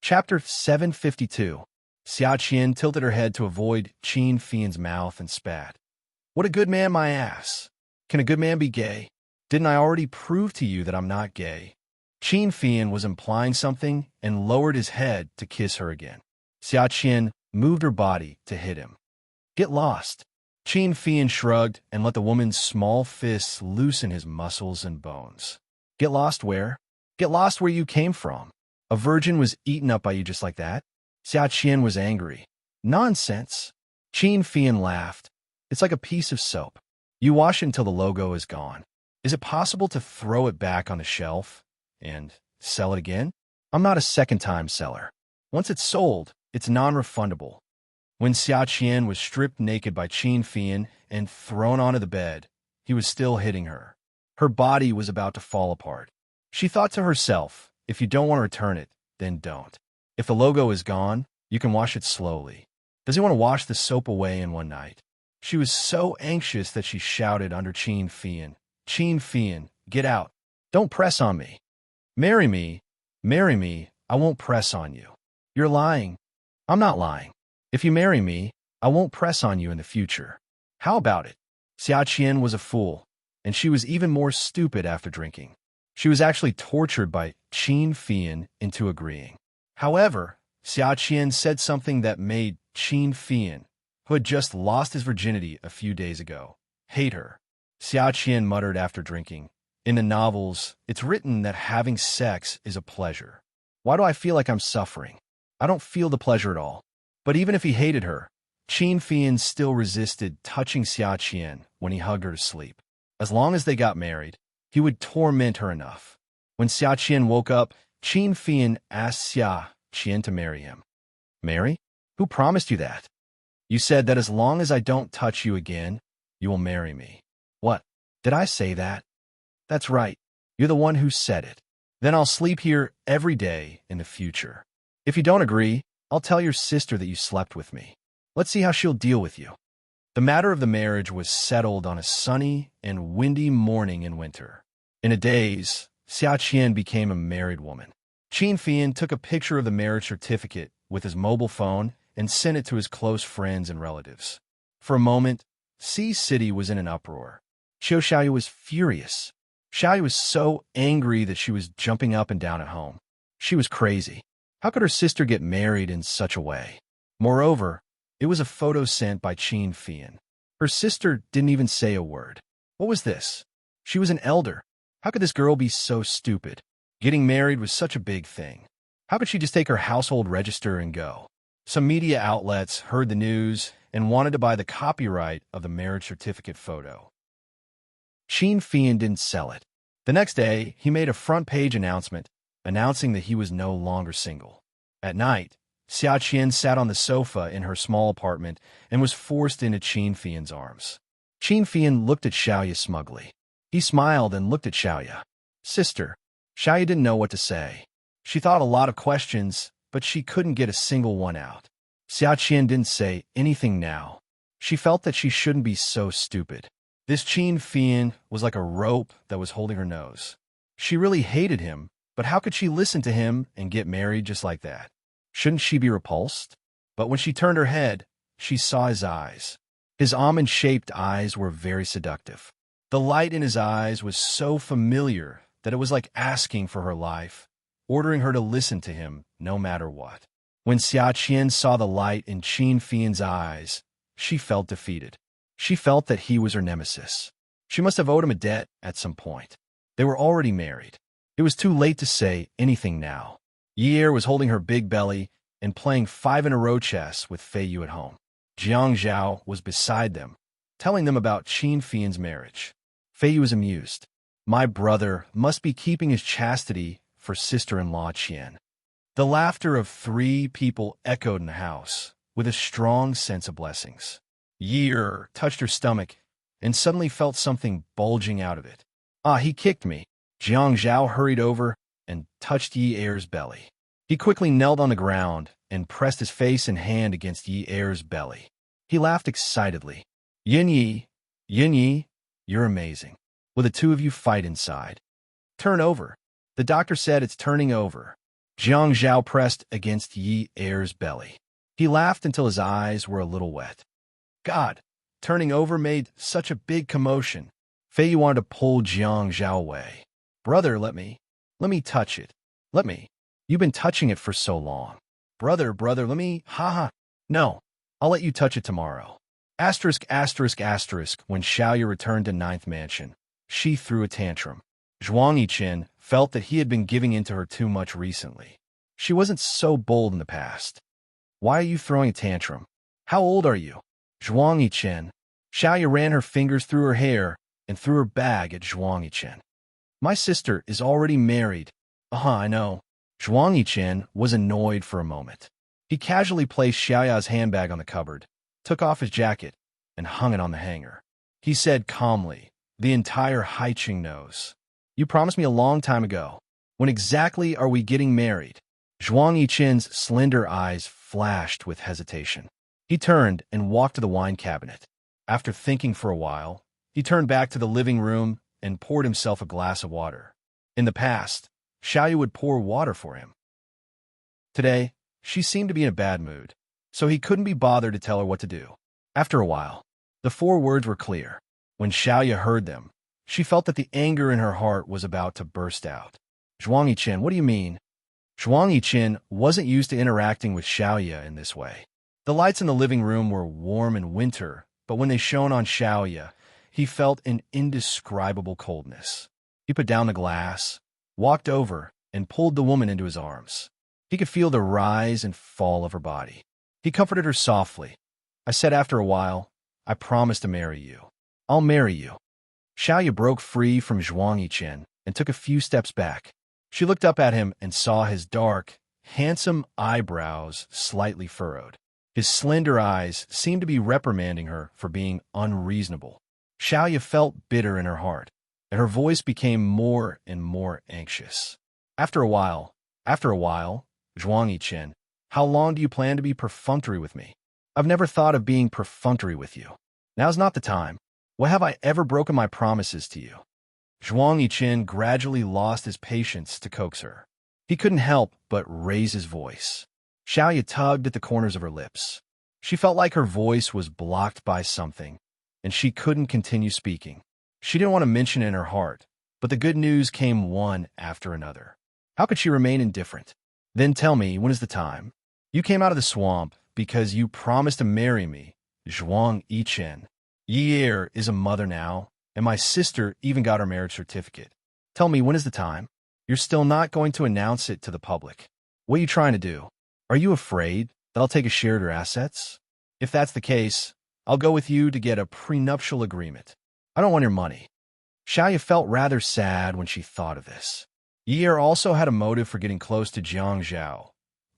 Chapter 752. Xia Qian tilted her head to avoid Qin Fian's mouth and spat. What a good man, my ass. Can a good man be gay? Didn't I already prove to you that I'm not gay? Qin Fian was implying something and lowered his head to kiss her again. Xia Qian moved her body to hit him. Get lost. Qin Fian shrugged and let the woman's small fists loosen his muscles and bones. Get lost where? Get lost where you came from. A virgin was eaten up by you just like that? Xia Qian was angry. Nonsense. Qin Fian laughed. It's like a piece of soap. You wash it until the logo is gone. Is it possible to throw it back on the shelf and sell it again? I'm not a second-time seller. Once it's sold, it's non-refundable. When Xia Qian was stripped naked by Qin Fian and thrown onto the bed, he was still hitting her. Her body was about to fall apart. She thought to herself, if you don't want to return it, then don't. If the logo is gone, you can wash it slowly. Does he want to wash the soap away in one night? She was so anxious that she shouted under Qin Fian, Qin Fian, get out. Don't press on me. Marry me. Marry me. I won't press on you. You're lying. I'm not lying. If you marry me, I won't press on you in the future. How about it? Xia Qian was a fool, and she was even more stupid after drinking. She was actually tortured by Qin Fian into agreeing. However, Xia Qian said something that made Qin Fian, who had just lost his virginity a few days ago, hate her. Xia Qian muttered after drinking, in the novels, it's written that having sex is a pleasure. Why do I feel like I'm suffering? I don't feel the pleasure at all. But even if he hated her, Qin Fian still resisted touching Xia Qian when he hugged her to sleep. As long as they got married, he would torment her enough. When Xia Qian woke up, Qin Fian asked Xia Qian to marry him. Marry? Who promised you that? You said that as long as I don't touch you again, you will marry me. What? Did I say that? That's right. You're the one who said it. Then I'll sleep here every day in the future. If you don't agree, I'll tell your sister that you slept with me. Let's see how she'll deal with you. The matter of the marriage was settled on a sunny and windy morning in winter. In a daze, Xia Qian became a married woman. Qin Fian took a picture of the marriage certificate with his mobile phone and sent it to his close friends and relatives. For a moment, Xi City was in an uproar. Qiu Xiaoyu was furious. Xiaoyu was so angry that she was jumping up and down at home. She was crazy. How could her sister get married in such a way? Moreover, it was a photo sent by Qin Fian. Her sister didn't even say a word. What was this? She was an elder. How could this girl be so stupid? Getting married was such a big thing. How could she just take her household register and go? Some media outlets heard the news and wanted to buy the copyright of the marriage certificate photo. Qin Fian didn't sell it. The next day, he made a front-page announcement announcing that he was no longer single. At night, Xia Qian sat on the sofa in her small apartment and was forced into Qin Fian's arms. Qin Fian looked at Xiaoya smugly. He smiled and looked at Xiaoya. Sister. Xiaoya didn't know what to say. She thought a lot of questions, but she couldn't get a single one out. Xia Qian didn't say anything now. She felt that she shouldn't be so stupid. This Qin Fian was like a rope that was holding her nose. She really hated him, but how could she listen to him and get married just like that? Shouldn't she be repulsed? But when she turned her head, she saw his eyes. His almond-shaped eyes were very seductive. The light in his eyes was so familiar that it was like asking for her life, ordering her to listen to him no matter what. When Xia Qian saw the light in Qin Fian's eyes, she felt defeated. She felt that he was her nemesis. She must have owed him a debt at some point. They were already married. It was too late to say anything now. Yi Er was holding her big belly and playing 5-in-a-row chess with Fei Yu at home. Jiang Zhao was beside them, telling them about Qin Fian's marriage. Fei Yu was amused. My brother must be keeping his chastity for sister-in-law Qian. The laughter of 3 people echoed in the house, with a strong sense of blessings. Yi Er touched her stomach and suddenly felt something bulging out of it. Ah, he kicked me. Jiang Zhao hurried over and touched Yi Er's belly. He quickly knelt on the ground and pressed his face and hand against Yi Er's belly. He laughed excitedly. Yin Yi, you're amazing. Will the two of you fight inside? Turn over. The doctor said it's turning over. Jiang Zhao pressed against Yi Er's belly. He laughed until his eyes were a little wet. God, turning over made such a big commotion. Fei wanted to pull Jiang Zhao away. Brother, let me touch it. Let me. You've been touching it for so long. Brother, let me, haha. No, I'll let you touch it tomorrow. Asterisk, asterisk, asterisk. When Xiaoya returned to Ninth Mansion, she threw a tantrum. Zhuang Yiqin felt that he had been giving in to her too much recently. She wasn't so bold in the past. Why are you throwing a tantrum? How old are you? Zhuang Yiqin. Xiaoya ran her fingers through her hair and threw her bag at Zhuang Yiqin. My sister is already married. I know. Zhuang Yiqin was annoyed for a moment. He casually placed Xiaoya's handbag on the cupboard, took off his jacket, and hung it on the hanger. He said calmly, the entire Haiqing knows. You promised me a long time ago. When exactly are we getting married? Zhuang Yiqin's slender eyes flashed with hesitation. He turned and walked to the wine cabinet. After thinking for a while, he turned back to the living room and poured himself a glass of water. In the past, Xiaoya would pour water for him. Today, she seemed to be in a bad mood, so he couldn't be bothered to tell her what to do. After a while, the 4 words were clear. When Xiaoya heard them, she felt that the anger in her heart was about to burst out. Zhuang Yiqin, what do you mean? Zhuang Yiqin wasn't used to interacting with Xiaoya in this way. The lights in the living room were warm in winter, but when they shone on Xiaoya, he felt an indescribable coldness. He put down the glass, walked over, and pulled the woman into his arms. He could feel the rise and fall of her body. He comforted her softly. I said after a while, I promise to marry you. I'll marry you. Xiaoya broke free from Zhuang Yiqin and took a few steps back. She looked up at him and saw his dark, handsome eyebrows slightly furrowed. His slender eyes seemed to be reprimanding her for being unreasonable. Xiaoya felt bitter in her heart, and her voice became more and more anxious. After a while, Zhuang Yiqin, how long do you plan to be perfunctory with me? I've never thought of being perfunctory with you. Now's not the time. Why have I ever broken my promises to you? Zhuang Yiqin gradually lost his patience to coax her. He couldn't help but raise his voice. Xiaoya tugged at the corners of her lips. She felt like her voice was blocked by something, and she couldn't continue speaking. She didn't want to mention it in her heart, but the good news came one after another. How could she remain indifferent? Then tell me, when is the time? You came out of the swamp because you promised to marry me, Zhuang Yiqin. Yi Er is a mother now, and my sister even got her marriage certificate. Tell me, when is the time? You're still not going to announce it to the public. What are you trying to do? Are you afraid that I'll take a share of your assets? If that's the case, I'll go with you to get a prenuptial agreement. I don't want your money. Xiaoya felt rather sad when she thought of this. Yi Er also had a motive for getting close to Jiang Zhao,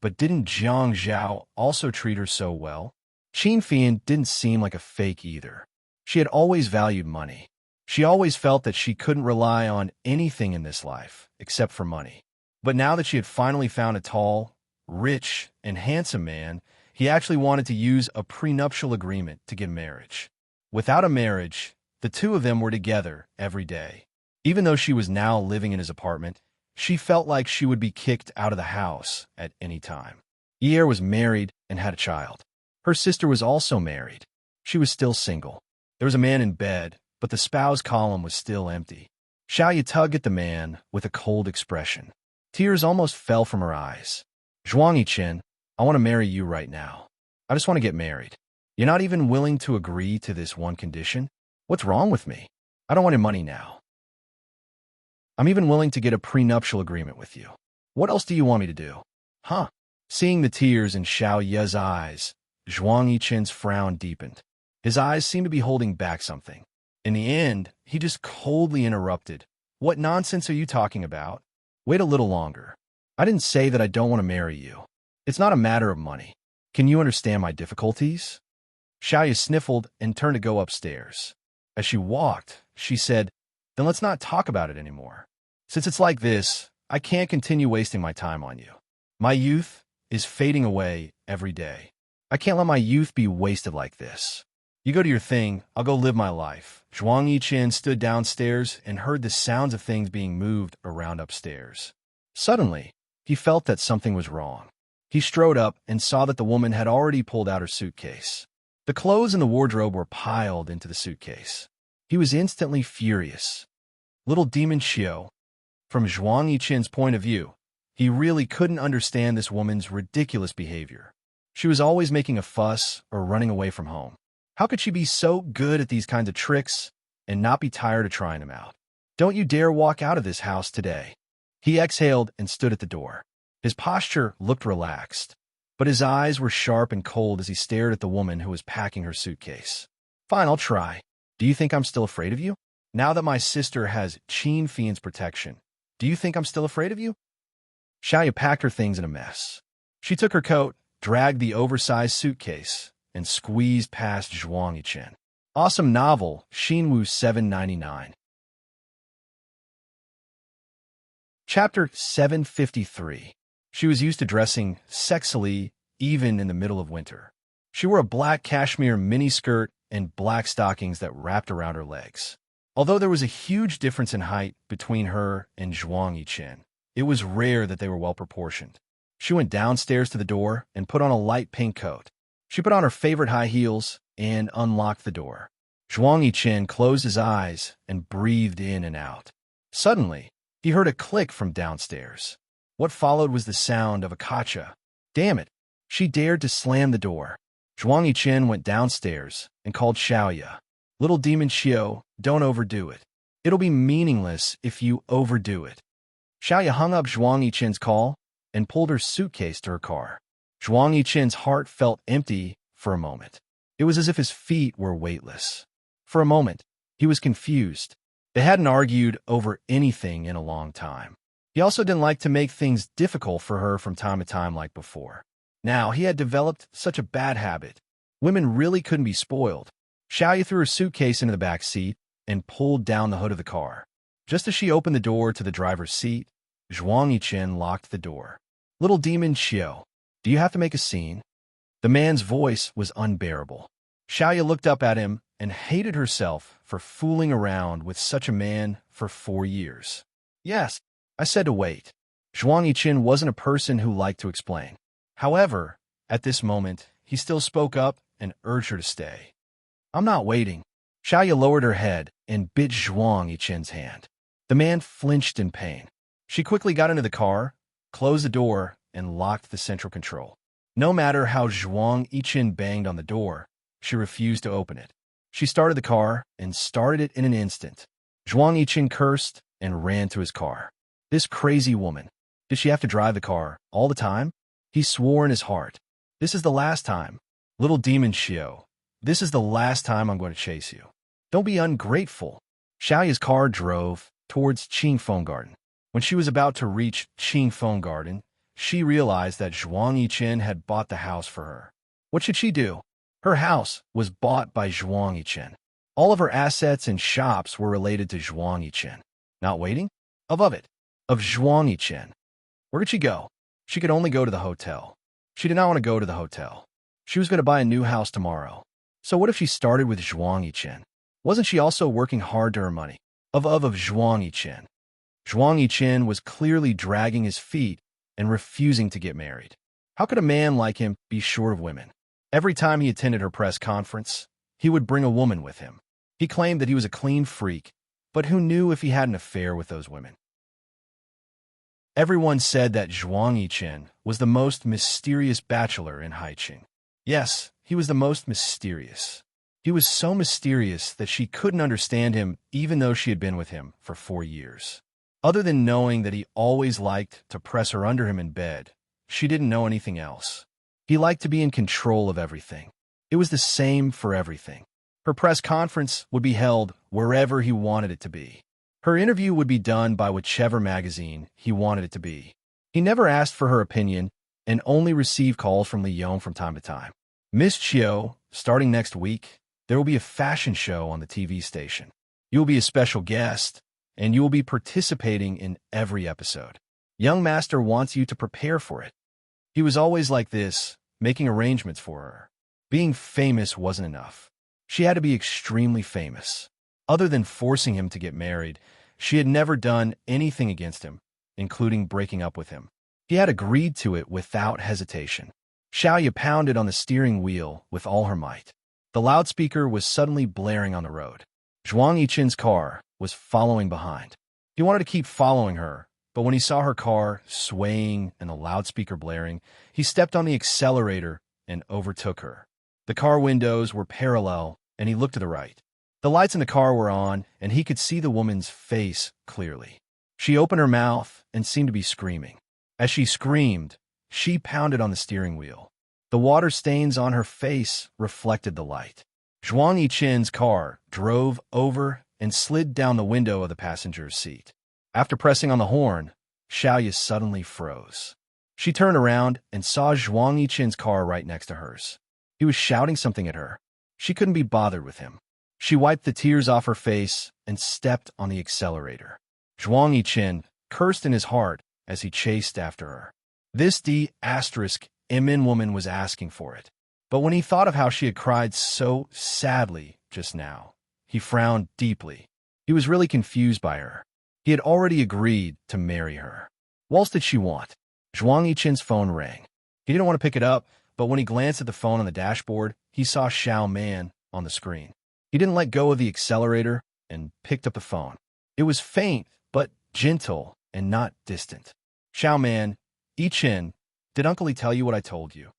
but didn't Jiang Zhao also treat her so well? Qin Fian didn't seem like a fake either. She had always valued money. She always felt that she couldn't rely on anything in this life except for money. But now that she had finally found a tall, rich, and handsome man, he actually wanted to use a prenuptial agreement to get marriage. Without a marriage, the two of them were together every day. Even though she was now living in his apartment, she felt like she would be kicked out of the house at any time. Yi Er was married and had a child. Her sister was also married. She was still single. There was a man in bed, but the spouse column was still empty. Xiaoya tugged at the man with a cold expression. Tears almost fell from her eyes. Zhuang Yiqin, I want to marry you right now. I just want to get married. You're not even willing to agree to this one condition? What's wrong with me? I don't want your money now. I'm even willing to get a prenuptial agreement with you. What else do you want me to do? Huh? Seeing the tears in Xiaoya's eyes, Zhuang Yiqin's frown deepened. His eyes seemed to be holding back something. In the end, he just coldly interrupted. What nonsense are you talking about? Wait a little longer. I didn't say that I don't want to marry you. It's not a matter of money. Can you understand my difficulties? Xiaoya sniffled and turned to go upstairs. As she walked, she said, Then let's not talk about it anymore. Since it's like this, I can't continue wasting my time on you. My youth is fading away every day. I can't let my youth be wasted like this. You go to your thing, I'll go live my life. Zhuang Yiqin stood downstairs and heard the sounds of things being moved around upstairs. Suddenly, he He felt that something was wrong. He strode up and saw that the woman had already pulled out her suitcase. The clothes in the wardrobe were piled into the suitcase. He was instantly furious. Little demon Xiao. From Zhuang Yichen's point of view, he really couldn't understand this woman's ridiculous behavior. She was always making a fuss or running away from home. How could she be so good at these kinds of tricks and not be tired of trying them out? Don't you dare walk out of this house today. He exhaled and stood at the door. His posture looked relaxed, but his eyes were sharp and cold as he stared at the woman who was packing her suitcase. Fine, I'll try. Do you think I'm still afraid of you? Now that my sister has Qin Fian's protection, do you think I'm still afraid of you? Xiaoya packed her things in a mess. She took her coat, dragged the oversized suitcase, and squeezed past Zhuang Yichen. Awesome novel, Xinwu 799. Chapter 753. She was used to dressing sexily even in the middle of winter. She wore a black cashmere miniskirt and black stockings that wrapped around her legs. Although there was a huge difference in height between her and Zhuang Yichen, it was rare that they were well proportioned. She went downstairs to the door and put on a light pink coat. She put on her favorite high heels and unlocked the door. Zhuang Yichen closed his eyes and breathed in and out. Suddenly, he heard a click from downstairs. What followed was the sound of a kacha. Damn it! She dared to slam the door. Zhuang Yichen went downstairs and called Xiaoya. Little demon Xiao, don't overdo it. It'll be meaningless if you overdo it. Xiaoya hung up Zhuang Yichen's call and pulled her suitcase to her car. Zhuang Yichen's heart felt empty for a moment. It was as if his feet were weightless. For a moment, he was confused. They hadn't argued over anything in a long time. He also didn't like to make things difficult for her from time to time like before. Now, he had developed such a bad habit. Women really couldn't be spoiled. Xiaoya threw her suitcase into the back seat and pulled down the hood of the car. Just as she opened the door to the driver's seat, Zhuang Yichen locked the door. Little demon Xiao, do you have to make a scene? The man's voice was unbearable. Xiaoya looked up at him and hated herself for fooling around with such a man for 4 years. Yes, I said to wait. Zhuang Yichen wasn't a person who liked to explain. However, at this moment, he still spoke up and urged her to stay. I'm not waiting. Xiaoya lowered her head and bit Zhuang Yichen's hand. The man flinched in pain. She quickly got into the car, closed the door, and locked the central control. No matter how Zhuang Yichen banged on the door, she refused to open it. She started the car and started it in an instant. Zhuang Yichen cursed and ran to his car. This crazy woman. Did she have to drive the car all the time? He swore in his heart. This is the last time. Little demon Xiao, this is the last time I'm going to chase you. Don't be ungrateful. Xiaoya's car drove towards Qingfeng Garden. When she was about to reach Qingfeng Garden, she realized that Zhuang Yichen had bought the house for her. What should she do? Her house was bought by Zhuang Yichen. All of her assets and shops were related to Zhuang Yichen. Not waiting? Of it. Of Zhuang Yichen. Where could she go? She could only go to the hotel. She did not want to go to the hotel. She was going to buy a new house tomorrow. So what if she started with Zhuang Yichen? Wasn't she also working hard to earn money? Of Zhuang Yichen. Zhuang Yichen was clearly dragging his feet and refusing to get married. How could a man like him be short of women? Every time he attended her press conference, he would bring a woman with him. He claimed that he was a clean freak, but who knew if he had an affair with those women? Everyone said that Zhuang Yichen was the most mysterious bachelor in Haiqing. Yes, he was the most mysterious. He was so mysterious that she couldn't understand him even though she had been with him for 4 years. Other than knowing that he always liked to press her under him in bed, she didn't know anything else. He liked to be in control of everything. It was the same for everything. Her press conference would be held wherever he wanted it to be. Her interview would be done by whichever magazine he wanted it to be. He never asked for her opinion and only received calls from Li Yong from time to time. Miss Chiu, starting next week, there will be a fashion show on the TV station. You will be a special guest, and you will be participating in every episode. Young Master wants you to prepare for it. He was always like this, making arrangements for her. Being famous wasn't enough. She had to be extremely famous. Other than forcing him to get married, she had never done anything against him, including breaking up with him. He had agreed to it without hesitation. Xiaoyu pounded on the steering wheel with all her might. The loudspeaker was suddenly blaring on the road. Zhuang Yichen's car was following behind. He wanted to keep following her, but when he saw her car swaying and the loudspeaker blaring, he stepped on the accelerator and overtook her. The car windows were parallel, and he looked to the right. The lights in the car were on, and he could see the woman's face clearly. She opened her mouth and seemed to be screaming. As she screamed, she pounded on the steering wheel. The water stains on her face reflected the light. Zhuang Yichen's car drove over and slid down the window of the passenger's seat. After pressing on the horn, Xiaoyu suddenly froze. She turned around and saw Zhuang Yichen's car right next to hers. He was shouting something at her. She couldn't be bothered with him. She wiped the tears off her face and stepped on the accelerator. Zhuang Yichen cursed in his heart as he chased after her. This Immerse woman was asking for it. But when he thought of how she had cried so sadly just now, he frowned deeply. He was really confused by her. He had already agreed to marry her. What else did she want? Zhuang Yichen's phone rang. He didn't want to pick it up, but when he glanced at the phone on the dashboard, he saw Xiao Man on the screen. He didn't let go of the accelerator and picked up the phone. It was faint, but gentle and not distant. Xiao Man, Yichen, did Uncle Lee tell you what I told you?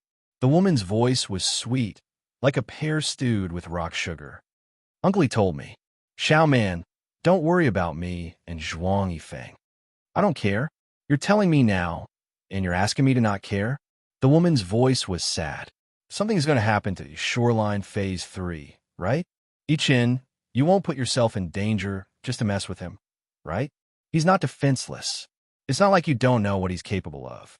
The woman's voice was sweet, like a pear stewed with rock sugar. Uncle Lee told me. Xiao Man, don't worry about me and Zhuang Yifeng. I don't care. You're telling me now, and you're asking me to not care? The woman's voice was sad. Something's going to happen to Shoreline Phase 3, right? Yichen, you won't put yourself in danger just to mess with him, right? He's not defenseless. It's not like you don't know what he's capable of.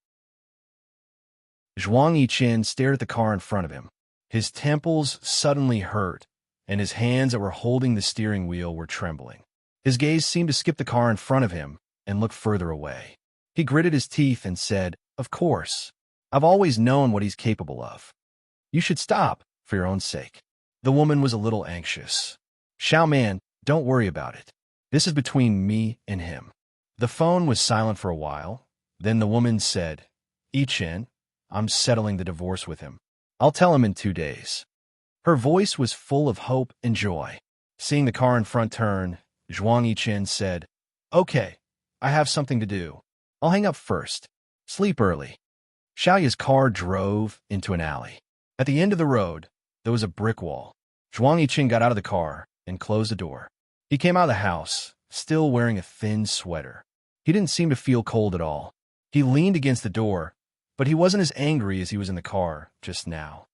Zhuang Yichen stared at the car in front of him. His temples suddenly hurt, and his hands that were holding the steering wheel were trembling. His gaze seemed to skip the car in front of him and look further away. He gritted his teeth and said, "Of course. I've always known what he's capable of. You should stop, for your own sake." The woman was a little anxious. Xiao Man, don't worry about it. This is between me and him. The phone was silent for a while. Then the woman said, Yichen, I'm settling the divorce with him. I'll tell him in 2 days. Her voice was full of hope and joy. Seeing the car in front turn, Zhuang Yichen said, Okay, I have something to do. I'll hang up first. Sleep early. Xiaoyu's car drove into an alley. At the end of the road, there was a brick wall. Zhuang Yichen got out of the car and closed the door. He came out of the house, still wearing a thin sweater. He didn't seem to feel cold at all. He leaned against the door, but he wasn't as angry as he was in the car just now.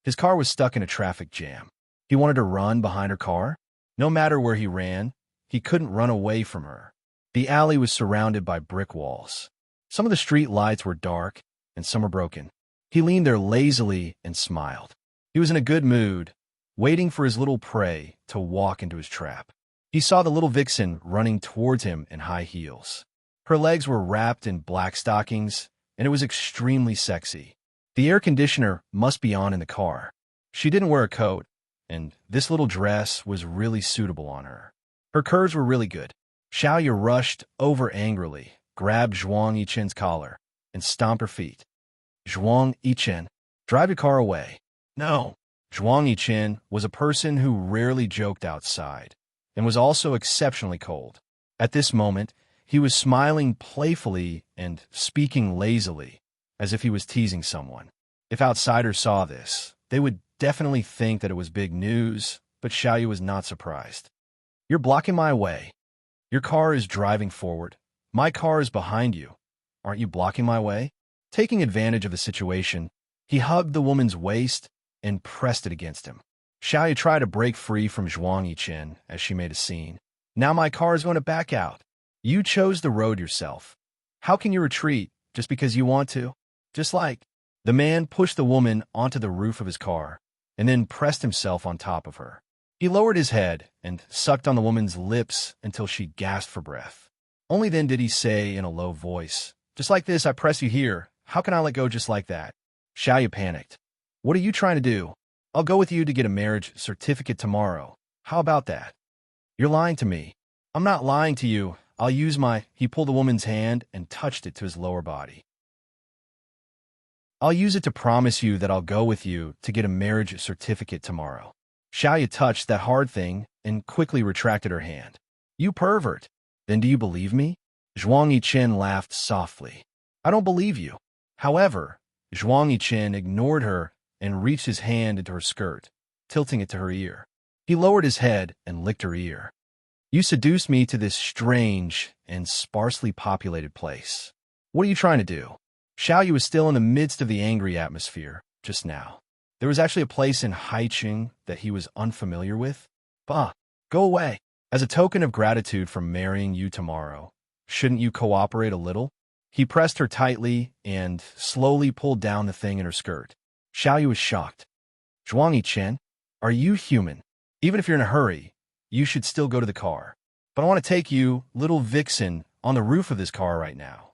His car was stuck in a traffic jam. He wanted to run behind her car. No matter where he ran, he couldn't run away from her. The alley was surrounded by brick walls. Some of the street lights were dark, and some were broken. He leaned there lazily and smiled. He was in a good mood, waiting for his little prey to walk into his trap. He saw the little vixen running towards him in high heels. Her legs were wrapped in black stockings, and it was extremely sexy. The air conditioner must be on in the car. She didn't wear a coat, and this little dress was really suitable on her. Her curves were really good. Xiaoyu rushed over angrily, grabbed Zhuang Yichen's collar, and stomped her feet. Zhuang Yichen, drive your car away. No. Zhuang Yichen was a person who rarely joked outside, and was also exceptionally cold. At this moment, he was smiling playfully and speaking lazily, as if he was teasing someone. If outsiders saw this, they would definitely think that it was big news, but Xiaoyu was not surprised. You're blocking my way. Your car is driving forward. My car is behind you. Aren't you blocking my way? Taking advantage of the situation, he hugged the woman's waist and pressed it against him. Xiaoyu tried to break free from Zhuang Yichen as she made a scene. Now my car is going to back out. You chose the road yourself. How can you retreat just because you want to? Just like. The man pushed the woman onto the roof of his car and then pressed himself on top of her. He lowered his head and sucked on the woman's lips until she gasped for breath. Only then did he say in a low voice, Just like this, I press you here. How can I let go just like that? Xiaoyu panicked. What are you trying to do? I'll go with you to get a marriage certificate tomorrow. How about that? You're lying to me. I'm not lying to you. He pulled the woman's hand and touched it to his lower body. I'll use it to promise you that I'll go with you to get a marriage certificate tomorrow. Xiaoyu touched that hard thing and quickly retracted her hand. You pervert! Then do you believe me? Zhuang Yichen laughed softly. I don't believe you. However, Zhuang Yichen ignored her and reached his hand into her skirt, tilting it to her ear. He lowered his head and licked her ear. You seduced me to this strange and sparsely populated place. What are you trying to do? Xiaoyu was still in the midst of the angry atmosphere just now. There was actually a place in Haiqing that he was unfamiliar with. Bah, go away. As a token of gratitude for marrying you tomorrow, shouldn't you cooperate a little? He pressed her tightly and slowly pulled down the thing in her skirt. Xiaoyu was shocked. Zhuang Yichen, are you human? Even if you're in a hurry, you should still go to the car. But I want to take you, little vixen, on the roof of this car right now.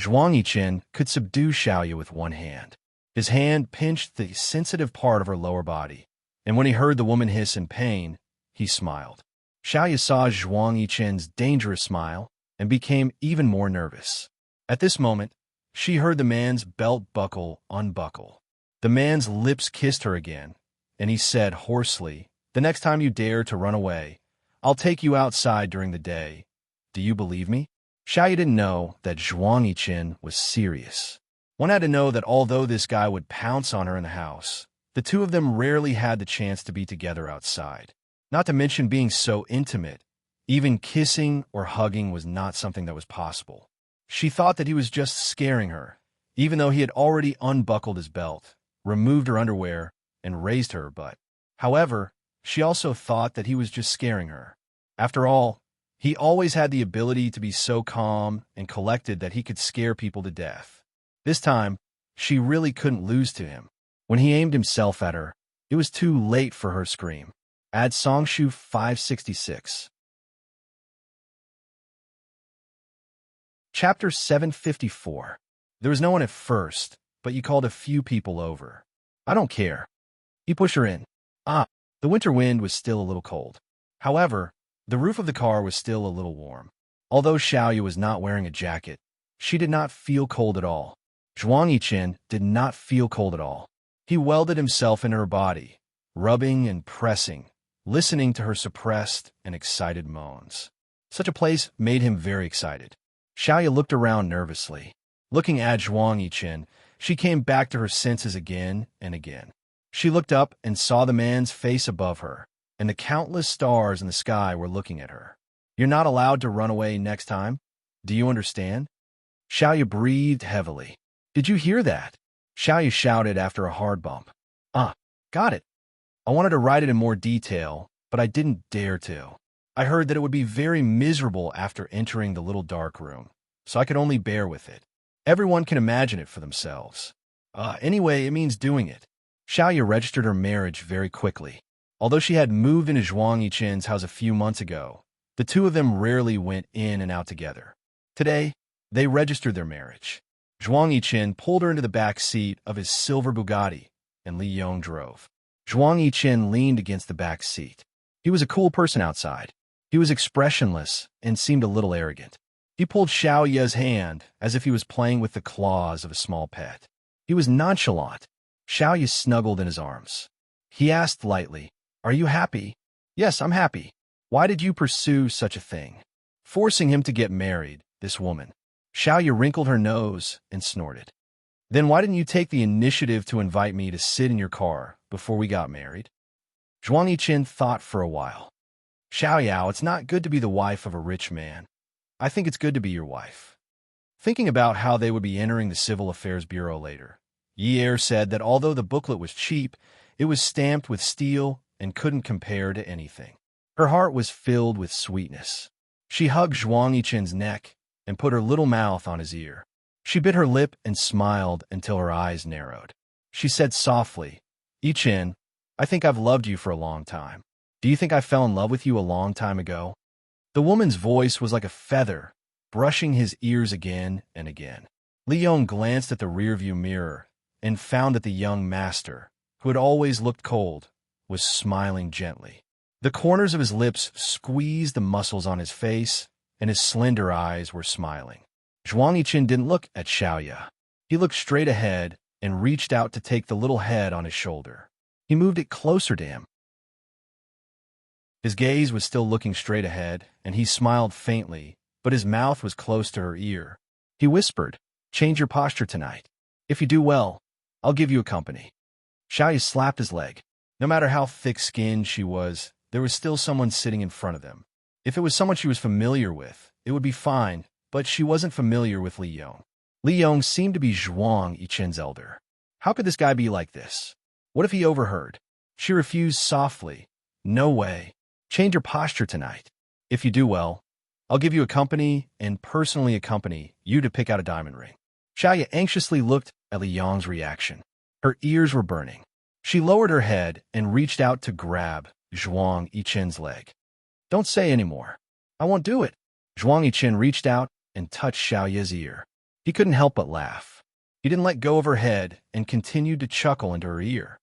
Zhuang Yichen could subdue Xiaoyu with one hand. His hand pinched the sensitive part of her lower body, and when he heard the woman hiss in pain, he smiled. Xiaoyu saw Zhuang Yichen's dangerous smile and became even more nervous. At this moment, she heard the man's belt buckle unbuckle. The man's lips kissed her again, and he said hoarsely, "The next time you dare to run away, I'll take you outside during the day. Do you believe me?" Xiaoyu didn't know that Zhuang Yichen was serious. One had to know that although this guy would pounce on her in the house, the two of them rarely had the chance to be together outside. Not to mention being so intimate, even kissing or hugging was not something that was possible. She thought that he was just scaring her, even though he had already unbuckled his belt, removed her underwear, and raised her butt. However, she also thought that he was just scaring her. After all, he always had the ability to be so calm and collected that he could scare people to death. This time, she really couldn't lose to him. When he aimed himself at her, it was too late for her scream. Add Songshu 566. Chapter 754. There was no one at first, but you called a few people over. I don't care. He pushed her in. The winter wind was still a little cold. However, the roof of the car was still a little warm. Although Xiaoyu was not wearing a jacket, she did not feel cold at all. Zhuang Yichen did not feel cold at all. He welded himself into her body, rubbing and pressing, listening to her suppressed and excited moans. Such a place made him very excited. Xiaoyu looked around nervously. Looking at Zhuang Yichen, she came back to her senses again and again. She looked up and saw the man's face above her, and the countless stars in the sky were looking at her. You're not allowed to run away next time? Do you understand? Xiaoyu breathed heavily. Did you hear that? Xiaoyu shouted after a hard bump. Got it. I wanted to write it in more detail, but I didn't dare to. I heard that it would be very miserable after entering the little dark room, so I could only bear with it. Everyone can imagine it for themselves. Anyway, it means doing it. Xiaoyu registered her marriage very quickly. Although she had moved into Zhuang Yichen's house a few months ago, the two of them rarely went in and out together. Today, they registered their marriage. Zhuang Yichen pulled her into the back seat of his silver Bugatti, and Li Yong drove. Zhuang Yichen leaned against the back seat. He was a cool person outside. He was expressionless and seemed a little arrogant. He pulled Xiaoyu's hand as if he was playing with the claws of a small pet. He was nonchalant. Xiaoyu snuggled in his arms. He asked lightly, "Are you happy?" "Yes, I'm happy." "Why did you pursue such a thing?" "Forcing him to get married, this woman." Xiaoyu wrinkled her nose and snorted. "Then why didn't you take the initiative to invite me to sit in your car before we got married?" Zhuang Yichen thought for a while. "Xiaoyao, it's not good to be the wife of a rich man. I think it's good to be your wife." Thinking about how they would be entering the Civil Affairs Bureau later, Yi said that although the booklet was cheap, it was stamped with steel and couldn't compare to anything. Her heart was filled with sweetness. She hugged Zhuang Yichen's neck and put her little mouth on his ear. She bit her lip and smiled until her eyes narrowed. She said softly, "Yichen, I think I've loved you for a long time. Do you think I fell in love with you a long time ago?" The woman's voice was like a feather, brushing his ears again and again. Li Yong glanced at the rearview mirror and found that the young master, who had always looked cold, was smiling gently. The corners of his lips squeezed the muscles on his face, and his slender eyes were smiling. Zhuang Yiqin didn't look at Xiaoya. He looked straight ahead and reached out to take the little head on his shoulder. He moved it closer to him. His gaze was still looking straight ahead, and he smiled faintly, but his mouth was close to her ear. He whispered, "Change your posture tonight. If you do well, I'll give you a company." Xiaoya slapped his leg. No matter how thick-skinned she was, there was still someone sitting in front of them. If it was someone she was familiar with, it would be fine, but she wasn't familiar with Li Yong. Li Yong seemed to be Zhuang Yiqin's elder. How could this guy be like this? What if he overheard? She refused softly. "No way. Change your posture tonight. If you do well, I'll give you a company and personally accompany you to pick out a diamond ring." Xiaoya anxiously looked at Li Yong's reaction. Her ears were burning. She lowered her head and reached out to grab Zhuang Yiqin's leg. "Don't say any more. I won't do it." Zhuang Yiqin reached out and touched Xiaoya's ear. He couldn't help but laugh. He didn't let go of her head and continued to chuckle into her ear.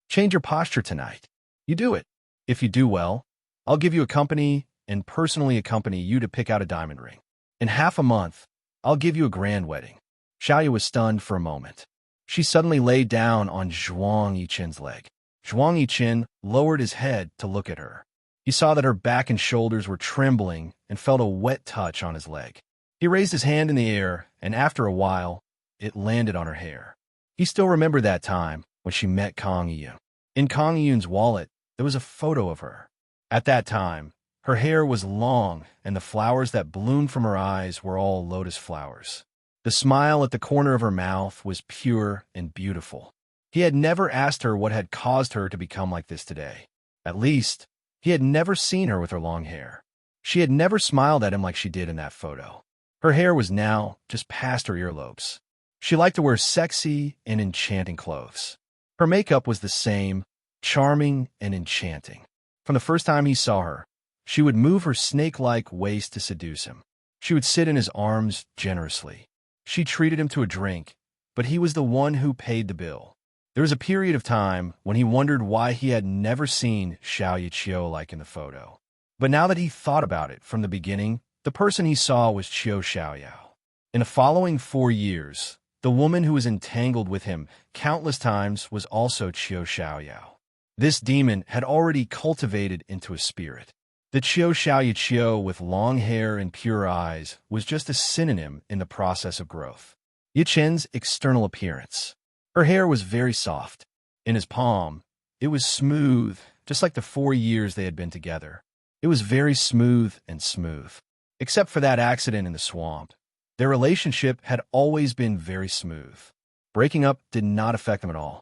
"Change your posture tonight. You do it. If you do well, I'll give you a company and personally accompany you to pick out a diamond ring. In half a month, I'll give you a grand wedding." Xiaoya was stunned for a moment. She suddenly lay down on Zhuang Yiqin's leg. Zhuang Yiqin lowered his head to look at her. He saw that her back and shoulders were trembling and felt a wet touch on his leg. He raised his hand in the air, and after a while, it landed on her hair. He still remembered that time when she met Kang Yiyun. In Kang Yiyun's wallet, there was a photo of her. At that time, her hair was long, and the flowers that bloomed from her eyes were all lotus flowers. The smile at the corner of her mouth was pure and beautiful. He had never asked her what had caused her to become like this today. At least, he had never seen her with her long hair. She had never smiled at him like she did in that photo. Her hair was now just past her earlobes. She liked to wear sexy and enchanting clothes. Her makeup was the same, charming and enchanting. From the first time he saw her, she would move her snake-like waist to seduce him. She would sit in his arms generously. She treated him to a drink, but he was the one who paid the bill. There was a period of time when he wondered why he had never seen Xiaoya Qiu like in the photo. But now that he thought about it from the beginning, the person he saw was Qiu Xiaoyao. In the following 4 years, the woman who was entangled with him countless times was also Qiu Xiaoyao. This demon had already cultivated into a spirit. The Qiu Xiaoya Qiu with long hair and pure eyes was just a synonym in the process of growth. Yiqin's external appearance. Her hair was very soft. In his palm, it was smooth, just like the 4 years they had been together. It was very smooth and smooth. Except for that accident in the swamp, their relationship had always been very smooth. Breaking up did not affect them at all.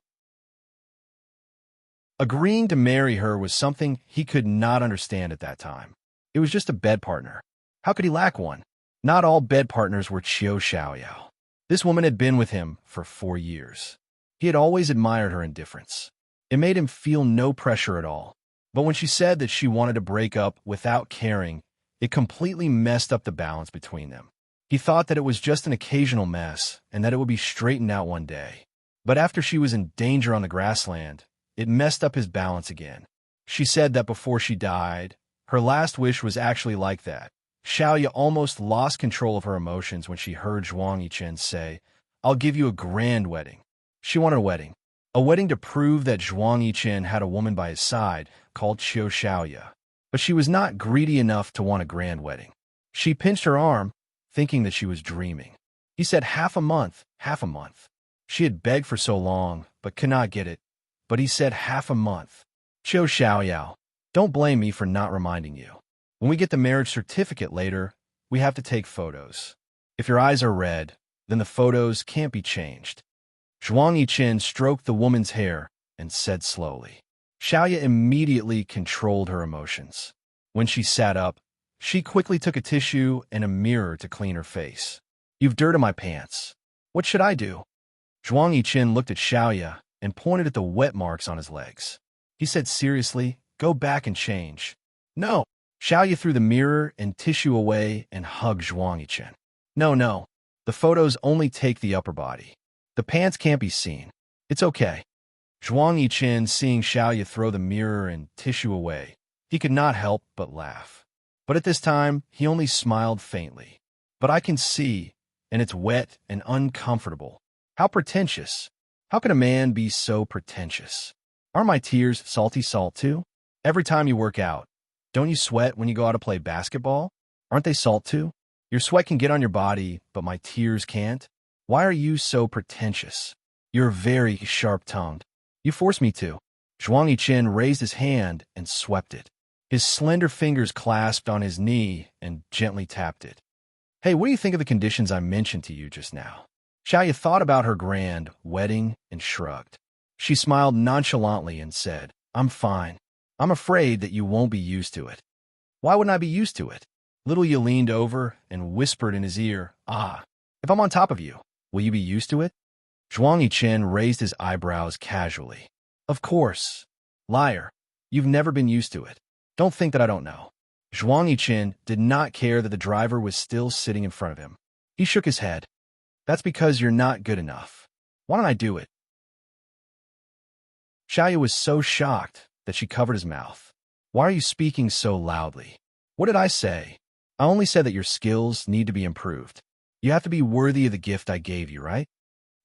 Agreeing to marry her was something he could not understand at that time. It was just a bed partner. How could he lack one? Not all bed partners were Qiu Xiaoyao. This woman had been with him for 4 years. He had always admired her indifference. It made him feel no pressure at all. But when she said that she wanted to break up without caring, it completely messed up the balance between them. He thought that it was just an occasional mess and that it would be straightened out one day. But after she was in danger on the grassland, it messed up his balance again. She said that before she died, her last wish was actually like that. Xiaoya almost lost control of her emotions when she heard Zhuang Yiqin say, "I'll give you a grand wedding." She wanted a wedding to prove that Zhuang Yiqin had a woman by his side called Qiu Xiaoya. But she was not greedy enough to want a grand wedding. She pinched her arm, thinking that she was dreaming. He said half a month, half a month. She had begged for so long, but could not get it. But he said half a month. Qiu Xiaoyao, don't blame me for not reminding you. When we get the marriage certificate later, we have to take photos. If your eyes are red, then the photos can't be changed. Zhuang Yiqin stroked the woman's hair and said slowly. Xiaoya immediately controlled her emotions. When she sat up, she quickly took a tissue and a mirror to clean her face. "You've dirt on my pants. What should I do?" Zhuang Yiqin looked at Xiaoya and pointed at the wet marks on his legs. He said seriously, "Go back and change." "No." Xiaoya threw the mirror and tissue away and hugged Zhuang Yiqin. No. The photos only take the upper body. The pants can't be seen. It's okay." Zhuang Yiqin, seeing Xiaoya throw the mirror and tissue away, he could not help but laugh. But at this time, he only smiled faintly. But I can see, and it's wet and uncomfortable. How pretentious. How can a man be so pretentious? Aren't my tears salty salt too? Every time you work out, don't you sweat when you go out to play basketball? Aren't they salt too? Your sweat can get on your body, but my tears can't. Why are you so pretentious? You're very sharp-tongued. You force me to. Zhuang Yiqian raised his hand and swept it. His slender fingers clasped on his knee and gently tapped it. Hey, what do you think of the conditions I mentioned to you just now? Xiaoya thought about her grand wedding and shrugged. She smiled nonchalantly and said, I'm fine. I'm afraid that you won't be used to it. Why wouldn't I be used to it? Little Yi leaned over and whispered in his ear, if I'm on top of you, will you be used to it? Zhuang Yiqian raised his eyebrows casually. Of course. Liar. You've never been used to it. Don't think that I don't know. Zhuang Yiqian did not care that the driver was still sitting in front of him. He shook his head. That's because you're not good enough. Why don't I do it? Xiaoya was so shocked that she covered his mouth. Why are you speaking so loudly? What did I say? I only said that your skills need to be improved. You have to be worthy of the gift I gave you, right?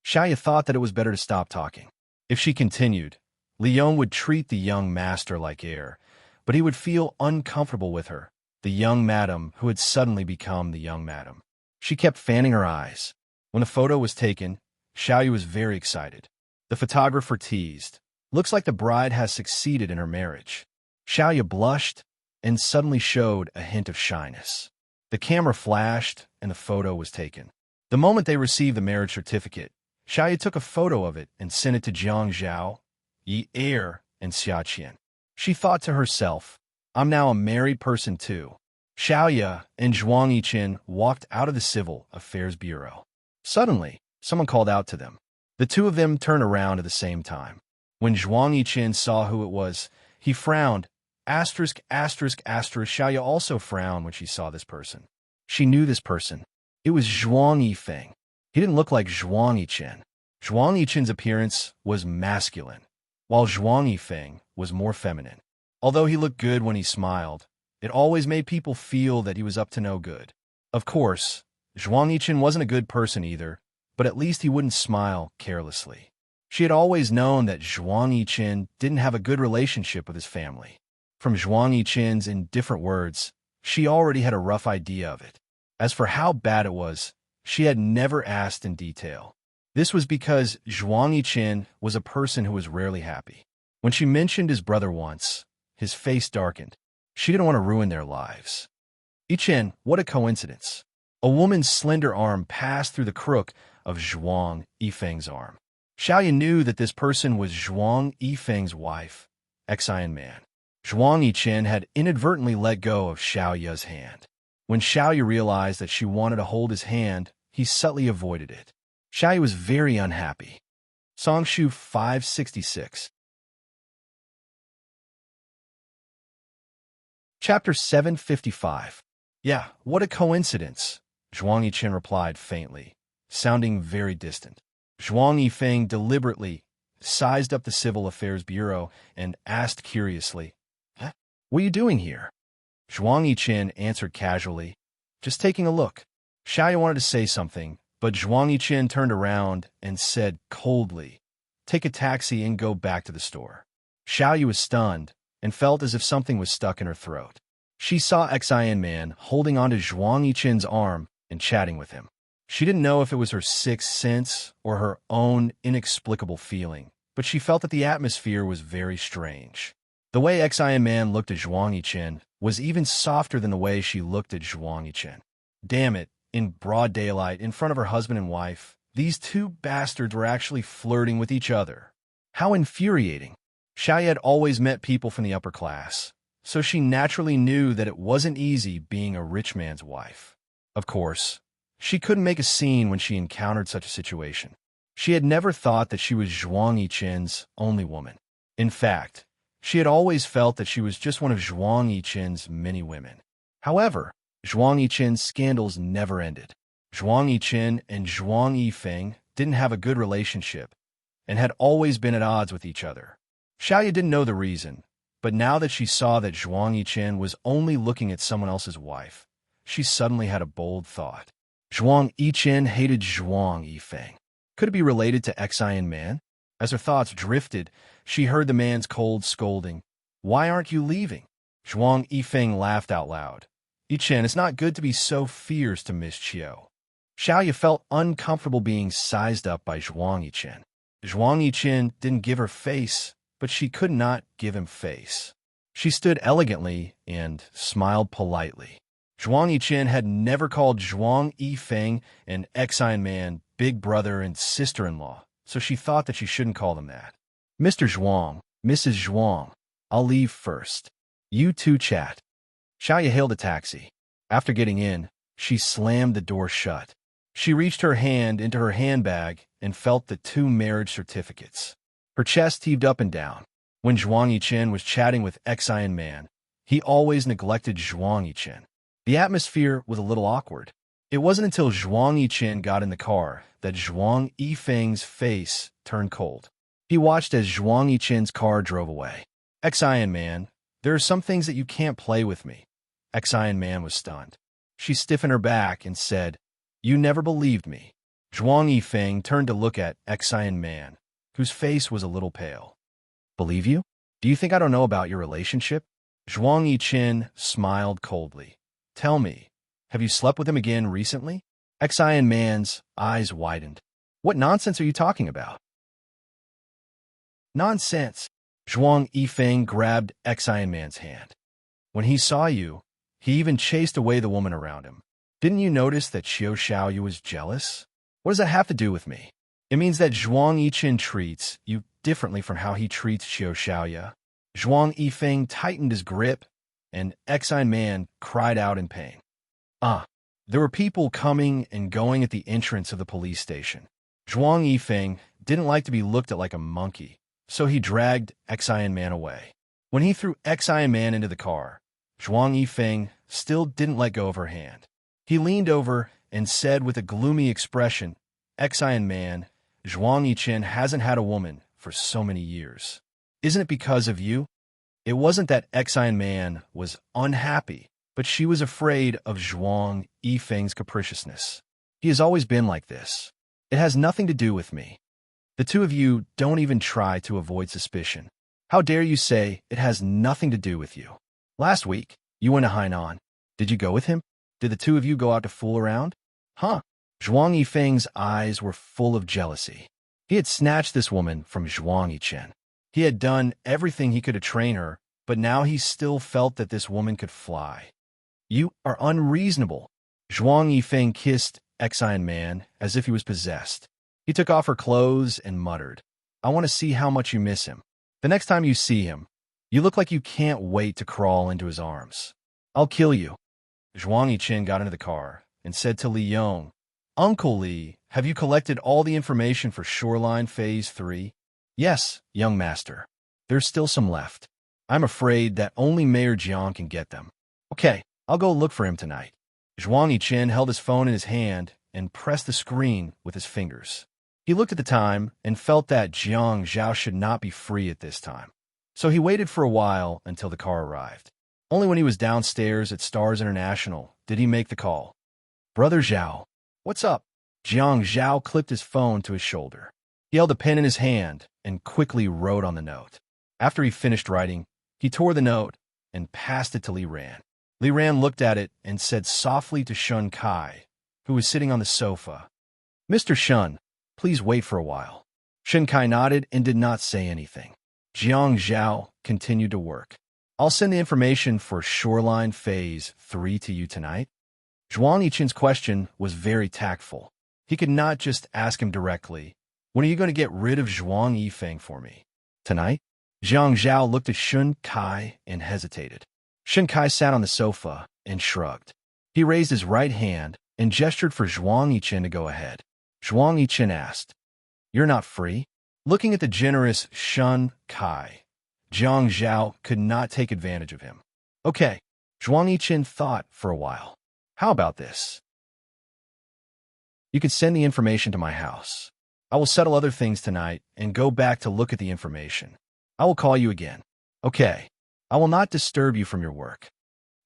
Xiaoya thought that it was better to stop talking. If she continued, Leon would treat the young master like air, but he would feel uncomfortable with her, the young madam who had suddenly become the young madam. She kept fanning her eyes. When the photo was taken, Xiaoya was very excited. The photographer teased, looks like the bride has succeeded in her marriage. Xiaoya blushed and suddenly showed a hint of shyness. The camera flashed and the photo was taken. The moment they received the marriage certificate, Xiaoya took a photo of it and sent it to Jiang Zhao, Yi Er, and Xia Qian. She thought to herself, I'm now a married person too. Xiaoya and Zhuang Yiqian walked out of the Civil Affairs Bureau. Suddenly, someone called out to them. The two of them turned around at the same time. When Zhuang Yiqian saw who it was, he frowned. Xiaoya also frowned when she saw this person. She knew this person. It was Zhuang Yifeng. He didn't look like Zhuang Yiqian. Zhuang Yiqian's appearance was masculine, while Zhuang Yifeng was more feminine. Although he looked good when he smiled, it always made people feel that he was up to no good. Of course, Zhuang Yiqian wasn't a good person either, but at least he wouldn't smile carelessly. She had always known that Zhuang Yiqian didn't have a good relationship with his family. From Zhuang Yiqian's indifferent words, she already had a rough idea of it. As for how bad it was, she had never asked in detail. This was because Zhuang Yiqian was a person who was rarely happy. When she mentioned his brother once, his face darkened. She didn't want to ruin their lives. Yiqian, what a coincidence. A woman's slender arm passed through the crook of Zhuang Yifeng's arm. Xiaoya knew that this person was Zhuang Yifeng's wife, Xian Man. Zhuang Yiqian had inadvertently let go of Xiaoya's hand. When Xiaoya realized that she wanted to hold his hand, he subtly avoided it. Xiaoya was very unhappy. Songshu 566. Chapter 755. Yeah, what a coincidence, Zhuang Yiqian replied faintly, sounding very distant. Zhuang Yifeng deliberately sized up the Civil Affairs Bureau and asked curiously, What are you doing here? Zhuang Yiqian answered casually, Just taking a look. Xiaoya wanted to say something, but Zhuang Yiqian turned around and said coldly, Take a taxi and go back to the store. Xiaoya was stunned and felt as if something was stuck in her throat. She saw Xian Man holding onto Zhuang Yiqian's arm and chatting with him. She didn't know if it was her sixth sense or her own inexplicable feeling, but she felt that the atmosphere was very strange. The way Xian Man looked at Zhuang Yiqian was even softer than the way she looked at Zhuang Yiqian. Damn it, in broad daylight, in front of her husband and wife, these two bastards were actually flirting with each other. How infuriating. Xiaoya had always met people from the upper class, so she naturally knew that it wasn't easy being a rich man's wife. Of course, she couldn't make a scene when she encountered such a situation. She had never thought that she was Zhuang Yiqian's only woman. In fact, she had always felt that she was just one of Zhuang Yiqian's many women. However, Zhuang Yiqian's scandals never ended. Zhuang Yiqian and Zhuang Yifeng didn't have a good relationship and had always been at odds with each other. Xiaoya didn't know the reason, But now that she saw that Zhuang Yichen was only looking at someone else's wife, she suddenly had a bold thought. Zhuang Yichen hated Zhuang Yifeng. Could it be related to Xian Man? As her thoughts drifted, she heard the man's cold scolding. Why aren't you leaving? Zhuang Yifeng laughed out loud. Yichen, it's not good to be so fierce to Miss Qiu. Xiaoya felt uncomfortable being sized up by Zhuang Yichen. Zhuang Yichen didn't give her face, but she could not give him face. She stood elegantly and smiled politely. Zhuang Yichen had never called Zhuang Yifeng and Xian Man big brother and sister-in-law, so she thought that she shouldn't call them that. Mr. Zhuang, Mrs. Zhuang, I'll leave first. You two chat. Xiaoya hailed a taxi. After getting in, she slammed the door shut. She reached her hand into her handbag and felt the 2 marriage certificates. Her chest heaved up and down. When Zhuang Yichen was chatting with Xian Man, he always neglected Zhuang Yichen. The atmosphere was a little awkward. It wasn't until Zhuang Yichen got in the car that Zhuang Yifeng's face turned cold. He watched as Zhuang Yichen's car drove away. Xian Man, there are some things that you can't play with me. Xian Man was stunned. She stiffened her back and said, You never believed me. Zhuang Yifeng turned to look at Xian Man, whose face was a little pale. Believe you? Do you think I don't know about your relationship? Zhuang Yichen smiled coldly. Tell me, have you slept with him again recently? Xian Man's eyes widened. What nonsense are you talking about? Nonsense. Zhuang Yifeng grabbed Xian Man's hand. When he saw you, he even chased away the woman around him. Didn't you notice that Qiu Xiaoyu was jealous? What does that have to do with me? It means that Zhuang Yichen treats you differently from how he treats Qiu Xiaoya. Zhuang Yifeng tightened his grip, and Xian Man cried out in pain. There were people coming and going at the entrance of the police station. Zhuang Yifeng didn't like to be looked at like a monkey, so he dragged Xian Man away. When he threw Xian Man into the car, Zhuang Yifeng still didn't let go of her hand. He leaned over and said with a gloomy expression, Xian Man, Zhuang Yichen hasn't had a woman for so many years. Isn't it because of you? It wasn't that Xian Man was unhappy, but she was afraid of Zhuang Yifeng's capriciousness. He has always been like this. It has nothing to do with me. The two of you don't even try to avoid suspicion. How dare you say it has nothing to do with you? Last week, you went to Hainan. Did you go with him? Did the two of you go out to fool around? Huh? Zhuang Yifeng's eyes were full of jealousy. He had snatched this woman from Zhuang Yichen. He had done everything he could to train her, but now he still felt that this woman could fly. You are unreasonable. Zhuang Yifeng kissed Xian Man as if he was possessed. He took off her clothes and muttered, I want to see how much you miss him. The next time you see him, you look like you can't wait to crawl into his arms. I'll kill you. Zhuang Yichen got into the car and said to Li Yong, Uncle Li, have you collected all the information for Shoreline Phase 3? Yes, young master. There's still some left. I'm afraid that only Mayor Jiang can get them. Okay, I'll go look for him tonight. Zhuang Yichen held his phone in his hand and pressed the screen with his fingers. He looked at the time and felt that Jiang Zhao should not be free at this time. So he waited for a while until the car arrived. Only when he was downstairs at Stars International did he make the call. Brother Zhao, what's up? Jiang Zhao clipped his phone to his shoulder. He held a pen in his hand and quickly wrote on the note. After he finished writing, he tore the note and passed it to Li Ran. Li Ran looked at it and said softly to Shun Kai, who was sitting on the sofa, Mr. Shun, please wait for a while. Shun Kai nodded and did not say anything. Jiang Zhao continued to work. I'll send the information for Shoreline Phase 3 to you tonight. Zhuang Yichen's question was very tactful. He could not just ask him directly, when are you going to get rid of Zhuang Yifeng for me? Tonight? Jiang Zhao looked at Shun Kai and hesitated. Shun Kai sat on the sofa and shrugged. He raised his right hand and gestured for Zhuang Yichen to go ahead. Zhuang Yichen asked, You're not free? Looking at the generous Shun Kai, Jiang Zhao could not take advantage of him. Okay, Zhuang Yichen thought for a while. How about this? You can send the information to my house. I will settle other things tonight and go back to look at the information. I will call you again. Okay. I will not disturb you from your work.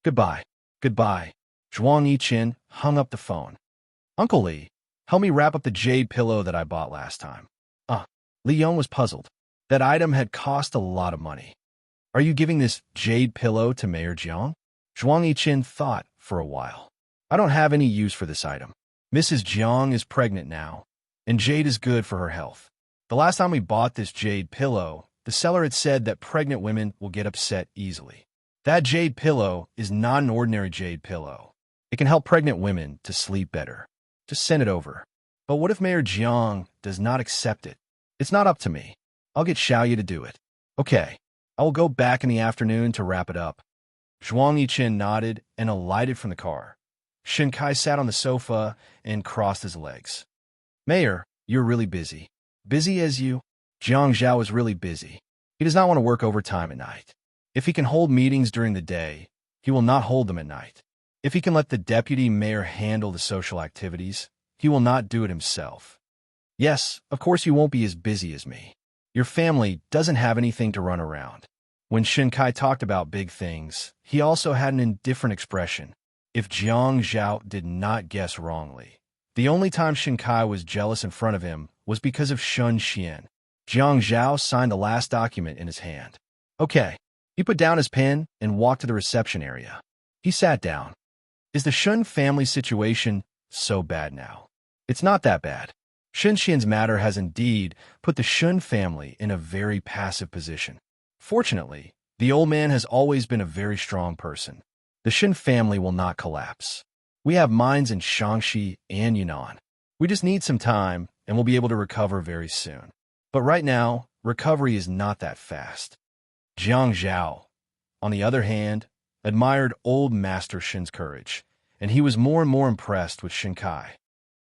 Goodbye. Goodbye. Zhuang Yiqin hung up the phone. Uncle Li, help me wrap up the jade pillow that I bought last time. Li Yong was puzzled. That item had cost a lot of money. Are you giving this jade pillow to Mayor Jiang? Zhuang Yiqin thought for a while. I don't have any use for this item. Mrs. Jiang is pregnant now, and jade is good for her health. The last time we bought this jade pillow, the seller had said that pregnant women will get upset easily. That jade pillow is not an ordinary jade pillow. It can help pregnant women to sleep better. Just send it over. But what if Mayor Jiang does not accept it? It's not up to me. I'll get Xiaoye to do it. Okay, I will go back in the afternoon to wrap it up. Zhuang Yiqin nodded and alighted from the car. Shen Kai sat on the sofa and crossed his legs. Mayor, you're really busy. Busy as you? Jiang Zhao is really busy. He does not want to work overtime at night. If he can hold meetings during the day, he will not hold them at night. If he can let the deputy mayor handle the social activities, he will not do it himself. Yes, of course you won't be as busy as me. Your family doesn't have anything to run around. When Shen Kai talked about big things, he also had an indifferent expression. If Jiang Zhao did not guess wrongly, the only time Shen Kai was jealous in front of him was because of Shun Xian. Jiang Zhao signed the last document in his hand. Okay. He put down his pen and walked to the reception area. He sat down. Is the Shun family situation so bad now? It's not that bad. Shen Xian's matter has indeed put the Shun family in a very passive position. Fortunately, the old man has always been a very strong person. The Shen family will not collapse. We have mines in Shaanxi and Yunnan. We just need some time, and we'll be able to recover very soon. But right now, recovery is not that fast. Jiang Zhao, on the other hand, admired old Master Shen's courage, and he was more and more impressed with Shen Kai.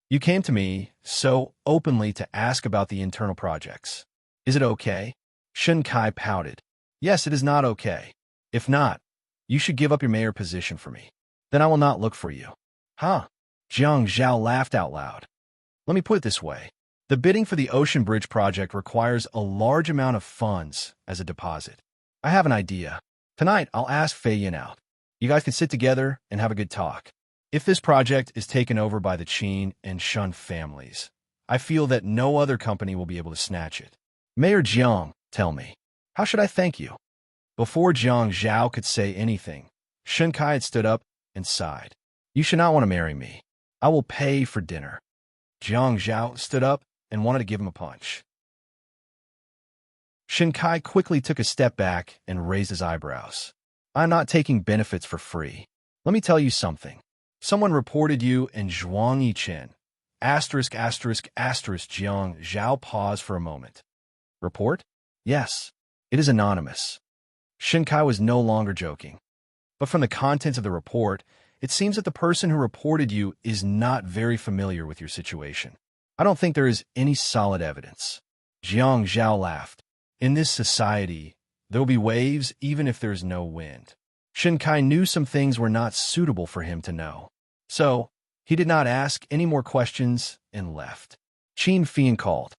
You came to me so openly to ask about the internal projects. Is it okay? Shen Kai pouted. Yes, it is not okay. If not, you should give up your mayor position for me. Then I will not look for you. Huh? Jiang Zhao laughed out loud. Let me put it this way. The bidding for the Ocean Bridge project requires a large amount of funds as a deposit. I have an idea. Tonight, I'll ask Fei Yin out. You guys can sit together and have a good talk. If this project is taken over by the Qin and Shun families, I feel that no other company will be able to snatch it. Mayor Jiang, tell me, how should I thank you? Before Jiang Zhao could say anything, Shen Kai had stood up and sighed. You should not want to marry me. I will pay for dinner. Jiang Zhao stood up and wanted to give him a punch. Shen Kai quickly took a step back and raised his eyebrows. I'm not taking benefits for free. Let me tell you something. Someone reported you and Zhuang Yiqin. Jiang Zhao paused for a moment. Report? Yes. It is anonymous. Shen Kai was no longer joking. But from the contents of the report, it seems that the person who reported you is not very familiar with your situation. I don't think there is any solid evidence. Jiang Zhao laughed. In this society, there will be waves even if there is no wind. Shen Kai knew some things were not suitable for him to know. So, he did not ask any more questions and left. Qin Fian called.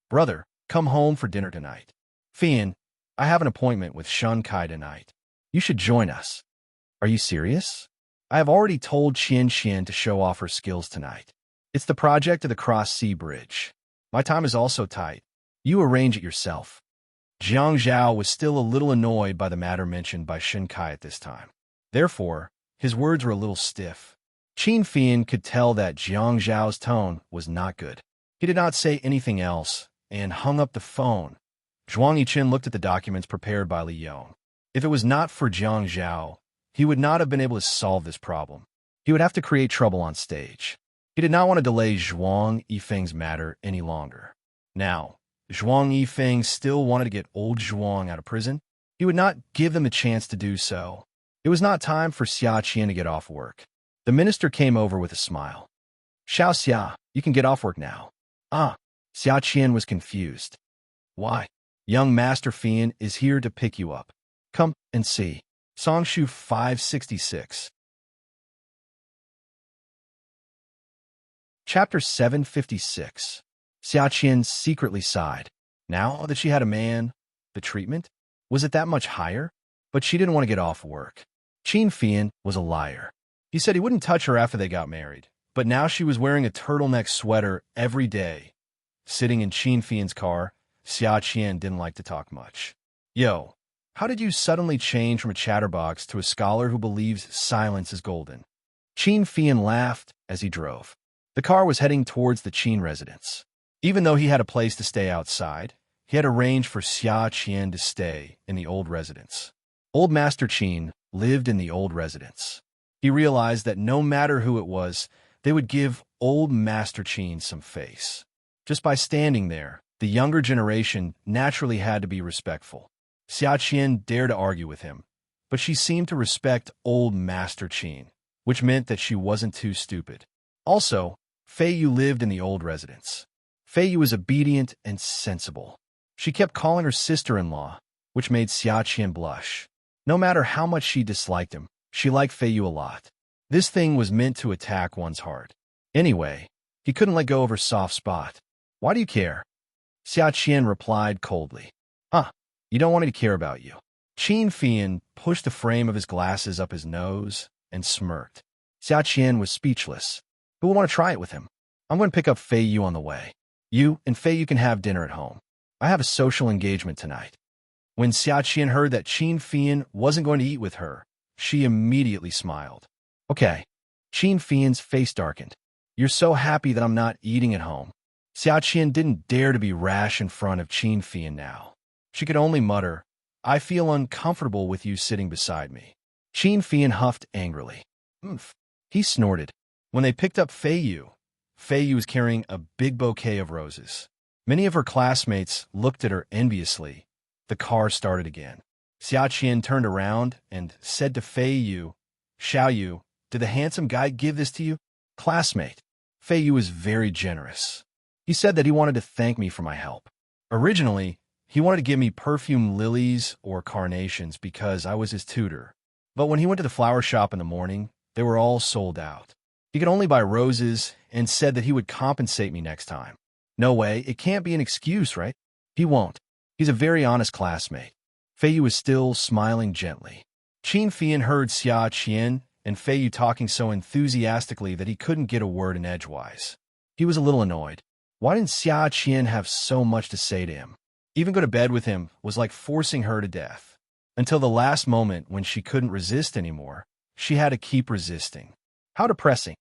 Brother, come home for dinner tonight. Fian, I have an appointment with Shen Kai tonight. You should join us. Are you serious? I have already told Qian to show off her skills tonight. It's the project of the Cross-Sea Bridge. My time is also tight. You arrange it yourself. Jiang Zhao was still a little annoyed by the matter mentioned by Shen Kai at this time. Therefore, his words were a little stiff. Qin Fian could tell that Jiang Zhao's tone was not good. He did not say anything else and hung up the phone. Zhuang Yiqin looked at the documents prepared by Li Yong. If it was not for Jiang Zhao, he would not have been able to solve this problem. He would have to create trouble on stage. He did not want to delay Zhuang Yifeng's matter any longer. Now, Zhuang Yifeng still wanted to get old Zhuang out of prison. He would not give them a chance to do so. It was not time for Xia Qian to get off work. The minister came over with a smile. Xiao Xia, you can get off work now. Xia Qian was confused. Why? Young Master Fian is here to pick you up. Come and see. Songshu 566. Chapter 756. Xia Qian secretly sighed. Now that she had a man, the treatment? Was it that much higher? but she didn't want to get off work. Qin Fian was a liar. He said he wouldn't touch her after they got married, but now she was wearing a turtleneck sweater every day. Sitting in Qin Fian's car, Xia Qian didn't like to talk much. Yo, how did you suddenly change from a chatterbox to a scholar who believes silence is golden? Qin Fian laughed as he drove. The car was heading towards the Qin residence. Even though he had a place to stay outside, he had arranged for Xia Qian to stay in the old residence. Old Master Qin lived in the old residence. He realized that no matter who it was, they would give old Master Qin some face. Just by standing there, the younger generation naturally had to be respectful. Xia Qian dared to argue with him, but she seemed to respect old Master Qin, which meant that she wasn't too stupid. Also, Fei Yu lived in the old residence. Fei Yu was obedient and sensible. She kept calling her sister-in-law, which made Xia Qian blush. No matter how much she disliked him, she liked Fei Yu a lot. This thing was meant to attack one's heart. Anyway, he couldn't let go of her soft spot. Why do you care? Xia Qian replied coldly. Huh, you don't want me to care about you. Qin Fian pushed the frame of his glasses up his nose and smirked. Xia Qian was speechless. Who will want to try it with him? I'm going to pick up Fei Yu on the way. You and Fei Yu can have dinner at home. I have a social engagement tonight. When Xia Qian heard that Qin Fian wasn't going to eat with her, she immediately smiled. Okay. Qin Fian's face darkened. You're so happy that I'm not eating at home. Xia Qian didn't dare to be rash in front of Qin Fian now. She could only mutter, I feel uncomfortable with you sitting beside me. Qin Fian huffed angrily. Oomph. He snorted. When they picked up Fei Yu was carrying a big bouquet of roses. Many of her classmates looked at her enviously. The car started again. Xia Qian turned around and said to Fei Yu, Xiao Yu, did the handsome guy give this to you? Classmate. Fei Yu was very generous. He said that he wanted to thank me for my help. Originally, he wanted to give me perfume lilies or carnations because I was his tutor. But when he went to the flower shop in the morning, they were all sold out. He could only buy roses and said that he would compensate me next time. No way, it can't be an excuse, right? He won't. He's a very honest classmate. Fei Yu was still smiling gently. Qin Fian heard Xia Qian and Fei Yu talking so enthusiastically that he couldn't get a word in edgewise. He was a little annoyed. Why didn't Xia Qian have so much to say to him? Even go to bed with him was like forcing her to death. Until the last moment when she couldn't resist anymore, she had to keep resisting. How depressing.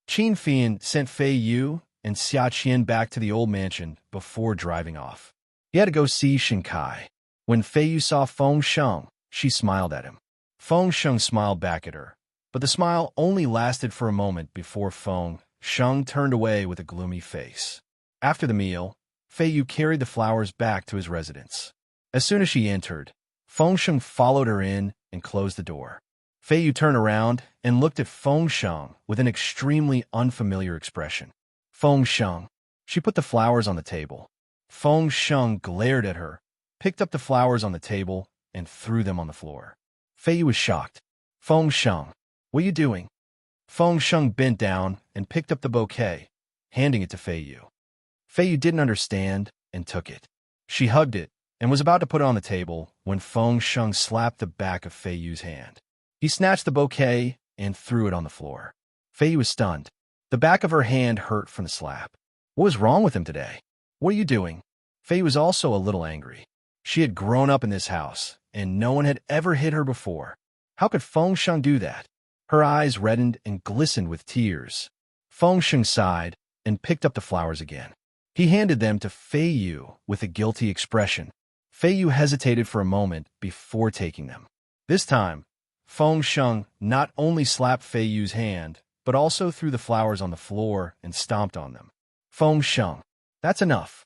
Qin Fian sent Fei Yu and Xia Qian back to the old mansion before driving off. He had to go see Shinkai. When Fei Yu saw Feng Sheng, she smiled at him. Feng Sheng smiled back at her, but the smile only lasted for a moment before Feng Sheng turned away with a gloomy face. After the meal, Fei Yu carried the flowers back to his residence. As soon as she entered, Feng Sheng followed her in and closed the door. Fei Yu turned around and looked at Feng Sheng with an extremely unfamiliar expression. Feng Sheng. She put the flowers on the table. Feng Sheng glared at her, picked up the flowers on the table, and threw them on the floor. Fei Yu was shocked. Feng Sheng, what are you doing? Feng Sheng bent down and picked up the bouquet, handing it to Fei Yu. Fei Yu didn't understand and took it. She hugged it and was about to put it on the table when Feng Sheng slapped the back of Fei Yu's hand. He snatched the bouquet and threw it on the floor. Fei Yu was stunned. The back of her hand hurt from the slap. What was wrong with him today? What are you doing? Fei Yu was also a little angry. She had grown up in this house, and no one had ever hit her before. How could Feng Sheng do that? Her eyes reddened and glistened with tears. Feng Sheng sighed and picked up the flowers again. He handed them to Fei Yu with a guilty expression. Fei Yu hesitated for a moment before taking them. This time, Feng Sheng not only slapped Fei Yu's hand, but also threw the flowers on the floor and stomped on them. Feng Sheng, that's enough.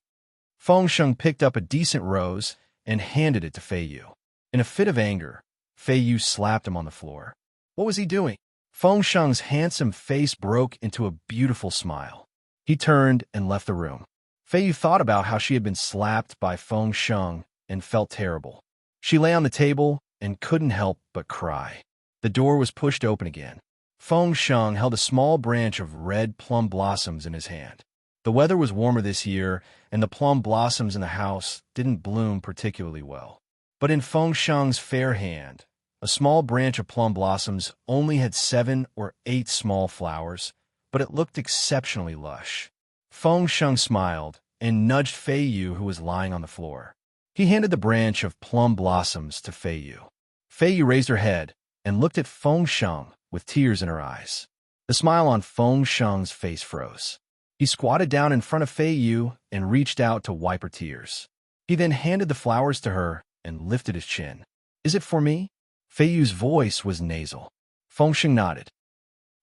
Feng Sheng picked up a decent rose and handed it to Fei Yu. In a fit of anger, Fei Yu slapped him on the floor. What was he doing? Feng Sheng's handsome face broke into a beautiful smile. He turned and left the room. Fei Yu thought about how she had been slapped by Feng Sheng and felt terrible. She lay on the table and couldn't help but cry. The door was pushed open again. Feng Sheng held a small branch of red plum blossoms in his hand. The weather was warmer this year, and the plum blossoms in the house didn't bloom particularly well. But in Feng Sheng's fair hand, a small branch of plum blossoms only had 7 or 8 small flowers, but it looked exceptionally lush. Feng Sheng smiled and nudged Fei Yu, who was lying on the floor. He handed the branch of plum blossoms to Fei Yu. Fei Yu raised her head and looked at Feng Sheng with tears in her eyes. The smile on Feng Sheng's face froze. He squatted down in front of Fei Yu and reached out to wipe her tears. He then handed the flowers to her and lifted his chin. "Is it for me?" Fei Yu's voice was nasal. Feng Sheng nodded.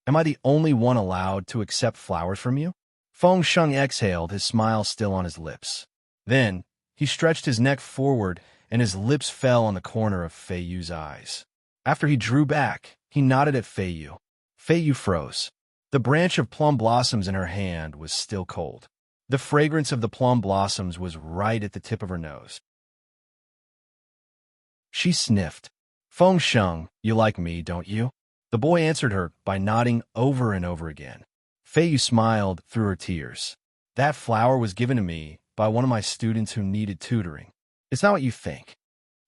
"Am I the only one allowed to accept flowers from you?" Feng Sheng exhaled, his smile still on his lips. Then, he stretched his neck forward and his lips fell on the corner of Fei Yu's eyes. After he drew back, he nodded at Fei Yu. Fei Yu froze. The branch of plum blossoms in her hand was still cold. The fragrance of the plum blossoms was right at the tip of her nose. She sniffed. "Feng Sheng, you like me, don't you?" The boy answered her by nodding over and over again. Fei Yu smiled through her tears. "That flower was given to me by one of my students who needed tutoring. It's not what you think."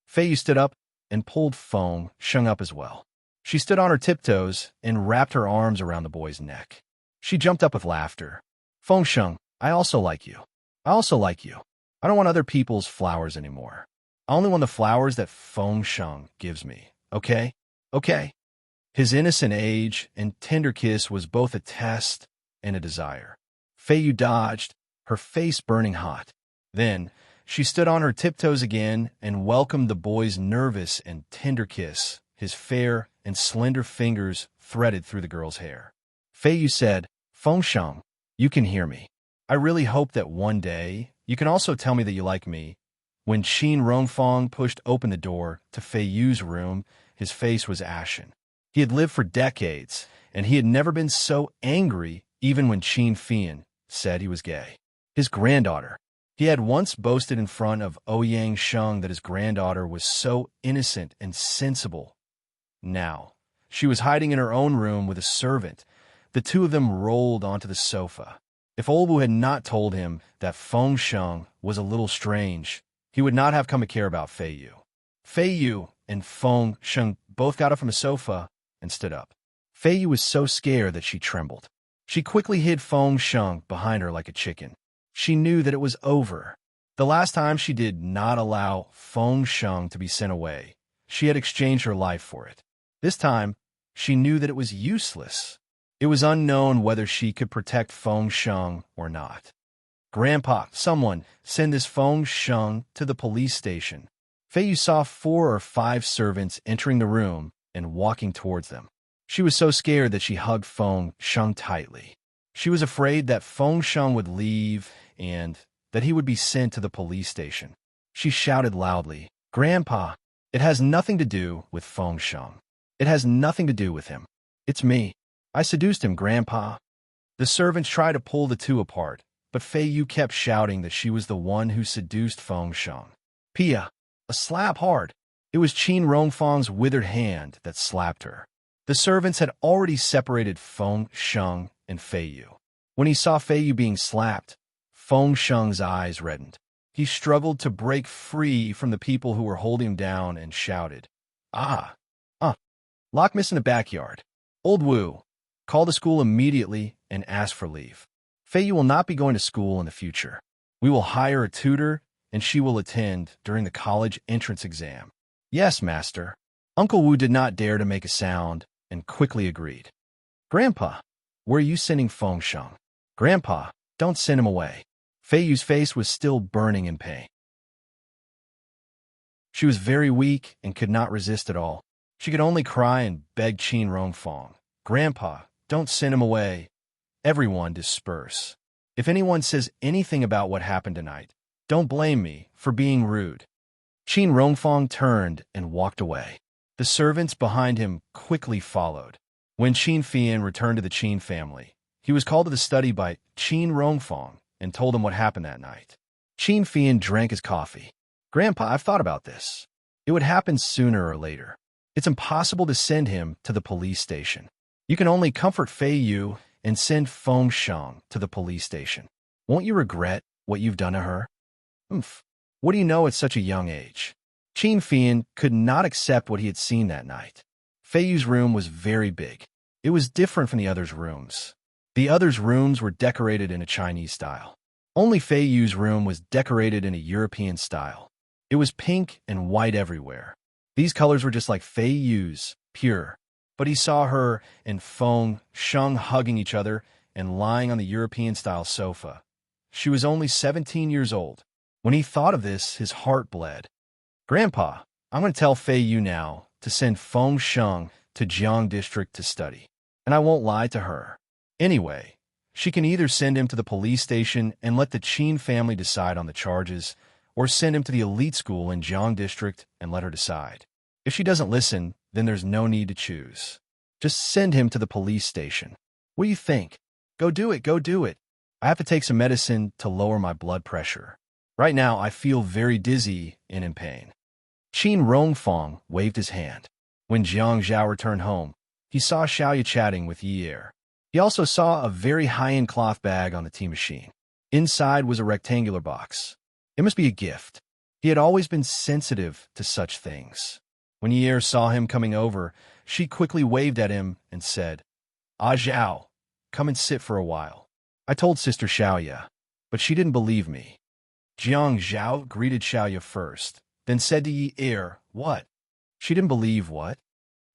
Fei Yu stood up and pulled Feng Sheng up as well. She stood on her tiptoes and wrapped her arms around the boy's neck. She jumped up with laughter. "Feng Sheng, I also like you. I also like you. I don't want other people's flowers anymore. I only want the flowers that Feng Sheng gives me, okay? Okay?" His innocent age and tender kiss was both a test and a desire. Fei Yu dodged, her face burning hot. Then, she stood on her tiptoes again and welcomed the boy's nervous and tender kiss, his fair and slender fingers threaded through the girl's hair. Fei Yu said, "Feng Sheng, you can hear me. I really hope that one day you can also tell me that you like me." When Qin Rongfang pushed open the door to Fei Yu's room, his face was ashen. He had lived for decades, and he had never been so angry even when Qin Fian said he was gay. His granddaughter. He had once boasted in front of Ouyang Sheng that his granddaughter was so innocent and sensible. Now, she was hiding in her own room with a servant. The two of them rolled onto the sofa. If Olwu had not told him that Feng Sheng was a little strange, he would not have come to care about Fei Yu. Fei Yu and Feng Sheng both got up from the sofa and stood up. Fei Yu was so scared that she trembled. She quickly hid Feng Sheng behind her like a chicken. She knew that it was over. The last time she did not allow Feng Sheng to be sent away, she had exchanged her life for it. This time, she knew that it was useless. It was unknown whether she could protect Feng Sheng or not. "Grandpa, someone, send this Feng Sheng to the police station." Fei Yu saw 4 or 5 servants entering the room and walking towards them. She was so scared that she hugged Feng Sheng tightly. She was afraid that Feng Sheng would leave and that he would be sent to the police station. She shouted loudly, "Grandpa, it has nothing to do with Feng Sheng. It has nothing to do with him. It's me. I seduced him, Grandpa." The servants tried to pull the two apart, but Fei Yu kept shouting that she was the one who seduced Feng Sheng. "Pia, a slap hard." It was Qin Rongfang's withered hand that slapped her. The servants had already separated Feng Sheng and Fei Yu. When he saw Fei Yu being slapped, Feng Sheng's eyes reddened. He struggled to break free from the people who were holding him down and shouted, Lock Miss in the backyard. Old Wu, call the school immediately and ask for leave. Fei Yu will not be going to school in the future. We will hire a tutor, and she will attend during the college entrance exam." "Yes, master." Uncle Wu did not dare to make a sound and quickly agreed. "Grandpa, where are you sending Feng Sheng?" "Grandpa, don't send him away." Fei Yu's face was still burning in pain. She was very weak and could not resist at all. She could only cry and beg Qin Rongfang, "Grandpa, don't send him away." Everyone disperse. If anyone says anything about what happened tonight, don't blame me for being rude. Qin Rongfang turned and walked away. The servants behind him quickly followed. When Qin Fian returned to the Qin family, he was called to the study by Qin Rongfang and told him what happened that night. Qin Fian drank his coffee. "Grandpa, I've thought about this. It would happen sooner or later. It's impossible to send him to the police station. You can only comfort Fei Yu and send Feng Sheng to the police station. Won't you regret what you've done to her?" "What do you know at such a young age?" Qin Fian could not accept what he had seen that night. Fei Yu's room was very big. It was different from the others' rooms. The others' rooms were decorated in a Chinese style. Only Fei Yu's room was decorated in a European style. It was pink and white everywhere. These colors were just like Fei Yu's, pure. But he saw her and Feng Sheng hugging each other and lying on the European-style sofa. She was only 17 years old. When he thought of this, his heart bled. Grandpa, I'm going to tell Fei Yu now to send Feng Sheng to Jiang District to study. And I won't lie to her. Anyway, she can either send him to the police station and let the Qin family decide on the charges, or send him to the elite school in Jiang District and let her decide. If she doesn't listen, then there's no need to choose. Just send him to the police station. What do you think? Go do it, go do it. I have to take some medicine to lower my blood pressure. Right now, I feel very dizzy and in pain. Qin Rongfang waved his hand. When Jiang Zhao returned home, he saw Xiaoya chatting with Yi Er. He also saw a very high-end cloth bag on the tea machine. Inside was a rectangular box. It must be a gift. He had always been sensitive to such things. When Yi Er saw him coming over, she quickly waved at him and said, "Ah Zhao, come and sit for a while." I told Sister Xiaoya, but she didn't believe me. Jiang Zhao greeted Xiaoya first, then said to Yi Er, "What?" She didn't believe what?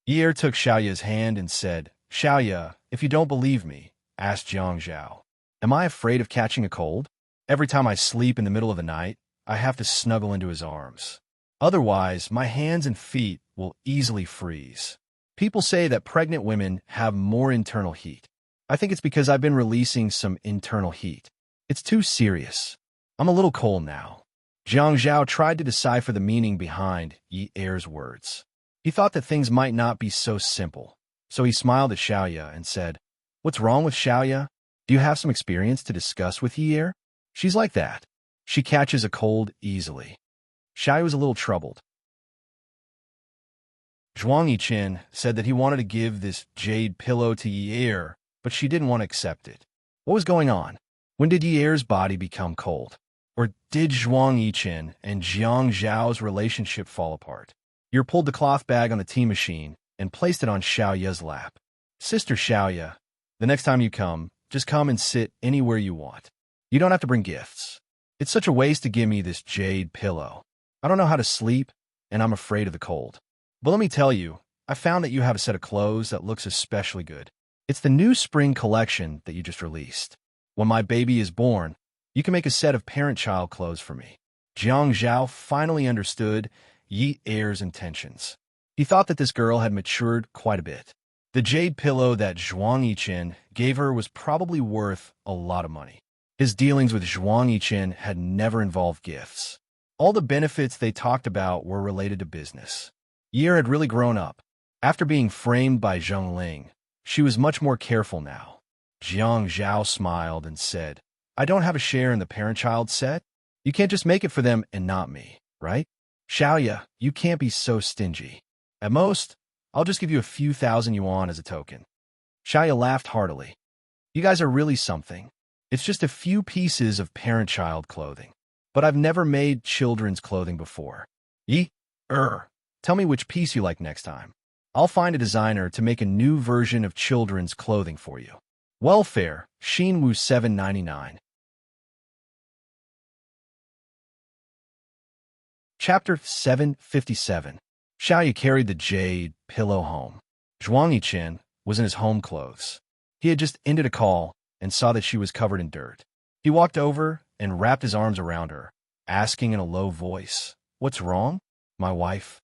Yi Er took Xiaoya's hand and said, "Xiaoya, if you don't believe me," asked Jiang Zhao, "am I afraid of catching a cold? Every time I sleep in the middle of the night, I have to snuggle into his arms. Otherwise, my hands and feet will easily freeze. People say that pregnant women have more internal heat. I think it's because I've been releasing some internal heat. It's too serious. I'm a little cold now." Jiang Zhao tried to decipher the meaning behind Yi Er's words. He thought that things might not be so simple, so he smiled at Xiaoya and said, "What's wrong with Xiaoya? Do you have some experience to discuss with Yi Er? She's like that. She catches a cold easily." Xiaoya was a little troubled. Zhuang Yichen said that he wanted to give this jade pillow to Yi Er, but she didn't want to accept it. What was going on? When did Yi Er's body become cold? Or did Zhuang Yichen and Jiang Zhao's relationship fall apart? Yi Er pulled the cloth bag on the tea machine and placed it on Xiaoya's lap. "Sister Xiaoya, the next time you come, just come and sit anywhere you want. You don't have to bring gifts. It's such a waste to give me this jade pillow. I don't know how to sleep, and I'm afraid of the cold. But let me tell you, I found that you have a set of clothes that looks especially good. It's the new spring collection that you just released. When my baby is born, you can make a set of parent-child clothes for me." Jiang Zhao finally understood Yi Er's intentions. He thought that this girl had matured quite a bit. The jade pillow that Zhuang Yichen gave her was probably worth a lot of money. His dealings with Zhuang Yichen had never involved gifts. All the benefits they talked about were related to business. Yi Er had really grown up. After being framed by Zheng Ling, she was much more careful now. Jiang Zhao smiled and said, "I don't have a share in the parent-child set. You can't just make it for them and not me, right? Xiaoya, you can't be so stingy. At most, I'll just give you a few thousand yuan as a token." Xiaoya laughed heartily. "You guys are really something. It's just a few pieces of parent-child clothing. But I've never made children's clothing before. Yi Er, tell me which piece you like next time. I'll find a designer to make a new version of children's clothing for you. Welfare, Xinwu 799. Chapter 757. Xiaoya carried the jade pillow home. Zhuang Yichen was in his home clothes. He had just ended a call and saw that she was covered in dirt. He walked over and wrapped his arms around her, asking in a low voice, "What's wrong, my wife?"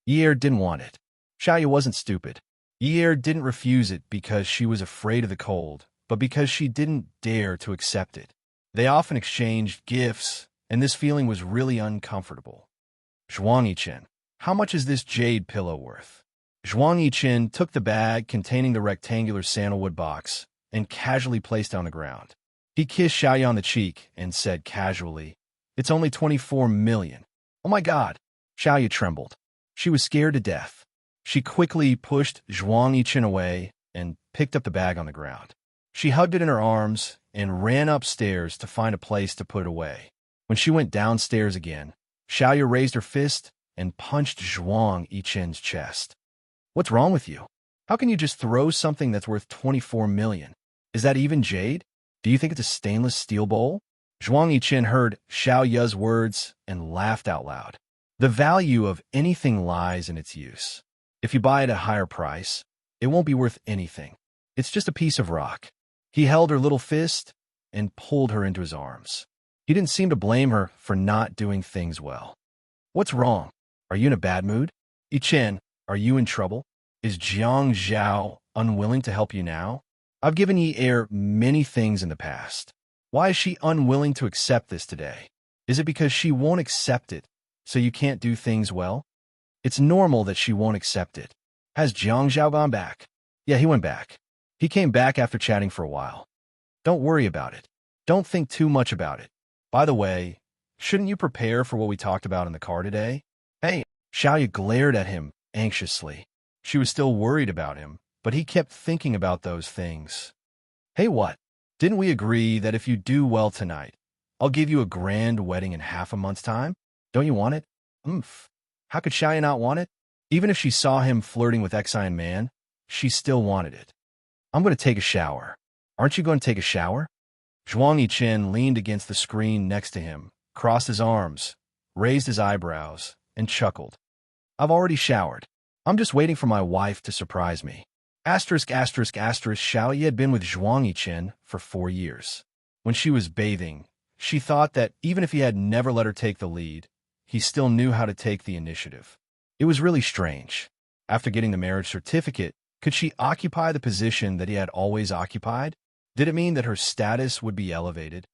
Yi Er didn't want it. Xiaoya wasn't stupid. Yi Er didn't refuse it because she was afraid of the cold, but because she didn't dare to accept it. They often exchanged gifts, and this feeling was really uncomfortable. Zhuang Yichen, how much is this jade pillow worth? Zhuang Yichen took the bag containing the rectangular sandalwood box and casually placed it on the ground. He kissed Xiaoya on the cheek and said casually, "It's only 24 million. Oh my God!" Xiaoya trembled. She was scared to death. She quickly pushed Zhuang Yichen away and picked up the bag on the ground. She hugged it in her arms and ran upstairs to find a place to put it away. When she went downstairs again, Xiaoya raised her fist and punched Zhuang Yichen's chest. What's wrong with you? How can you just throw something that's worth 24 million? Is that even jade? Do you think it's a stainless steel bowl? Zhuang Yichen heard Xiao Ye's words and laughed out loud. The value of anything lies in its use. If you buy it at a higher price, it won't be worth anything. It's just a piece of rock. He held her little fist and pulled her into his arms. He didn't seem to blame her for not doing things well. What's wrong? Are you in a bad mood? Yichen, are you in trouble? Is Jiang Zhao unwilling to help you now? I've given Yi Er many things in the past. Why is she unwilling to accept this today? Is it because she won't accept it, so you can't do things well? It's normal that she won't accept it. Has Jiang Zhao gone back? Yeah, he went back. He came back after chatting for a while. Don't worry about it. Don't think too much about it. By the way, shouldn't you prepare for what we talked about in the car today? Hey, Xiaoya glared at him anxiously. She was still worried about him, but he kept thinking about those things. Hey, what? Didn't we agree that if you do well tonight, I'll give you a grand wedding in half a month's time? Don't you want it? How could Xiaoya not want it? Even if she saw him flirting with Exian Man, she still wanted it. I'm going to take a shower. Aren't you going to take a shower? Zhuang Yichen leaned against the screen next to him, crossed his arms, raised his eyebrows, and chuckled. I've already showered. I'm just waiting for my wife to surprise me. Xiaoya had been with Zhuang Yichen for 4 years. When she was bathing, she thought that even if he had never let her take the lead, he still knew how to take the initiative. It was really strange. After getting the marriage certificate, could she occupy the position that he had always occupied? Did it mean that her status would be elevated?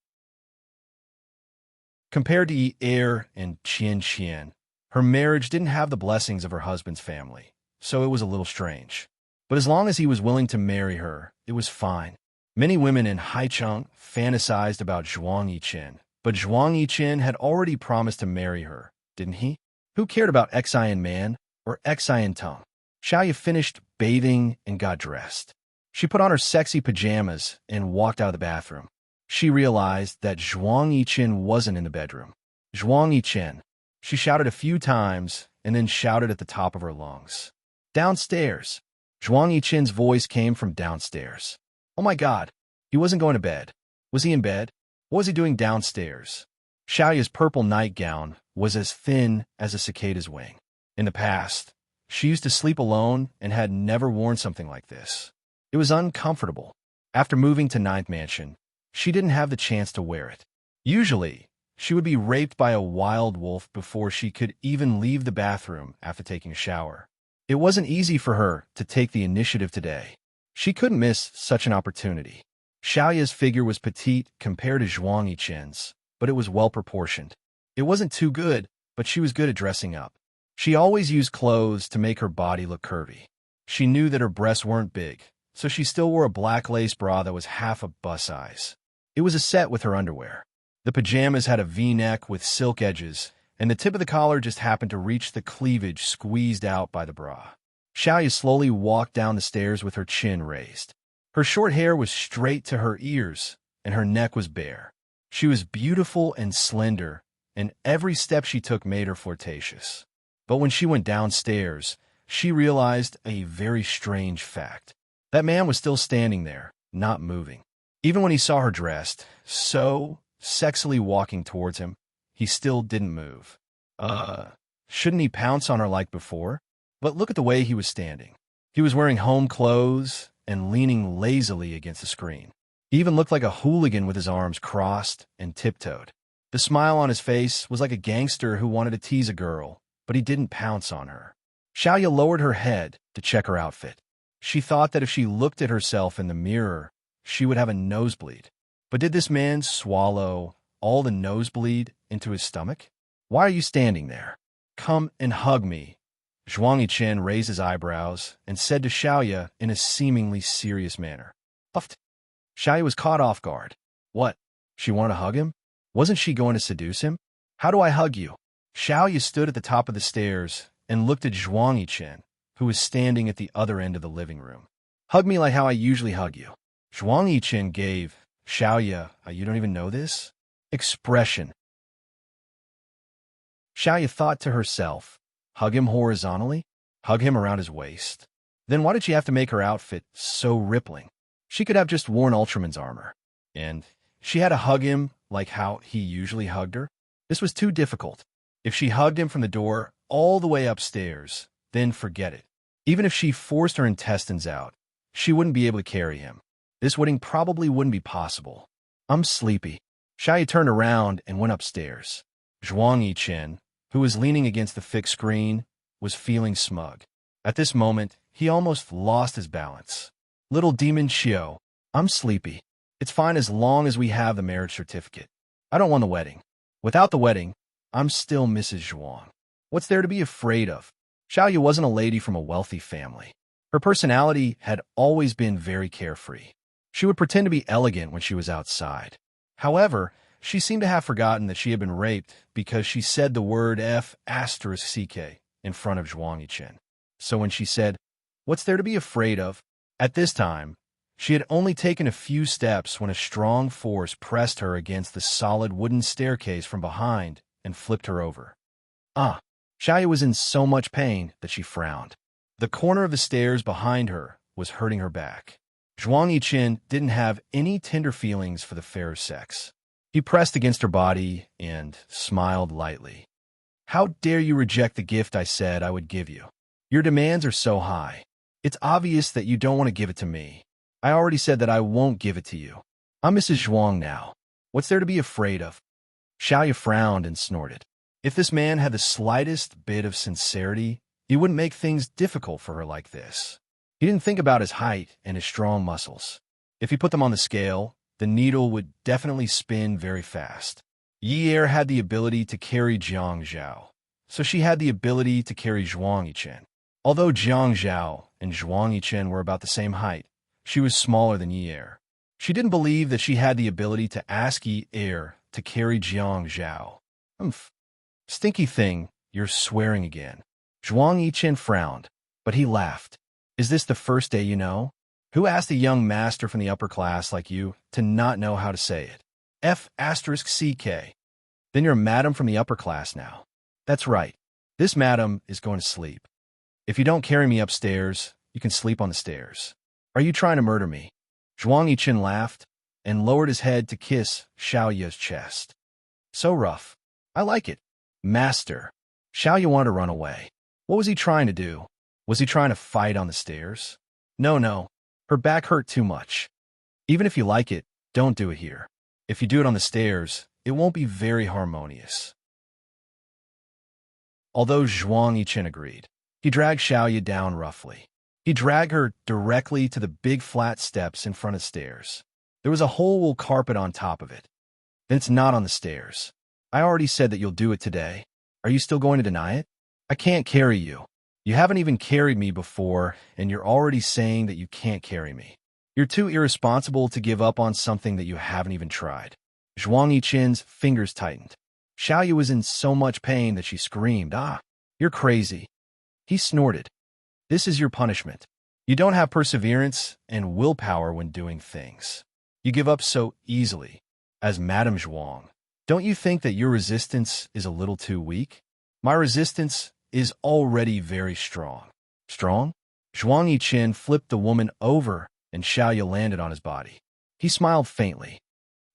Compared to Yi Er and Qian, her marriage didn't have the blessings of her husband's family, so it was a little strange. But as long as he was willing to marry her, it was fine. Many women in Haicheng fantasized about Zhuang Yichen, but Zhuang Yichen had already promised to marry her, didn't he? Who cared about Exian Man or Exian Tongue? Xiaoya finished bathing and got dressed. She put on her sexy pajamas and walked out of the bathroom. She realized that Zhuang Yichen wasn't in the bedroom. Zhuang Yichen. She shouted a few times and then shouted at the top of her lungs. Downstairs. Zhuang Yichen's voice came from downstairs. Oh my God, he wasn't going to bed. Was he in bed? What was he doing downstairs? Xiaoya's purple nightgown was as thin as a cicada's wing. In the past, she used to sleep alone and had never worn something like this. It was uncomfortable. After moving to Ninth Mansion, she didn't have the chance to wear it. Usually, she would be raped by a wild wolf before she could even leave the bathroom after taking a shower. It wasn't easy for her to take the initiative today. She couldn't miss such an opportunity. Xiaoya's figure was petite compared to Zhuang Yichen's, but it was well-proportioned. It wasn't too good, but she was good at dressing up. She always used clothes to make her body look curvy. She knew that her breasts weren't big, so she still wore a black lace bra that was half a bust size. It was a set with her underwear. The pajamas had a V-neck with silk edges, and the tip of the collar just happened to reach the cleavage squeezed out by the bra. Xiaoya slowly walked down the stairs with her chin raised. Her short hair was straight to her ears, and her neck was bare. She was beautiful and slender, and every step she took made her flirtatious. But when she went downstairs, she realized a very strange fact. That man was still standing there, not moving. Even when he saw her dressed, so sexily walking towards him, he still didn't move. Shouldn't he pounce on her like before? But look at the way he was standing. He was wearing home clothes and leaning lazily against the screen. He even looked like a hooligan with his arms crossed and tiptoed. The smile on his face was like a gangster who wanted to tease a girl, but he didn't pounce on her. Xiaoya lowered her head to check her outfit. She thought that if she looked at herself in the mirror, she would have a nosebleed. But did this man swallow all the nosebleed into his stomach? Why are you standing there? Come and hug me. Zhuang Yichen raised his eyebrows and said to Xiaoya in a seemingly serious manner. Puffed. Xiaoya was caught off guard. What? She wanted to hug him? Wasn't she going to seduce him? How do I hug you? Xiaoya stood at the top of the stairs and looked at Zhuang Yichen, who was standing at the other end of the living room. Hug me like how I usually hug you. Zhuang Yichen gave Xiaoya a you don't even know this expression. Xiaoya thought to herself, Hug him horizontally? Hug him around his waist? Then why did she have to make her outfit so rippling? She could have just worn Ultraman's armor. And she had to hug him like how he usually hugged her? This was too difficult. If she hugged him from the door all the way upstairs, then forget it. Even if she forced her intestines out, she wouldn't be able to carry him. This wedding probably wouldn't be possible. I'm sleepy. Xiaoyu turned around and went upstairs. Zhuang Yichen, who was leaning against the fixed screen, was feeling smug. At this moment, he almost lost his balance. Little demon Xiao, I'm sleepy. It's fine as long as we have the marriage certificate. I don't want the wedding. Without the wedding, I'm still Mrs. Zhuang. What's there to be afraid of? Xiaoyu wasn't a lady from a wealthy family. Her personality had always been very carefree. She would pretend to be elegant when she was outside. However, she seemed to have forgotten that she had been raped because she said the word F***ck in front of Zhuang Yichen. So when she said, "What's there to be afraid of?" At this time, she had only taken a few steps when a strong force pressed her against the solid wooden staircase from behind and flipped her over. Xiaoyu was in so much pain that she frowned. The corner of the stairs behind her was hurting her back. Zhuang Yichen didn't have any tender feelings for the fairer sex. He pressed against her body and smiled lightly. How dare you reject the gift I said I would give you? Your demands are so high. It's obvious that you don't want to give it to me. I already said that I won't give it to you. I'm Mrs. Zhuang now. What's there to be afraid of? Xiaoyu frowned and snorted. If this man had the slightest bit of sincerity, he wouldn't make things difficult for her like this. He didn't think about his height and his strong muscles. If he put them on the scale, the needle would definitely spin very fast. Yi Er had the ability to carry Jiang Zhao, so she had the ability to carry Zhuang Yichen. Although Jiang Zhao and Zhuang Yichen were about the same height, she was smaller than Yi Er. She didn't believe that she had the ability to ask Yi Er to carry Jiang Zhao. Stinky thing, you're swearing again. Zhuang Yichen frowned, but he laughed. Is this the first day you know? Who asked a young master from the upper class like you to not know how to say it? F***ck. Then you're a madam from the upper class now. That's right. This madam is going to sleep. If you don't carry me upstairs, you can sleep on the stairs. Are you trying to murder me? Zhuang Yichen laughed and lowered his head to kiss Xiaoyu's chest. So rough. I like it. Master. Xiaoyu wanted to run away. What was he trying to do? Was he trying to fight on the stairs? No. Her back hurt too much. Even if you like it, don't do it here. If you do it on the stairs, it won't be very harmonious. Although Zhuang Yichen agreed, he dragged Xiaoyu down roughly. He dragged her directly to the big flat steps in front of stairs. There was a whole wool carpet on top of it. Then it's not on the stairs. I already said that you'll do it today. Are you still going to deny it? I can't carry you. You haven't even carried me before, and you're already saying that you can't carry me. You're too irresponsible to give up on something that you haven't even tried. Zhuang Yichen's fingers tightened. Xiaoyu was in so much pain that she screamed, You're crazy. He snorted. This is your punishment. You don't have perseverance and willpower when doing things. You give up so easily. As Madame Zhuang, don't you think that your resistance is a little too weak? My resistance is already very strong. Strong? Zhuang Yichen flipped the woman over and Xiaoyu landed on his body. He smiled faintly.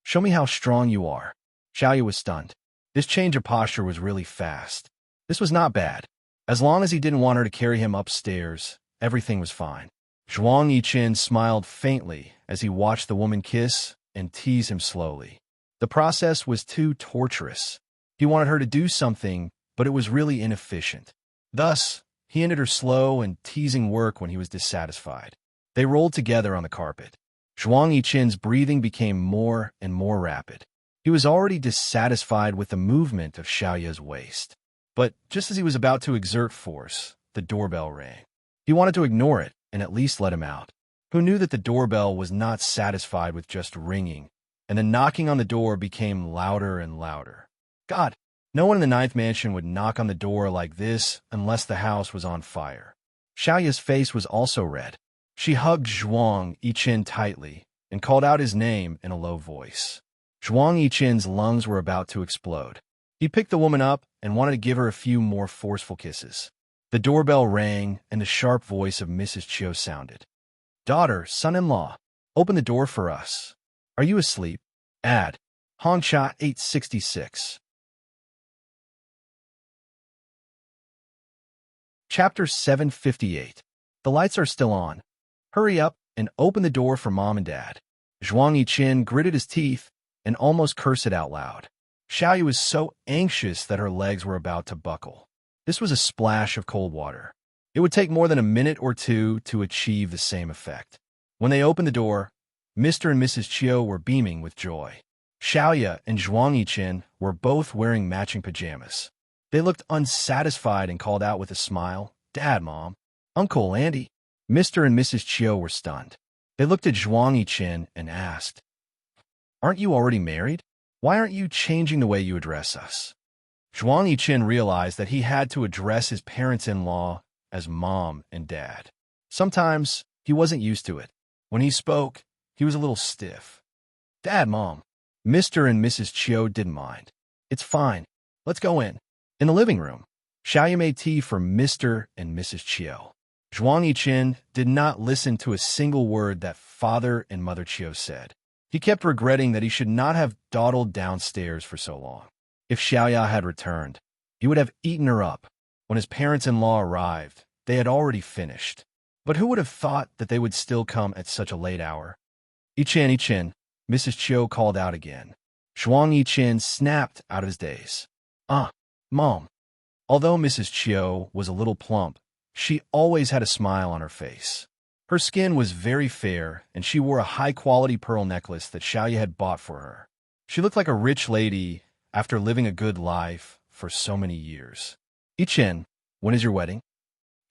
Show me how strong you are. Xiaoyu was stunned. This change of posture was really fast. This was not bad. As long as he didn't want her to carry him upstairs, everything was fine. Zhuang Yichen smiled faintly as he watched the woman kiss and tease him slowly. The process was too torturous. He wanted her to do something, but it was really inefficient. Thus, he ended her slow and teasing work when he was dissatisfied. They rolled together on the carpet. Zhuang Yichen's breathing became more and more rapid. He was already dissatisfied with the movement of Xiaoyu's waist. But just as he was about to exert force, the doorbell rang. He wanted to ignore it and at least let him out. Who knew that the doorbell was not satisfied with just ringing, and the knocking on the door became louder and louder. God, no one in the ninth mansion would knock on the door like this unless the house was on fire. Xiaoyu's face was also red. She hugged Zhuang Yichen tightly and called out his name in a low voice. Zhuang Yichen's lungs were about to explode. He picked the woman up and wanted to give her a few more forceful kisses. The doorbell rang, and the sharp voice of Mrs. Chiu sounded. "Daughter, son-in-law, open the door for us. Are you asleep?" Ad. Hongcha 866. Chapter 758. The lights are still on. Hurry up and open the door for Mom and Dad. Zhuang Yiqin gritted his teeth and almost cursed it out loud. Xiaoyu was so anxious that her legs were about to buckle. This was a splash of cold water. It would take more than a minute or two to achieve the same effect. When they opened the door, Mr. and Mrs. Chiu were beaming with joy. Xiaoyu and Zhuang Yiqin were both wearing matching pajamas. They looked unsatisfied and called out with a smile, "Dad, Mom, Uncle, Andy." Mr. and Mrs. Chiu were stunned. They looked at Zhuang Yiqin and asked, "Aren't you already married? Why aren't you changing the way you address us?" Zhuang Yiqin realized that he had to address his parents-in-law as Mom and Dad. Sometimes he wasn't used to it. When he spoke, he was a little stiff. "Dad, Mom." Mr. and Mrs. Chiu didn't mind. "It's fine. Let's go in." In the living room, Xiaoyu made tea for Mr. and Mrs. Chiu. Zhuang Yiqin did not listen to a single word that Father and Mother Chiu said. He kept regretting that he should not have dawdled downstairs for so long. If Xiaoyu had returned, he would have eaten her up. When his parents-in-law arrived, they had already finished. But who would have thought that they would still come at such a late hour? Yiqin, Mrs. Chiu called out again. Zhuang Yiqin snapped out of his daze. Mom." Although Mrs. Chiu was a little plump, she always had a smile on her face. Her skin was very fair, and she wore a high-quality pearl necklace that Xiaoyu had bought for her. She looked like a rich lady after living a good life for so many years. "Yiqin, when is your wedding?"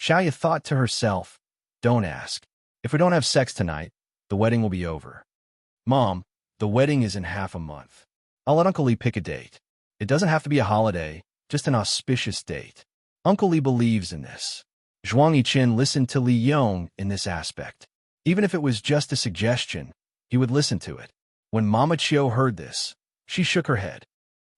Xiaoyu thought to herself, "Don't ask. If we don't have sex tonight, the wedding will be over." "Mom, the wedding is in half a month. I'll let Uncle Lee pick a date. It doesn't have to be a holiday, just an auspicious date. Uncle Lee believes in this." Zhuang Yiqin listened to Li Yong in this aspect. Even if it was just a suggestion, he would listen to it. When Mama Chiu heard this, she shook her head.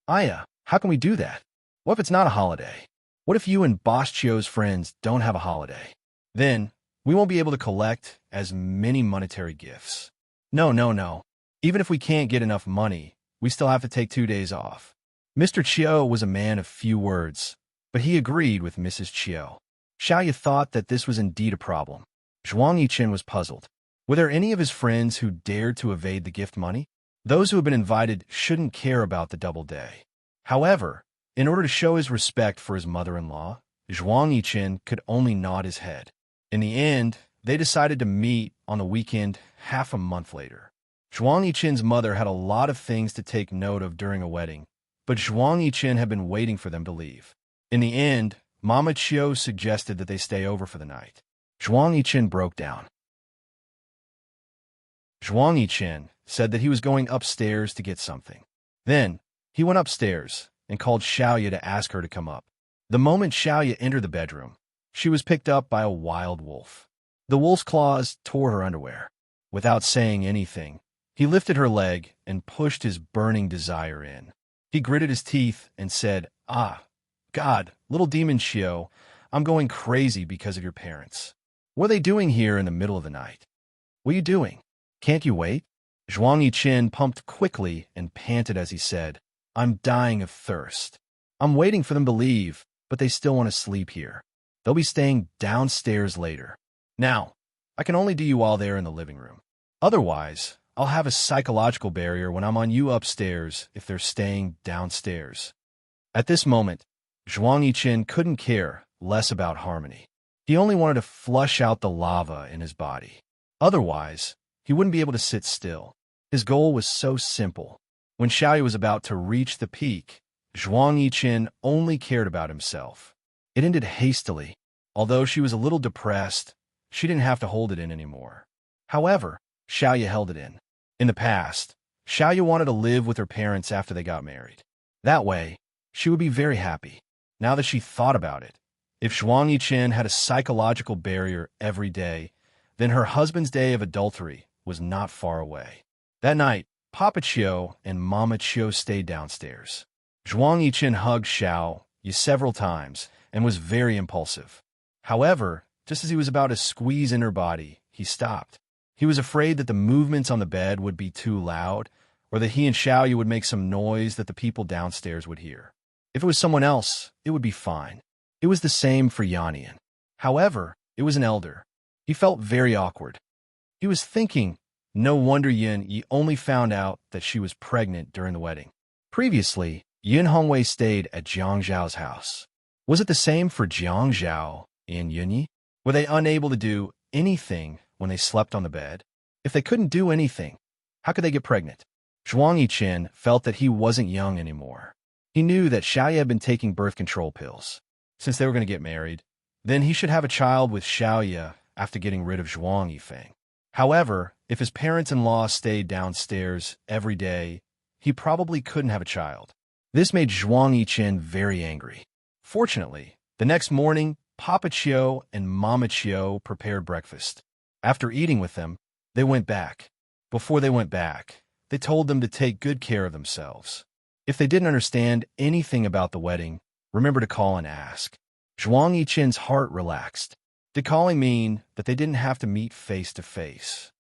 "Aya, how can we do that? What if it's not a holiday? What if you and Boss Chiu's friends don't have a holiday? Then we won't be able to collect as many monetary gifts." No. Even if we can't get enough money, we still have to take 2 days off." Mr. Chiu was a man of few words, but he agreed with Mrs. Chiu. Xiaoyu thought that this was indeed a problem. Zhuang Yiqin was puzzled. Were there any of his friends who dared to evade the gift money? Those who had been invited shouldn't care about the double day. However, in order to show his respect for his mother-in-law, Zhuang Yiqin could only nod his head. In the end, they decided to meet on the weekend half a month later. Zhuang Yiqin's mother had a lot of things to take note of during a wedding, but Zhuang Yiqin had been waiting for them to leave. In the end, Mama Chiu suggested that they stay over for the night. Zhuang Yiqin broke down. Zhuang Yiqin said that he was going upstairs to get something. Then, he went upstairs and called Xiaoyu to ask her to come up. The moment Xiaoyu entered the bedroom, she was picked up by a wild wolf. The wolf's claws tore her underwear. Without saying anything, he lifted her leg and pushed his burning desire in. He gritted his teeth and said, God, little demon Chiu, I'm going crazy because of your parents. What are they doing here in the middle of the night? What are you doing? Can't you wait?" Zhuang Yiqin pumped quickly and panted as he said, "I'm dying of thirst. I'm waiting for them to leave, but they still want to sleep here. They'll be staying downstairs later. Now, I can only do you all there in the living room. Otherwise, I'll have a psychological barrier when I'm on you upstairs if they're staying downstairs." At this moment, Zhuang Yiqin couldn't care less about harmony. He only wanted to flush out the lava in his body. Otherwise, he wouldn't be able to sit still. His goal was so simple. When Xiaoyu was about to reach the peak, Zhuang Yiqin only cared about himself. It ended hastily. Although she was a little depressed, she didn't have to hold it in anymore. However, Xiaoyu held it in. In the past, Xiaoyu wanted to live with her parents after they got married. That way, she would be very happy. Now that she thought about it, if Zhuang Yiqin had a psychological barrier every day, then her husband's day of adultery was not far away. That night, Papa Chiu and Mama Chiu stayed downstairs. Zhuang Yiqian hugged Xiao Yi several times and was very impulsive. However, just as he was about to squeeze in her body, he stopped. He was afraid that the movements on the bed would be too loud, or that he and Xiao Yi would make some noise that the people downstairs would hear. If it was someone else, it would be fine. It was the same for Yannian. However, it was an elder. He felt very awkward. He was thinking, no wonder Yin Yi only found out that she was pregnant during the wedding. Previously, Yin Hongwei stayed at Jiang Zhao's house. Was it the same for Jiang Zhao and Yin Yi? Were they unable to do anything when they slept on the bed? If they couldn't do anything, how could they get pregnant? Zhuang Yiqian felt that he wasn't young anymore. He knew that Xiao Yi had been taking birth control pills. Since they were going to get married, then he should have a child with Xiao Yi after getting rid of Zhuang Yifeng. However, if his parents-in-law stayed downstairs every day, he probably couldn't have a child. This made Zhuang Yiqian very angry. Fortunately, the next morning, Papa Qiu and Mama Qiu prepared breakfast. After eating with them, they went back. Before they went back, they told them to take good care of themselves. If they didn't understand anything about the wedding, remember to call and ask. Zhuang Yiqian's heart relaxed. Did calling mean that they didn't have to meet face to face?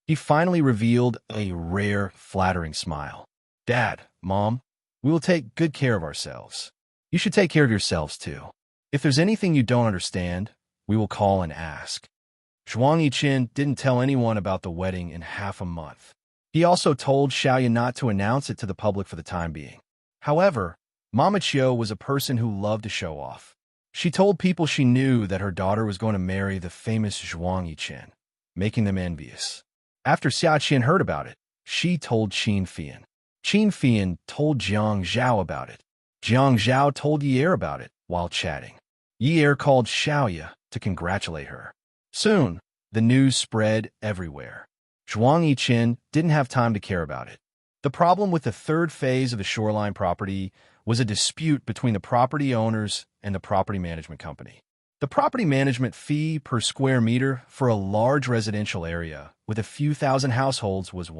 He finally revealed a rare, flattering smile. Dad, Mom, we will take good care of ourselves. You should take care of yourselves too. If there's anything you don't understand, we will call and ask. Zhuang Yiqian didn't tell anyone about the wedding in half a month. He also told Xiao Yi not to announce it to the public for the time being. However, Mama Qiu was a person who loved to show off. She told people she knew that her daughter was going to marry the famous Zhuang Yiqian, making them envious. After Xia Qian heard about it, she told Qin Fian. Qin Fian told Jiang Zhao about it. Jiang Zhao told Yi Er about it while chatting. Yi Er called Xiao Yi to congratulate her. Soon, the news spread everywhere. Zhuang Yiqian didn't have time to care about it. The problem with the third phase of the shoreline property was a dispute between the property owners and the property management company. The property management fee per square meter for a large residential area with a few thousand households was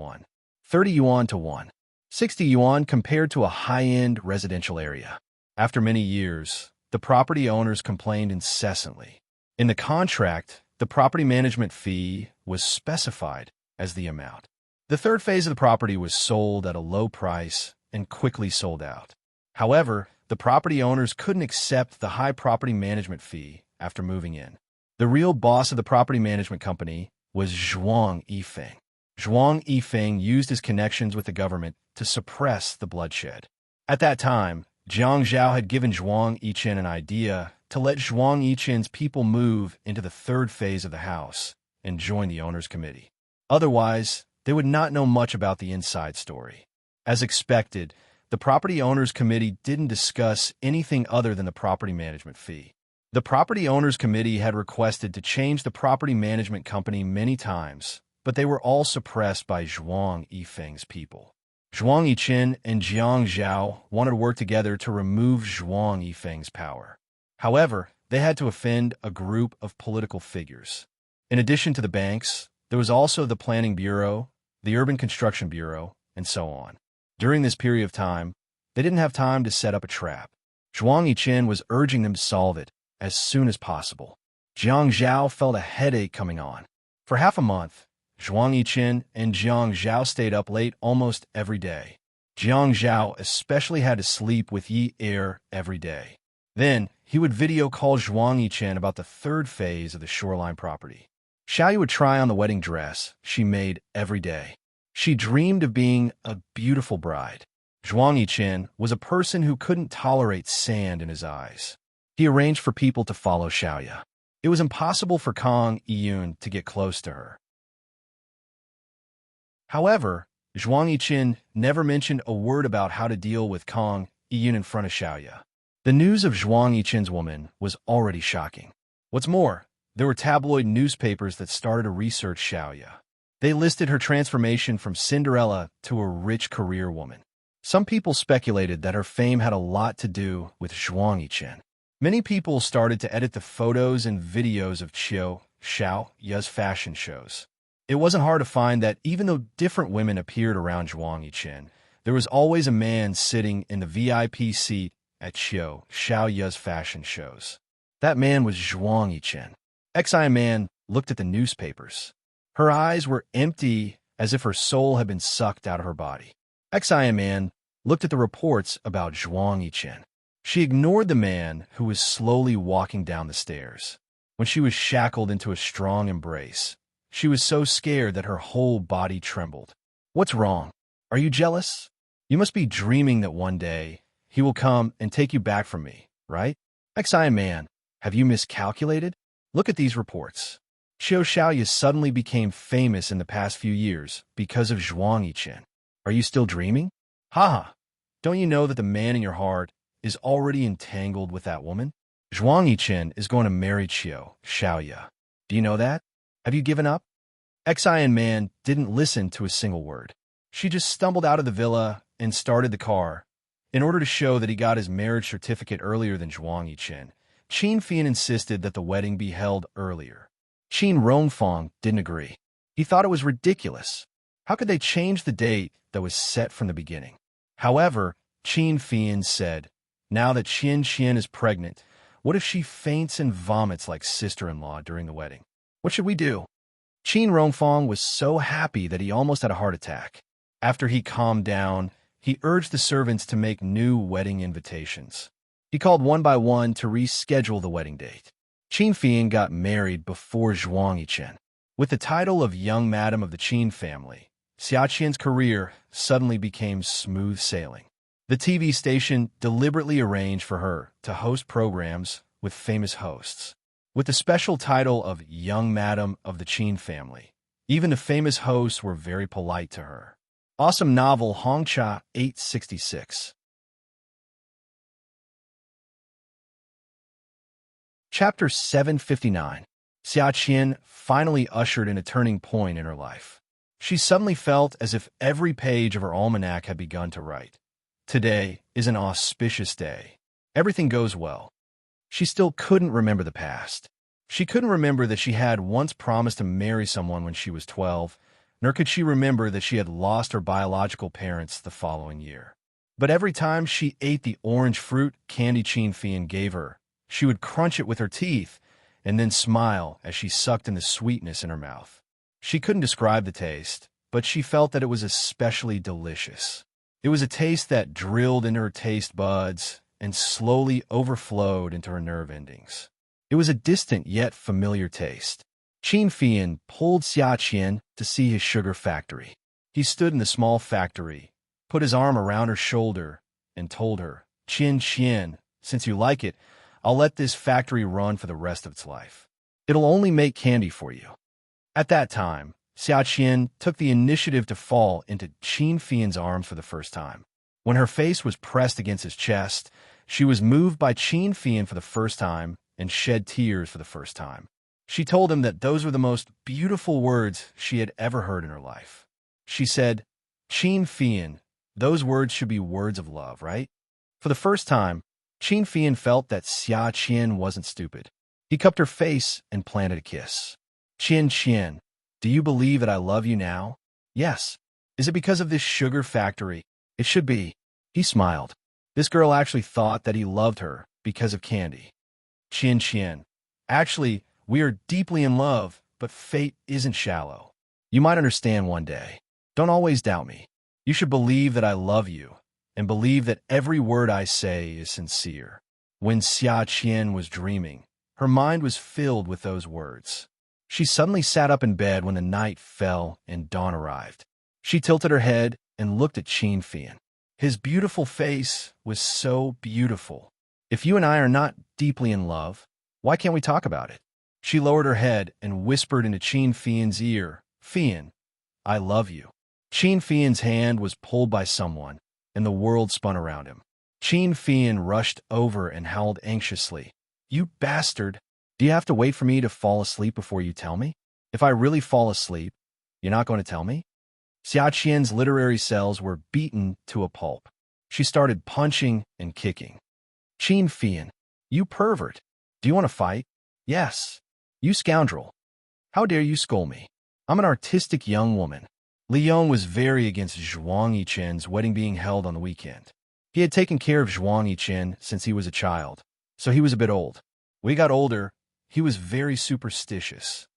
30 yuan to 60 yuan compared to a high-end residential area. After many years, the property owners complained incessantly. In the contract, the property management fee was specified as the amount. The third phase of the property was sold at a low price and quickly sold out. However, the property owners couldn't accept the high property management fee after moving in. The real boss of the property management company was Zhuang Yifeng. Zhuang Yifeng used his connections with the government to suppress the bloodshed. At that time, Jiang Zhao had given Zhuang Yiqian an idea to let Zhuang Yiqian's people move into the third phase of the house and join the owners' committee. Otherwise, they would not know much about the inside story. As expected, the property owners' committee didn't discuss anything other than the property management fee. The property owners' committee had requested to change the property management company many times, but they were all suppressed by Zhuang Yifeng's people. Zhuang Yiqian and Jiang Zhao wanted to work together to remove Zhuang Yifeng's power. However, they had to offend a group of political figures. In addition to the banks, there was also the Planning Bureau, the Urban Construction Bureau, and so on. During this period of time, they didn't have time to set up a trap. Zhuang Yiqian was urging them to solve it as soon as possible. Jiang Zhao felt a headache coming on. For half a month, Zhuang Yiqian and Jiang Zhao stayed up late almost every day. Jiang Zhao especially had to sleep with Yi Er every day. Then, he would video call Zhuang Yiqian about the third phase of the shoreline property. Xiao Yi would try on the wedding dress she made every day. She dreamed of being a beautiful bride. Zhuang Yiqian was a person who couldn't tolerate sand in his eyes. He arranged for people to follow Xiao Yi. It was impossible for Kang Yiyun to get close to her. However, Zhuang Yiqian never mentioned a word about how to deal with Kang Yiyun in front of Xiao Yi. The news of Zhuang Yiqian's woman was already shocking. What's more, there were tabloid newspapers that started to research Xiao Yi. They listed her transformation from Cinderella to a rich career woman. Some people speculated that her fame had a lot to do with Zhuang Yiqian. Many people started to edit the photos and videos of Xiao Yi's fashion shows. It wasn't hard to find that even though different women appeared around Zhuang Yiqian, There was always a man sitting in the VIP seat at Xiaoya's fashion shows. That man was Zhuang Yichen. Xi Man looked at the newspapers. Her eyes were empty, as if her soul had been sucked out of her body. Xi Man looked at the reports about Zhuang Yichen. She ignored the man who was slowly walking down the stairs. When she was shackled into a strong embrace, she was so scared that her whole body trembled. What's wrong? Are you jealous? You must be dreaming that one day he will come and take you back from me, right? Xi Man, have you miscalculated? Look at these reports. Xiaoya suddenly became famous in the past few years because of Zhuang Yichen. Are you still dreaming? Haha, don't you know that the man in your heart is already entangled with that woman? Zhuang Yichen is going to marry Xiaoya. Do you know that? Have you given up? Xi Man didn't listen to a single word. She just stumbled out of the villa and started the car. In order to show that he got his marriage certificate earlier than Zhuang Yichen, Qin Fian insisted that the wedding be held earlier. Qin Rongfang didn't agree. He thought it was ridiculous. How could they change the date that was set from the beginning? However, Qin Fian said, now that Qian Qian is pregnant, what if she faints and vomits like sister-in-law during the wedding? What should we do? Qin Rongfang was so happy that he almost had a heart attack. After he calmed down, he urged the servants to make new wedding invitations. He called one by one to reschedule the wedding date. Qin Fian got married before Zhuang Yichen. With the title of Young Madam of the Qin family, Xia Qian's career suddenly became smooth sailing. The TV station deliberately arranged for her to host programs with famous hosts. With the special title of Young Madam of the Qin family, even the famous hosts were very polite to her. Awesome novel Hongcha 866. Chapter 759. Xia Qian finally ushered in a turning point in her life. She suddenly felt as if every page of her almanac had begun to write. Today is an auspicious day. Everything goes well. She still couldn't remember the past. She couldn't remember that she had once promised to marry someone when she was 12, nor could she remember that she had lost her biological parents the following year. But every time she ate the orange fruit candy Qin Fian gave her, she would crunch it with her teeth and then smile as she sucked in the sweetness in her mouth. She couldn't describe the taste, but she felt that it was especially delicious. It was a taste that drilled into her taste buds and slowly overflowed into her nerve endings. It was a distant yet familiar taste. Qin Fian pulled Xia Qian to see his sugar factory. He stood in the small factory, put his arm around her shoulder, and told her, Qin Qian, since you like it, I'll let this factory run for the rest of its life. It'll only make candy for you. At that time, Xia Qian took the initiative to fall into Qin Fian's arms for the first time. When her face was pressed against his chest, she was moved by Qin Fian for the first time and shed tears for the first time. She told him that those were the most beautiful words she had ever heard in her life. She said, Qin Fian, those words should be words of love, right? For the first time, Qin Fian felt that Xia Qian wasn't stupid. He cupped her face and planted a kiss. Qin Qian, do you believe that I love you now? Yes. Is it because of this sugar factory? It should be. He smiled. This girl actually thought that he loved her because of candy. Qin Qian, actually, we are deeply in love, but fate isn't shallow. You might understand one day. Don't always doubt me. You should believe that I love you, and believe that every word I say is sincere. When Xia Qian was dreaming, her mind was filled with those words. She suddenly sat up in bed when the night fell and dawn arrived. She tilted her head and looked at Qin Fian. His beautiful face was so beautiful. If you and I are not deeply in love, why can't we talk about it? She lowered her head and whispered into Qin Fian's ear, Fian, I love you. Qin Fian's hand was pulled by someone, and the world spun around him. Qin Fian rushed over and howled anxiously, You bastard! Do you have to wait for me to fall asleep before you tell me? If I really fall asleep, you're not going to tell me? Xia Qian's literary cells were beaten to a pulp. She started punching and kicking. Qin Fian, you pervert! Do you want to fight? Yes. You scoundrel! How dare you scold me? I'm an artistic young woman. Li Yong was very against Zhuang Yichen's wedding being held on the weekend. He had taken care of Zhuang Yichen since he was a child, so he was a bit old. When he got older, he was very superstitious.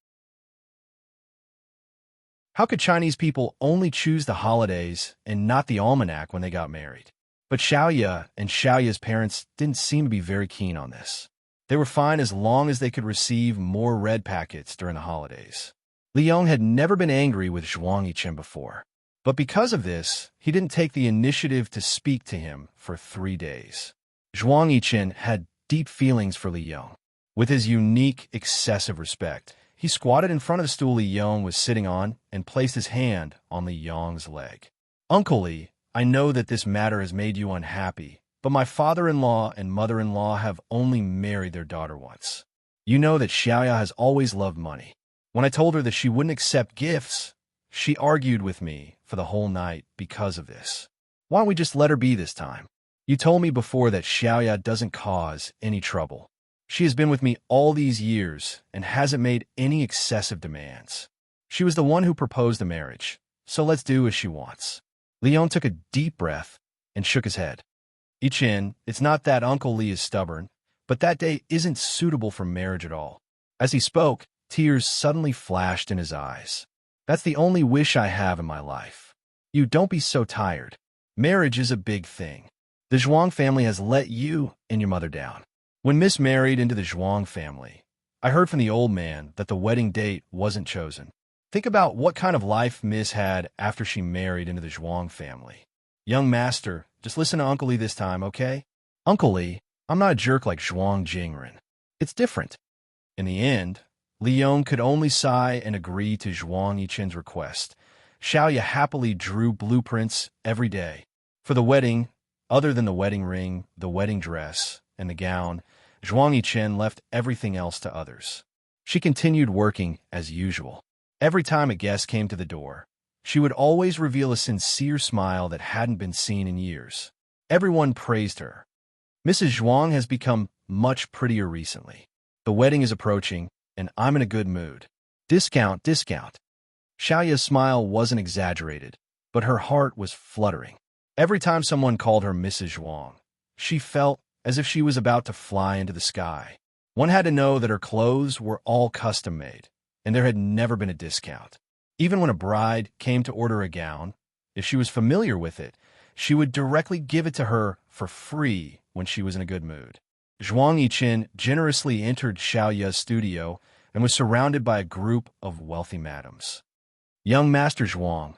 How could Chinese people only choose the holidays and not the almanac when they got married? But Xiaoya and Xiaoya's parents didn't seem to be very keen on this. They were fine as long as they could receive more red packets during the holidays. Li Yong had never been angry with Zhuang Yichen before, but because of this, he didn't take the initiative to speak to him for 3 days. Zhuang Yichen had deep feelings for Li Yong. With his unique, excessive respect, he squatted in front of the stool Li Yong was sitting on and placed his hand on Li Yong's leg. "Uncle Li, I know that this matter has made you unhappy, but my father-in-law and mother-in-law have only married their daughter once. You know that Xiaoya has always loved money. When I told her that she wouldn't accept gifts, she argued with me for the whole night because of this. Why don't we just let her be this time? You told me before that Xiaoya doesn't cause any trouble. She has been with me all these years and hasn't made any excessive demands. She was the one who proposed the marriage, so let's do as she wants." Li Yong took a deep breath and shook his head. "Yichen, it's not that Uncle Li is stubborn, but that day isn't suitable for marriage at all." As he spoke, tears suddenly flashed in his eyes. "That's the only wish I have in my life. You don't be so tired. Marriage is a big thing. The Zhuang family has let you and your mother down. When Miss married into the Zhuang family, I heard from the old man that the wedding date wasn't chosen. Think about what kind of life Miss had after she married into the Zhuang family. Young master, just listen to Uncle Li this time, okay? Uncle Li, I'm not a jerk like Zhuang Jingren. It's different." In the end, Li Yong could only sigh and agree to Zhuang Yichen's request. Xiaoya happily drew blueprints every day. For the wedding, other than the wedding ring, the wedding dress, and the gown, Zhuang Yichen left everything else to others. She continued working as usual. Every time a guest came to the door, she would always reveal a sincere smile that hadn't been seen in years. Everyone praised her. "Mrs. Zhuang has become much prettier recently. The wedding is approaching, and I'm in a good mood. Discount, discount." Xiaoya's smile wasn't exaggerated, but her heart was fluttering. Every time someone called her Mrs. Zhuang, she felt as if she was about to fly into the sky. One had to know that her clothes were all custom-made, and there had never been a discount. Even when a bride came to order a gown, if she was familiar with it, she would directly give it to her for free when she was in a good mood. Zhuang Yichen generously entered Xiaoya's studio and was surrounded by a group of wealthy madams. Young Master Zhuang,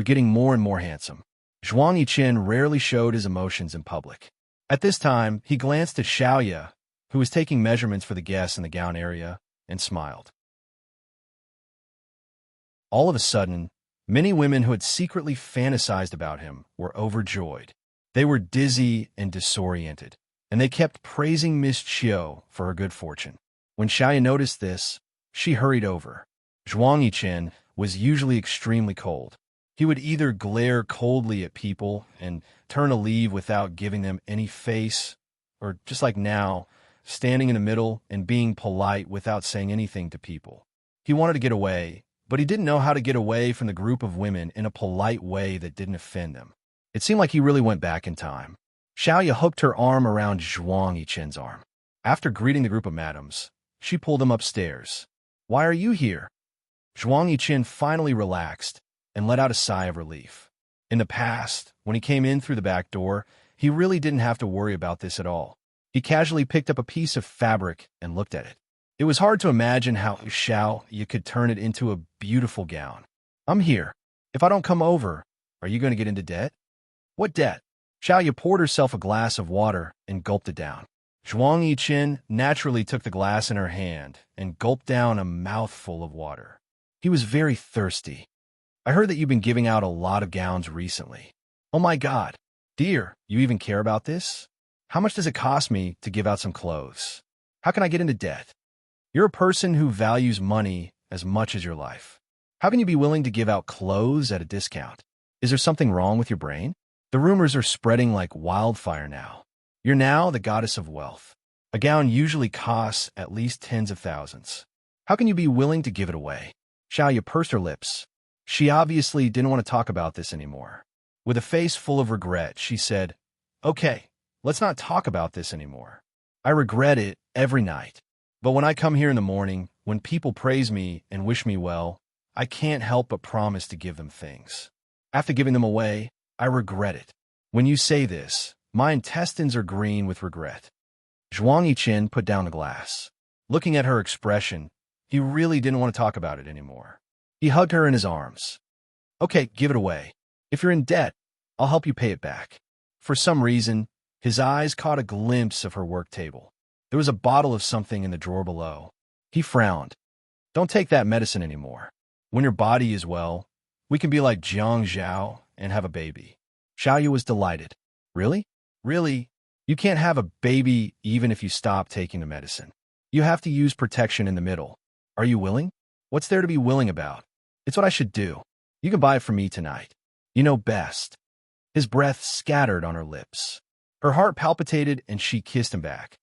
getting more and more handsome. Zhuang Yichen rarely showed his emotions in public. At this time, he glanced at Xiaoya, who was taking measurements for the guests in the gown area, and smiled. All of a sudden, many women who had secretly fantasized about him were overjoyed. They were dizzy and disoriented, and they kept praising Miss Qiu for her good fortune. When Xiaoya noticed this, she hurried over. Zhuang Yichen was usually extremely cold. He would either glare coldly at people and turn to leave without giving them any face, or just like now, standing in the middle and being polite without saying anything to people. He wanted to get away, but he didn't know how to get away from the group of women in a polite way that didn't offend them. It seemed like he really went back in time. Xiaoya hooked her arm around Zhuang Yichen's arm. After greeting the group of madams, she pulled him upstairs. "Why are you here?" Zhuang Yichen finally relaxed and let out a sigh of relief. In the past, when he came in through the back door, he really didn't have to worry about this at all. He casually picked up a piece of fabric and looked at it. It was hard to imagine how Xiaoya could turn it into a beautiful gown. "I'm here. If I don't come over, are you going to get into debt?" "What debt?" Xiaoya poured herself a glass of water and gulped it down. Zhuang Yichen naturally took the glass in her hand and gulped down a mouthful of water. He was very thirsty. "I heard that you've been giving out a lot of gowns recently." "Oh my God. Dear, you even care about this? How much does it cost me to give out some clothes? How can I get into debt? You're a person who values money as much as your life. How can you be willing to give out clothes at a discount? Is there something wrong with your brain? The rumors are spreading like wildfire now. You're now the goddess of wealth. A gown usually costs at least tens of thousands. How can you be willing to give it away?" Xiaoya pursed her lips. She obviously didn't want to talk about this anymore. With a face full of regret, she said, "Okay, let's not talk about this anymore. I regret it every night. But when I come here in the morning, when people praise me and wish me well, I can't help but promise to give them things. After giving them away, I regret it. When you say this, my intestines are green with regret." Zhuang Yiqin put down the glass. Looking at her expression, he really didn't want to talk about it anymore. He hugged her in his arms. "Okay, give it away. If you're in debt, I'll help you pay it back." For some reason, his eyes caught a glimpse of her work table. There was a bottle of something in the drawer below. He frowned. "Don't take that medicine anymore. When your body is well, we can be like Jiang Zhao and have a baby." Xiaoyu was delighted. "Really? Really? You can't have a baby even if you stop taking the medicine. You have to use protection in the middle. Are you willing? What's there to be willing about? It's what I should do. You can buy it from me tonight. You know best." His breath scattered on her lips. Her heart palpitated and she kissed him back.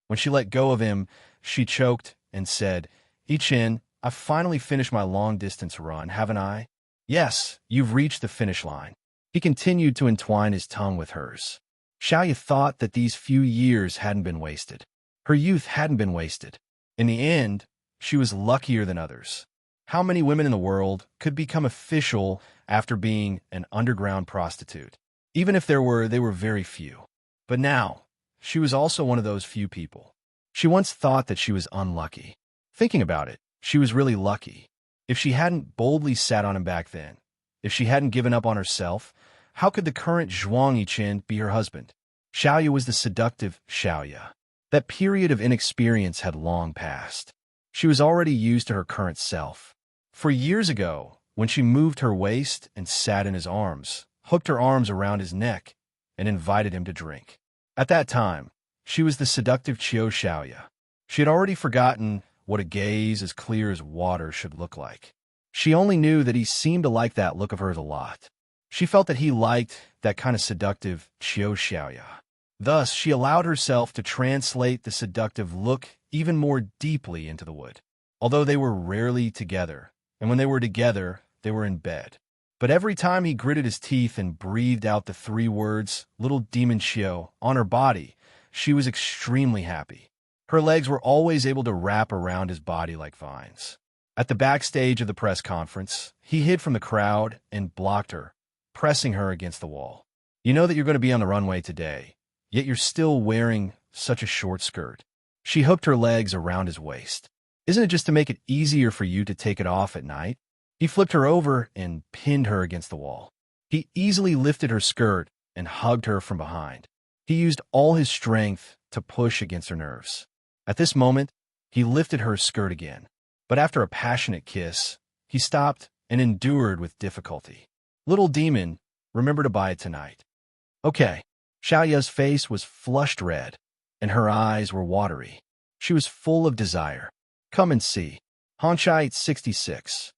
When she let go of him, she choked and said, "Yiqin, I've finally finished my long-distance run, haven't I?" "Yes, you've reached the finish line." He continued to entwine his tongue with hers. Xiaoyu thought that these few years hadn't been wasted. Her youth hadn't been wasted. In the end, she was luckier than others. How many women in the world could become official after being an underground prostitute? Even if they were very few. But now, she was also one of those few people. She once thought that she was unlucky. Thinking about it, she was really lucky. If she hadn't boldly sat on him back then, if she hadn't given up on herself, how could the current Zhuang Yiqin be her husband? Xiaoyu was the seductive Xiaoya. That period of inexperience had long passed. She was already used to her current self. For years ago, when she moved her waist and sat in his arms, hooked her arms around his neck, and invited him to drink. At that time, she was the seductive Qiu Xiaoya. She had already forgotten what a gaze as clear as water should look like. She only knew that he seemed to like that look of hers a lot. She felt that he liked that kind of seductive Qiu Xiaoya. Thus, she allowed herself to translate the seductive look even more deeply into the wood. Although they were rarely together, and when they were together, they were in bed. But every time he gritted his teeth and breathed out the 3 words, "Little Demon Qiu," on her body, she was extremely happy. Her legs were always able to wrap around his body like vines. At the backstage of the press conference, he hid from the crowd and blocked her, pressing her against the wall. "You know that you're going to be on the runway today, yet you're still wearing such a short skirt." She hooked her legs around his waist. "Isn't it just to make it easier for you to take it off at night?" He flipped her over and pinned her against the wall. He easily lifted her skirt and hugged her from behind. He used all his strength to push against her nerves. At this moment, he lifted her skirt again. But after a passionate kiss, he stopped and endured with difficulty. "Little demon, remember to buy it tonight." "Okay." Xiaoya's face was flushed red, and her eyes were watery. She was full of desire. "Come and see." Hanshai 66.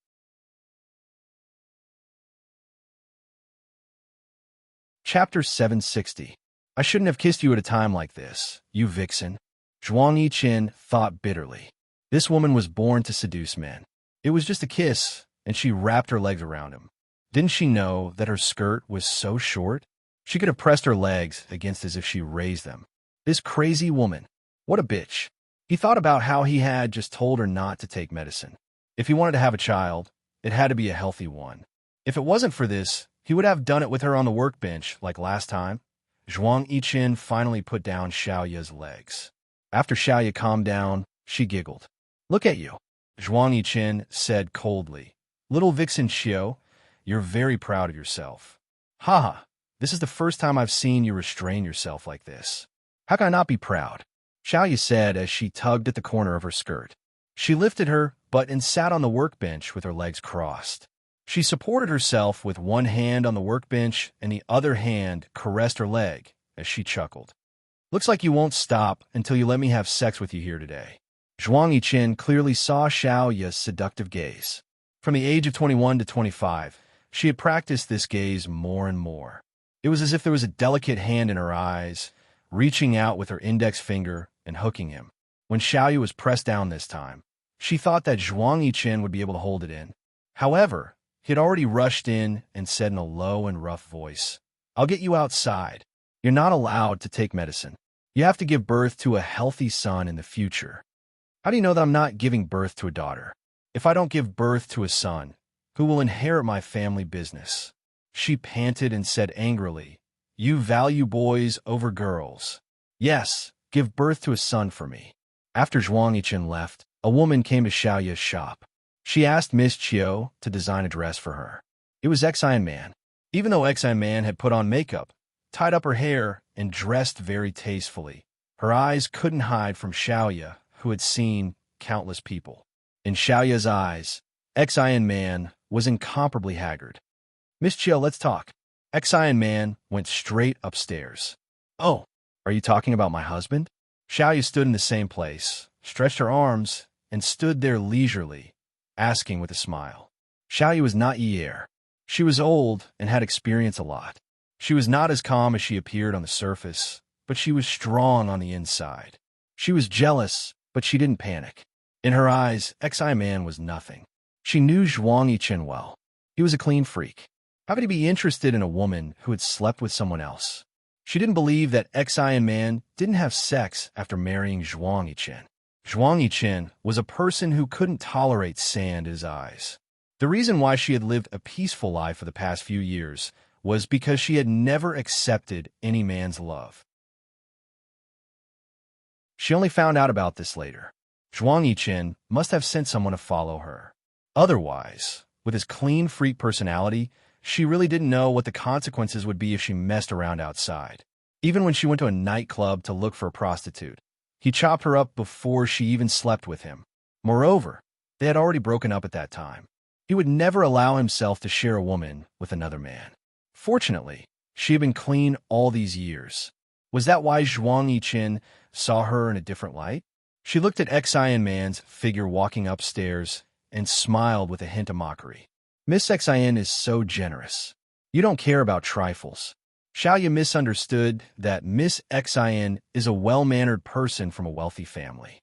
Chapter 760. "I shouldn't have kissed you at a time like this, you vixen." Zhuang Yiqin thought bitterly. This woman was born to seduce men. It was just a kiss, and she wrapped her legs around him. Didn't she know that her skirt was so short? She could have pressed her legs against as if she raised them. This crazy woman. What a bitch. He thought about how he had just told her not to take medicine. If he wanted to have a child, it had to be a healthy one. If it wasn't for this, he would have done it with her on the workbench like last time. Zhuang Yiqin finally put down Xiaoya's legs. After Xiaoya calmed down, she giggled. "Look at you," Zhuang Yiqin said coldly. "Little vixen Qiu, you're very proud of yourself." "Haha, this is the first time I've seen you restrain yourself like this. How can I not be proud?" Xiaoya said as she tugged at the corner of her skirt. She lifted her butt and sat on the workbench with her legs crossed. She supported herself with one hand on the workbench and the other hand caressed her leg as she chuckled. "Looks like you won't stop until you let me have sex with you here today." Zhuang Yiqin clearly saw Xiaoya's seductive gaze. From the age of 21 to 25, she had practiced this gaze more and more. It was as if there was a delicate hand in her eyes, reaching out with her index finger and hooking him. When Xiaoya was pressed down this time, She thought that Zhuang Yichen would be able to hold it in. However, he had already rushed in and said in a low and rough voice, "I'll get you outside. You're not allowed to take medicine. You have to give birth to a healthy son in the future." "How do you know that I'm not giving birth to a daughter? If I don't give birth to a son, who will inherit my family business?" She panted and said angrily, "You value boys over girls. Yes, give birth to a son for me." After Zhuang Yichen left, a woman came to Xiaoya's shop. She asked Miss Qiu to design a dress for her. It was Xian Man. Even though Xian Man had put on makeup, tied up her hair, and dressed very tastefully, her eyes couldn't hide from Xiaoya, who had seen countless people. In Xiaoya's eyes, Xian Man was incomparably haggard. "Miss Qiu, let's talk." Xian Man went straight upstairs. "Oh, are you talking about my husband?" Xiaoya stood in the same place, stretched her arms, and stood there leisurely, asking with a smile. Xiaoya was not Yi. She was old and had experienced a lot. She was not as calm as she appeared on the surface, but she was strong on the inside. She was jealous, but she didn't panic. In her eyes, Xian Man was nothing. She knew Zhuang Yichen well. He was a clean freak. How could he be interested in a woman who had slept with someone else? She didn't believe that Xian Man didn't have sex after marrying Zhuang Yichen. Zhuang Yichen was a person who couldn't tolerate sand in his eyes. The reason why she had lived a peaceful life for the past few years was because she had never accepted any man's love. She only found out about this later. Zhuang Yichen must have sent someone to follow her. Otherwise, with his clean freak personality, she really didn't know what the consequences would be if she messed around outside. Even when she went to a nightclub to look for a prostitute, he chopped her up before she even slept with him. Moreover, they had already broken up at that time. He would never allow himself to share a woman with another man. Fortunately, she had been clean all these years. Was that why Zhuang Yichen saw her in a different light? She looked at Xian Man's figure walking upstairs and smiled with a hint of mockery. "Miss Xian is so generous. You don't care about trifles." Xiaoya misunderstood that Miss Xian is a well-mannered person from a wealthy family.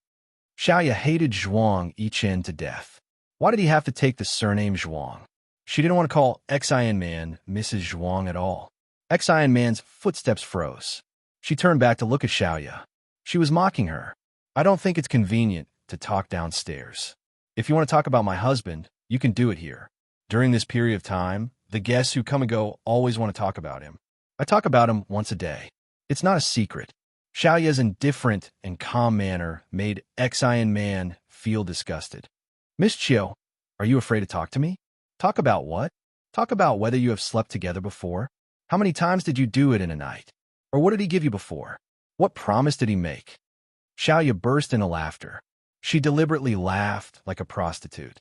Xiaoya hated Zhuang Yichen to death. Why did he have to take the surname Zhuang? She didn't want to call Xian Man Mrs. Zhuang at all. Xian Man's footsteps froze. She turned back to look at Xiaoya. She was mocking her. "I don't think it's convenient to talk downstairs. If you want to talk about my husband, you can do it here. During this period of time, the guests who come and go always want to talk about him. I talk about him once a day. It's not a secret." Xiaoya's indifferent and calm manner made Xian Man feel disgusted. "Miss Qiu, are you afraid to talk to me?" "Talk about what?" "Talk about whether you have slept together before. How many times did you do it in a night? Or what did he give you before? What promise did he make?" Xiaoya burst into laughter. She deliberately laughed like a prostitute.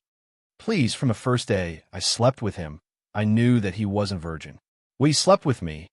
"Please, from the first day I slept with him, I knew that he wasn't virgin. When he slept with me,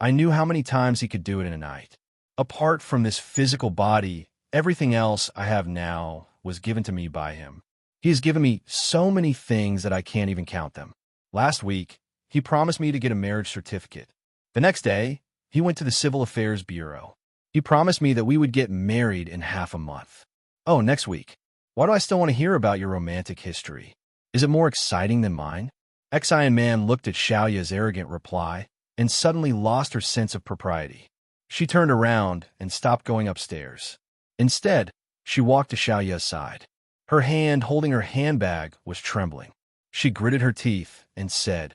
I knew how many times he could do it in a night. Apart from this physical body, everything else I have now was given to me by him. He has given me so many things that I can't even count them. Last week, he promised me to get a marriage certificate. The next day, he went to the Civil Affairs Bureau. He promised me that we would get married in half a month. Oh, next week. Why do I still want to hear about your romantic history? Is it more exciting than mine?" Xian Man looked at Xiaoya's arrogant reply and suddenly lost her sense of propriety. She turned around and stopped going upstairs. Instead, she walked to Xiaoya's side. Her hand holding her handbag was trembling. She gritted her teeth and said,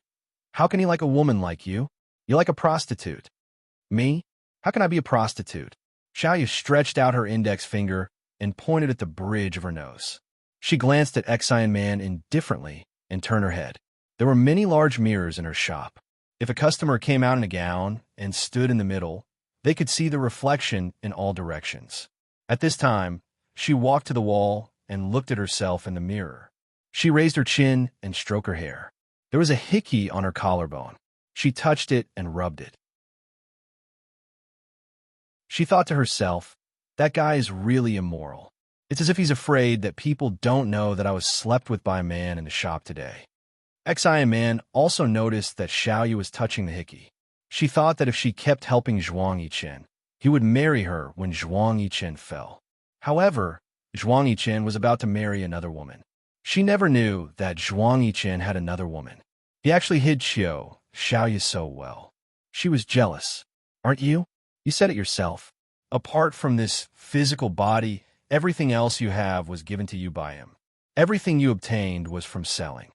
"How can he like a woman like you? You like a prostitute." "Me? How can I be a prostitute?" Xiaoya stretched out her index finger and pointed at the bridge of her nose. She glanced at Xian Man indifferently and turned her head. There were many large mirrors in her shop. If a customer came out in a gown and stood in the middle, they could see the reflection in all directions. At this time, she walked to the wall and looked at herself in the mirror. She raised her chin and stroked her hair. There was a hickey on her collarbone. She touched it and rubbed it. She thought to herself, "That guy is really immoral. It's as if he's afraid that people don't know that I was slept with by a man in the shop today." Xian Man also noticed that Xiaoya was touching the hickey. She thought that if she kept helping Zhuang Yichen, he would marry her when Zhuang Yichen fell. However, Zhuang Yichen was about to marry another woman. She never knew that Zhuang Yichen had another woman. He actually hid Xiaoya so well. She was jealous. Aren't you? You said it yourself. Apart from this physical body, everything else you have was given to you by him. Everything you obtained was from selling.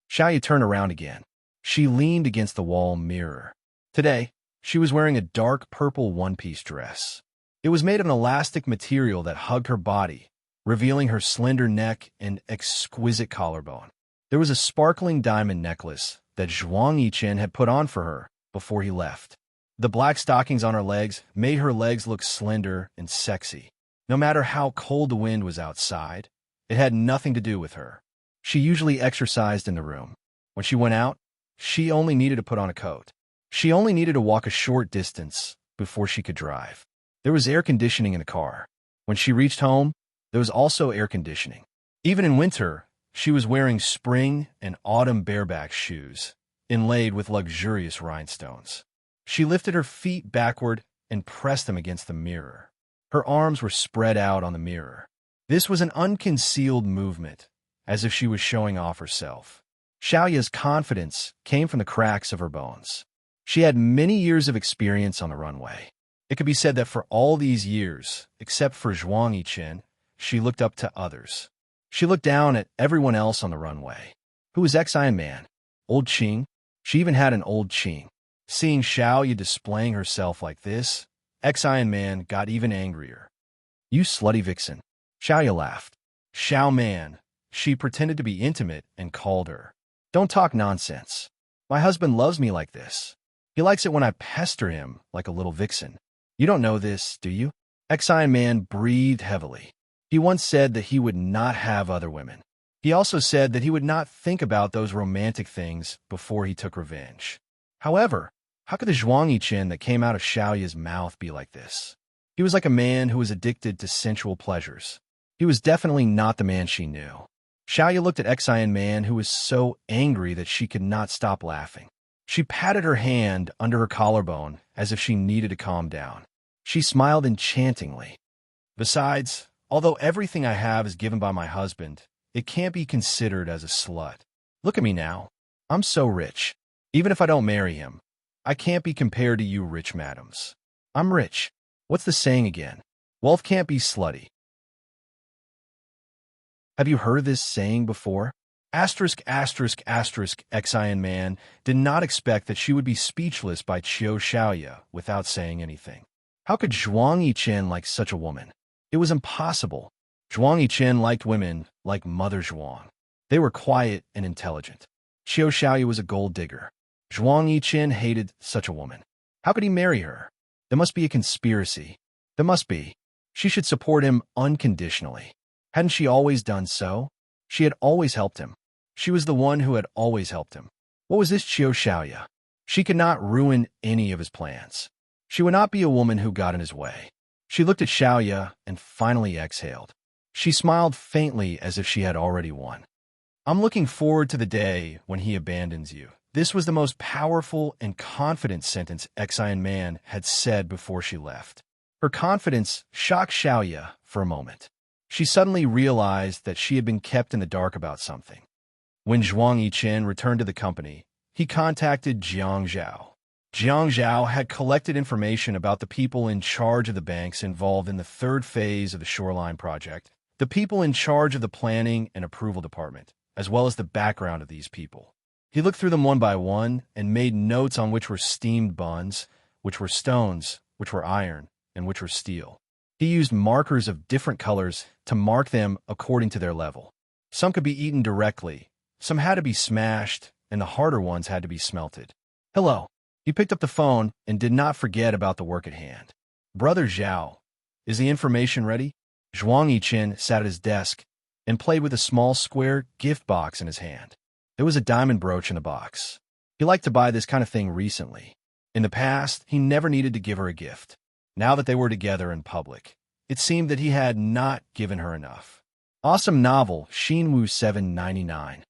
Xiaoya turned around again. She leaned against the wall mirror. Today, she was wearing a dark purple one-piece dress. It was made of an elastic material that hugged her body, revealing her slender neck and exquisite collarbone. There was a sparkling diamond necklace that Zhuang Yichen had put on for her before he left. The black stockings on her legs made her legs look slender and sexy. No matter how cold the wind was outside, it had nothing to do with her. She usually exercised in the room. When she went out, she only needed to put on a coat. She only needed to walk a short distance before she could drive. There was air conditioning in the car. When she reached home, there was also air conditioning. Even in winter, she was wearing spring and autumn bareback shoes, inlaid with luxurious rhinestones. She lifted her feet backward and pressed them against the mirror. Her arms were spread out on the mirror. This was an unconcealed movement, as if she was showing off herself. Xiaoya's confidence came from the cracks of her bones. She had many years of experience on the runway. It could be said that for all these years, except for Zhuang Yichen, she looked up to others. She looked down at everyone else on the runway. Who was Ex-Iron Man? Old Qing? She even had an old Qing. Seeing Xiaoya displaying herself like this, Ex-Iron Man got even angrier. You slutty vixen. Xiaoya laughed. Xiao Man. She pretended to be intimate and called her. Don't talk nonsense. My husband loves me like this. He likes it when I pester him like a little vixen. You don't know this, do you? Ex-Iron Man breathed heavily. He once said that he would not have other women. He also said that he would not think about those romantic things before he took revenge. However, how could the Zhuang Yichen that came out of Xiaoya's mouth be like this? He was like a man who was addicted to sensual pleasures. He was definitely not the man she knew. Xiaoya looked at Ex-Iron Man, who was so angry that she could not stop laughing. She patted her hand under her collarbone as if she needed to calm down. She smiled enchantingly. Besides, although everything I have is given by my husband, it can't be considered as a slut. Look at me now. I'm so rich. Even if I don't marry him, I can't be compared to you rich madams. I'm rich. What's the saying again? Wealth can't be slutty. Have you heard this saying before? Ex-Iron Man did not expect that she would be speechless by Xiaoya without saying anything. How could Zhuang Yichen like such a woman? It was impossible. Zhuang Yichen liked women like Mother Zhuang. They were quiet and intelligent. Xiaoya was a gold digger. Zhuang Yichen hated such a woman. How could he marry her? There must be a conspiracy. There must be. She should support him unconditionally. Hadn't she always done so? She had always helped him. She was the one who had always helped him. What was this Xiaoya? She could not ruin any of his plans. She would not be a woman who got in his way. She looked at Xiaoya and finally exhaled. She smiled faintly as if she had already won. I'm looking forward to the day when he abandons you. This was the most powerful and confident sentence Ex-Iron Man had said before she left. Her confidence shocked Xiaoya for a moment. She suddenly realized that she had been kept in the dark about something. When Zhuang Yichen returned to the company, he contacted Jiang Zhao. Jiang Zhao had collected information about the people in charge of the banks involved in the third phase of the Shoreline project, the people in charge of the planning and approval department, as well as the background of these people. He looked through them one by one and made notes on which were steamed buns, which were stones, which were iron, and which were steel. He used markers of different colors to mark them according to their level. Some could be eaten directly, some had to be smashed, and the harder ones had to be smelted. Hello. He picked up the phone and did not forget about the work at hand. Brother Zhao, is the information ready? Zhuang Yichen sat at his desk and played with a small square gift box in his hand. There was a diamond brooch in the box. He liked to buy this kind of thing recently. In the past, he never needed to give her a gift. Now that they were together in public, it seemed that he had not given her enough. Awesome novel, Xinwu 799.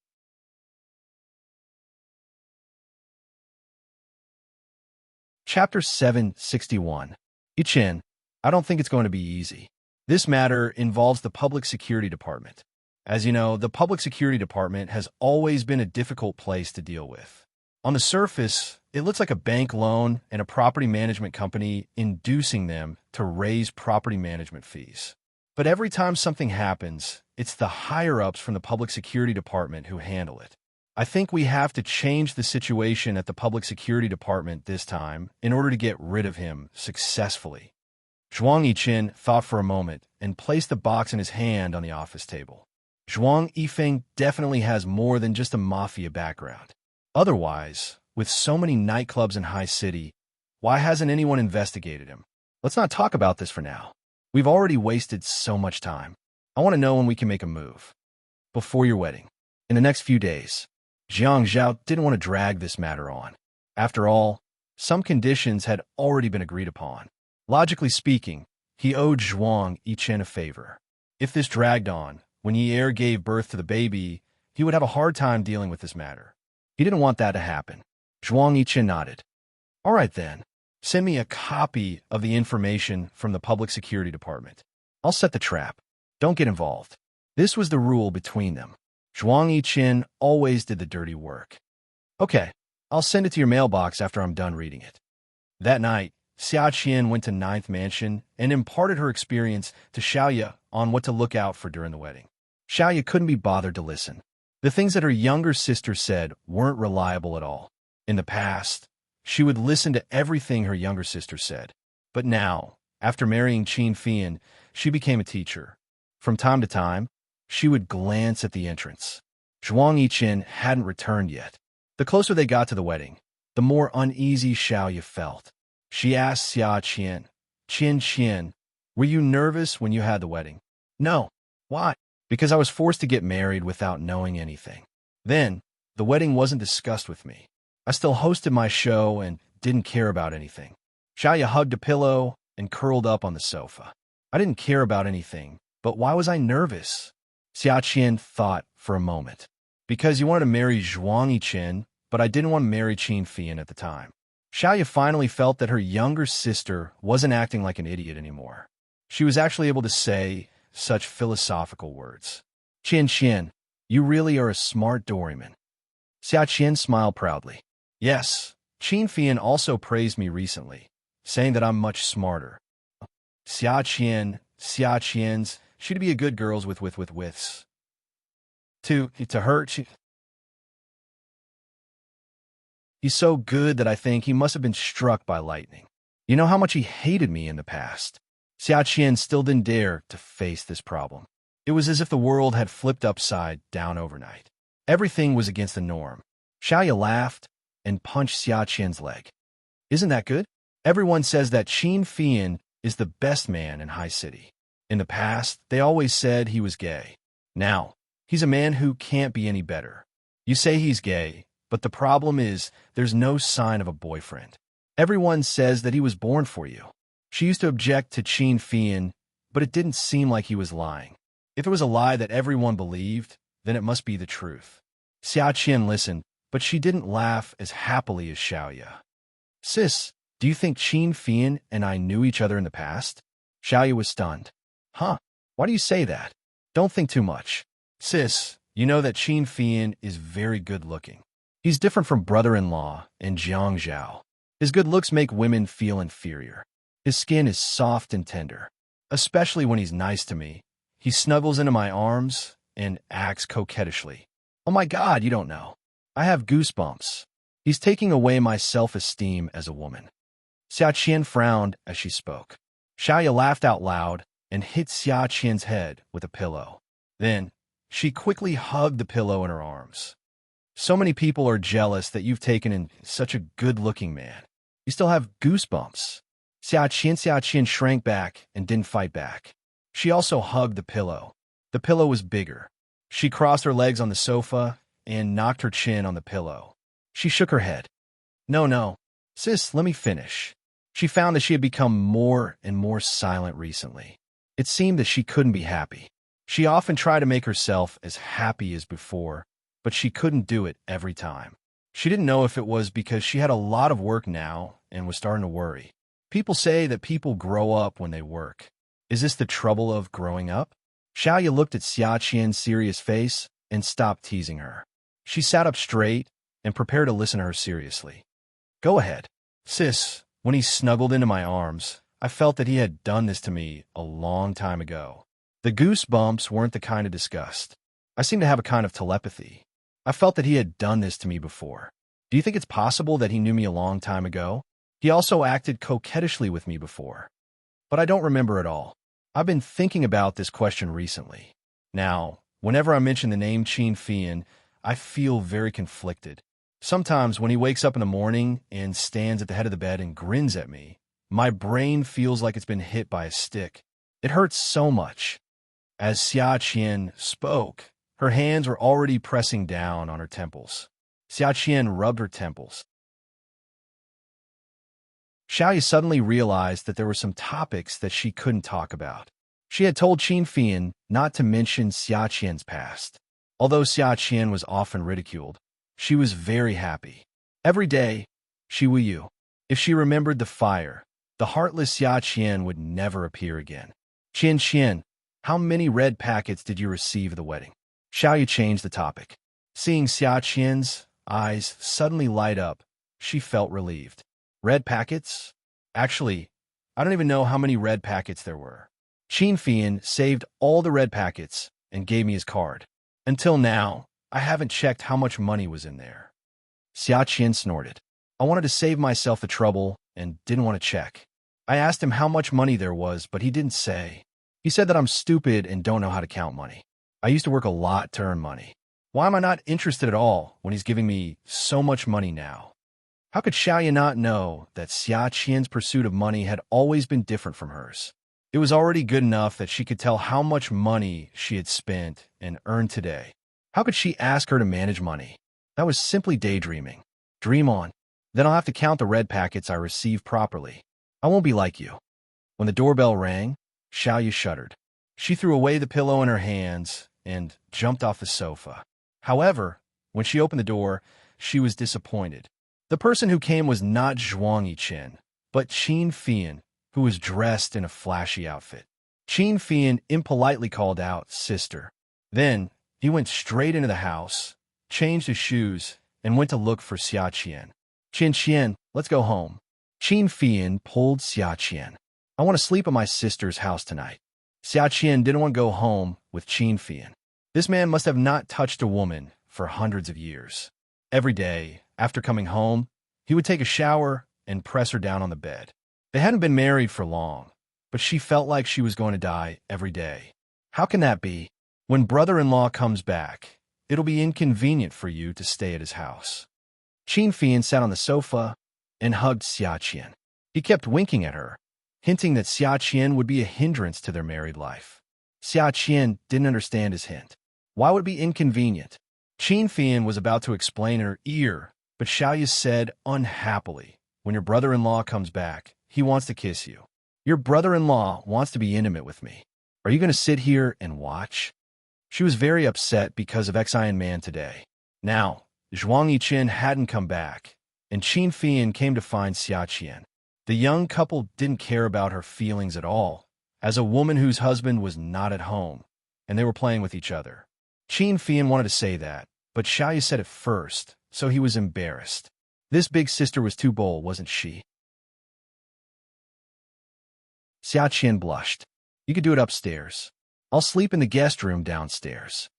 Chapter 761. Yichen, I don't think it's going to be easy. This matter involves the Public Security Department. As you know, the Public Security Department has always been a difficult place to deal with. On the surface, it looks like a bank loan and a property management company inducing them to raise property management fees. But every time something happens, it's the higher-ups from the Public Security Department who handle it. I think we have to change the situation at the Public Security Department this time in order to get rid of him successfully. Zhuang Yiqin thought for a moment and placed the box in his hand on the office table. Zhuang Yifeng definitely has more than just a mafia background. Otherwise, with so many nightclubs in High City, why hasn't anyone investigated him? Let's not talk about this for now. We've already wasted so much time. I want to know when we can make a move. Before your wedding. In the next few days. Jiang Zhao didn't want to drag this matter on. After all, some conditions had already been agreed upon. Logically speaking, he owed Zhuang Yiqin a favor. If this dragged on, when Yi Er gave birth to the baby, he would have a hard time dealing with this matter. He didn't want that to happen. Zhuang Yiqin nodded. All right then, send me a copy of the information from the Public Security Department. I'll set the trap. Don't get involved. This was the rule between them. Zhuang Yiqin always did the dirty work. Okay, I'll send it to your mailbox after I'm done reading it. That night, Xia Qian went to Ninth Mansion and imparted her experience to Xiaoya on what to look out for during the wedding. Xiaoya couldn't be bothered to listen. The things that her younger sister said weren't reliable at all. In the past, she would listen to everything her younger sister said. But now, after marrying Qin Fian, she became a teacher. From time to time, she would glance at the entrance. Zhuang Yiqin hadn't returned yet. The closer they got to the wedding, the more uneasy Xiaoya felt. She asked Xia Qian, Qian, were you nervous when you had the wedding? No. Why? Because I was forced to get married without knowing anything. Then, the wedding wasn't discussed with me. I still hosted my show and didn't care about anything. Xiaoya hugged a pillow and curled up on the sofa. I didn't care about anything, but why was I nervous? Xia Qian thought for a moment. Because you wanted to marry Zhuang Yiqin, but I didn't want to marry Qin Fian at the time. Xiaoya finally felt that her younger sister wasn't acting like an idiot anymore. She was actually able to say such philosophical words. Qian, you really are a smart doryman. Xia Qian smiled proudly. Yes, Qin Fian also praised me recently, saying that I'm much smarter. Xia Qian's, she'd be a good girls with withs. To her, he's so good that I think he must have been struck by lightning. You know how much he hated me in the past. Xia Qian still didn't dare to face this problem. It was as if the world had flipped upside down overnight. Everything was against the norm. Xiaoya laughed and punched Xia Qian's leg. Isn't that good? Everyone says that Qin Fian is the best man in High City. In the past, they always said he was gay. Now, he's a man who can't be any better. You say he's gay, but the problem is there's no sign of a boyfriend. Everyone says that he was born for you. She used to object to Qin Fian, but it didn't seem like he was lying. If it was a lie that everyone believed, then it must be the truth. Xia Qian listened, but she didn't laugh as happily as Xiaoya. Sis, do you think Qin Fian and I knew each other in the past? Xiaoya was stunned. Huh? Why do you say that? Don't think too much. Sis, you know that Qin Fian is very good looking. He's different from brother-in-law and Jiang Zhao. His good looks make women feel inferior. His skin is soft and tender. Especially when he's nice to me. He snuggles into my arms and acts coquettishly. Oh my God, you don't know. I have goosebumps. He's taking away my self-esteem as a woman. Xia Qian frowned as she spoke. Xiaoya laughed out loud and hit Xia Qian's head with a pillow. Then, she quickly hugged the pillow in her arms. So many people are jealous that you've taken in such a good-looking man. You still have goosebumps. Xia Qian shrank back and didn't fight back. She also hugged the pillow. The pillow was bigger. She crossed her legs on the sofa and knocked her chin on the pillow. She shook her head. No. Sis, let me finish. She found that she had become more and more silent recently. It seemed that she couldn't be happy. She often tried to make herself as happy as before, but she couldn't do it every time. She didn't know if it was because she had a lot of work now and was starting to worry. People say that people grow up when they work. Is this the trouble of growing up? Xiaoyu looked at Xia Qian's serious face and stopped teasing her. She sat up straight and prepared to listen to her seriously. Go ahead. Sis, when he snuggled into my arms, I felt that he had done this to me a long time ago. The goosebumps weren't the kind of disgust. I seemed to have a kind of telepathy. I felt that he had done this to me before. Do you think it's possible that he knew me a long time ago? He also acted coquettishly with me before. But I don't remember it all. I've been thinking about this question recently. Now, whenever I mention the name Qin Fian, I feel very conflicted. Sometimes when he wakes up in the morning and stands at the head of the bed and grins at me, my brain feels like it's been hit by a stick. It hurts so much. As Xia Qian spoke, her hands were already pressing down on her temples. Xia Qian rubbed her temples. Xiaoyu suddenly realized that there were some topics that she couldn't talk about. She had told Qin Fian not to mention Xia Qian's past. Although Xia Qian was often ridiculed, she was very happy. Every day, she would you. If she remembered the fire, the heartless Xia Qian would never appear again. Qian Qian, how many red packets did you receive at the wedding? Xiaoyu changed the topic. Seeing Xia Qian's eyes suddenly light up, she felt relieved. Red packets? Actually, I don't even know how many red packets there were. Qin Fian saved all the red packets and gave me his card. Until now, I haven't checked how much money was in there. Xia Qian snorted. I wanted to save myself the trouble and didn't want to check. I asked him how much money there was, but he didn't say. He said that I'm stupid and don't know how to count money. I used to work a lot to earn money. Why am I not interested at all when he's giving me so much money now? How could Xiaoyu not know that Xia Qian's pursuit of money had always been different from hers? It was already good enough that she could tell how much money she had spent and earned today. How could she ask her to manage money? That was simply daydreaming. Dream on. Then I'll have to count the red packets I receive properly. I won't be like you. When the doorbell rang, Xiaoyu shuddered. She threw away the pillow in her hands and jumped off the sofa. However, when she opened the door, she was disappointed. The person who came was not Zhuang Yichen, but Qin Fian, who was dressed in a flashy outfit. Qin Fian impolitely called out, "Sister." Then, he went straight into the house, changed his shoes, and went to look for Xia Qian. "Qin Qian, let's go home." Qin Fian pulled Xia Qian. "I want to sleep at my sister's house tonight." Xia Qian didn't want to go home with Qin Fian. This man must have not touched a woman for hundreds of years. Every day, after coming home, he would take a shower and press her down on the bed. They hadn't been married for long, but she felt like she was going to die every day. How can that be? When brother-in-law comes back, it'll be inconvenient for you to stay at his house. Qin Fian sat on the sofa and hugged Xia Qian. He kept winking at her, hinting that Xia Qian would be a hindrance to their married life. Xia Qian didn't understand his hint. Why would it be inconvenient? Qin Fian was about to explain in her ear, but Xiaoyu said unhappily, "When your brother-in-law comes back, he wants to kiss you. Your brother-in-law wants to be intimate with me. Are you going to sit here and watch?" She was very upset because of Xian Man today. Now, Zhuang Yichen hadn't come back, and Qin Fian came to find Xia Qian. The young couple didn't care about her feelings at all, as a woman whose husband was not at home, and they were playing with each other. Qin Fian wanted to say that, but Xiaoyu said it first, so he was embarrassed. This big sister was too bold, wasn't she? Xia Qian blushed. "You could do it upstairs. I'll sleep in the guest room downstairs.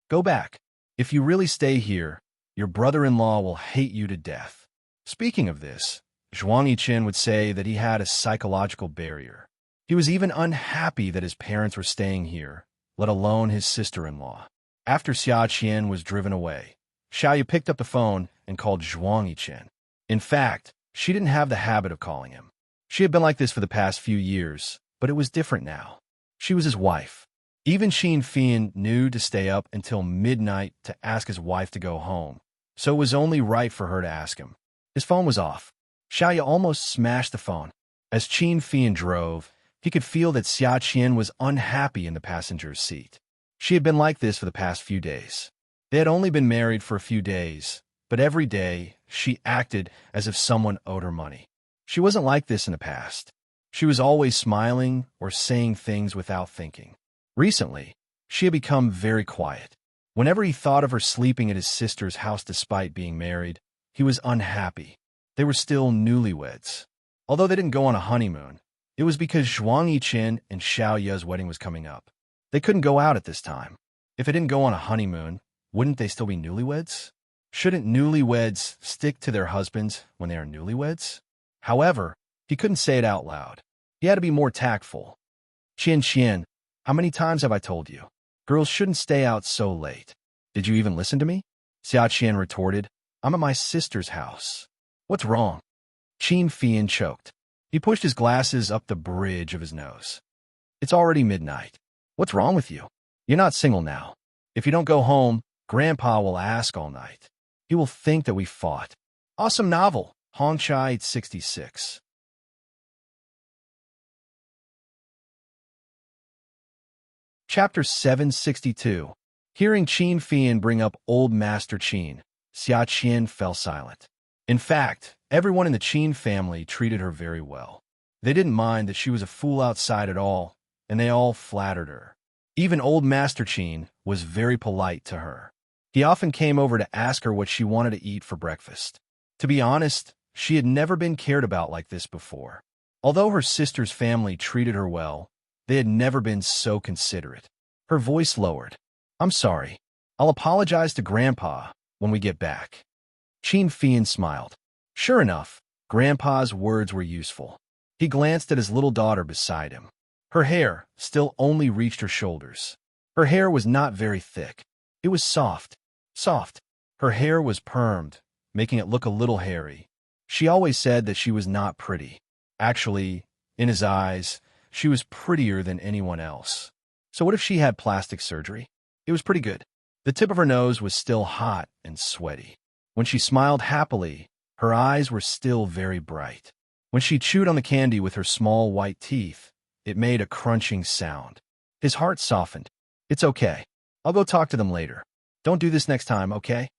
Go back. If you really stay here, your brother-in-law will hate you to death." Speaking of this, Zhuang Yichen would say that he had a psychological barrier. He was even unhappy that his parents were staying here, let alone his sister-in-law. After Xia Qian was driven away, Xiaoyu picked up the phone and called Zhuang Yichen. In fact, she didn't have the habit of calling him. She had been like this for the past few years, but it was different now. She was his wife. Even Qin Fian knew to stay up until midnight to ask his wife to go home, so it was only right for her to ask him. His phone was off. Xiaoyu almost smashed the phone. As Qin Fian drove, he could feel that Xia Qian was unhappy in the passenger's seat. She had been like this for the past few days. They had only been married for a few days, but every day she acted as if someone owed her money. She wasn't like this in the past. She was always smiling or saying things without thinking. Recently, she had become very quiet. Whenever he thought of her sleeping at his sister's house despite being married, he was unhappy. They were still newlyweds. Although they didn't go on a honeymoon, it was because Zhuang Yiqin and Xiao Ye's wedding was coming up. They couldn't go out at this time. If they didn't go on a honeymoon, wouldn't they still be newlyweds? Shouldn't newlyweds stick to their husbands when they are newlyweds? However, he couldn't say it out loud. He had to be more tactful. Qian, how many times have I told you? Girls shouldn't stay out so late. Did you even listen to me? Xia Qian retorted, I'm at my sister's house. What's wrong? Qin Fian choked. He pushed his glasses up the bridge of his nose. It's already midnight. What's wrong with you? You're not single now. If you don't go home, Grandpa will ask all night. He will think that we fought. Awesome novel, Hongchai 66. Chapter 762. Hearing Qin Fian bring up old Master Qin, Xia Qian fell silent. In fact, everyone in the Qin family treated her very well. They didn't mind that she was a fool outside at all, and they all flattered her. Even old Master Qin was very polite to her. He often came over to ask her what she wanted to eat for breakfast. To be honest, she had never been cared about like this before. Although her sister's family treated her well, they had never been so considerate. Her voice lowered. I'm sorry. I'll apologize to Grandpa when we get back. Qin Fian smiled. Sure enough, Grandpa's words were useful. He glanced at his little daughter beside him. Her hair still only reached her shoulders. Her hair was not very thick. It was soft. Her hair was permed, making it look a little hairy. She always said that she was not pretty. Actually, in his eyes, she was prettier than anyone else. So what if she had plastic surgery? It was pretty good. The tip of her nose was still hot and sweaty. When she smiled happily, her eyes were still very bright. When she chewed on the candy with her small white teeth, it made a crunching sound. His heart softened. It's okay. I'll go talk to them later. Don't do this next time, okay?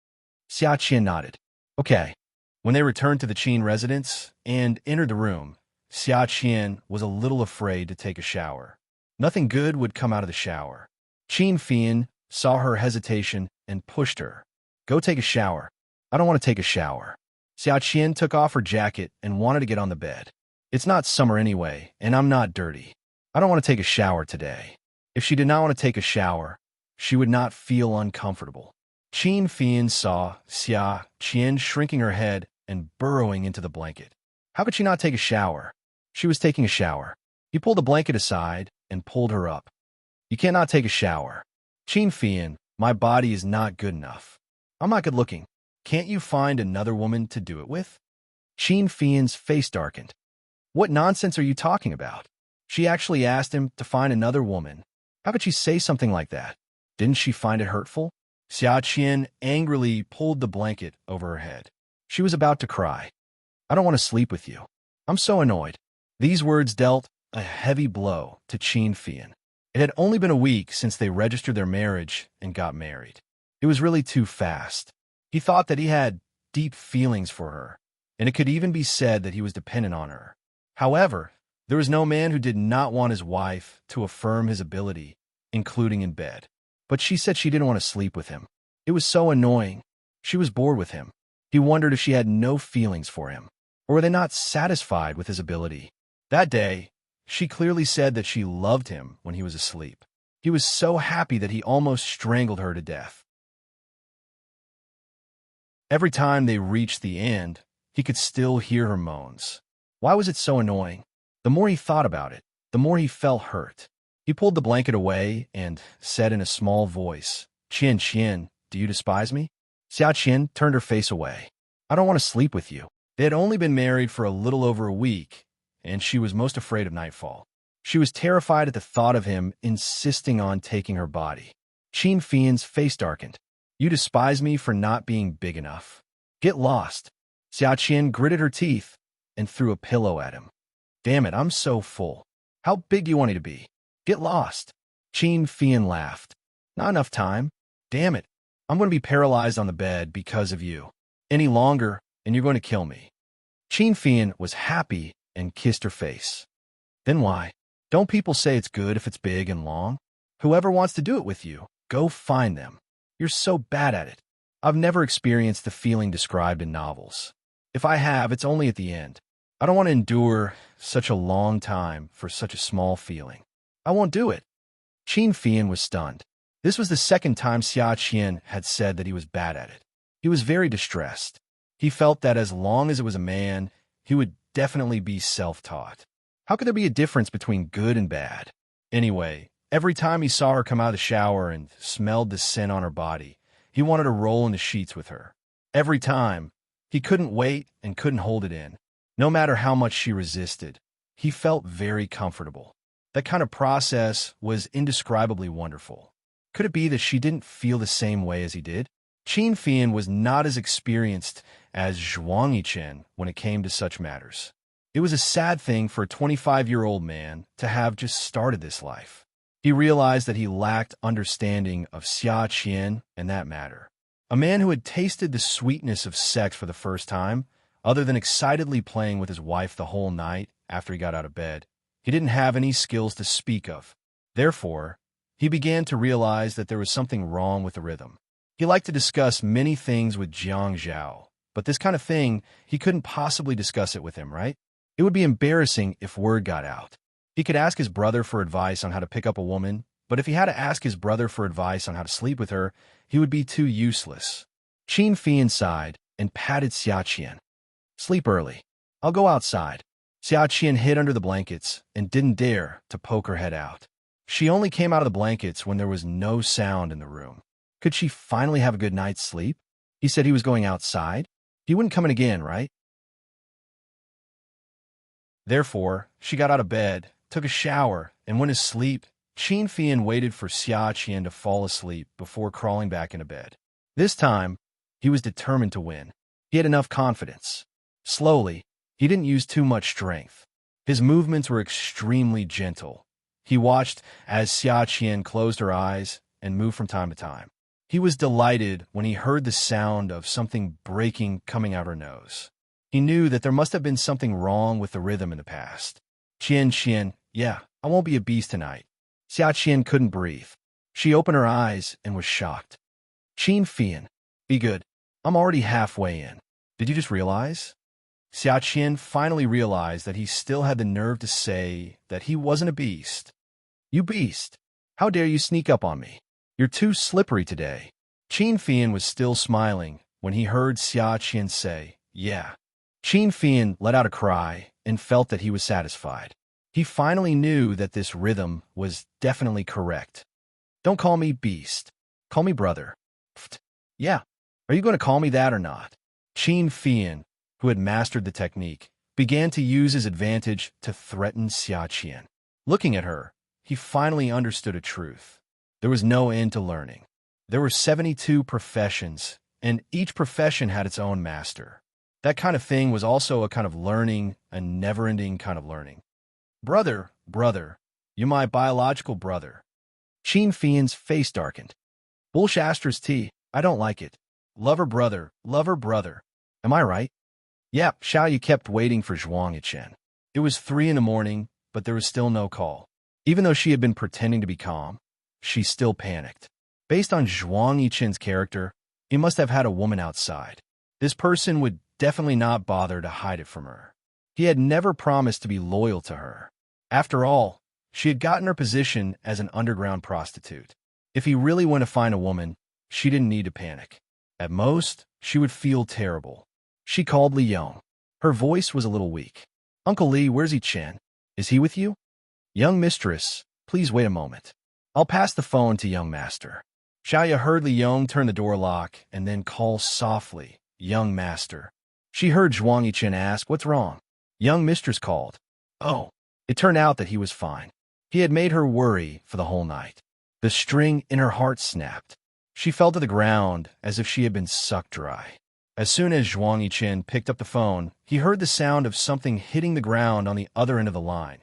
Xia Qian nodded. Okay. When they returned to the Qin residence and entered the room, Xia Qian was a little afraid to take a shower. Nothing good would come out of the shower. Qin Fian saw her hesitation and pushed her. Go take a shower. I don't want to take a shower. Xia Qian took off her jacket and wanted to get on the bed. It's not summer anyway, and I'm not dirty. I don't want to take a shower today. If she did not want to take a shower, she would not feel uncomfortable. Qin Fian saw Xia Qian shrinking her head and burrowing into the blanket. How could she not take a shower? She was taking a shower. He pulled the blanket aside and pulled her up. You cannot take a shower. Qin Fian, my body is not good enough. I'm not good looking. Can't you find another woman to do it with? Qin Fian's face darkened. What nonsense are you talking about? She actually asked him to find another woman. How could she say something like that? Didn't she find it hurtful? Xia Qian angrily pulled the blanket over her head. She was about to cry. I don't want to sleep with you. I'm so annoyed. These words dealt a heavy blow to Qin Fian. It had only been a week since they registered their marriage and got married. It was really too fast. He thought that he had deep feelings for her, and it could even be said that he was dependent on her. However, there was no man who did not want his wife to affirm his ability, including in bed. But she said she didn't want to sleep with him. It was so annoying. She was bored with him. He wondered if she had no feelings for him, or were they not satisfied with his ability. That day, she clearly said that she loved him when he was asleep. He was so happy that he almost strangled her to death. Every time they reached the end, he could still hear her moans. Why was it so annoying? The more he thought about it, the more he felt hurt. He pulled the blanket away and said in a small voice, Qian, do you despise me? Xia Qian turned her face away. I don't want to sleep with you. They had only been married for a little over a week, and she was most afraid of nightfall. She was terrified at the thought of him insisting on taking her body. Qin Fian's face darkened. You despise me for not being big enough. Get lost. Xia Qian gritted her teeth and threw a pillow at him. Damn it, I'm so full. How big do you want me to be? Get lost. Qin Fian laughed. Not enough time. Damn it. I'm going to be paralyzed on the bed because of you. Any longer, and you're going to kill me. Qin Fian was happy and kissed her face. Then why? Don't people say it's good if it's big and long? Whoever wants to do it with you, go find them. You're so bad at it. I've never experienced the feeling described in novels. If I have, it's only at the end. I don't want to endure such a long time for such a small feeling. I won't do it. Qin Fian was stunned. This was the second time Xia Qian had said that he was bad at it. He was very distressed. He felt that as long as it was a man, he would definitely be self-taught. How could there be a difference between good and bad? Anyway, every time he saw her come out of the shower and smelled the scent on her body, he wanted to roll in the sheets with her. Every time, he couldn't wait and couldn't hold it in. No matter how much she resisted, he felt very comfortable. That kind of process was indescribably wonderful. Could it be that she didn't feel the same way as he did? Qin Fian was not as experienced as Zhuang Yichen when it came to such matters. It was a sad thing for a 25-year-old man to have just started this life. He realized that he lacked understanding of Xia Qian in that matter. A man who had tasted the sweetness of sex for the first time, other than excitedly playing with his wife the whole night after he got out of bed, he didn't have any skills to speak of. Therefore, he began to realize that there was something wrong with the rhythm. He liked to discuss many things with Jiang Zhao, but this kind of thing, he couldn't possibly discuss it with him, right? It would be embarrassing if word got out. He could ask his brother for advice on how to pick up a woman, but if he had to ask his brother for advice on how to sleep with her, he would be too useless. Qin Fian sighed and patted Xia Qian. Sleep early. I'll go outside. Xia Qian hid under the blankets and didn't dare to poke her head out. She only came out of the blankets when there was no sound in the room. Could she finally have a good night's sleep? He said he was going outside. He wouldn't come in again, right? Therefore, she got out of bed, took a shower, and went to sleep. Qin Fian waited for Xia Qian to fall asleep before crawling back into bed. This time, he was determined to win. He had enough confidence. Slowly, he didn't use too much strength. His movements were extremely gentle. He watched as Xia Qian closed her eyes and moved from time to time. He was delighted when he heard the sound of something breaking coming out her nose. He knew that there must have been something wrong with the rhythm in the past. Qian, yeah, I won't be a beast tonight. Xia Qian couldn't breathe. She opened her eyes and was shocked. Qin Fian, be good. I'm already halfway in. Did you just realize? Xia Qian finally realized that he still had the nerve to say that he wasn't a beast. You beast! How dare you sneak up on me? You're too slippery today. Qin Fian was still smiling when he heard Xia Qian say, yeah. Qin Fian let out a cry and felt that he was satisfied. He finally knew that this rhythm was definitely correct. Don't call me beast. Call me brother. Pfft. Yeah. Are you going to call me that or not? Qin Fian, who had mastered the technique, began to use his advantage to threaten Xia Qian. Looking at her, he finally understood a truth. There was no end to learning. There were 72 professions, and each profession had its own master. That kind of thing was also a kind of learning, a never-ending kind of learning. Brother, you're my biological brother. Qin Fian's face darkened. Bullshaster's tea, I don't like it. Lover brother. Am I right? Yep, Xiaoyu kept waiting for Zhuang Yichen. It was 3 in the morning, but there was still no call. Even though she had been pretending to be calm, she still panicked. Based on Zhuang Yichen's character, he must have had a woman outside. This person would definitely not bother to hide it from her. He had never promised to be loyal to her. After all, she had gotten her position as an underground prostitute. If he really went to find a woman, she didn't need to panic. At most, she would feel terrible. She called Li Yong. Her voice was a little weak. Uncle Li, where's Yichen? Is he with you? Young mistress, please wait a moment. I'll pass the phone to young master. Xiaoyu heard Li Yong turn the door lock and then call softly, young master. She heard Zhuang Yichen ask, what's wrong? Young mistress called. Oh, it turned out that he was fine. He had made her worry for the whole night. The string in her heart snapped. She fell to the ground as if she had been sucked dry. As soon as Zhuang Yichen picked up the phone, he heard the sound of something hitting the ground on the other end of the line.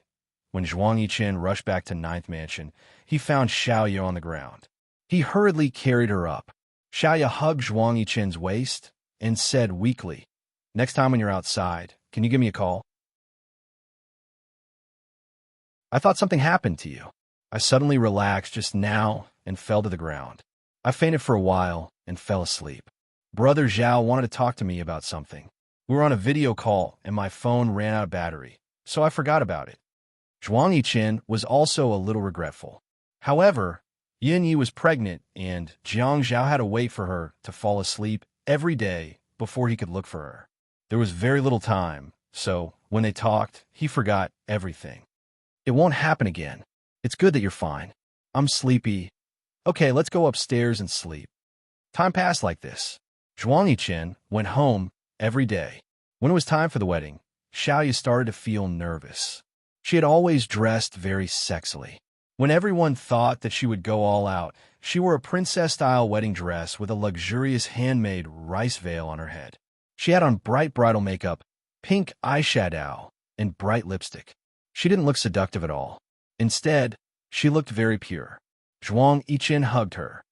When Zhuang Yichen rushed back to Ninth Mansion, he found Xiaoyu on the ground. He hurriedly carried her up. Xiaoyu hugged Zhuang Yichen's waist and said weakly, next time when you're outside, can you give me a call? I thought something happened to you. I suddenly relaxed just now and fell to the ground. I fainted for a while and fell asleep. Brother Zhao wanted to talk to me about something. We were on a video call and my phone ran out of battery, so I forgot about it. Zhuang Yiqin was also a little regretful. However, Yin Yi was pregnant and Jiang Zhao had to wait for her to fall asleep every day before he could look for her. There was very little time, so when they talked, he forgot everything. It won't happen again. It's good that you're fine. I'm sleepy. Okay, let's go upstairs and sleep. Time passed like this. Zhuang Yiqin went home every day. When it was time for the wedding, Xiaoya started to feel nervous. She had always dressed very sexily. When everyone thought that she would go all out, she wore a princess-style wedding dress with a luxurious handmade rice veil on her head. She had on bright bridal makeup, pink eyeshadow, and bright lipstick. She didn't look seductive at all. Instead, she looked very pure. Zhuang Yiqin hugged her.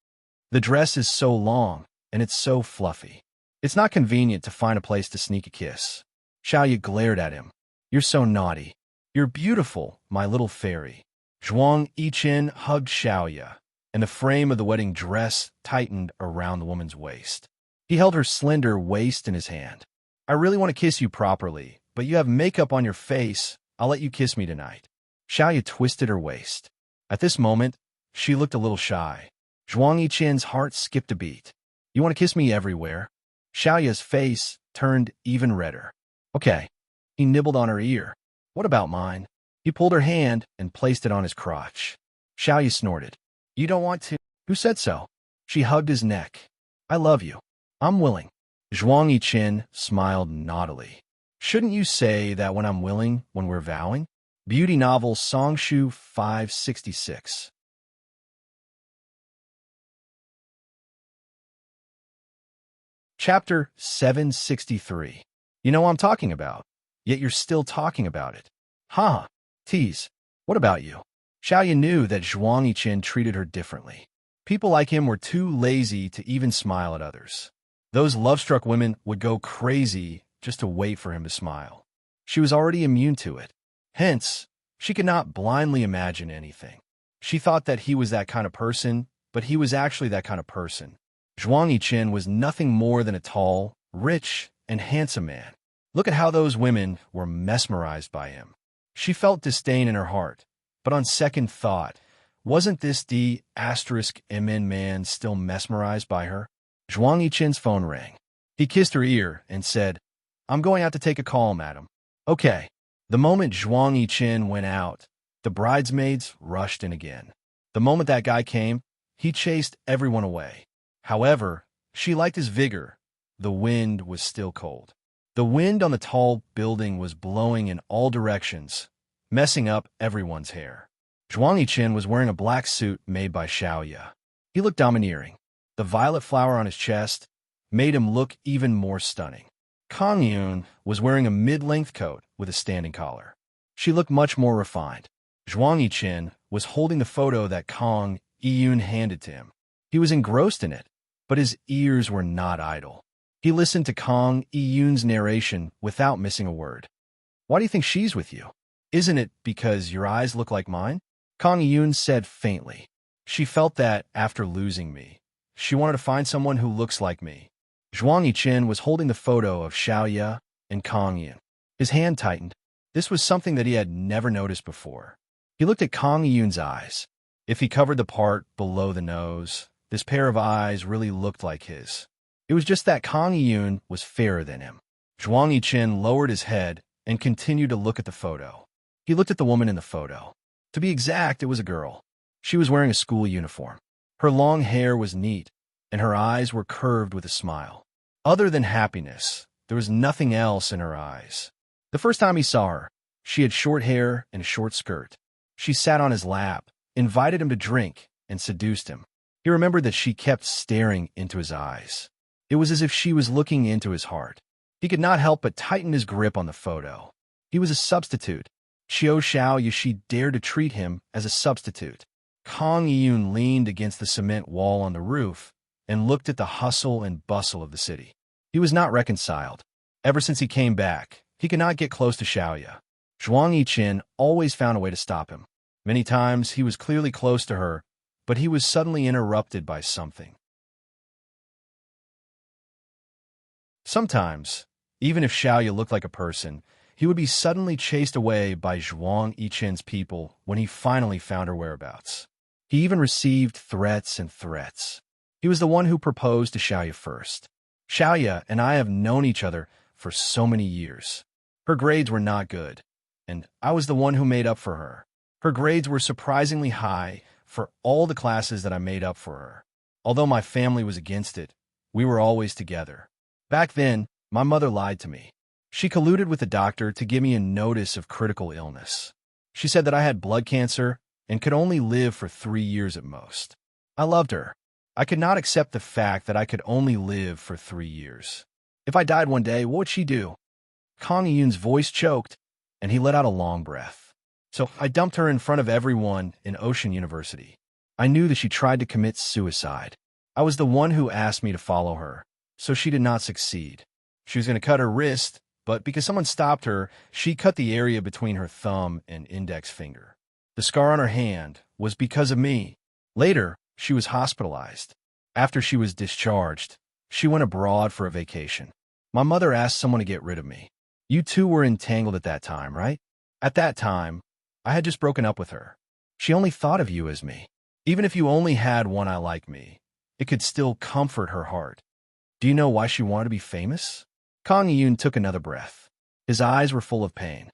The dress is so long, and it's so fluffy. It's not convenient to find a place to sneak a kiss. Xiaoya glared at him. You're so naughty. You're beautiful, my little fairy. Zhuang Yiqin hugged Xiaoya, and the frame of the wedding dress tightened around the woman's waist. He held her slender waist in his hand. I really want to kiss you properly, but you have makeup on your face. I'll let you kiss me tonight. Xiaoya twisted her waist. At this moment, she looked a little shy. Zhuang Yiqin's heart skipped a beat. You want to kiss me everywhere? Xiaoya's face turned even redder. Okay. He nibbled on her ear. What about mine? He pulled her hand and placed it on his crotch. Xiaoya snorted. You don't want to? Who said so? She hugged his neck. I love you. I'm willing. Zhuang Yiqin smiled naughtily. Shouldn't you say that when I'm willing, when we're vowing? Beauty novel Songshu 566. Chapter 763. You know what I'm talking about, yet you're still talking about it. Ha! Tease. What about you? Xiaoya knew that Zhuang Yiqin treated her differently. People like him were too lazy to even smile at others. Those love-struck women would go crazy just to wait for him to smile. She was already immune to it. Hence, she could not blindly imagine anything. She thought that he was that kind of person, but he was actually that kind of person. Zhuang Yiqin was nothing more than a tall, rich, and handsome man. Look at how those women were mesmerized by him. She felt disdain in her heart, but on second thought, wasn't this D*MN man still mesmerized by her? Zhuang Yiqin's phone rang. He kissed her ear and said, I'm going out to take a call, madam. Okay. The moment Zhuang Yiqin went out, the bridesmaids rushed in again. The moment that guy came, he chased everyone away. However, she liked his vigor. The wind was still cold. The wind on the tall building was blowing in all directions, messing up everyone's hair. Zhuang Yiqin was wearing a black suit made by Xiaoya. He looked domineering. The violet flower on his chest made him look even more stunning. Kang Yun was wearing a mid-length coat with a standing collar. She looked much more refined. Zhuang Yiqin was holding the photo that Kang Yun handed to him. He was engrossed in it, but his ears were not idle. He listened to Kang Yun's narration without missing a word. Why do you think she's with you? Isn't it because your eyes look like mine? Kang Yun said faintly. She felt that after losing me, she wanted to find someone who looks like me. Zhuang Yiqin was holding the photo of Xiaoya and Kang Yun. His hand tightened. This was something that he had never noticed before. He looked at Kang Yun's eyes. If he covered the part below the nose, this pair of eyes really looked like his. It was just that Kang Yun was fairer than him. Zhuang Yiqin lowered his head and continued to look at the photo. He looked at the woman in the photo. To be exact, it was a girl. She was wearing a school uniform. Her long hair was neat, and her eyes were curved with a smile. Other than happiness, there was nothing else in her eyes. The first time he saw her, she had short hair and a short skirt. She sat on his lap, invited him to drink, and seduced him. He remembered that she kept staring into his eyes. It was as if she was looking into his heart. He could not help but tighten his grip on the photo. He was a substitute. Qiu Xiao she dared to treat him as a substitute. Kang Yun leaned against the cement wall on the roof and looked at the hustle and bustle of the city. He was not reconciled. Ever since he came back, he could not get close to Xiaoya. Zhuang Yiqin always found a way to stop him. Many times he was clearly close to her, but he was suddenly interrupted by something. Sometimes, even if Xiaoya looked like a person, he would be suddenly chased away by Zhuang Yiqin's people when he finally found her whereabouts. He even received threats and threats. He was the one who proposed to Xiaoya first. Xiaoya and I have known each other for so many years. Her grades were not good, and I was the one who made up for her. Her grades were surprisingly high for all the classes that I made up for her. Although my family was against it, we were always together. Back then, my mother lied to me. She colluded with the doctor to give me a notice of critical illness. She said that I had blood cancer and could only live for 3 years at most. I loved her. I could not accept the fact that I could only live for 3 years. If I died one day, what would she do? Kang Yun's voice choked, and he let out a long breath. So I dumped her in front of everyone in Ocean University. I knew that she tried to commit suicide. I was the one who asked me to follow her, so she did not succeed. She was going to cut her wrist, but because someone stopped her, she cut the area between her thumb and index finger. The scar on her hand was because of me. Later, she was hospitalized. After she was discharged, she went abroad for a vacation. My mother asked someone to get rid of me. You two were entangled at that time, right? At that time, I had just broken up with her. She only thought of you as me. Even if you only had one eye like me, it could still comfort her heart. Do you know why she wanted to be famous? Kang Yun took another breath. His eyes were full of pain.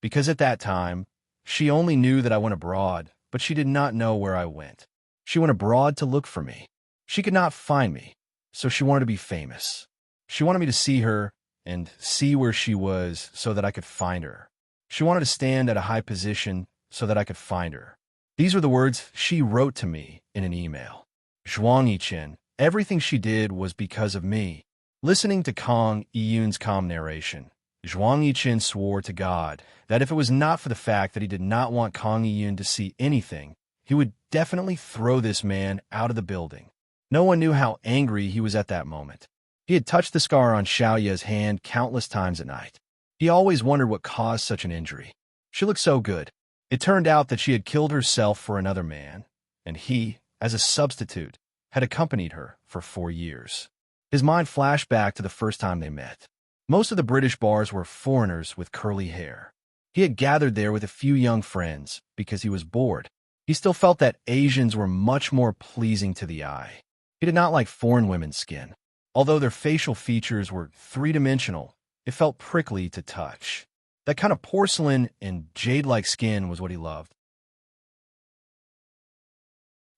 Because at that time, she only knew that I went abroad, but she did not know where I went. She went abroad to look for me. She could not find me, so she wanted to be famous. She wanted me to see her and see where she was so that I could find her. She wanted to stand at a high position so that I could find her. These were the words she wrote to me in an email. Zhuang Yiqin, everything she did was because of me. Listening to Kang Yun's calm narration, Zhuang Yiqin swore to God that if it was not for the fact that he did not want Kang Yun to see anything, he would definitely throw this man out of the building. No one knew how angry he was at that moment. He had touched the scar on Xiaoya's hand countless times at night. He always wondered what caused such an injury. She looked so good. It turned out that she had killed herself for another man, and he, as a substitute, had accompanied her for 4 years. His mind flashed back to the first time they met. Most of the British bars were foreigners with curly hair. He had gathered there with a few young friends because he was bored. He still felt that Asians were much more pleasing to the eye. He did not like foreign women's skin. Although their facial features were three-dimensional, it felt prickly to touch. That kind of porcelain and jade-like skin was what he loved.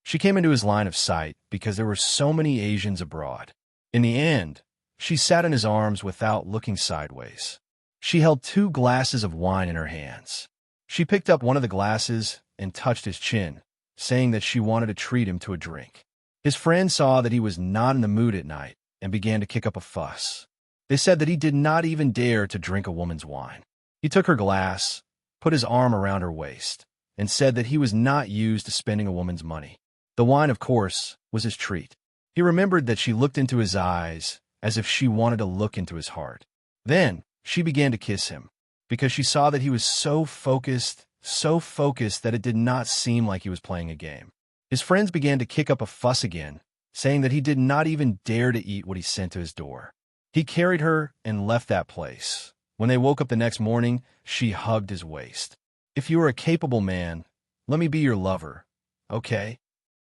She came into his line of sight because there were so many Asians abroad. In the end, she sat in his arms without looking sideways. She held 2 glasses of wine in her hands. She picked up one of the glasses and touched his chin, saying that she wanted to treat him to a drink. His friends saw that he was not in the mood at night and began to kick up a fuss. They said that he did not even dare to drink a woman's wine. He took her glass, put his arm around her waist, and said that he was not used to spending a woman's money. The wine, of course, was his treat. He remembered that she looked into his eyes as if she wanted to look into his heart. Then she began to kiss him, because she saw that he was so focused that it did not seem like he was playing a game. His friends began to kick up a fuss again, saying that he did not even dare to eat what he sent to his door. He carried her and left that place. When they woke up the next morning, she hugged his waist. If you are a capable man, let me be your lover, okay?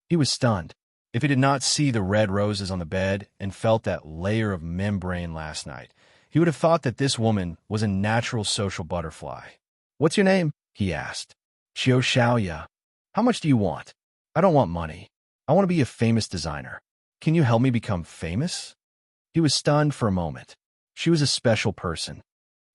He was stunned. If he did not see the red roses on the bed and felt that layer of membrane last night, he would have thought that this woman was a natural social butterfly. What's your name? He asked. Xiao Xiaoya. How much do you want? I don't want money. I want to be a famous designer. Can you help me become famous? He was stunned for a moment. She was a special person.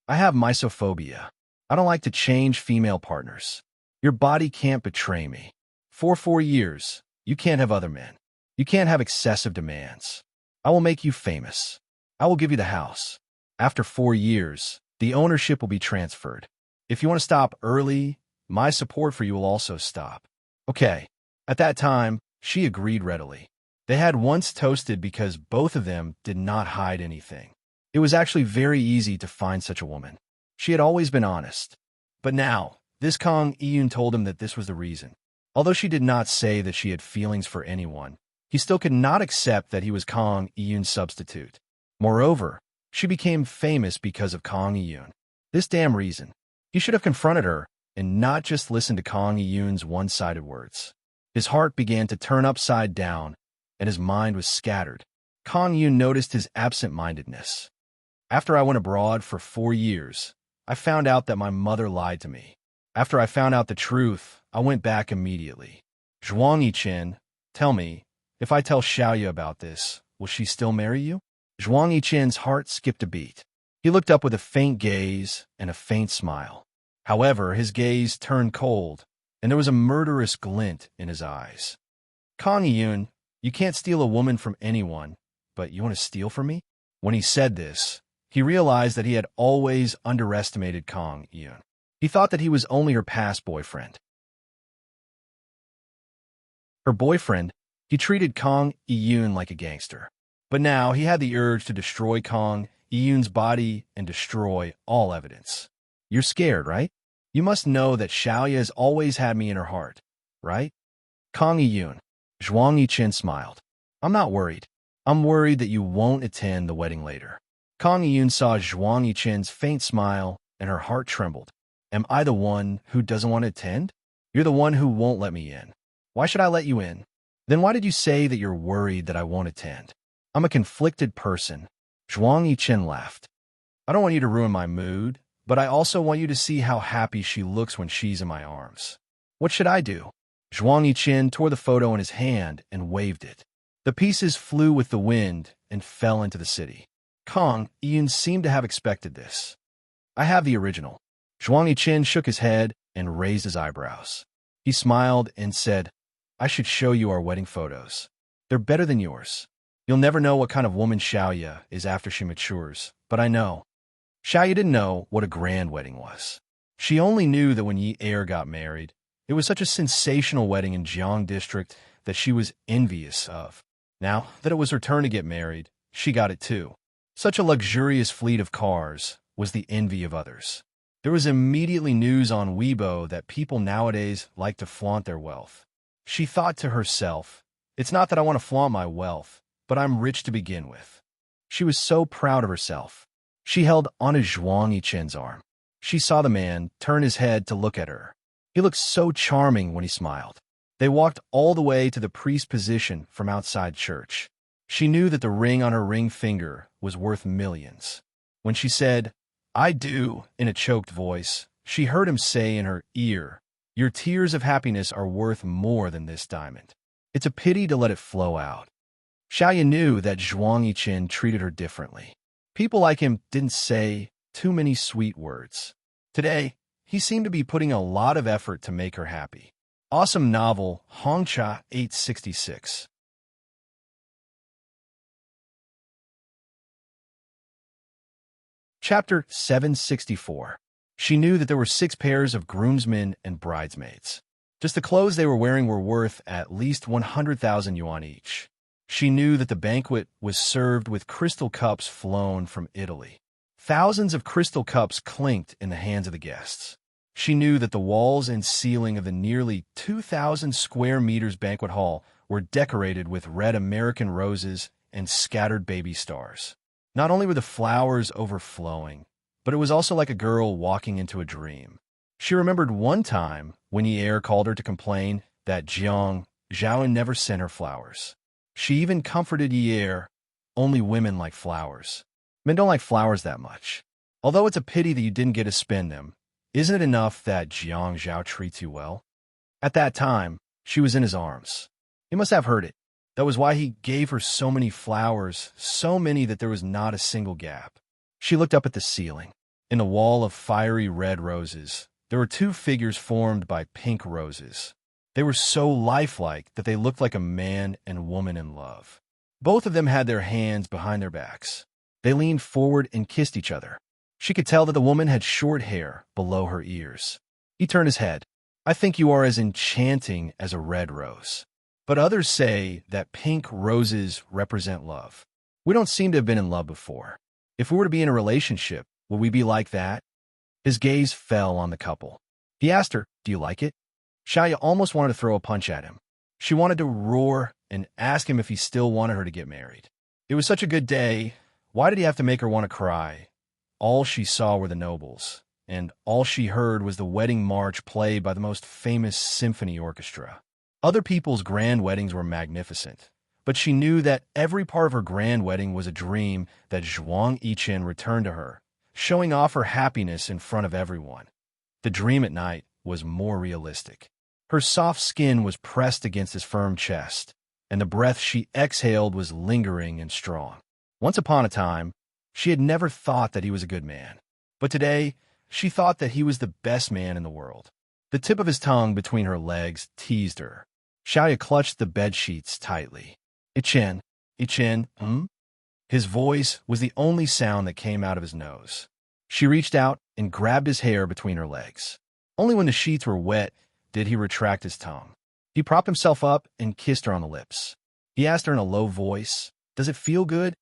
I have mysophobia. I don't like to change female partners. Your body can't betray me. For 4 years, you can't have other men. You can't have excessive demands. I will make you famous. I will give you the house. After 4 years, the ownership will be transferred. If you want to stop early, my support for you will also stop. Okay. At that time, she agreed readily. They had once toasted because both of them did not hide anything. It was actually very easy to find such a woman. She had always been honest. But now, this Kang Iyun told him that this was the reason. Although she did not say that she had feelings for anyone, he still could not accept that he was Kang Iyun's substitute. Moreover, she became famous because of Kang Iyun. This damn reason. He should have confronted her and not just listened to Kang Iyun's one-sided words. His heart began to turn upside down, and his mind was scattered. Kang Iyun noticed his absent-mindedness. After I went abroad for 4 years, I found out that my mother lied to me. After I found out the truth, I went back immediately. Zhuang Yichen, tell me, if I tell Xiaoya about this, will she still marry you? Zhuang Yichen's heart skipped a beat. He looked up with a faint gaze and a faint smile. However, his gaze turned cold, and there was a murderous glint in his eyes. Kang Iyun, you can't steal a woman from anyone, but you want to steal from me? When he said this, he realized that he had always underestimated Kang Iyun. He thought that he was only her past boyfriend. Her boyfriend, he treated Kang Iyun like a gangster. But now he had the urge to destroy Kang Iyun's body and destroy all evidence. You're scared, right? You must know that Xiaoya has always had me in her heart, right? Kang Iyun. Zhuang Yichen smiled. I'm not worried. I'm worried that you won't attend the wedding later. Kang Iyun saw Zhuang Yichen's faint smile, and her heart trembled. Am I the one who doesn't want to attend? You're the one who won't let me in. Why should I let you in? Then why did you say that you're worried that I won't attend? I'm a conflicted person. Zhuang Yichen laughed. I don't want you to ruin my mood, but I also want you to see how happy she looks when she's in my arms. What should I do? Zhuang Yichen tore the photo in his hand and waved it. The pieces flew with the wind and fell into the city. Kang Iyun seemed to have expected this. I have the original. Zhuang Yichen shook his head and raised his eyebrows. He smiled and said, I should show you our wedding photos. They're better than yours. You'll never know what kind of woman Xiaoya is after she matures, but I know. Xiaoya didn't know what a grand wedding was. She only knew that when Yi Er got married, it was such a sensational wedding in Jiang District that she was envious of. Now that it was her turn to get married, she got it too. Such a luxurious fleet of cars was the envy of others. There was immediately news on Weibo that people nowadays like to flaunt their wealth. She thought to herself, it's not that I want to flaunt my wealth, but I'm rich to begin with. She was so proud of herself. She held onto Zhuang Yichen's arm. She saw the man turn his head to look at her. He looked so charming when he smiled. They walked all the way to the priest's position from outside church. She knew that the ring on her ring finger was worth millions. When she said, I do, in a choked voice, she heard him say in her ear, your tears of happiness are worth more than this diamond. It's a pity to let it flow out. Xiaoya knew that Zhuang Yichen treated her differently. People like him didn't say too many sweet words. Today, he seemed to be putting a lot of effort to make her happy. Awesome novel, Hongcha 866. Chapter 764. She knew that there were 6 pairs of groomsmen and bridesmaids. Just the clothes they were wearing were worth at least 100,000 yuan each. She knew that the banquet was served with crystal cups flown from Italy. Thousands of crystal cups clinked in the hands of the guests. She knew that the walls and ceiling of the nearly 2,000 square meters banquet hall were decorated with red American roses and scattered baby stars. Not only were the flowers overflowing, but it was also like a girl walking into a dream. She remembered one time when Yi Er called her to complain that Jiang Zhaoan never sent her flowers. She even comforted Yi Er, only women like flowers. Men don't like flowers that much. Although it's a pity that you didn't get to spend them, isn't it enough that Jiang Zhao treats you well? At that time, she was in his arms. He must have heard it. That was why he gave her so many flowers, so many that there was not a single gap. She looked up at the ceiling. In a wall of fiery red roses, there were 2 figures formed by pink roses. They were so lifelike that they looked like a man and woman in love. Both of them had their hands behind their backs. They leaned forward and kissed each other. She could tell that the woman had short hair below her ears. He turned his head. I think you are as enchanting as a red rose. But others say that pink roses represent love. We don't seem to have been in love before. If we were to be in a relationship, would we be like that? His gaze fell on the couple. He asked her, "Do you like it?" Xiaoya almost wanted to throw a punch at him. She wanted to roar and ask him if he still wanted her to get married. It was such a good day. Why did he have to make her want to cry? All she saw were the nobles, and all she heard was the wedding march played by the most famous symphony orchestra. Other people's grand weddings were magnificent, but she knew that every part of her grand wedding was a dream that Zhuang Yichen returned to her, showing off her happiness in front of everyone. The dream at night was more realistic. Her soft skin was pressed against his firm chest, and the breath she exhaled was lingering and strong. Once upon a time, she had never thought that he was a good man, but today she thought that he was the best man in the world. The tip of his tongue between her legs teased her. Xiaoya clutched the bed sheets tightly. Yichen, Yichen. His voice was the only sound that came out of his nose. She reached out and grabbed his hair between her legs. Only when the sheets were wet did he retract his tongue. He propped himself up and kissed her on the lips. He asked her in a low voice, "Does it feel good?"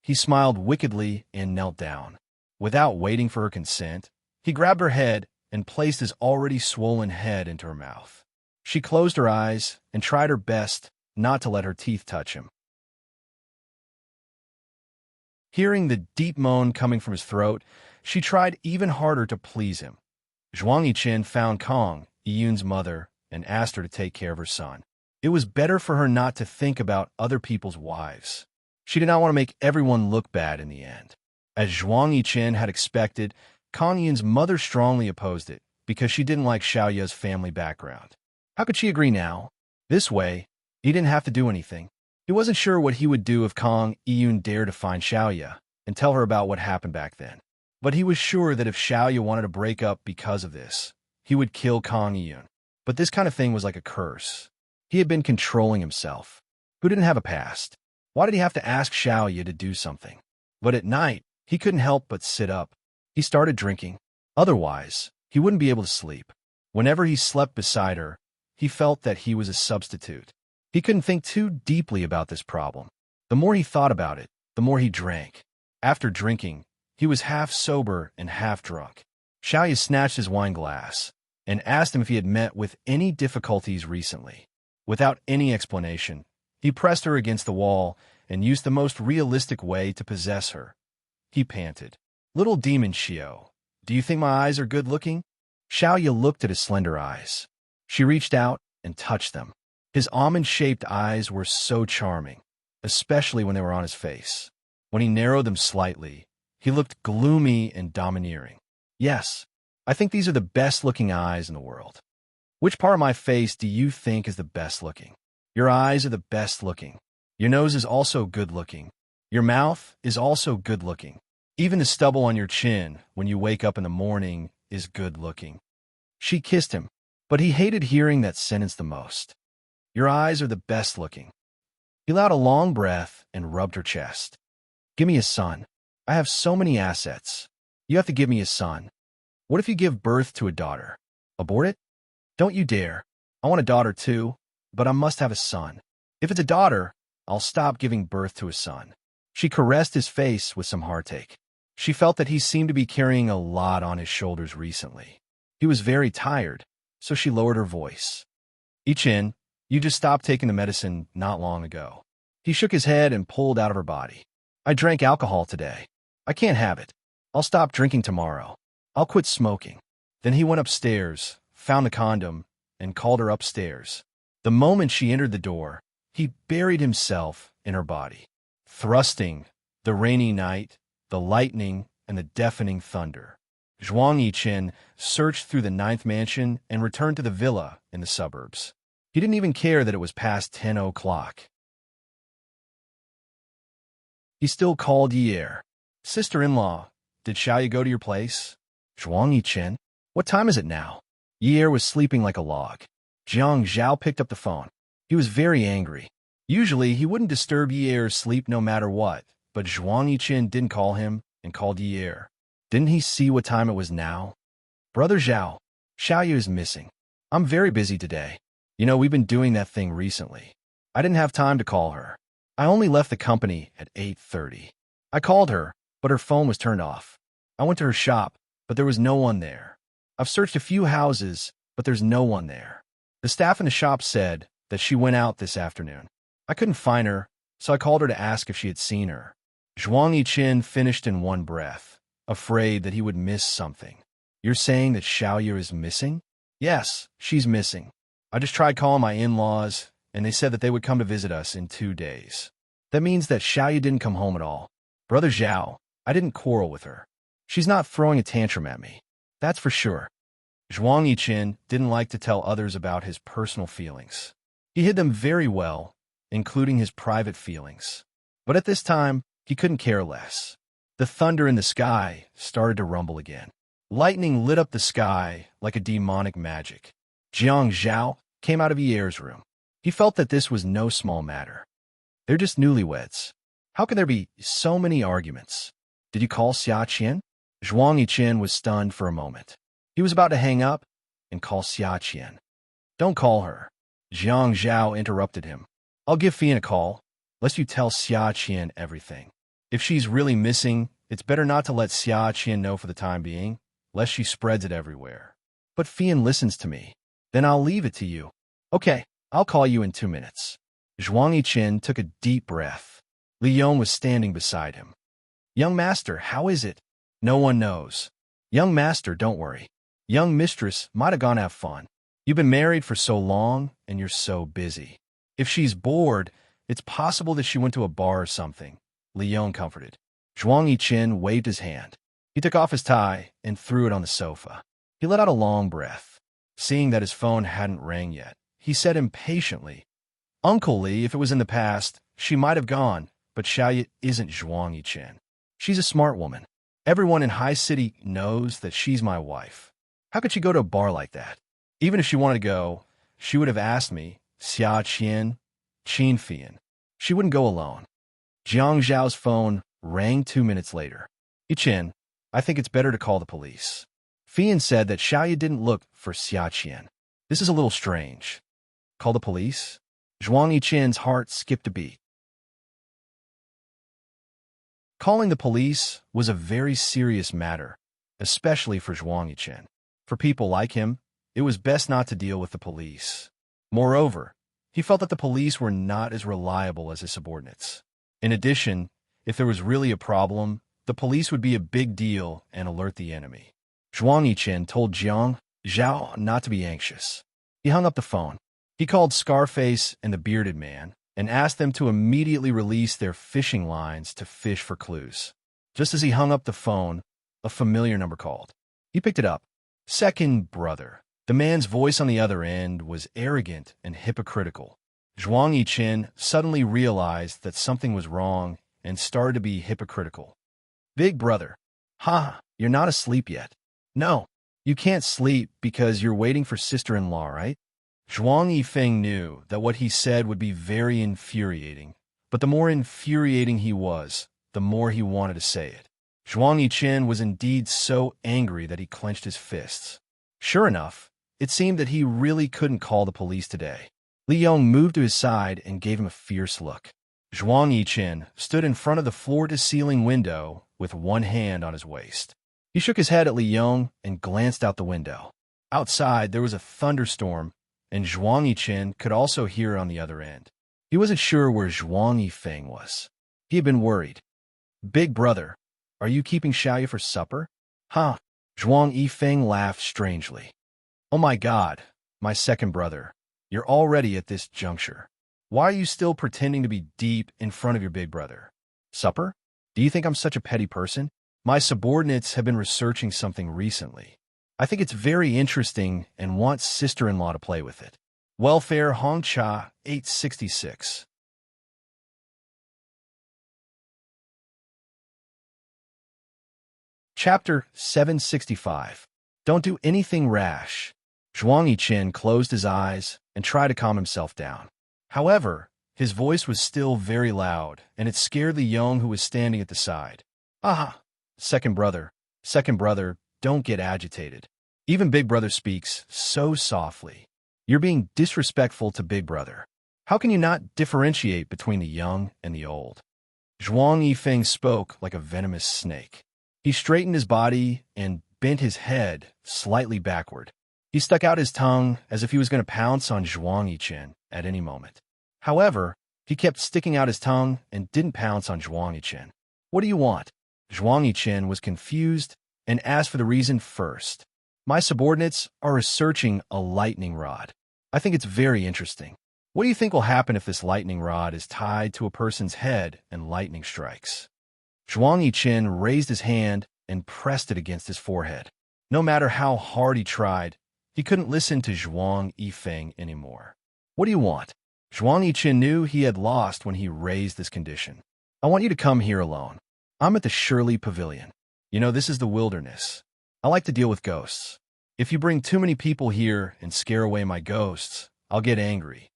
He smiled wickedly and knelt down. Without waiting for her consent, he grabbed her head and placed his already swollen head into her mouth. She closed her eyes and tried her best not to let her teeth touch him. Hearing the deep moan coming from his throat, she tried even harder to please him. Zhuang Yichen found Kong, Yiyun's mother, and asked her to take care of her son. It was better for her not to think about other people's wives. She did not want to make everyone look bad in the end. As Zhuang Yichen had expected, Kong Yiyun's mother strongly opposed it because she didn't like Xiaoya's family background. How could she agree now? This way, he didn't have to do anything. He wasn't sure what he would do if Kong Yiyun dared to find Xiaoya and tell her about what happened back then. But he was sure that if Xiaoya wanted to break up because of this, he would kill Kong Yiyun. But this kind of thing was like a curse. He had been controlling himself. Who didn't have a past? Why did he have to ask Xiaoya to do something? But at night, he couldn't help but sit up. He started drinking. Otherwise, he wouldn't be able to sleep. Whenever he slept beside her, he felt that he was a substitute. He couldn't think too deeply about this problem. The more he thought about it, the more he drank. After drinking, he was half sober and half drunk. Xiaoya snatched his wine glass and asked him if he had met with any difficulties recently. Without any explanation, he pressed her against the wall and used the most realistic way to possess her. He panted, "Little demon Xiao, do you think my eyes are good-looking?" Xiaoya looked at his slender eyes. She reached out and touched them. His almond-shaped eyes were so charming, especially when they were on his face. When he narrowed them slightly, he looked gloomy and domineering. "Yes, I think these are the best-looking eyes in the world." "Which part of my face do you think is the best-looking?" "Your eyes are the best-looking. Your nose is also good-looking. Your mouth is also good-looking. Even the stubble on your chin when you wake up in the morning is good-looking." She kissed him, but he hated hearing that sentence the most. "Your eyes are the best-looking." He allowed a long breath and rubbed her chest. "Give me a son. I have so many assets. You have to give me a son. What if you give birth to a daughter? Abort it? Don't you dare. I want a daughter too, but I must have a son. If it's a daughter, I'll stop giving birth to a son." She caressed his face with some heartache. She felt that he seemed to be carrying a lot on his shoulders recently. He was very tired, so she lowered her voice. "Yichen, you just stopped taking the medicine not long ago." He shook his head and pulled out of her body. "I drank alcohol today. I can't have it. I'll stop drinking tomorrow. I'll quit smoking." Then he went upstairs, found the condom, and called her upstairs. The moment she entered the door, he buried himself in her body. Thrusting, the rainy night, the lightning, and the deafening thunder, Zhuang Yichen searched through the 9th mansion and returned to the villa in the suburbs. He didn't even care that it was past 10 o'clock. He still called Yi'er. "Sister-in-law, did Xiaoya go to your place?" "Zhuang Yichen, what time is it now?" Yi'er was sleeping like a log. Jiang Zhao picked up the phone. He was very angry. Usually, he wouldn't disturb Yi'er's sleep no matter what, but Zhuang Yichen didn't call him and called Yi'er. Didn't he see what time it was now? "Brother Zhao, Xiaoya is missing. I'm very busy today. You know, we've been doing that thing recently. I didn't have time to call her. I only left the company at 8:30. I called her, but her phone was turned off. I went to her shop, but there was no one there. I've searched a few houses, but there's no one there. The staff in the shop said that she went out this afternoon. I couldn't find her, so I called her to ask if she had seen her. Zhuang Yiqin finished in one breath, afraid that he would miss something. You're saying that Xiaoyu is missing? Yes, she's missing. I just tried calling my in-laws, and they said that they would come to visit us in 2 days. That means that Xiaoyu didn't come home at all. Brother Zhao, I didn't quarrel with her. She's not throwing a tantrum at me. That's for sure. Zhuang Yiqin didn't like to tell others about his personal feelings. He hid them very well, including his private feelings. But at this time, he couldn't care less. The thunder in the sky started to rumble again. Lightning lit up the sky like a demonic magic. Jiang Zhao came out of Yier's room. He felt that this was no small matter. They're just newlyweds. How can there be so many arguments? Did you call Xia Qian? Zhuang Yiqin was stunned for a moment. He was about to hang up and call Xia Qian. Don't call her. Jiang Zhao interrupted him. I'll give Fian a call, lest you tell Xia Qian everything. If she's really missing, it's better not to let Xia Qian know for the time being, lest she spreads it everywhere. But Fian listens to me. Then I'll leave it to you. Okay, I'll call you in 2 minutes. Zhuang Yiqin took a deep breath. Li Yong was standing beside him. Young master, how is it? No one knows. Young master, don't worry. Young mistress might have gone have fun. You've been married for so long, and you're so busy. If she's bored, it's possible that she went to a bar or something. Li Yong comforted. Zhuang Yiqin waved his hand. He took off his tie and threw it on the sofa. He let out a long breath. Seeing that his phone hadn't rang yet, he said impatiently, Uncle Li, if it was in the past, she might have gone, but Xiaoyu isn't Zhuang Yiqin. She's a smart woman. Everyone in High City knows that she's my wife. How could she go to a bar like that? Even if she wanted to go, she would have asked me, Xia Qian, Qin Fian. She wouldn't go alone. Jiang Zhao's phone rang 2 minutes later. Yiqin, I think it's better to call the police. Fian said that Xiaoyu didn't look for Xia Qian. This is a little strange. Call the police? Zhuang Yiqin's heart skipped a beat. Calling the police was a very serious matter, especially for Zhuang Yiqin. For people like him, it was best not to deal with the police. Moreover, he felt that the police were not as reliable as his subordinates. In addition, if there was really a problem, the police would be a big deal and alert the enemy. Zhuang Yiqin told Jiang Zhao not to be anxious. He hung up the phone. He called Scarface and the bearded man and asked them to immediately release their fishing lines to fish for clues. Just as he hung up the phone, a familiar number called. He picked it up. Second brother. The man's voice on the other end was arrogant and hypocritical. Zhuang Yiqin suddenly realized that something was wrong and started to be hypocritical. Big brother. Ha, you're not asleep yet. No, you can't sleep because you're waiting for sister-in-law, right? Zhuang Yifeng knew that what he said would be very infuriating, but the more infuriating he was, the more he wanted to say it. Zhuang Yiqin was indeed so angry that he clenched his fists. Sure enough, it seemed that he really couldn't call the police today. Li Yong moved to his side and gave him a fierce look. Zhuang Yiqin stood in front of the floor-to-ceiling window with one hand on his waist. He shook his head at Li Yong and glanced out the window. Outside, there was a thunderstorm, and Zhuang Yiqin could also hear it on the other end. He wasn't sure where Zhuang Yifeng was. He had been worried. Big brother, are you keeping Xiaoyu for supper? Huh? Zhuang Yifeng laughed strangely. Oh my God, my second brother, you're already at this juncture. Why are you still pretending to be deep in front of your big brother? Supper? Do you think I'm such a petty person? My subordinates have been researching something recently. I think it's very interesting and want sister-in-law to play with it. Welfare Hongcha 866. Chapter 765. Don't do anything rash. Zhuang Yiqin closed his eyes and tried to calm himself down. However, his voice was still very loud, and it scared Li Yong, who was standing at the side. Aha! Second brother, don't get agitated. Even big brother speaks so softly. You're being disrespectful to big brother. How can you not differentiate between the young and the old? Zhuang Yifeng spoke like a venomous snake. He straightened his body and bent his head slightly backward. He stuck out his tongue as if he was going to pounce on Zhuang Yichen at any moment. However, he kept sticking out his tongue and didn't pounce on Zhuang Yichen. "What do you want?" Zhuang Yichen was confused and asked for the reason first. "My subordinates are researching a lightning rod. I think it's very interesting. What do you think will happen if this lightning rod is tied to a person's head and lightning strikes?" Zhuang Yichen raised his hand and pressed it against his forehead. No matter how hard he tried, he couldn't listen to Zhuang Yifeng anymore. "What do you want?" Zhuang Yichen knew he had lost when he raised this condition. "I want you to come here alone. I'm at the Shirley Pavilion. You know, this is the wilderness. I like to deal with ghosts. If you bring too many people here and scare away my ghosts, I'll get angry."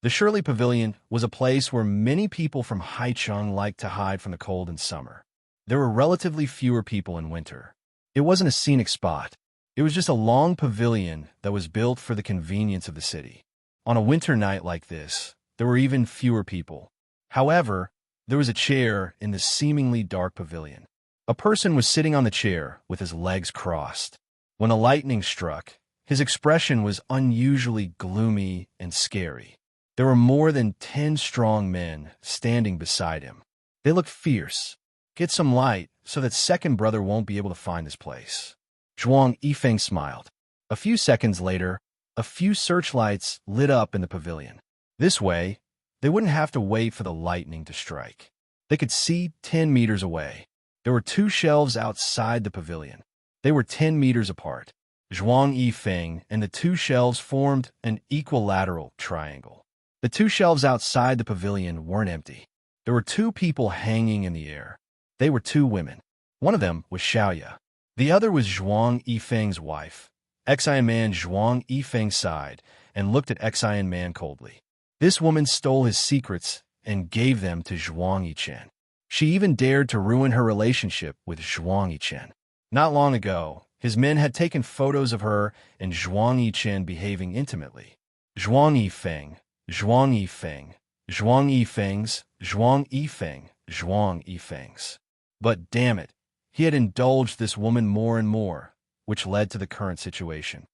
The Shirley Pavilion was a place where many people from Haicheng liked to hide from the cold in summer. There were relatively fewer people in winter. It wasn't a scenic spot. It was just a long pavilion that was built for the convenience of the city. On a winter night like this, there were even fewer people. However, there was a chair in the seemingly dark pavilion. A person was sitting on the chair with his legs crossed. When the lightning struck, his expression was unusually gloomy and scary. There were more than 10 strong men standing beside him. They looked fierce. "Get some light so that second brother won't be able to find this place." Zhuang Yifeng smiled. A few seconds later, a few searchlights lit up in the pavilion. This way, they wouldn't have to wait for the lightning to strike. They could see 10 meters away. There were 2 shelves outside the pavilion. They were 10 meters apart. Zhuang Yifeng and the 2 shelves formed an equilateral triangle. The 2 shelves outside the pavilion weren't empty. There were 2 people hanging in the air. They were 2 women. One of them was Xiaoya. The other was Zhuang Yifeng's wife. Ex-Iron Man Zhuang Yifeng sighed and looked at Ex-Iron Man coldly. This woman stole his secrets and gave them to Zhuang Yichen. She even dared to ruin her relationship with Zhuang Yichen. Not long ago, his men had taken photos of her and Zhuang Yichen behaving intimately. Zhuang Yifeng, Zhuang Yifeng, Zhuang Yifeng's, Zhuang Yifeng, Zhuang Yifeng's. But damn it, he had indulged this woman more and more, which led to the current situation.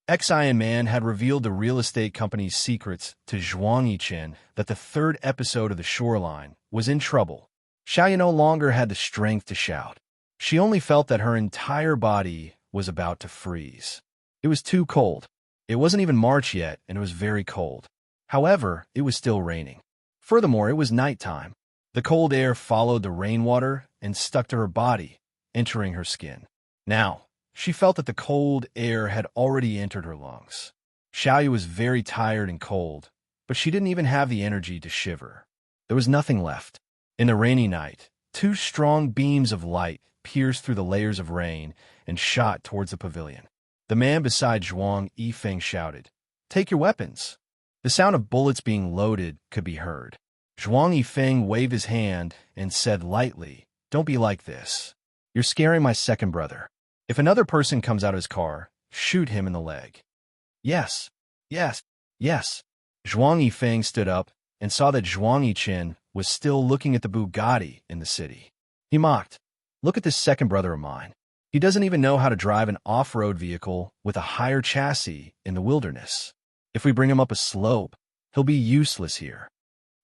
Ex-Iron Man had revealed the real estate company's secrets to Zhuang Yichen that the 3rd episode of The Shoreline was in trouble. Xiaoya no longer had the strength to shout. She only felt that her entire body was about to freeze. It was too cold. It wasn't even March yet, and it was very cold. However, it was still raining. Furthermore, it was nighttime. The cold air followed the rainwater and stuck to her body, entering her skin. Now, she felt that the cold air had already entered her lungs. Xiaoya was very tired and cold, but she didn't even have the energy to shiver. There was nothing left. In the rainy night, 2 strong beams of light pierced through the layers of rain and shot towards the pavilion. The man beside Zhuang Yifeng shouted, "Take your weapons." The sound of bullets being loaded could be heard. Zhuang Yifeng waved his hand and said lightly, "Don't be like this. You're scaring my second brother. If another person comes out of his car, shoot him in the leg." "Yes, yes, yes." Zhuang Yifeng stood up and saw that Zhuang Yichen was still looking at the Bugatti in the city. He mocked, "Look at this second brother of mine. He doesn't even know how to drive an off-road vehicle with a higher chassis in the wilderness. If we bring him up a slope, he'll be useless here."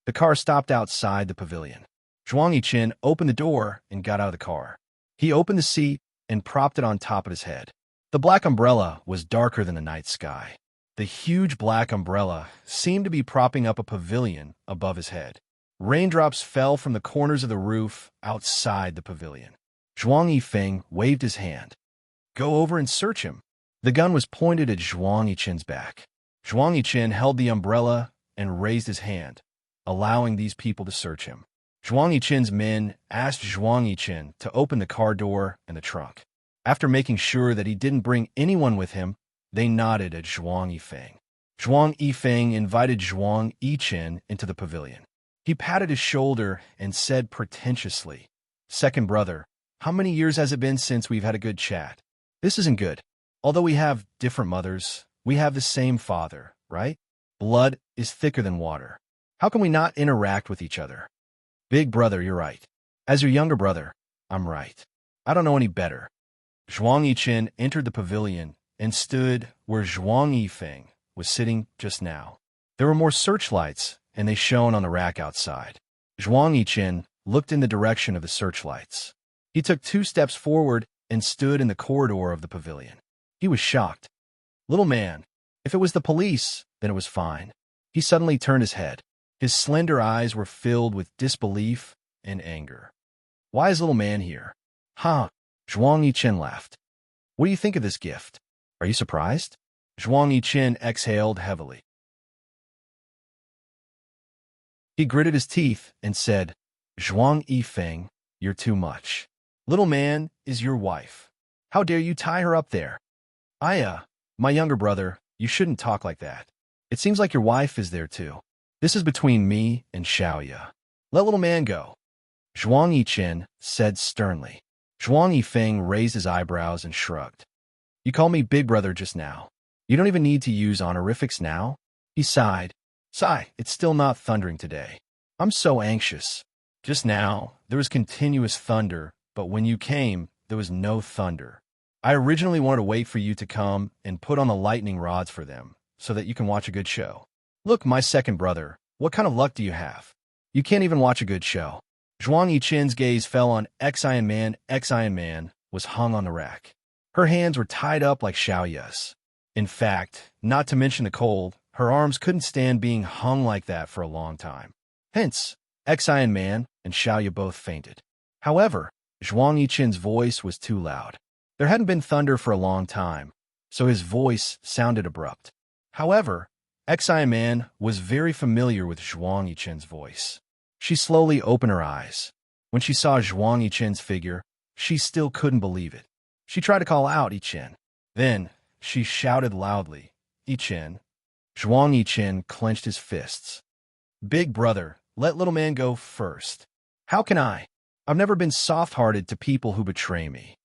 The car stopped outside the pavilion. Zhuang Yichen opened the door and got out of the car. He opened the seat and propped it on top of his head. The black umbrella was darker than the night sky. The huge black umbrella seemed to be propping up a pavilion above his head. Raindrops fell from the corners of the roof outside the pavilion. Zhuang Yifeng waved his hand. "Go over and search him." The gun was pointed at Zhuang Yichen's back. Zhuang Yichen held the umbrella and raised his hand, allowing these people to search him. Zhuang Yichen's men asked Zhuang Yichen to open the car door and the trunk. After making sure that he didn't bring anyone with him, they nodded at Zhuang Yifeng. Zhuang Yifeng invited Zhuang Yichen into the pavilion. He patted his shoulder and said pretentiously, "Second brother, how many years has it been since we've had a good chat? This isn't good. Although we have different mothers, we have the same father, right? Blood is thicker than water. How can we not interact with each other?" "Big brother, you're right. As your younger brother, I'm right. I don't know any better. Zhuang Yichen entered the pavilion and stood where Zhuang Yifeng was sitting just now. There were more searchlights, and they shone on the rack outside. Zhuang Yichen looked in the direction of the searchlights. He took 2 steps forward and stood in the corridor of the pavilion. He was shocked. Little man, if it was the police, then it was fine. He suddenly turned his head. His slender eyes were filled with disbelief and anger. Why is little man here? Huh? Zhuang Yichen laughed. What do you think of this gift? Are you surprised? Zhuang Yichen exhaled heavily. He gritted his teeth and said, Zhuang Yifeng, you're too much. Little man is your wife. How dare you tie her up there? My younger brother, you shouldn't talk like that. It seems like your wife is there too. This is between me and Xiaoya. Let little man go. Zhuang Yichen said sternly. Zhuang Yifeng raised his eyebrows and shrugged. You called me big brother just now. You don't even need to use honorifics now? He sighed. Sigh, it's still not thundering today. I'm so anxious. Just now, there was continuous thunder, but when you came, there was no thunder. I originally wanted to wait for you to come and put on the lightning rods for them, so that you can watch a good show. Look, my second brother, what kind of luck do you have? You can't even watch a good show. Zhuang Yichen's gaze fell on Xian Man. Xian Man was hung on the rack. Her hands were tied up like Xiaoya's. In fact, not to mention the cold, her arms couldn't stand being hung like that for a long time. Hence, Xian Man and Xiaoya both fainted. However, Zhuang Yichen's voice was too loud. There hadn't been thunder for a long time, so his voice sounded abrupt. However, Xian Man was very familiar with Zhuang Yichen's voice. She slowly opened her eyes. When she saw Zhuang Yichen's figure, she still couldn't believe it. She tried to call out Yichen. Then, she shouted loudly, Yichen. Zhuang Yichen clenched his fists. Big brother, let little man go first. How can I? I've never been soft-hearted to people who betray me.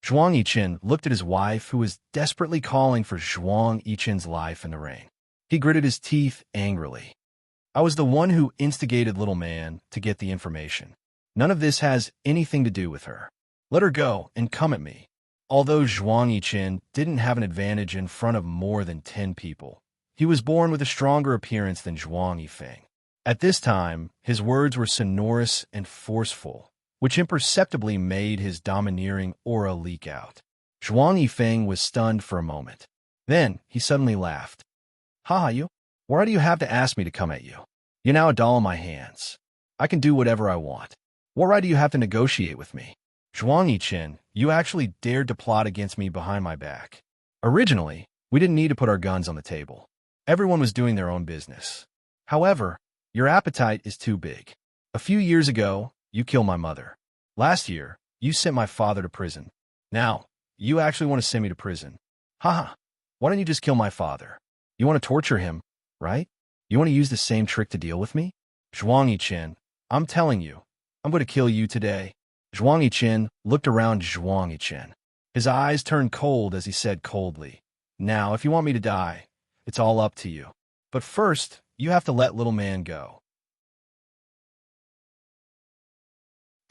Zhuang Yichen looked at his wife, who was desperately calling for Zhuang Yichen's life in the rain. He gritted his teeth angrily. I was the one who instigated little man to get the information. None of this has anything to do with her. Let her go and come at me. Although Zhuang Yichen didn't have an advantage in front of more than 10 people, he was born with a stronger appearance than Zhuang Yifeng. At this time, his words were sonorous and forceful, which imperceptibly made his domineering aura leak out. Zhuang Yifeng was stunned for a moment. Then, he suddenly laughed. You? Why do you have to ask me to come at you? You're now a doll in my hands. I can do whatever I want. What right do you have to negotiate with me? Zhuang Yichen, you actually dared to plot against me behind my back. Originally, we didn't need to put our guns on the table. Everyone was doing their own business. However, your appetite is too big. A few years ago, you killed my mother. Last year, you sent my father to prison. Now, you actually want to send me to prison. Why don't you just kill my father? You want to torture him, right? You want to use the same trick to deal with me? Zhuang Yichen, I'm telling you, I'm going to kill you today. Zhuang Yichen looked around Zhuang Yichen. His eyes turned cold as he said coldly, Now, if you want me to die, it's all up to you. But first, you have to let little man go.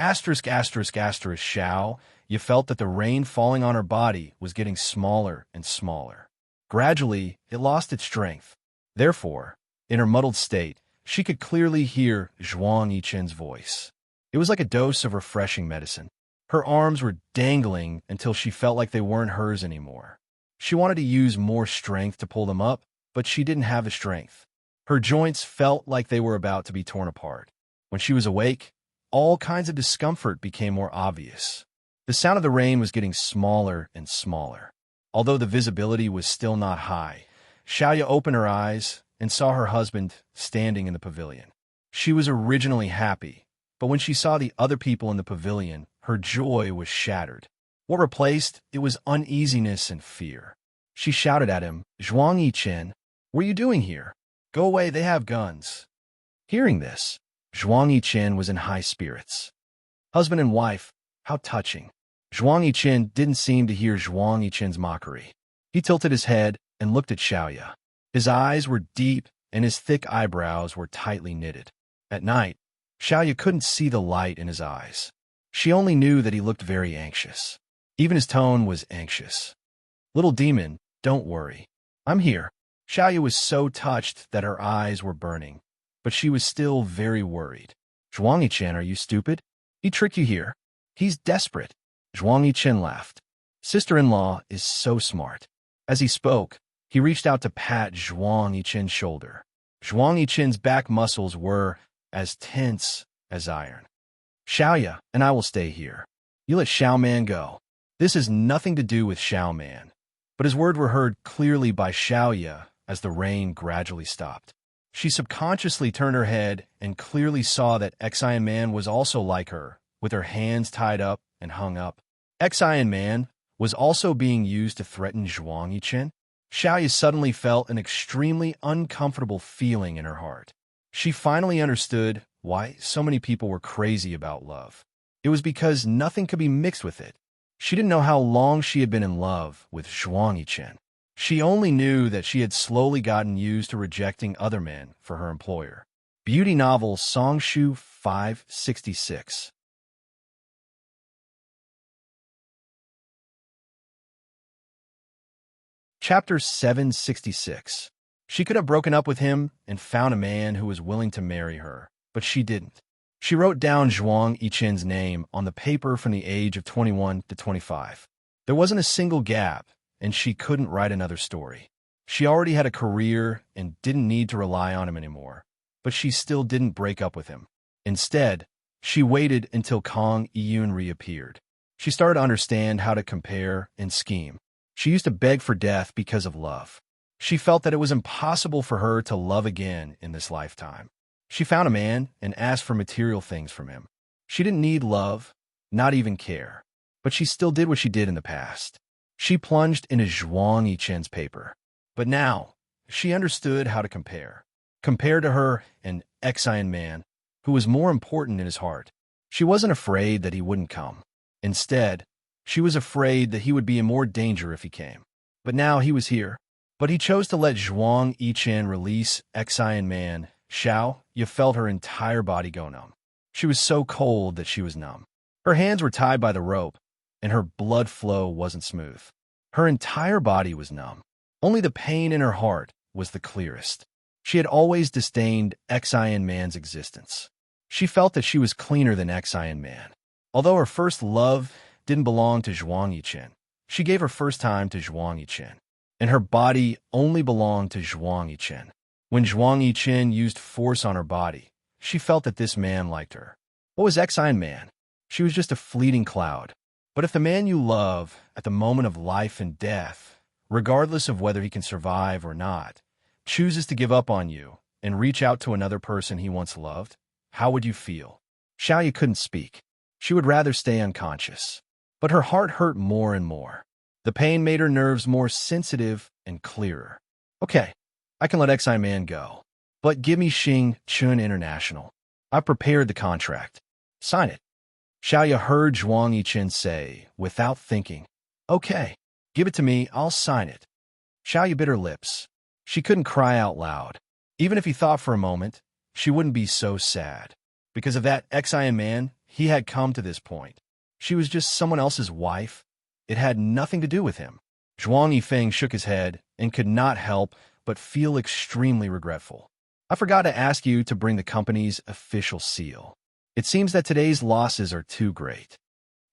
****Xiao, you felt that the rain falling on her body was getting smaller and smaller. Gradually, it lost its strength. Therefore, in her muddled state, she could clearly hear Zhuang Yichen's voice. It was like a dose of refreshing medicine. Her arms were dangling until she felt like they weren't hers anymore. She wanted to use more strength to pull them up, but she didn't have the strength. Her joints felt like they were about to be torn apart. When she was awake, all kinds of discomfort became more obvious. The sound of the rain was getting smaller and smaller. Although the visibility was still not high, Xiaoya opened her eyes and saw her husband standing in the pavilion. She was originally happy, but when she saw the other people in the pavilion, her joy was shattered. What replaced it was uneasiness and fear. She shouted at him, Zhuang Yichen, what are you doing here? Go away, they have guns. Hearing this, Zhuang Yichen was in high spirits. Husband and wife, how touching. Zhuang Yichen didn't seem to hear Zhuang Yichen's mockery. He tilted his head and looked at Xiaoya. His eyes were deep and his thick eyebrows were tightly knitted. At night, Xiaoya couldn't see the light in his eyes. She only knew that he looked very anxious. Even his tone was anxious. Little demon, don't worry. I'm here. Xiaoyu was so touched that her eyes were burning, but she was still very worried. Zhuang Yichen, are you stupid? He tricked you here. He's desperate. Zhuang Yichen laughed. Sister-in-law is so smart. As he spoke, he reached out to pat Zhuang Yichen's shoulder. Zhuang Yichen's back muscles were as tense as iron. Xiaoya and I will stay here. You let Xiao Man go. This has nothing to do with Xiao Man. But his words were heard clearly by Xiaoya as the rain gradually stopped. She subconsciously turned her head and clearly saw that Xian Man was also like her, with her hands tied up and hung up. Xian Man was also being used to threaten Zhuang Yichen. Xiaoya suddenly felt an extremely uncomfortable feeling in her heart. She finally understood why so many people were crazy about love. It was because nothing could be mixed with it. She didn't know how long she had been in love with Zhuang Yichen. She only knew that she had slowly gotten used to rejecting other men for her employer. Beauty novel Songshu 566. Chapter 766. She could have broken up with him and found a man who was willing to marry her, but she didn't. She wrote down Zhuang Yichen's name on the paper from the age of 21 to 25. There wasn't a single gap, and she couldn't write another story. She already had a career and didn't need to rely on him anymore, but she still didn't break up with him. Instead, she waited until Kang Yiyun reappeared. She started to understand how to compare and scheme. She used to beg for death because of love. She felt that it was impossible for her to love again in this lifetime. She found a man and asked for material things from him. She didn't need love, not even care, but she still did what she did in the past. She plunged into Zhuang Yichen's paper. But now, she understood how to compare. Compare to her an Xian man who was more important in his heart. She wasn't afraid that he wouldn't come. Instead, she was afraid that he would be in more danger if he came. But now he was here. But he chose to let Zhuang Yichen release Xian man. Xiao, you felt her entire body go numb. She was so cold that she was numb. Her hands were tied by the rope, and her blood flow wasn't smooth. Her entire body was numb. Only the pain in her heart was the clearest. She had always disdained Xian man's existence. She felt that she was cleaner than Xian man. Although her first love didn't belong to Zhuang Yichen, she gave her first time to Zhuang Yichen, and her body only belonged to Zhuang Yichen. When Zhuang Yichen used force on her body, she felt that this man liked her. What was Xian man? She was just a fleeting cloud. But if the man you love at the moment of life and death, regardless of whether he can survive or not, chooses to give up on you and reach out to another person he once loved, how would you feel? Xiaoyu couldn't speak. She would rather stay unconscious. But her heart hurt more and more. The pain made her nerves more sensitive and clearer. Okay, I can let Xian man go. But give me Xing Chun International. I've prepared the contract. Sign it. Xiaoyu heard Zhuang Yichen say, without thinking, okay, give it to me, I'll sign it. Xiaoyu bit her lips. She couldn't cry out loud. Even if he thought for a moment, she wouldn't be so sad. Because of that Xian man, he had come to this point. She was just someone else's wife. It had nothing to do with him. Zhuang Yifeng shook his head and could not help but feel extremely regretful. I forgot to ask you to bring the company's official seal. It seems that today's losses are too great.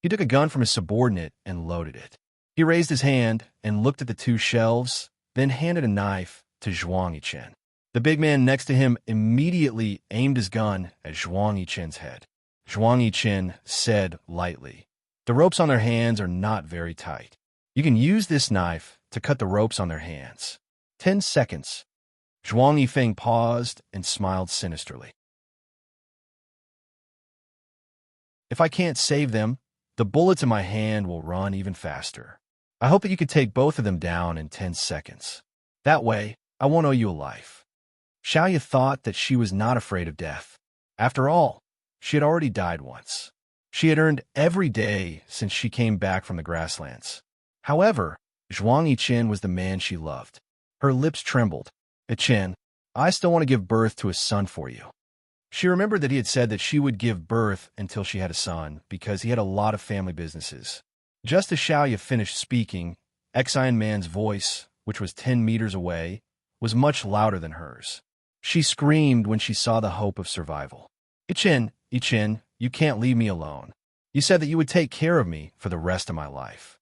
He took a gun from his subordinate and loaded it. He raised his hand and looked at the two shelves, then handed a knife to Zhuang Yichen. The big man next to him immediately aimed his gun at Zhuang Yichen's head. Zhuang Yichen said lightly, "The ropes on their hands are not very tight. You can use this knife to cut the ropes on their hands." 10 seconds. Zhuang Yifeng paused and smiled sinisterly. If I can't save them, the bullets in my hand will run even faster. I hope that you could take both of them down in 10 seconds. That way, I won't owe you a life. Xiaoyu thought that she was not afraid of death. After all, she had already died once. She had earned every day since she came back from the grasslands. However, Zhuang Yichen was the man she loved. Her lips trembled. "Yichen, I still want to give birth to a son for you." She remembered that he had said that she would give birth until she had a son because he had a lot of family businesses. Just as Xiaoya finished speaking, Exian Man's voice, which was 10 meters away, was much louder than hers. She screamed when she saw the hope of survival. Ichin, you can't leave me alone. You said that you would take care of me for the rest of my life.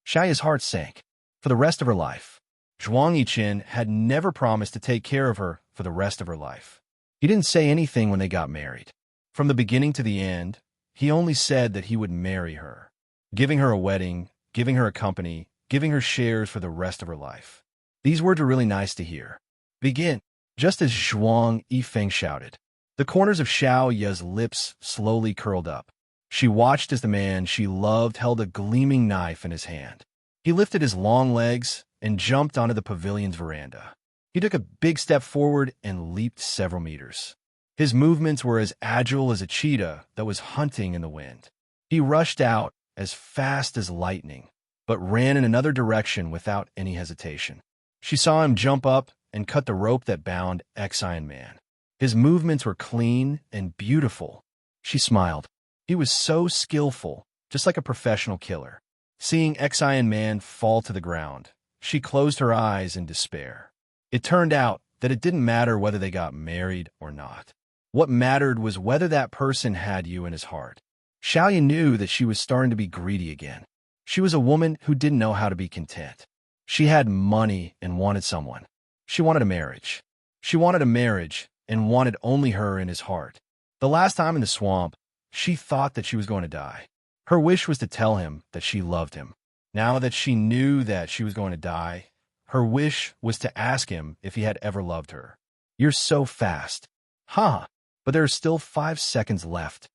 Xiaoya's heart sank. For the rest of her life. Zhuang Yichin had never promised to take care of her for the rest of her life. He didn't say anything when they got married. From the beginning to the end, he only said that he would marry her, giving her a wedding, giving her a company, giving her shares for the rest of her life. These words are really nice to hear. Begin. Just as Zhuang Yifeng shouted, the corners of Xiaoya's lips slowly curled up. She watched as the man she loved held a gleaming knife in his hand. He lifted his long legs and jumped onto the pavilion's veranda. He took a big step forward and leaped several meters. His movements were as agile as a cheetah that was hunting in the wind. He rushed out as fast as lightning, but ran in another direction without any hesitation. She saw him jump up and cut the rope that bound Exian Man. His movements were clean and beautiful. She smiled. He was so skillful, just like a professional killer. Seeing Exian Man fall to the ground, she closed her eyes in despair. It turned out that it didn't matter whether they got married or not. What mattered was whether that person had you in his heart. Xiaoya knew that she was starting to be greedy again. She was a woman who didn't know how to be content. She had money and wanted someone. She wanted a marriage. She wanted a marriage and wanted only her in his heart. The last time in the swamp, she thought that she was going to die. Her wish was to tell him that she loved him. Now that she knew that she was going to die, her wish was to ask him if he had ever loved her. You're so fast. Huh, but there are still 5 seconds left.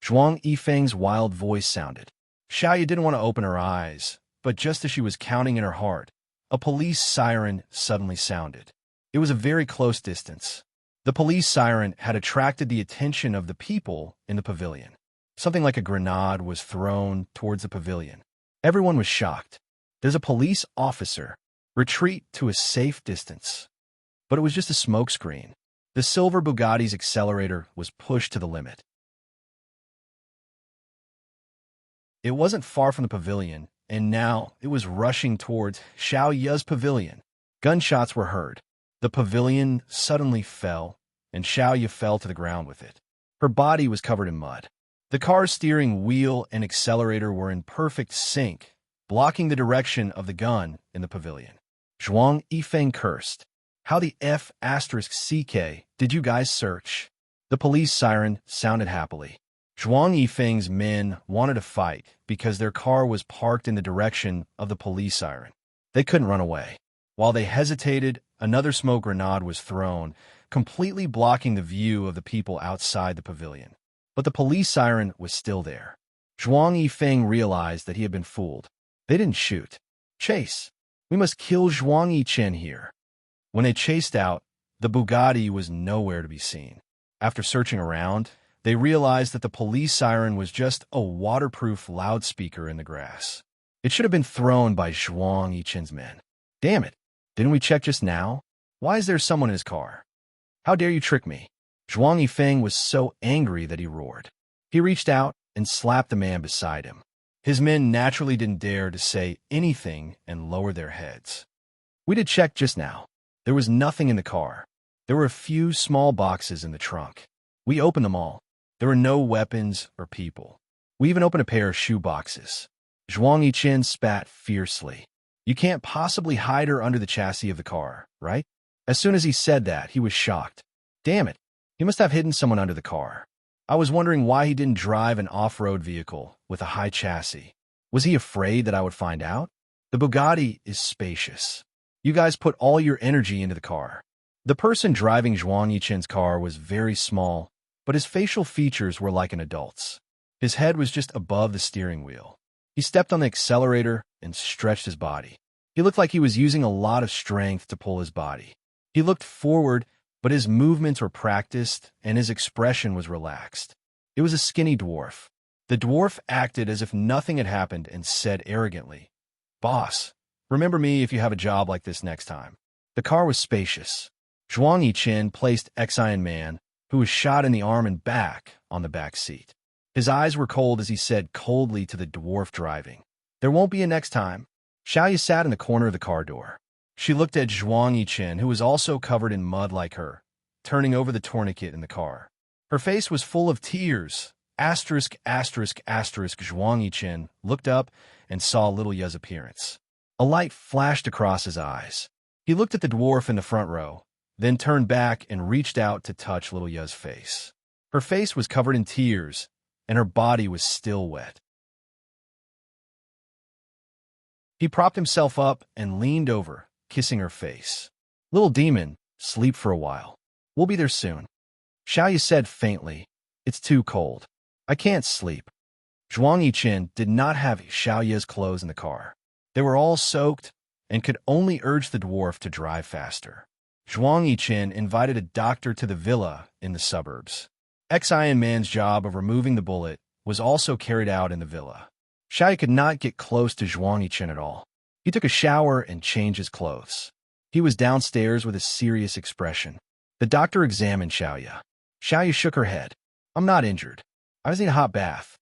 Zhuang Yifeng's wild voice sounded. Xiaoya didn't want to open her eyes, but just as she was counting in her heart, a police siren suddenly sounded. It was a very close distance. The police siren had attracted the attention of the people in the pavilion. Something like a grenade was thrown towards the pavilion. Everyone was shocked. There's a police officer. Retreat to a safe distance. But it was just a smokescreen. The silver Bugatti's accelerator was pushed to the limit. It wasn't far from the pavilion, and now it was rushing towards Xiaoya's pavilion. Gunshots were heard. The pavilion suddenly fell, and Xiaoya fell to the ground with it. Her body was covered in mud. The car's steering wheel and accelerator were in perfect sync, blocking the direction of the gun in the pavilion. Zhuang Yifeng cursed. How the F***CK did you guys search? The police siren sounded happily. Zhuang Yifeng's men wanted to fight because their car was parked in the direction of the police siren. They couldn't run away. While they hesitated, another smoke grenade was thrown, completely blocking the view of the people outside the pavilion. But the police siren was still there. Zhuang Yifeng realized that he had been fooled. They didn't shoot. Chase. We must kill Zhuang Yichen here. When they chased out, the Bugatti was nowhere to be seen. After searching around, they realized that the police siren was just a waterproof loudspeaker in the grass. It should have been thrown by Zhuang Yichen's men. Damn it! Didn't we check just now? Why is there someone in his car? How dare you trick me? Zhuang Yifeng was so angry that he roared. He reached out and slapped the man beside him. His men naturally didn't dare to say anything and lower their heads. We did check just now. There was nothing in the car. There were a few small boxes in the trunk. We opened them all. There were no weapons or people. We even opened a pair of shoe boxes. Zhuang Yichen spat fiercely. You can't possibly hide her under the chassis of the car, right? As soon as he said that, he was shocked. Damn it. He must have hidden someone under the car. I was wondering why he didn't drive an off-road vehicle with a high chassis. Was he afraid that I would find out? The Bugatti is spacious. You guys put all your energy into the car. The person driving Zhuang Yichen's car was very small, but his facial features were like an adult's. His head was just above the steering wheel. He stepped on the accelerator and stretched his body. He looked like he was using a lot of strength to pull his body. He looked forward, but his movements were practiced and his expression was relaxed. It was a skinny dwarf. The dwarf acted as if nothing had happened and said arrogantly, "Boss, remember me if you have a job like this next time." The car was spacious. Zhuang Yichen placed Exian Man who was shot in the arm and back on the back seat. His eyes were cold as he said coldly to the dwarf driving, "There won't be a next time." Xiaoya sat in the corner of the car door. She looked at Zhuang Yichen, who was also covered in mud like her, turning over the tourniquet in the car. Her face was full of tears. Asterisk, asterisk, asterisk. Zhuang Yichen looked up and saw little Ya's appearance. A light flashed across his eyes. He looked at the dwarf in the front row, then turned back and reached out to touch little Ya's face. Her face was covered in tears, and her body was still wet. He propped himself up and leaned over, kissing her face. "Little demon, sleep for a while. We'll be there soon." Xiaoya said faintly, "It's too cold. I can't sleep." Zhuang Yichen did not have Xiaoya's clothes in the car. They were all soaked and could only urge the dwarf to drive faster. Zhuang Yichen invited a doctor to the villa in the suburbs. Ex-Iron Man's job of removing the bullet was also carried out in the villa. Xiaoya could not get close to Zhuang Yichen at all. He took a shower and changed his clothes. He was downstairs with a serious expression. The doctor examined Xiaoya. Xiaoya shook her head. "I'm not injured. I just need a hot bath."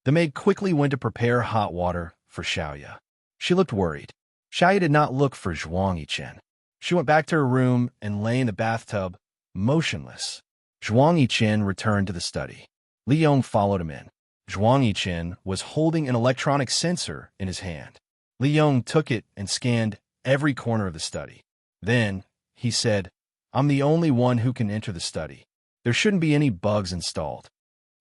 The maid quickly went to prepare hot water for Xiaoya. She looked worried. Xiaoya did not look for Zhuang Yichen. She went back to her room and lay in the bathtub, motionless. Zhuang Yichen returned to the study. Li Yong followed him in. Zhuang Yichen was holding an electronic sensor in his hand. Li Yong took it and scanned every corner of the study. Then, he said, "I'm the only one who can enter the study. There shouldn't be any bugs installed."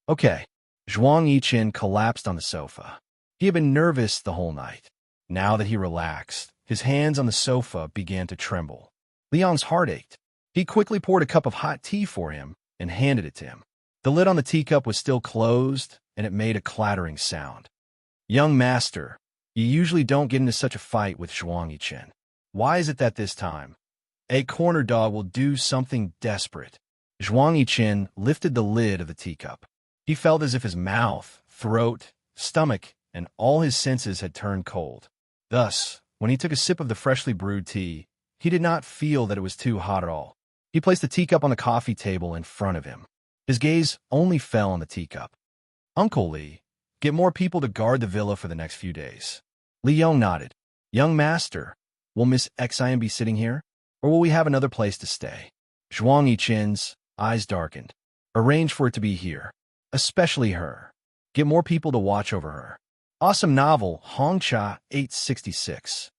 "Okay." Zhuang Yichen collapsed on the sofa. He had been nervous the whole night. Now that he relaxed, his hands on the sofa began to tremble. Li Yong's heart ached. He quickly poured a cup of hot tea for him and handed it to him. The lid on the teacup was still closed, and it made a clattering sound. "Young master, you usually don't get into such a fight with Zhuang Yichen. Why is it that this time? A corner dog will do something desperate." Zhuang Yichen lifted the lid of the teacup. He felt as if his mouth, throat, stomach, and all his senses had turned cold. Thus, when he took a sip of the freshly brewed tea, he did not feel that it was too hot at all. He placed the teacup on the coffee table in front of him. His gaze only fell on the teacup. "Uncle Li, get more people to guard the villa for the next few days." Li Yong nodded. "Young master, will Miss Xian be sitting here, or will we have another place to stay?" Zhuang Yichen's eyes darkened. "Arrange for it to be here, especially her. Get more people to watch over her." Awesome novel, Hongcha 866.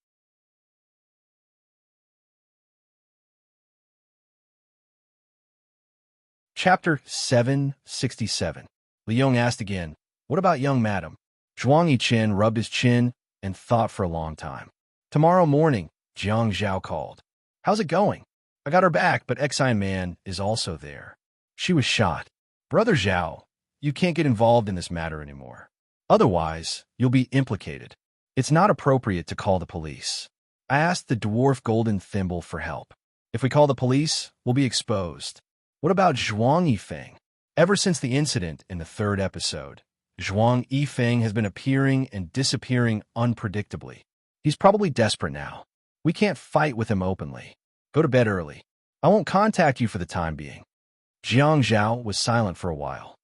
Chapter 767. Li Yong asked again, "What about young madam?" Zhuang Yichen rubbed his chin and thought for a long time. "Tomorrow morning," Jiang Zhao called. "How's it going?" "I got her back, but Ex-Iron Man is also there." She was shot. "Brother Zhao, you can't get involved in this matter anymore. Otherwise, you'll be implicated. It's not appropriate to call the police." I asked the dwarf Golden Thimble for help. "If we call the police, we'll be exposed." "What about Zhuang Yifeng?" Ever since the incident in the 3rd episode, Zhuang Yifeng has been appearing and disappearing unpredictably. He's probably desperate now. We can't fight with him openly. Go to bed early. I won't contact you for the time being. Jiang Zhao was silent for a while.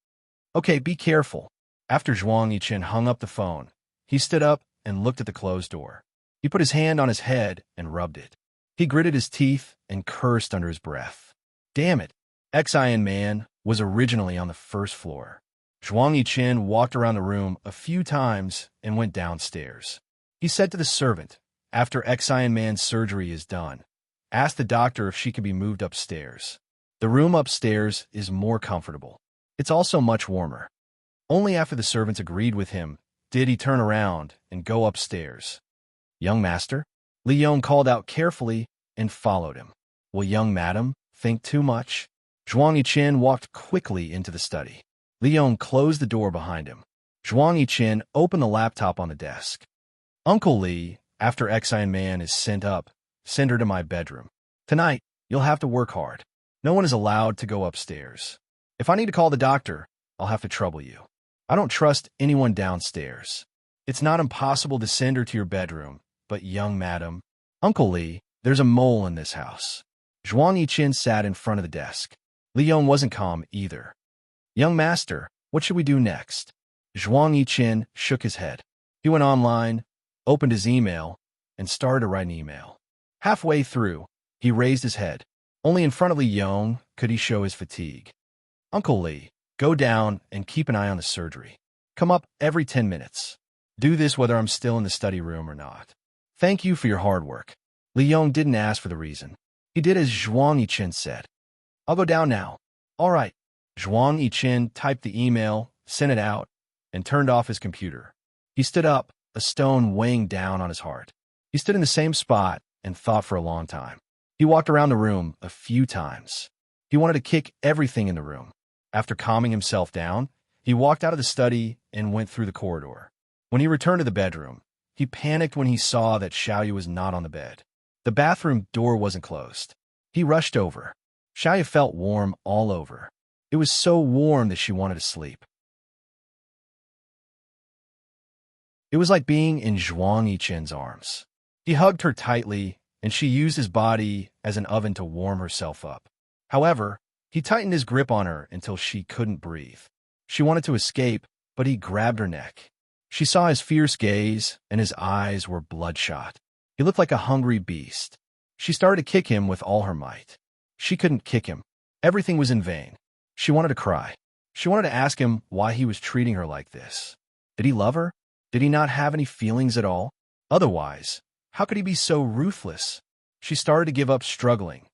"Okay, be careful." After Zhuang Yichen hung up the phone, he stood up and looked at the closed door. He put his hand on his head and rubbed it. He gritted his teeth and cursed under his breath. Damn it. Ex-Iron Man was originally on the 1st floor. Zhuang Yichen walked around the room a few times and went downstairs. He said to the servant, after Ex-Iron Man's surgery is done, ask the doctor if she could be moved upstairs. The room upstairs is more comfortable. It's also much warmer. Only after the servants agreed with him did he turn around and go upstairs. "Young master?" Li Yong called out carefully and followed him. "Will young madam think too much?" Zhuang Yichen walked quickly into the study. Li Yong closed the door behind him. Zhuang Yichen opened the laptop on the desk. "Uncle Li, after Ex-Iron Man is sent up, send her to my bedroom. Tonight, you'll have to work hard. No one is allowed to go upstairs. If I need to call the doctor, I'll have to trouble you. I don't trust anyone downstairs. It's not impossible to send her to your bedroom, but young madam..." "Uncle Li, there's a mole in this house." Zhuang Yichen sat in front of the desk. Li Yong wasn't calm either. Young master, what should we do next? Zhuang Yiqin shook his head. He went online, opened his email, and started to write an email. Halfway through, he raised his head. Only in front of Li Yong could he show his fatigue. Uncle Li, go down and keep an eye on the surgery. Come up every 10 minutes. Do this whether I'm still in the study room or not. Thank you for your hard work. Li Yong didn't ask for the reason. He did as Zhuang Yiqin said. I'll go down now. All right. Zhuang Yiqin typed the email, sent it out, and turned off his computer. He stood up, a stone weighing down on his heart. He stood in the same spot and thought for a long time. He walked around the room a few times. He wanted to kick everything in the room. After calming himself down, he walked out of the study and went through the corridor. When he returned to the bedroom, he panicked when he saw that Xiaoyu was not on the bed. The bathroom door wasn't closed. He rushed over. Xiaoyu felt warm all over. It was so warm that she wanted to sleep. It was like being in Zhuang Yiqin's arms. He hugged her tightly, and she used his body as an oven to warm herself up. However, he tightened his grip on her until she couldn't breathe. She wanted to escape, but he grabbed her neck. She saw his fierce gaze, and his eyes were bloodshot. He looked like a hungry beast. She started to kick him with all her might. She couldn't kick him. Everything was in vain. She wanted to cry. She wanted to ask him why he was treating her like this. Did he love her? Did he not have any feelings at all? Otherwise, how could he be so ruthless? She started to give up struggling.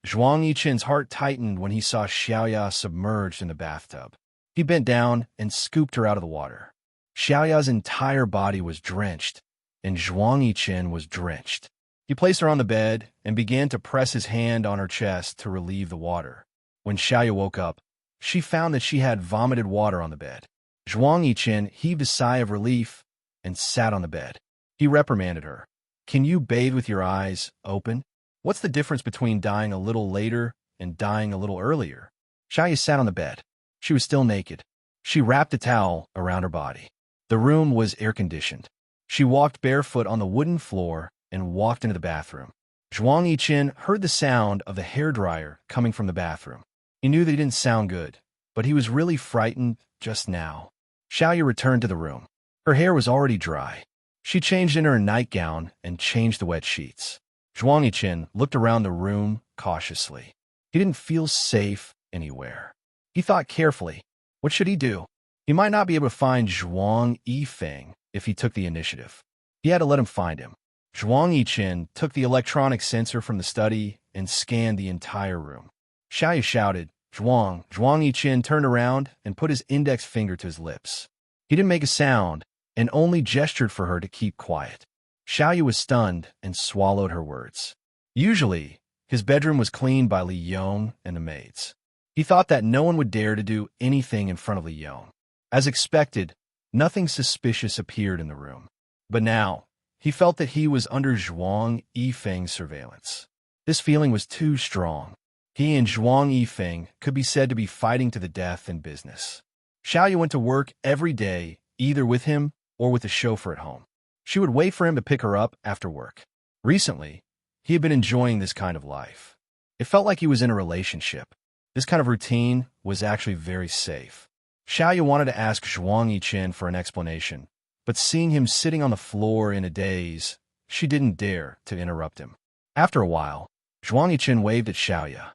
Zhuang Yiqin's heart tightened when he saw Xiaoya submerged in the bathtub. He bent down and scooped her out of the water. Xiaoya's entire body was drenched, and Zhuang Yiqin was drenched. He placed her on the bed and began to press his hand on her chest to relieve the water. When Xiaoya woke up, she found that she had vomited water on the bed. Zhuang Yiqin heaved a sigh of relief and sat on the bed. He reprimanded her. Can you bathe with your eyes open? What's the difference between dying a little later and dying a little earlier? Xiaoya sat on the bed. She was still naked. She wrapped a towel around her body. The room was air-conditioned. She walked barefoot on the wooden floor and walked into the bathroom. Zhuang Yiqin heard the sound of the hairdryer coming from the bathroom. He knew that he didn't sound good, but he was really frightened just now. Xiaoya returned to the room. Her hair was already dry. She changed into her nightgown and changed the wet sheets. Zhuang Yiqin looked around the room cautiously. He didn't feel safe anywhere. He thought carefully. What should he do? He might not be able to find Zhuang Yifeng if he took the initiative. He had to let him find him. Zhuang Yiqin took the electronic sensor from the study and scanned the entire room. Xiaoyu shouted, Zhuang. Zhuang Yiqin turned around and put his index finger to his lips. He didn't make a sound and only gestured for her to keep quiet. Xiaoyu was stunned and swallowed her words. Usually, his bedroom was cleaned by Li Yong and the maids. He thought that no one would dare to do anything in front of Li Yong. As expected, nothing suspicious appeared in the room. But now, he felt that he was under Zhuang Yifeng's surveillance. This feeling was too strong. He and Zhuang Yifeng could be said to be fighting to the death in business. Xiaoyu went to work every day, either with him or with a chauffeur at home. She would wait for him to pick her up after work. Recently, he had been enjoying this kind of life. It felt like he was in a relationship. This kind of routine was actually very safe. Xiaoyu wanted to ask Zhuang Yiqin for an explanation, but seeing him sitting on the floor in a daze, she didn't dare to interrupt him. After a while, Zhuang Yiqin waved at Xiaoyu.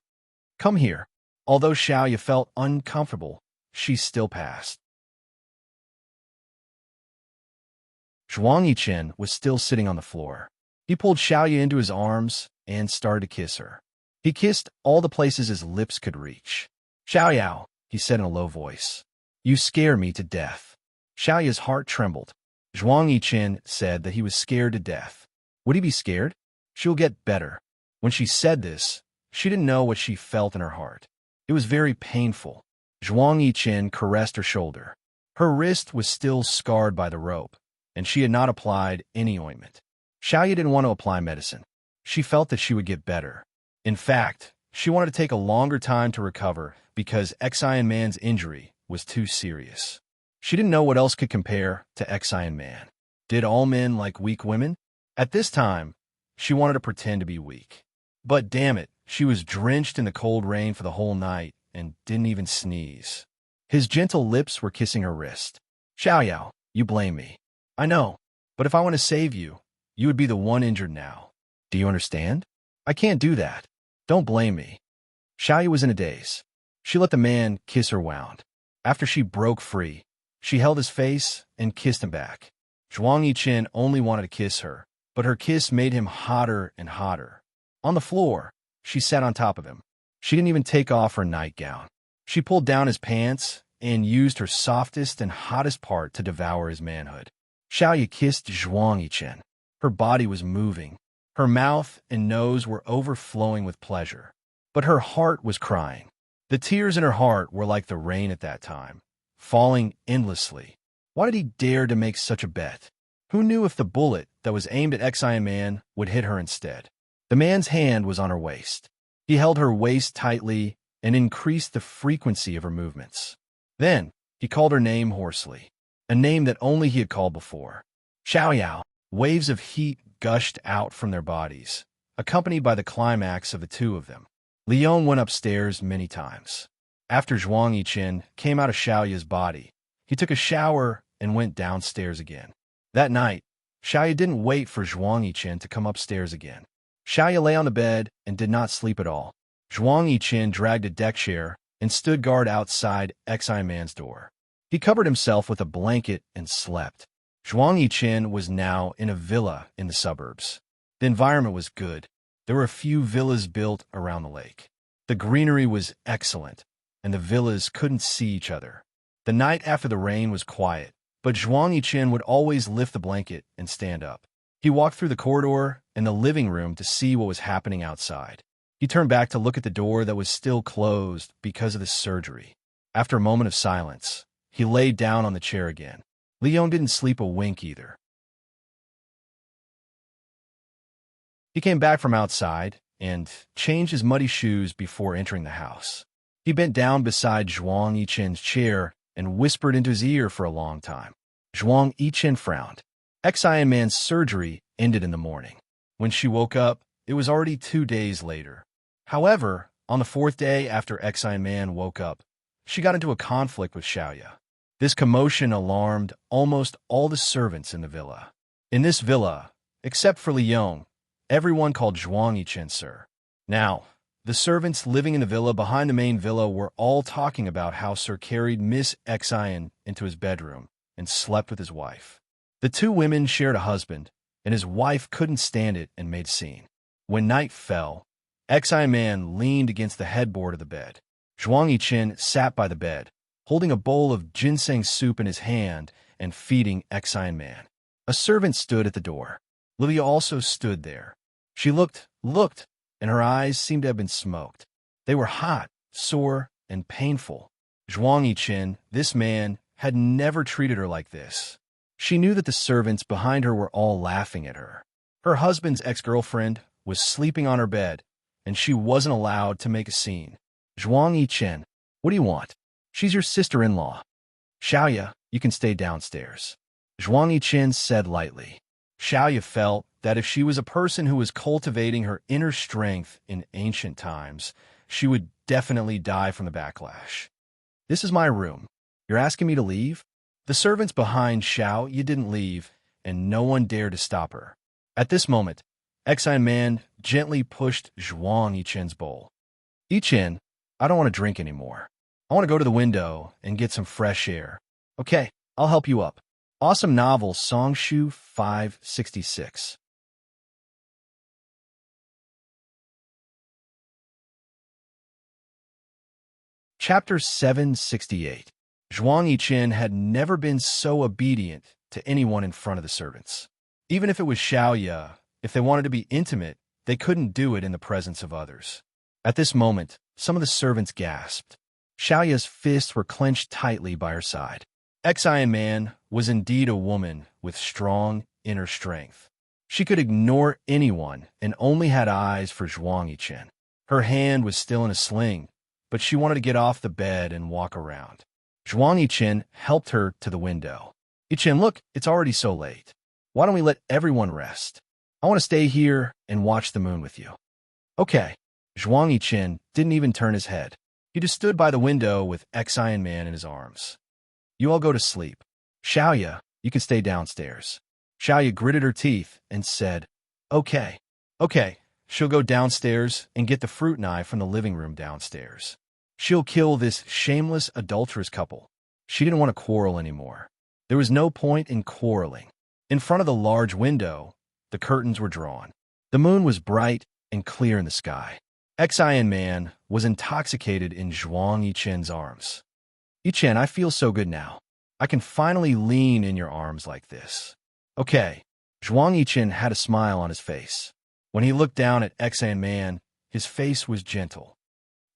Come here. Although Xiaoyu felt uncomfortable, she still passed. Zhuang Yiqin was still sitting on the floor. He pulled Xiaoyu into his arms and started to kiss her. He kissed all the places his lips could reach. Xiaoyu, he said in a low voice. You scare me to death. Xiaoyu's heart trembled. Zhuang Yiqin said that he was scared to death. Would he be scared? She'll get better. When she said this, she didn't know what she felt in her heart. It was very painful. Zhuang Yiqin caressed her shoulder. Her wrist was still scarred by the rope, and she had not applied any ointment. Xiaoyu didn't want to apply medicine. She felt that she would get better. In fact, she wanted to take a longer time to recover because Xian Man's injury was too serious. She didn't know what else could compare to Xian Man. Did all men like weak women? At this time, she wanted to pretend to be weak. But damn it, she was drenched in the cold rain for the whole night, and didn't even sneeze. His gentle lips were kissing her wrist. Xiaoyao, you blame me. I know, but if I want to save you, you would be the one injured now. Do you understand? I can't do that. Don't blame me. Xiaoyu was in a daze. She let the man kiss her wound. After she broke free, she held his face and kissed him back. Zhuang Yiqian only wanted to kiss her, but her kiss made him hotter and hotter. On the floor, she sat on top of him. She didn't even take off her nightgown. She pulled down his pants and used her softest and hottest part to devour his manhood. Xiaoyu kissed Zhuang Yiqian. Her body was moving. Her mouth and nose were overflowing with pleasure. But her heart was crying. The tears in her heart were like the rain at that time, falling endlessly. Why did he dare to make such a bet? Who knew if the bullet that was aimed at Xian Man would hit her instead? The man's hand was on her waist. He held her waist tightly and increased the frequency of her movements. Then, he called her name hoarsely, a name that only he had called before. Xiaoyao. Waves of heat gushed out from their bodies, accompanied by the climax of the two of them. Leon went upstairs many times. After Zhuang Yiqian came out of Xiaoya's body, he took a shower and went downstairs again. That night, Xiaoya didn't wait for Zhuang Yiqian to come upstairs again. Xiaoya lay on the bed and did not sleep at all. Zhuang Yiqian dragged a deck chair and stood guard outside Xian Man's door. He covered himself with a blanket and slept. Zhuang Yiqian was now in a villa in the suburbs. The environment was good. There were a few villas built around the lake. The greenery was excellent, and the villas couldn't see each other. The night after the rain was quiet, but Zhuang Yiqian would always lift the blanket and stand up. He walked through the corridor and the living room to see what was happening outside. He turned back to look at the door that was still closed because of the surgery. After a moment of silence, he lay down on the chair again. Leon didn't sleep a wink either. He came back from outside and changed his muddy shoes before entering the house. He bent down beside Zhuang Yiqian's chair and whispered into his ear for a long time. Zhuang Yiqian frowned. Xian Man's surgery ended in the morning. When she woke up, it was already 2 days later. However, on the 4th day after Xian Man woke up, she got into a conflict with Xiaoya. This commotion alarmed almost all the servants in the villa. In this villa, except for Leon, everyone called Zhuang Yiqian sir. Now, the servants living in the villa behind the main villa were all talking about how Sir carried Miss Xian into his bedroom and slept with his wife. The two women shared a husband, and his wife couldn't stand it and made a scene. When night fell, Xian Man leaned against the headboard of the bed. Zhuang Yiqian sat by the bed, holding a bowl of ginseng soup in his hand and feeding Xian Man. A servant stood at the door. Lydia also stood there. She looked, and her eyes seemed to have been smoked. They were hot, sore, and painful. Zhuang Yiqian, this man, had never treated her like this. She knew that the servants behind her were all laughing at her. Her husband's ex-girlfriend was sleeping on her bed, and she wasn't allowed to make a scene. Zhuang Yiqian, what do you want? She's your sister-in-law. Xiaoya, you can stay downstairs. Zhuang Yiqian said lightly. Xiaoya felt that if she was a person who was cultivating her inner strength in ancient times, she would definitely die from the backlash. This is my room. You're asking me to leave? The servants behind Xiaoya didn't leave, and no one dared to stop her. At this moment, Xian Man gently pushed Zhuang Yiqian's bowl. Yiqian, I don't want to drink anymore. I want to go to the window and get some fresh air. Okay, I'll help you up. Awesome novel, Songshu 566. Chapter 768. Zhuang Yiqian had never been so obedient to anyone in front of the servants. Even if it was Xiaoya, if they wanted to be intimate, they couldn't do it in the presence of others. At this moment, some of the servants gasped. Xiaoya's fists were clenched tightly by her side. Xian Man was indeed a woman with strong inner strength. She could ignore anyone and only had eyes for Zhuang Yiqian. Her hand was still in a sling, but she wanted to get off the bed and walk around. Zhuang Yiqian helped her to the window. Yiqian, look, it's already so late. Why don't we let everyone rest? I want to stay here and watch the moon with you. Okay. Zhuang Yiqian didn't even turn his head. He just stood by the window with Ex-Iron Man in his arms. You all go to sleep. Xiaoya, you can stay downstairs. Xiaoya gritted her teeth and said, Okay. Okay, she'll go downstairs and get the fruit knife from the living room downstairs. She'll kill this shameless, adulterous couple. She didn't want to quarrel anymore. There was no point in quarreling. In front of the large window, the curtains were drawn. The moon was bright and clear in the sky. Ex-Iron Man was intoxicated in Zhuang Yichen's arms. Yichen, I feel so good now. I can finally lean in your arms like this. Okay. Zhuang Yichen had a smile on his face. When he looked down at Ex-Iron Man, his face was gentle.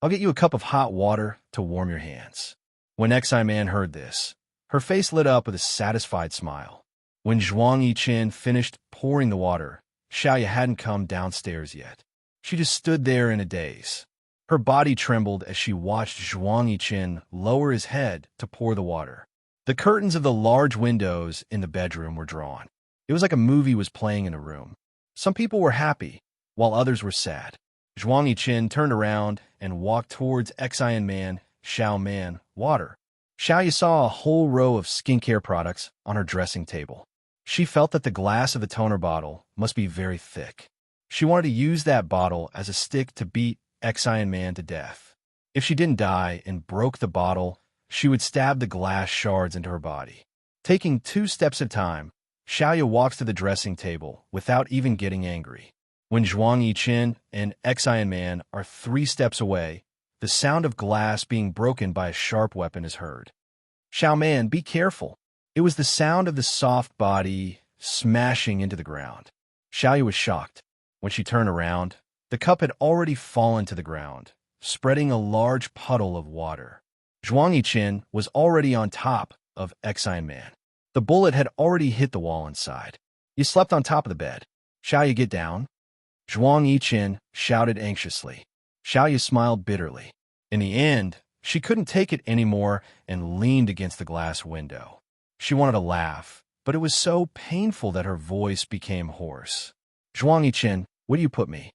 I'll get you a cup of hot water to warm your hands. When Ex-Iron Man heard this, her face lit up with a satisfied smile. When Zhuang Yichen finished pouring the water, Xiaoya hadn't come downstairs yet. She just stood there in a daze. Her body trembled as she watched Zhuang Yichen lower his head to pour the water. The curtains of the large windows in the bedroom were drawn. It was like a movie was playing in a room. Some people were happy, while others were sad. Zhuang Yichen turned around and walked towards Ex-Iron Man, Xiao Man, water. Xiaoya saw a whole row of skincare products on her dressing table. She felt that the glass of the toner bottle must be very thick. She wanted to use that bottle as a stick to beat Ex-Iron Man to death. If she didn't die and broke the bottle, she would stab the glass shards into her body. Taking 2 steps at a time, Xiaoya walks to the dressing table without even getting angry. When Zhuang Yichen and Ex-Iron Man are 3 steps away, the sound of glass being broken by a sharp weapon is heard. Xiao Man, be careful. It was the sound of the soft body smashing into the ground. Xiaoya was shocked. When she turned around, the cup had already fallen to the ground, spreading a large puddle of water. Zhuang Yichen was already on top of Ex-Iron Man. The bullet had already hit the wall inside. You slept on top of the bed. Xiaoya, get down. Zhuang Yichen shouted anxiously. Xiaoya smiled bitterly. In the end, she couldn't take it anymore and leaned against the glass window. She wanted to laugh, but it was so painful that her voice became hoarse. Zhuang Yichen, where do you put me?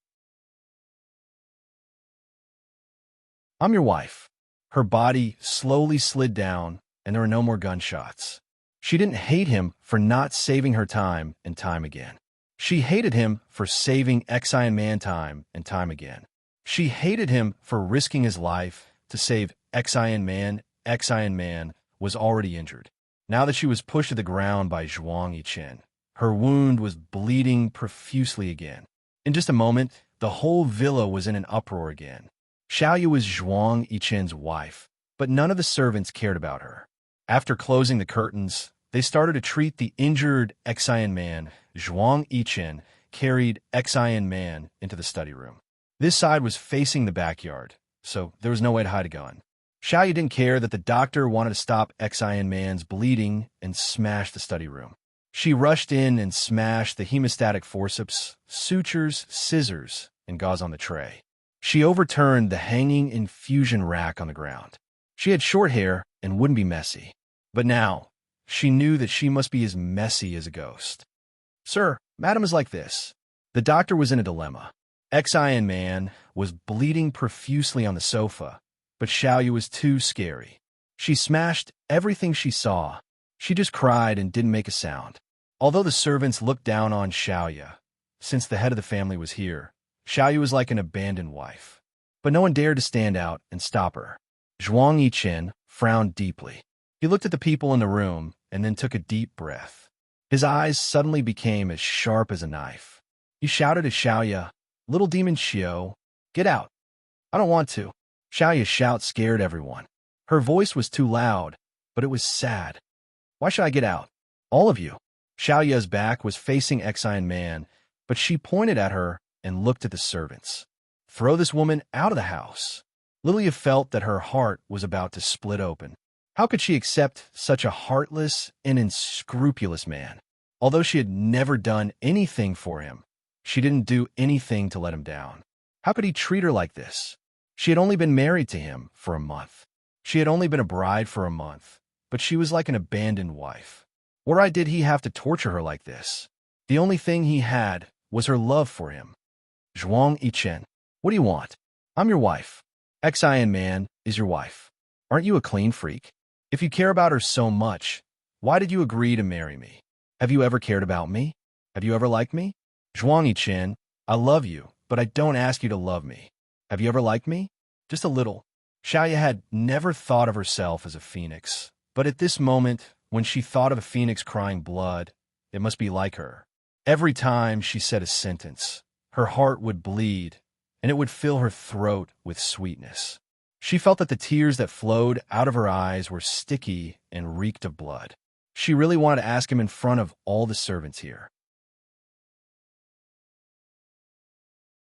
I'm your wife. Her body slowly slid down, and there were no more gunshots. She didn't hate him for not saving her time and time again. She hated him for saving Ex-Iron Man time and time again. She hated him for risking his life to save Ex-Iron Man. Ex-Iron Man was already injured. Now that she was pushed to the ground by Zhuang Yichen, her wound was bleeding profusely again. In just a moment, the whole villa was in an uproar again. Xiaoya was Zhuang Yichen's wife, but none of the servants cared about her. After closing the curtains, they started to treat the injured Ex-Iron Man. Zhuang Yichen carried Ex-Iron Man into the study room. This side was facing the backyard, so there was no way to hide a gun. Xiaoya didn't care that the doctor wanted to stop Ex-Iron Man's bleeding and smash the study room. She rushed in and smashed the hemostatic forceps, sutures, scissors, and gauze on the tray. She overturned the hanging infusion rack on the ground. She had short hair and wouldn't be messy. But now, she knew that she must be as messy as a ghost. Sir, madam is like this. The doctor was in a dilemma. Ex-Iron Man was bleeding profusely on the sofa, but Xiaoya was too scary. She smashed everything she saw. She just cried and didn't make a sound. Although the servants looked down on Xiaoya, since the head of the family was here, Xiaoya was like an abandoned wife. But no one dared to stand out and stop her. Zhuang Yichen frowned deeply. He looked at the people in the room and then took a deep breath. His eyes suddenly became as sharp as a knife. He shouted at Xiaoya, "Little demon Xiao, get out." "I don't want to." Xiaoya's shout scared everyone. Her voice was too loud, but it was sad. "Why should I get out? All of you." Xiaoya's back was facing Ex-Iron Man, but she pointed at her and looked at the servants. "Throw this woman out of the house." Lilia felt that her heart was about to split open. How could she accept such a heartless and unscrupulous man? Although she had never done anything for him, she didn't do anything to let him down. How could he treat her like this? She had only been married to him for a month. She had only been a bride for a month, but she was like an abandoned wife. Why did he have to torture her like this? The only thing he had was her love for him. "Zhuang Yichen, what do you want? I'm your wife." Xian Man is your wife. Aren't you a clean freak? If you care about her so much, why did you agree to marry me? Have you ever cared about me? Have you ever liked me? Zhuang Chen, I love you, but I don't ask you to love me. Have you ever liked me? Just a little. Xiaoya had never thought of herself as a phoenix, but at this moment, when she thought of a phoenix crying blood, it must be like her. Every time she said a sentence, her heart would bleed, and it would fill her throat with sweetness. She felt that the tears that flowed out of her eyes were sticky and reeked of blood. She really wanted to ask him in front of all the servants here.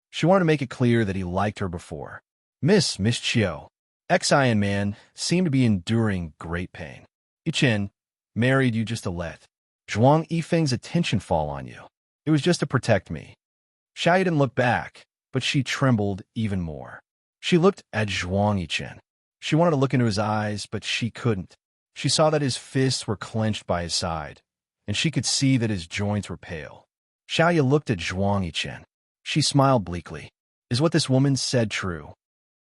She wanted to make it clear that he liked her before. Miss Chiu, Xian Man seemed to be enduring great pain. Yichen married you just to let Zhuang Yifeng's attention fall on you. It was just to protect me. Xiaoya didn't look back, but she trembled even more. She looked at Zhuang Yichen. She wanted to look into his eyes, but she couldn't. She saw that his fists were clenched by his side, and she could see that his joints were pale. Xiaoya looked at Zhuang Yichen. She smiled bleakly. Is what this woman said true?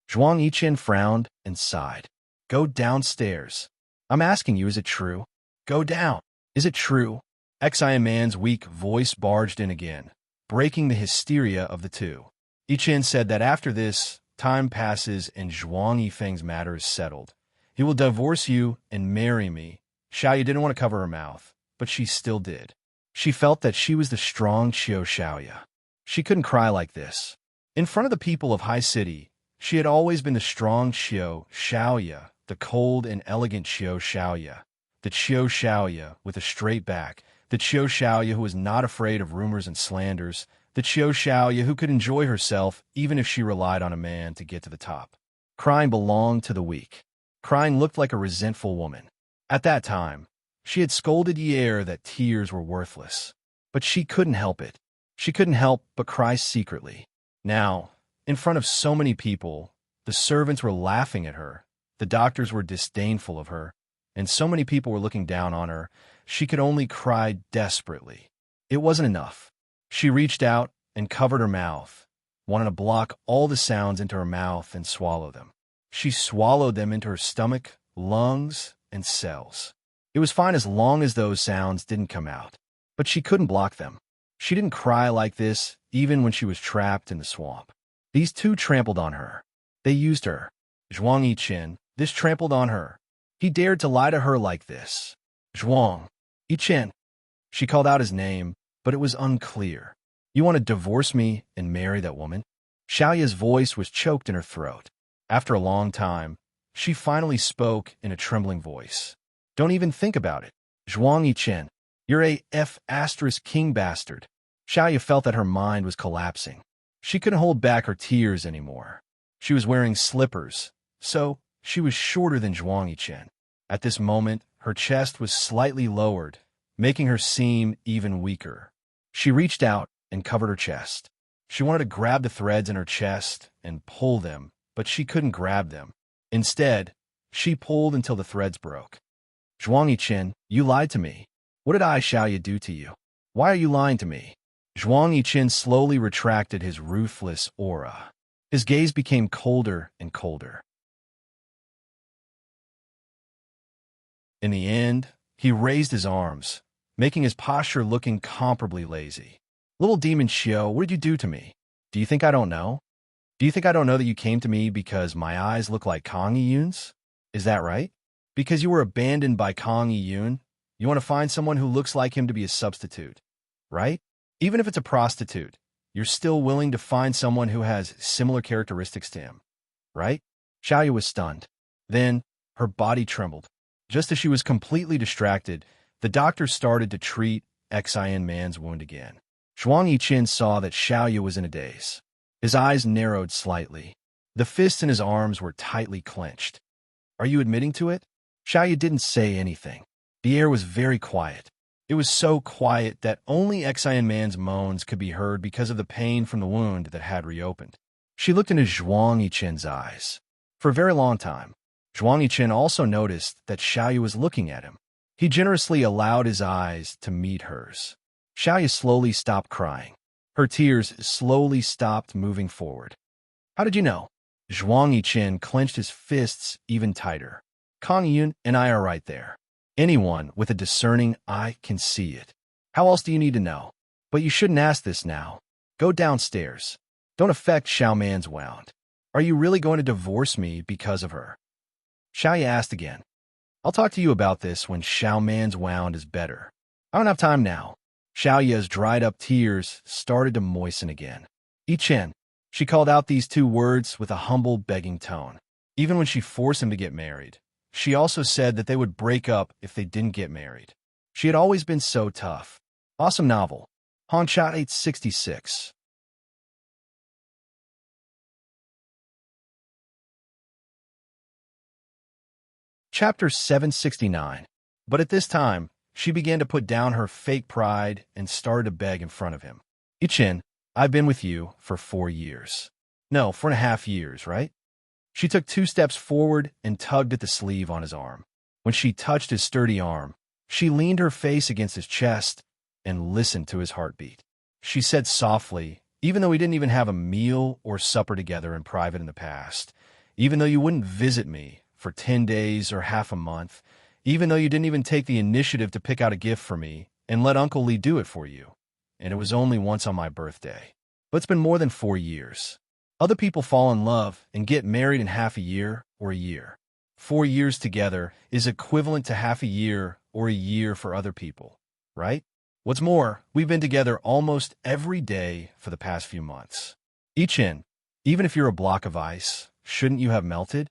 Zhuang Yichen frowned and sighed. Go downstairs. I'm asking you, is it true? Go down. Is it true? Xian Man's weak voice barged in again, breaking the hysteria of the two. Yichen said that after this, time passes and Zhuang Yifeng's matter is settled. He will divorce you and marry me. Xiaoya didn't want to cover her mouth, but she still did. She felt that she was the strong Qiu Xiaoya. She couldn't cry like this. In front of the people of High City, she had always been the strong Qiu Xiaoya, the cold and elegant Qiu Xiaoya, the Qiu Xiaoya with a straight back, the Qiu Xiaoya who was not afraid of rumors and slanders, the Qiu Xiaoya who could enjoy herself even if she relied on a man to get to the top. Crying belonged to the weak. Crying looked like a resentful woman. At that time, she had scolded Ye that tears were worthless. But she couldn't help it. She couldn't help but cry secretly. Now, in front of so many people, the servants were laughing at her, the doctors were disdainful of her, and so many people were looking down on her, she could only cry desperately. It wasn't enough. She reached out and covered her mouth, wanting to block all the sounds into her mouth and swallow them. She swallowed them into her stomach, lungs, and cells. It was fine as long as those sounds didn't come out, but she couldn't block them. She didn't cry like this even when she was trapped in the swamp. These two trampled on her. They used her. Zhuang Yichen, this trampled on her. He dared to lie to her like this. Zhuang Yichen. She called out his name, but it was unclear. You want to divorce me and marry that woman? Xiaoya's voice was choked in her throat. After a long time, she finally spoke in a trembling voice. Don't even think about it. Zhuang Yichen, you're a king bastard. Xiaoya felt that her mind was collapsing. She couldn't hold back her tears anymore. She was wearing slippers, so she was shorter than Zhuang Yichen. At this moment, her chest was slightly lowered, making her seem even weaker. She reached out and covered her chest. She wanted to grab the threads in her chest and pull them, but she couldn't grab them. Instead, she pulled until the threads broke. Zhuang Yichen, you lied to me. What did I, Xiaoya, do to you? Why are you lying to me? Zhuang Yichen slowly retracted his ruthless aura. His gaze became colder and colder. In the end, he raised his arms, making his posture look incomparably lazy. Little demon Xiu, what did you do to me? Do you think I don't know? Do you think I don't know that you came to me because my eyes look like Kang Yiyun's? Is that right? Because you were abandoned by Kang Yiyun, you want to find someone who looks like him to be a substitute, right? Even if it's a prostitute, you're still willing to find someone who has similar characteristics to him, right? Xiaoya was stunned. Then, her body trembled. Just as she was completely distracted, the doctor started to treat Xian Man's wound again. Zhuang Yichen saw that Xiaoya was in a daze. His eyes narrowed slightly. The fists in his arms were tightly clenched. Are you admitting to it? Xiaoya didn't say anything. The air was very quiet. It was so quiet that only Xian Man's moans could be heard because of the pain from the wound that had reopened. She looked into Zhuang Yichen's eyes. For a very long time, Zhuang Yichen also noticed that Xiaoya was looking at him. He generously allowed his eyes to meet hers. Xiaoya slowly stopped crying. Her tears slowly stopped moving forward. How did you know? Zhuang Yiqin clenched his fists even tighter. Kang Yun and I are right there. Anyone with a discerning eye can see it. How else do you need to know? But you shouldn't ask this now. Go downstairs. Don't affect Xiaoman's wound. Are you really going to divorce me because of her? Xiaoye asked again. I'll talk to you about this when Xiaoman's wound is better. I don't have time now. Xiaoye's dried-up tears started to moisten again. Yichen, she called out these two words with a humble, begging tone. Even when she forced him to get married, she also said that they would break up if they didn't get married. She had always been so tough. Awesome novel. Hongshot 866. Chapter 769. But at this time, she began to put down her fake pride and started to beg in front of him. Yichen, I've been with you for 4 years. No, 4.5 years, right? She took 2 steps forward and tugged at the sleeve on his arm. When she touched his sturdy arm, she leaned her face against his chest and listened to his heartbeat. She said softly, even though we didn't even have a meal or supper together in private in the past, even though you wouldn't visit me for 10 days or half a month, even though you didn't even take the initiative to pick out a gift for me and let Uncle Lee do it for you, and it was only once on my birthday. But it's been more than 4 years. Other people fall in love and get married in half a year or a year. 4 years together is equivalent to half a year or a year for other people, right? What's more, we've been together almost every day for the past few months. Yichen, even if you're a block of ice, shouldn't you have melted?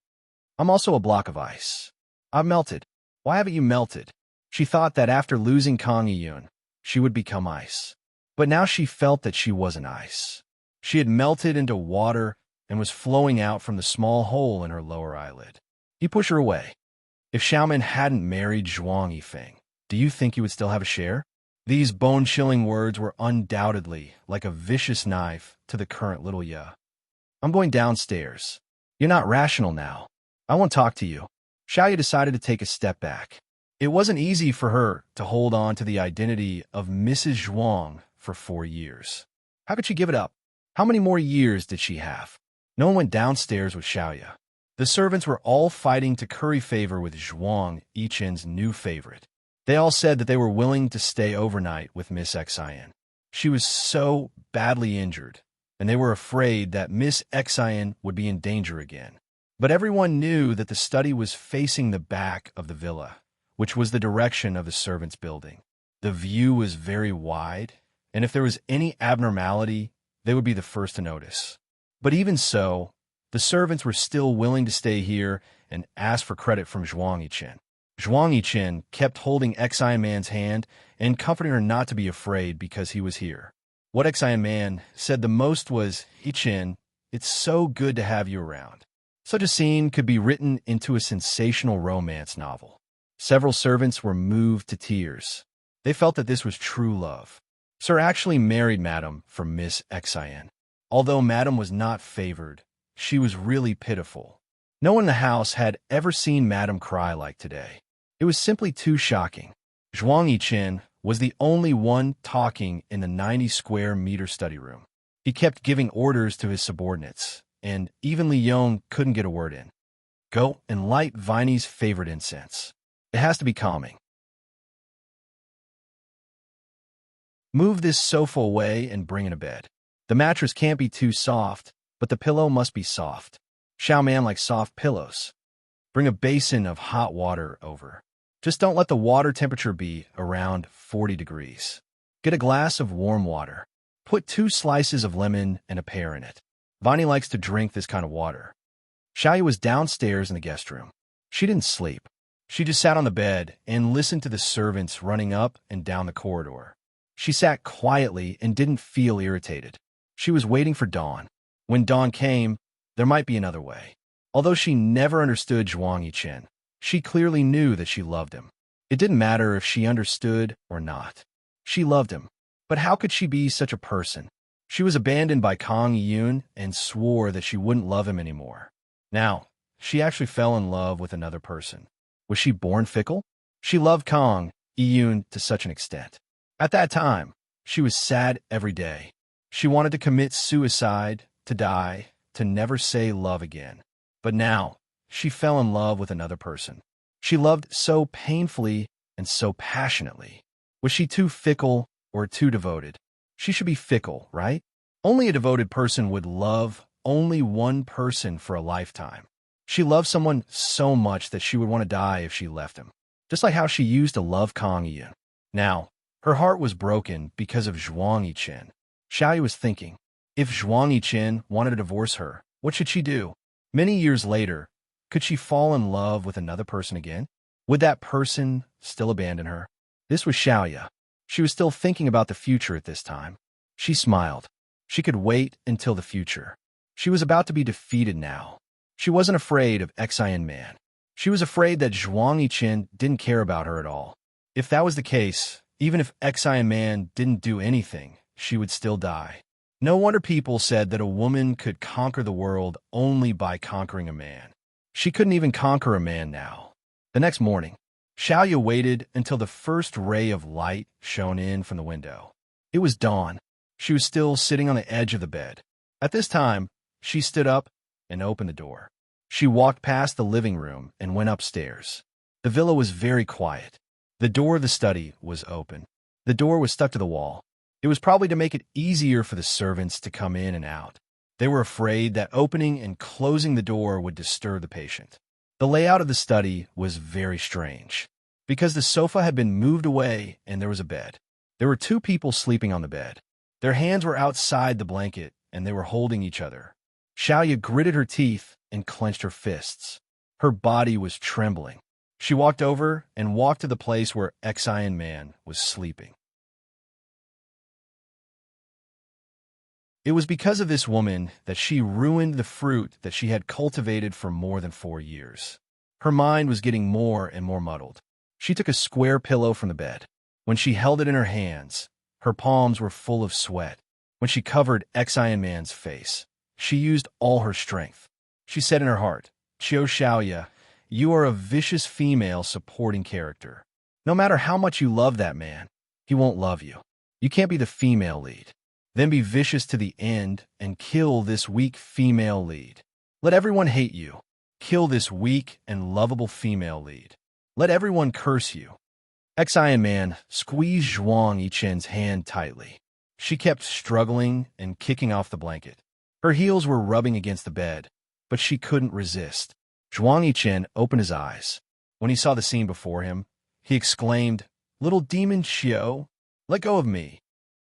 I'm also a block of ice. I've melted. Why haven't you melted? She thought that after losing Kang Yun, she would become ice. But now she felt that she wasn't ice. She had melted into water and was flowing out from the small hole in her lower eyelid. He pushed her away. If Xiaoman hadn't married Zhuang Yifeng, do you think you would still have a share? These bone-chilling words were undoubtedly like a vicious knife to the current little Ye. I'm going downstairs. You're not rational now. I won't talk to you. Xiaoye decided to take a step back. It wasn't easy for her to hold on to the identity of Mrs. Zhuang for 4 years. How could she give it up? How many more years did she have? No one went downstairs with Xiaoye. The servants were all fighting to curry favor with Zhuang Yichen's new favorite. They all said that they were willing to stay overnight with Miss Xian. She was so badly injured, and they were afraid that Miss Xian would be in danger again. But everyone knew that the study was facing the back of the villa, which was the direction of the servants' building. The view was very wide, and if there was any abnormality, they would be the first to notice. But even so, the servants were still willing to stay here and ask for credit from Zhuang Yichen. Zhuang Yichen kept holding Xian Man's hand and comforting her not to be afraid because he was here. What Xian Man said the most was, Yichen, it's so good to have you around. Such a scene could be written into a sensational romance novel. Several servants were moved to tears. They felt that this was true love. Sir actually married Madame for Miss Xian. Although Madame was not favored, she was really pitiful. No one in the house had ever seen Madame cry like today. It was simply too shocking. Zhuang Yichen was the only one talking in the 90-square-meter study room. He kept giving orders to his subordinates, and even Li Yong couldn't get a word in. Go and light Viney's favorite incense. It has to be calming. Move this sofa away and bring in a bed. The mattress can't be too soft, but the pillow must be soft. Xiaoman likes soft pillows. Bring a basin of hot water over. Just don't let the water temperature be around 40 degrees. Get a glass of warm water. Put 2 slices of lemon and a pear in it. Viney likes to drink this kind of water. Xiaoye was downstairs in the guest room. She didn't sleep. She just sat on the bed and listened to the servants running up and down the corridor. She sat quietly and didn't feel irritated. She was waiting for dawn. When dawn came, there might be another way. Although she never understood Zhuang Yichen, she clearly knew that she loved him. It didn't matter if she understood or not. She loved him. But how could she be such a person? She was abandoned by Kang Yun and swore that she wouldn't love him anymore. Now, she actually fell in love with another person. Was she born fickle? She loved Kang Yun to such an extent. At that time, she was sad every day. She wanted to commit suicide, to die, to never say love again. But now, she fell in love with another person. She loved so painfully and so passionately. Was she too fickle or too devoted? She should be fickle, right? Only a devoted person would love only one person for a lifetime. She loved someone so much that she would want to die if she left him, just like how she used to love Kang Yi. Now, her heart was broken because of Zhuang Yichen. Xiaoyu was thinking, if Zhuang Yichen wanted to divorce her, what should she do? Many years later, could she fall in love with another person again? Would that person still abandon her? This was Xiaoyu. She was still thinking about the future at this time. She smiled. She could wait until the future. She was about to be defeated now. She wasn't afraid of Xian Man. She was afraid that Zhuang Yichen didn't care about her at all. If that was the case, even if Xian Man didn't do anything, she would still die. No wonder people said that a woman could conquer the world only by conquering a man. She couldn't even conquer a man now. The next morning, Xiaoyu waited until the first ray of light shone in from the window. It was dawn. She was still sitting on the edge of the bed. At this time, she stood up and opened the door. She walked past the living room and went upstairs. The villa was very quiet. The door of the study was open. The door was stuck to the wall. It was probably to make it easier for the servants to come in and out. They were afraid that opening and closing the door would disturb the patient. The layout of the study was very strange, because the sofa had been moved away and there was a bed. There were two people sleeping on the bed. Their hands were outside the blanket and they were holding each other. Xiaoyu gritted her teeth and clenched her fists. Her body was trembling. She walked over and walked to the place where Xian Man was sleeping. It was because of this woman that she ruined the fruit that she had cultivated for more than 4 years. Her mind was getting more and more muddled. She took a square pillow from the bed. When she held it in her hands, her palms were full of sweat. When she covered Xian Man's face, she used all her strength. She said in her heart, "Qiu Xiaoyu, you are a vicious female supporting character. No matter how much you love that man, he won't love you. You can't be the female lead. Then be vicious to the end and kill this weak female lead. Let everyone hate you. Kill this weak and lovable female lead. Let everyone curse you." Xian Man squeezed Zhuang Yichen's hand tightly. She kept struggling and kicking off the blanket. Her heels were rubbing against the bed, but she couldn't resist. Zhuang Yichen opened his eyes. When he saw the scene before him, he exclaimed, "Little demon Xiao, let go of me."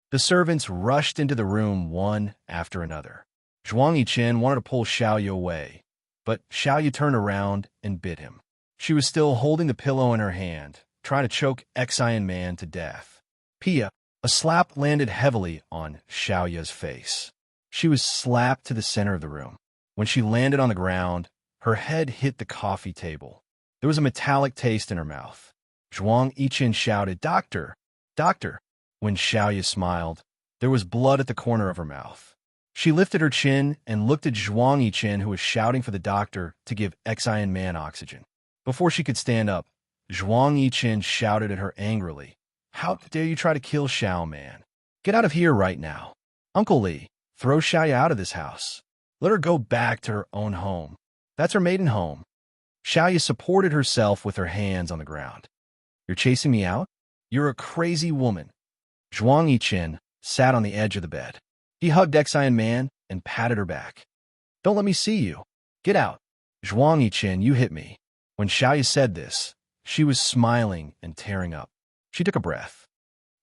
The servants rushed into the room one after another. Zhuang Yichen wanted to pull Xiaoyu away, but Xiaoyu turned around and bit him. She was still holding the pillow in her hand, trying to choke Xian Man to death. Pia, a slap landed heavily on Xiaoyu's face. She was slapped to the center of the room. When she landed on the ground, her head hit the coffee table. There was a metallic taste in her mouth. Zhuang Yichen shouted, "Doctor! Doctor!" When Xiaoyu smiled, there was blood at the corner of her mouth. She lifted her chin and looked at Zhuang Yichen, who was shouting for the doctor to give Xian Man oxygen. Before she could stand up, Zhuang Yichen shouted at her angrily, "How dare you try to kill Xiao Man? Get out of here right now. Uncle Li, throw Xiaoyu out of this house. Let her go back to her own home. That's her maiden home." Xiaoyu supported herself with her hands on the ground. "You're chasing me out? You're a crazy woman." Zhuang Yichen sat on the edge of the bed. He hugged Xian Man and patted her back. "Don't let me see you. Get out." "Zhuang Yichen, you hit me." When Xiaoyu said this, she was smiling and tearing up. She took a breath.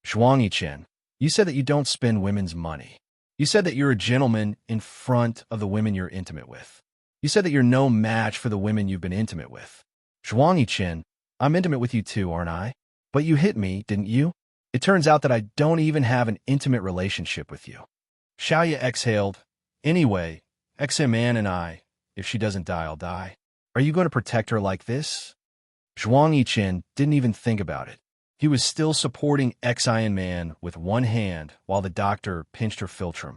"Zhuang Yichen, you said that you don't spend women's money. You said that you're a gentleman in front of the women you're intimate with. You said that you're no match for the women you've been intimate with. Zhuang Yichen, I'm intimate with you too, aren't I? But you hit me, didn't you? It turns out that I don't even have an intimate relationship with you." Xiaoyu exhaled. "Anyway, Xian Man and I, if she doesn't die, I'll die. Are you going to protect her like this?" Zhuang Yichen didn't even think about it. He was still supporting Xian Man with one hand while the doctor pinched her philtrum.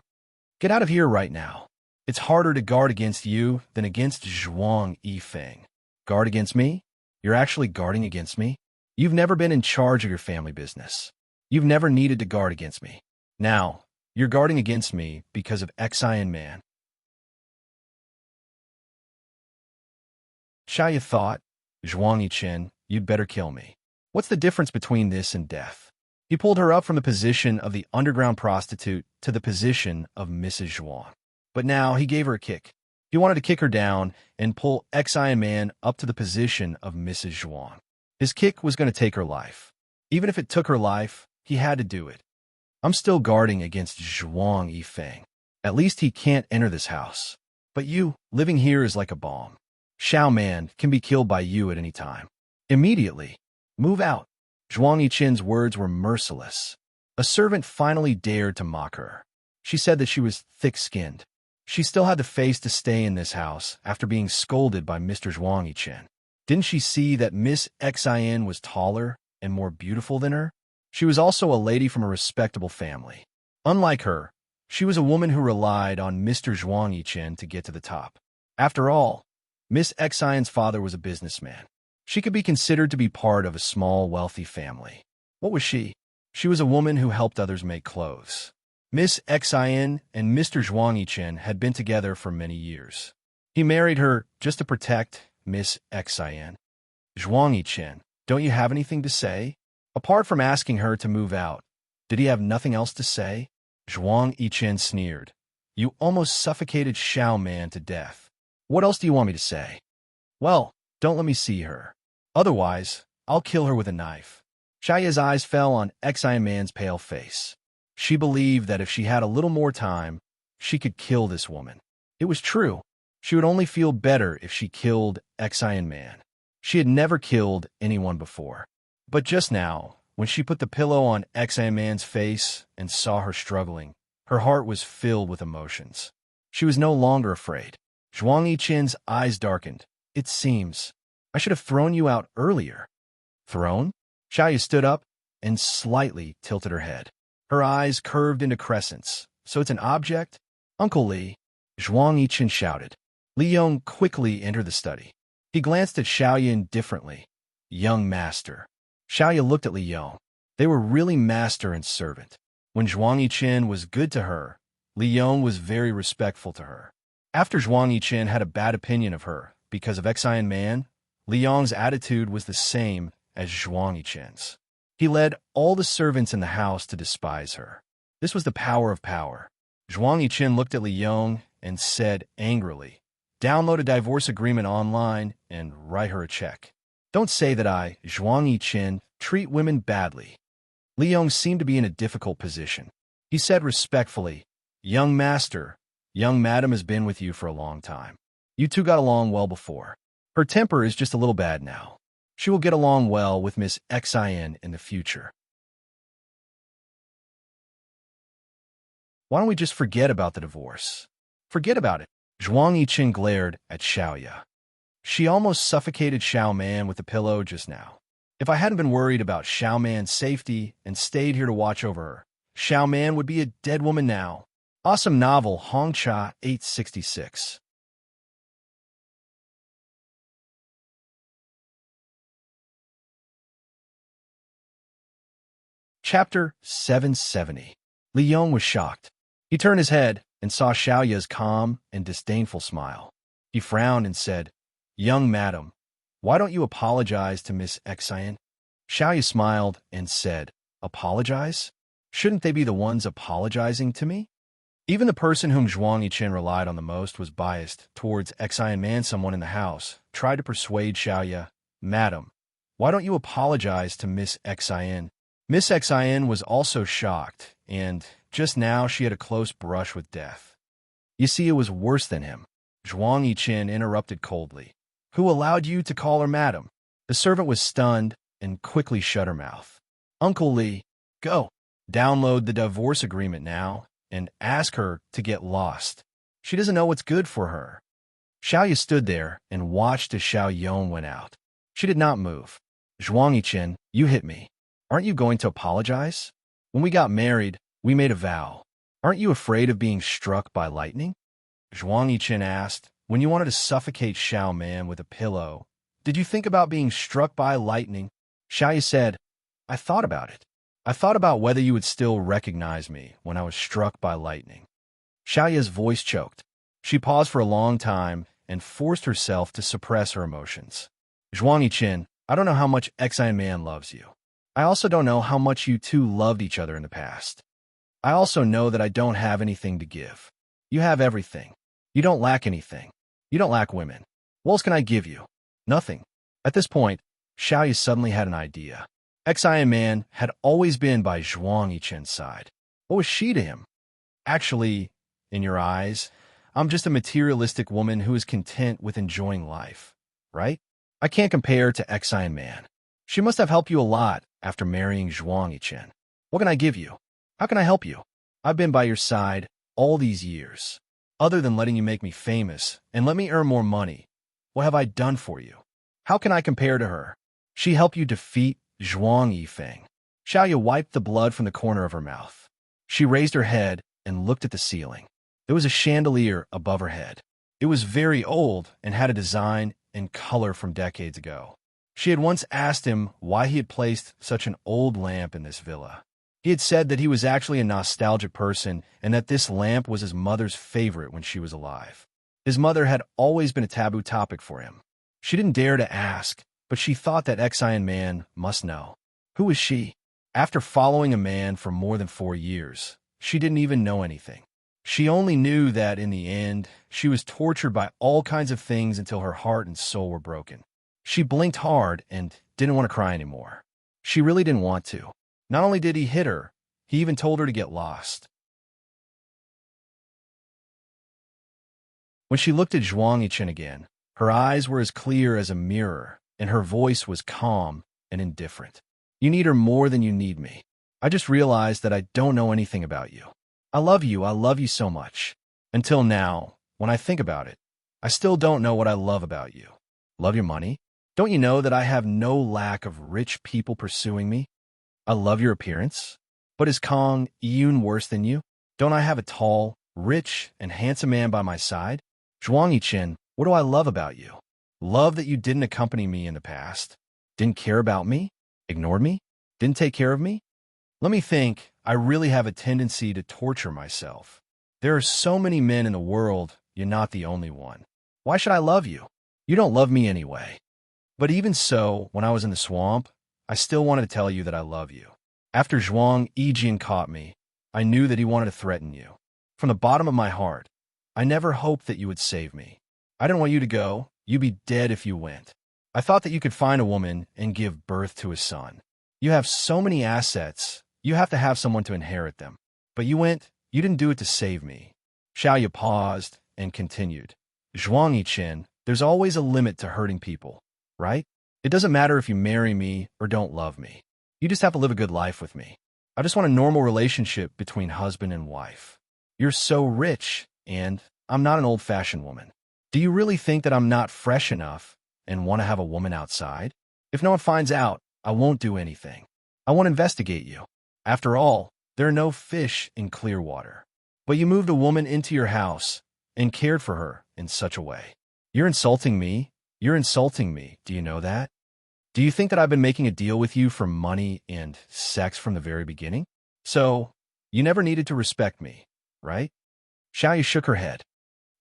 "Get out of here right now. It's harder to guard against you than against Zhuang Yifeng." "Guard against me? You're actually guarding against me? You've never been in charge of your family business. You've never needed to guard against me. Now, you're guarding against me because of Xian Man." Xiaoya thought, Zhuang Yichen, you'd better kill me. What's the difference between this and death? He pulled her up from the position of the underground prostitute to the position of Mrs. Zhuang. But now he gave her a kick. He wanted to kick her down and pull Xian Man up to the position of Mrs. Zhuang. His kick was going to take her life. Even if it took her life, he had to do it. I'm still guarding against Zhuang Yifeng. At least he can't enter this house. But you, living here is like a bomb. Xiao Man can be killed by you at any time. Immediately. Move out. Zhuang Yichen's words were merciless. A servant finally dared to mock her. She said that she was thick-skinned. She still had the face to stay in this house after being scolded by Mr. Zhuang Yichen. Didn't she see that Miss Xian was taller and more beautiful than her? She was also a lady from a respectable family. Unlike her, she was a woman who relied on Mr. Zhuang Yichen to get to the top. After all, Miss Xian's father was a businessman. She could be considered to be part of a small, wealthy family. What was she? She was a woman who helped others make clothes. Miss Xian and Mr. Zhuang Yichen had been together for many years. He married her just to protect Miss Xian. Zhuang Yichen, don't you have anything to say? Apart from asking her to move out, did he have nothing else to say? Zhuang Yichen sneered. You almost suffocated Xiao Man to death. What else do you want me to say? Well, don't let me see her. Otherwise, I'll kill her with a knife. Xiaoya's eyes fell on Xian Man's pale face. She believed that if she had a little more time, she could kill this woman. It was true. She would only feel better if she killed Xian Man. She had never killed anyone before. But just now, when she put the pillow on Xian Man's face and saw her struggling, her heart was filled with emotions. She was no longer afraid. Zhuang Yichen's eyes darkened. It seems I should have thrown you out earlier. Thrown? Xiaoya stood up and slightly tilted her head. Her eyes curved into crescents. So it's an object? Uncle Li, Zhuang Yichen shouted. Li Yong quickly entered the study. He glanced at Xiaoya indifferently. Young master. Xiaoya looked at Li Yong. They were really master and servant. When Zhuang Yichen was good to her, Li Yong was very respectful to her. After Zhuang Yichen had a bad opinion of her because of Xian Man, Li Yong's attitude was the same as Zhuang Yichen's. He led all the servants in the house to despise her. This was the power of power. Zhuang Yichen looked at Li Yong and said angrily, download a divorce agreement online and write her a check. Don't say that I, Zhuang Yichen, treat women badly. Li Yong seemed to be in a difficult position. He said respectfully, young master, young madam has been with you for a long time. You two got along well before. Her temper is just a little bad now. She will get along well with Miss Xian in the future. Why don't we just forget about the divorce? Forget about it. Zhuang Yichen glared at Xiaoya. She almost suffocated Xiao Man with the pillow just now. If I hadn't been worried about Xiao Man's safety and stayed here to watch over her, Xiao Man would be a dead woman now. Awesome novel, Hongcha 866. Chapter 770. Li Yong was shocked. He turned his head and saw Xiaoya's calm and disdainful smile. He frowned and said, young madam, why don't you apologize to Miss Xian? Xiaoya smiled and said, apologize? Shouldn't they be the ones apologizing to me? Even the person whom Zhuang Yichen relied on the most was biased towards Xian Man. Someone in the house tried to persuade Xiaoya, madam, why don't you apologize to Miss Xian? Miss Xian was also shocked, and just now she had a close brush with death. You see, it was worse than him. Zhuang Yichen interrupted coldly. Who allowed you to call her madam? The servant was stunned and quickly shut her mouth. Uncle Li, go. Download the divorce agreement now and ask her to get lost. She doesn't know what's good for her. Xiaoya stood there and watched as Xiao Yong went out. She did not move. Zhuang Yichen, you hit me. Aren't you going to apologize? When we got married, we made a vow. Aren't you afraid of being struck by lightning? Zhuang Yichen asked, when you wanted to suffocate Xiao Man with a pillow, did you think about being struck by lightning? Xiaoya said, I thought about it. I thought about whether you would still recognize me when I was struck by lightning. Xiaoya's voice choked. She paused for a long time and forced herself to suppress her emotions. Zhuang Yiqin, I don't know how much Xian Man loves you. I also don't know how much you two loved each other in the past. I also know that I don't have anything to give. You have everything. You don't lack anything. You don't lack women. What else can I give you? Nothing. At this point, Xiaoyu suddenly had an idea. Xian Man had always been by Zhuang Yiqin's side. What was she to him? Actually, in your eyes, I'm just a materialistic woman who is content with enjoying life, right? I can't compare to Xian Man. She must have helped you a lot after marrying Zhuang Yiqin. What can I give you? How can I help you? I've been by your side all these years. Other than letting you make me famous and let me earn more money, what have I done for you? How can I compare to her? She helped you defeat Zhuang Yifeng. Xiaoyu wiped the blood from the corner of her mouth. She raised her head and looked at the ceiling. There was a chandelier above her head. It was very old and had a design and color from decades ago. She had once asked him why he had placed such an old lamp in this villa. He had said that he was actually a nostalgic person and that this lamp was his mother's favorite when she was alive. His mother had always been a taboo topic for him. She didn't dare to ask, but she thought that Xian Man must know. Who was she? After following a man for more than 4 years, she didn't even know anything. She only knew that in the end, she was tortured by all kinds of things until her heart and soul were broken. She blinked hard and didn't want to cry anymore. She really didn't want to. Not only did he hit her, he even told her to get lost. When she looked at Zhuang Yiqin again, her eyes were as clear as a mirror, and her voice was calm and indifferent. You need her more than you need me. I just realized that I don't know anything about you. I love you so much. Until now, when I think about it, I still don't know what I love about you. Love your money? Don't you know that I have no lack of rich people pursuing me? I love your appearance. But is Kong Yun worse than you? Don't I have a tall, rich, and handsome man by my side? Zhuang Yiqin, what do I love about you? Love that you didn't accompany me in the past. Didn't care about me? Ignored me? Didn't take care of me? Let me think. I really have a tendency to torture myself. There are so many men in the world, you're not the only one. Why should I love you? You don't love me anyway. But even so, when I was in the swamp, I still wanted to tell you that I love you. After Zhuang Yiqin caught me, I knew that he wanted to threaten you. From the bottom of my heart, I never hoped that you would save me. I didn't want you to go. You'd be dead if you went. I thought that you could find a woman and give birth to a son. You have so many assets, you have to have someone to inherit them. But you didn't do it to save me. Xiaoyu paused and continued. Zhuang Yiqin, there's always a limit to hurting people, right? It doesn't matter if you marry me or don't love me. You just have to live a good life with me. I just want a normal relationship between husband and wife. You're so rich, and I'm not an old-fashioned woman. Do you really think that I'm not fresh enough and want to have a woman outside? If no one finds out, I won't do anything. I won't investigate you. After all, there are no fish in clear water. But you moved a woman into your house and cared for her in such a way. You're insulting me. You're insulting me. Do you know that? Do you think that I've been making a deal with you for money and sex from the very beginning? So, you never needed to respect me, right? Xiaoyu shook her head.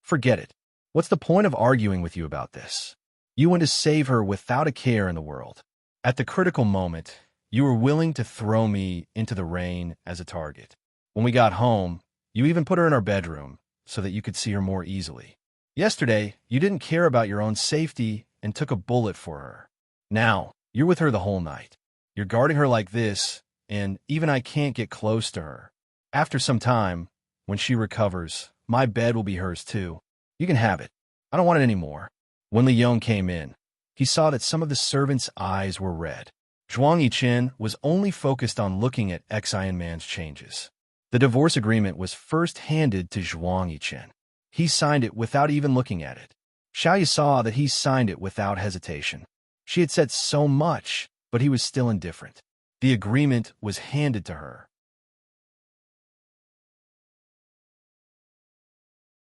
Forget it. What's the point of arguing with you about this? You went to save her without a care in the world. At the critical moment, you were willing to throw me into the rain as a target. When we got home, you even put her in our bedroom so that you could see her more easily. Yesterday, you didn't care about your own safety and took a bullet for her. Now, you're with her the whole night. You're guarding her like this, and even I can't get close to her. After some time, when she recovers, my bed will be hers too. You can have it. I don't want it anymore. When Li Yong came in, he saw that some of the servants' eyes were red. Zhuang Yiqin was only focused on looking at Xian Man's changes. The divorce agreement was first handed to Zhuang Yiqin. He signed it without even looking at it. Xiaoyu saw that he signed it without hesitation. She had said so much, but he was still indifferent. The agreement was handed to her.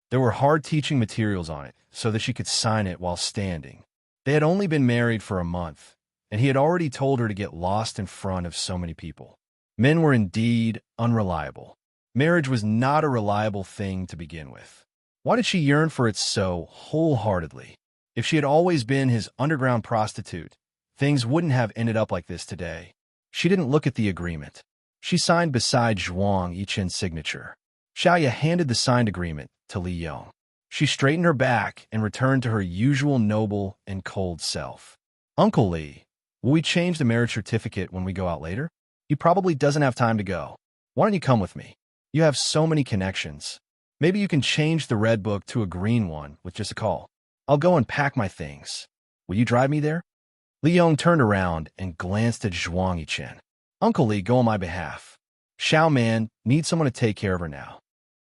There were hard teaching materials on it, so that she could sign it while standing. They had only been married for a month, and he had already told her to get lost in front of so many people. Men were indeed unreliable. Marriage was not a reliable thing to begin with. Why did she yearn for it so wholeheartedly? If she had always been his underground prostitute, things wouldn't have ended up like this today. She didn't look at the agreement. She signed beside Zhuang Yichen's signature. Xiaoya handed the signed agreement to Li Yong. She straightened her back and returned to her usual noble and cold self. Uncle Li, will we change the marriage certificate when we go out later? He probably doesn't have time to go. Why don't you come with me? You have so many connections. Maybe you can change the red book to a green one with just a call. I'll go and pack my things. Will you drive me there? Li Yong turned around and glanced at Zhuang Yichen. Uncle Li, go on my behalf. Xiao Man needs someone to take care of her now.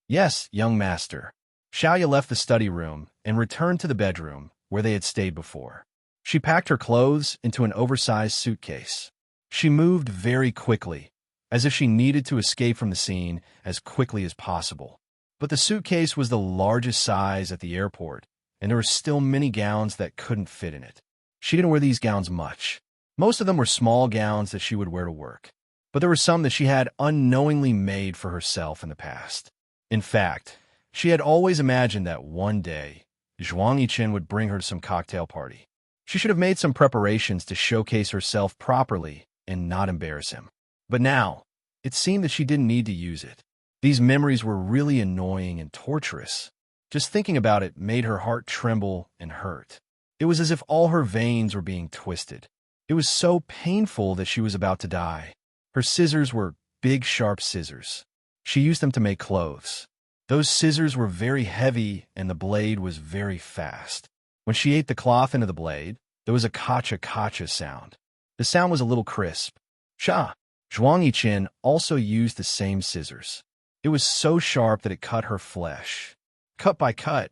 Yes, young master. Xiaoya left the study room and returned to the bedroom where they had stayed before. She packed her clothes into an oversized suitcase. She moved very quickly, as if she needed to escape from the scene as quickly as possible. But the suitcase was the largest size at the airport, and there were still many gowns that couldn't fit in it. She didn't wear these gowns much. Most of them were small gowns that she would wear to work, but there were some that she had unknowingly made for herself in the past. In fact, she had always imagined that one day, Zhuang Yichen would bring her to some cocktail party. She should have made some preparations to showcase herself properly and not embarrass him. But now, it seemed that she didn't need to use it. These memories were really annoying and torturous. Just thinking about it made her heart tremble and hurt. It was as if all her veins were being twisted. It was so painful that she was about to die. Her scissors were big, sharp scissors. She used them to make clothes. Those scissors were very heavy and the blade was very fast. When she ate the cloth into the blade, there was a kacha-kacha sound. The sound was a little crisp. Zhuang Yichen also used the same scissors. It was so sharp that it cut her flesh. Cut by cut,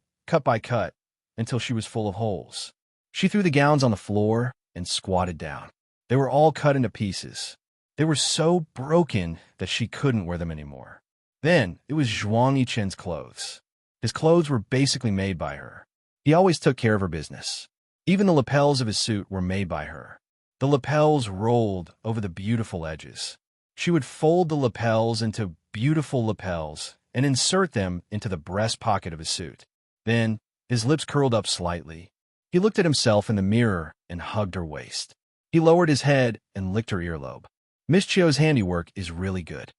until she was full of holes. She threw the gowns on the floor and squatted down. They were all cut into pieces. They were so broken that she couldn't wear them anymore. Then it was Zhuang Yichen's clothes. His clothes were basically made by her. He always took care of her business. Even the lapels of his suit were made by her. The lapels rolled over the beautiful edges. She would fold the lapels into beautiful lapels and insert them into the breast pocket of his suit. Then, his lips curled up slightly. He looked at himself in the mirror and hugged her waist. He lowered his head and licked her earlobe. Miss Chio's handiwork is really good.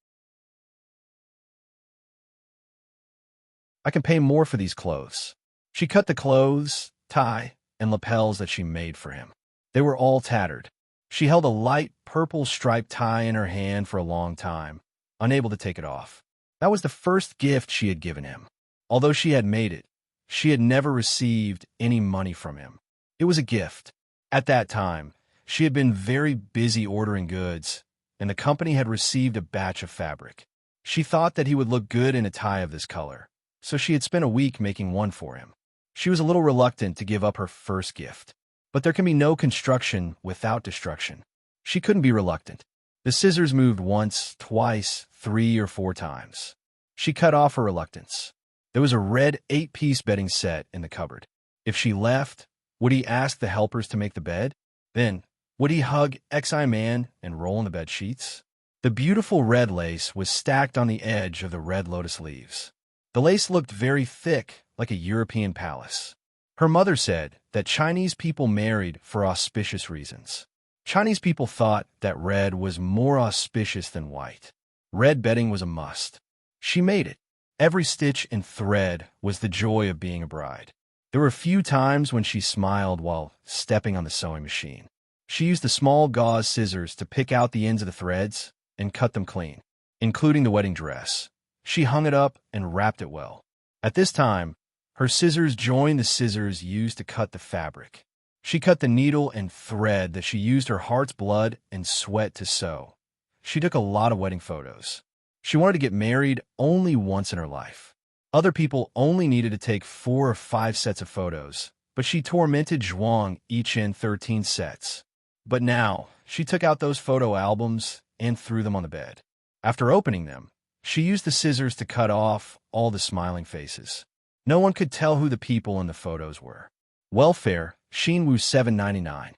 I can pay more for these clothes. She cut the clothes, tie, and lapels that she made for him. They were all tattered. She held a light purple striped tie in her hand for a long time, unable to take it off. That was the first gift she had given him. Although she had made it, she had never received any money from him. It was a gift. At that time, she had been very busy ordering goods, and the company had received a batch of fabric. She thought that he would look good in a tie of this color, so she had spent a week making one for him. She was a little reluctant to give up her first gift. But there can be no construction without destruction. She couldn't be reluctant. The scissors moved once, twice, 3 or 4 times. She cut off her reluctance. There was a red 8-piece bedding set in the cupboard. If she left, would he ask the helpers to make the bed? Then, would he hug Xi Man and roll in the bed sheets? The beautiful red lace was stacked on the edge of the red lotus leaves. The lace looked very thick, like a European palace. Her mother said that Chinese people married for auspicious reasons. Chinese people thought that red was more auspicious than white. Red bedding was a must. She made it. Every stitch and thread was the joy of being a bride. There were a few times when she smiled while stepping on the sewing machine. She used the small gauze scissors to pick out the ends of the threads and cut them clean, including the wedding dress. She hung it up and wrapped it well. At this time, her scissors joined the scissors used to cut the fabric. She cut the needle and thread that she used her heart's blood and sweat to sew. She took a lot of wedding photos. She wanted to get married only once in her life. Other people only needed to take 4 or 5 sets of photos, but she tormented Zhuang Yichen 13 sets. But now, she took out those photo albums and threw them on the bed. After opening them, she used the scissors to cut off all the smiling faces. No one could tell who the people in the photos were. Welfare, Xinwu 799.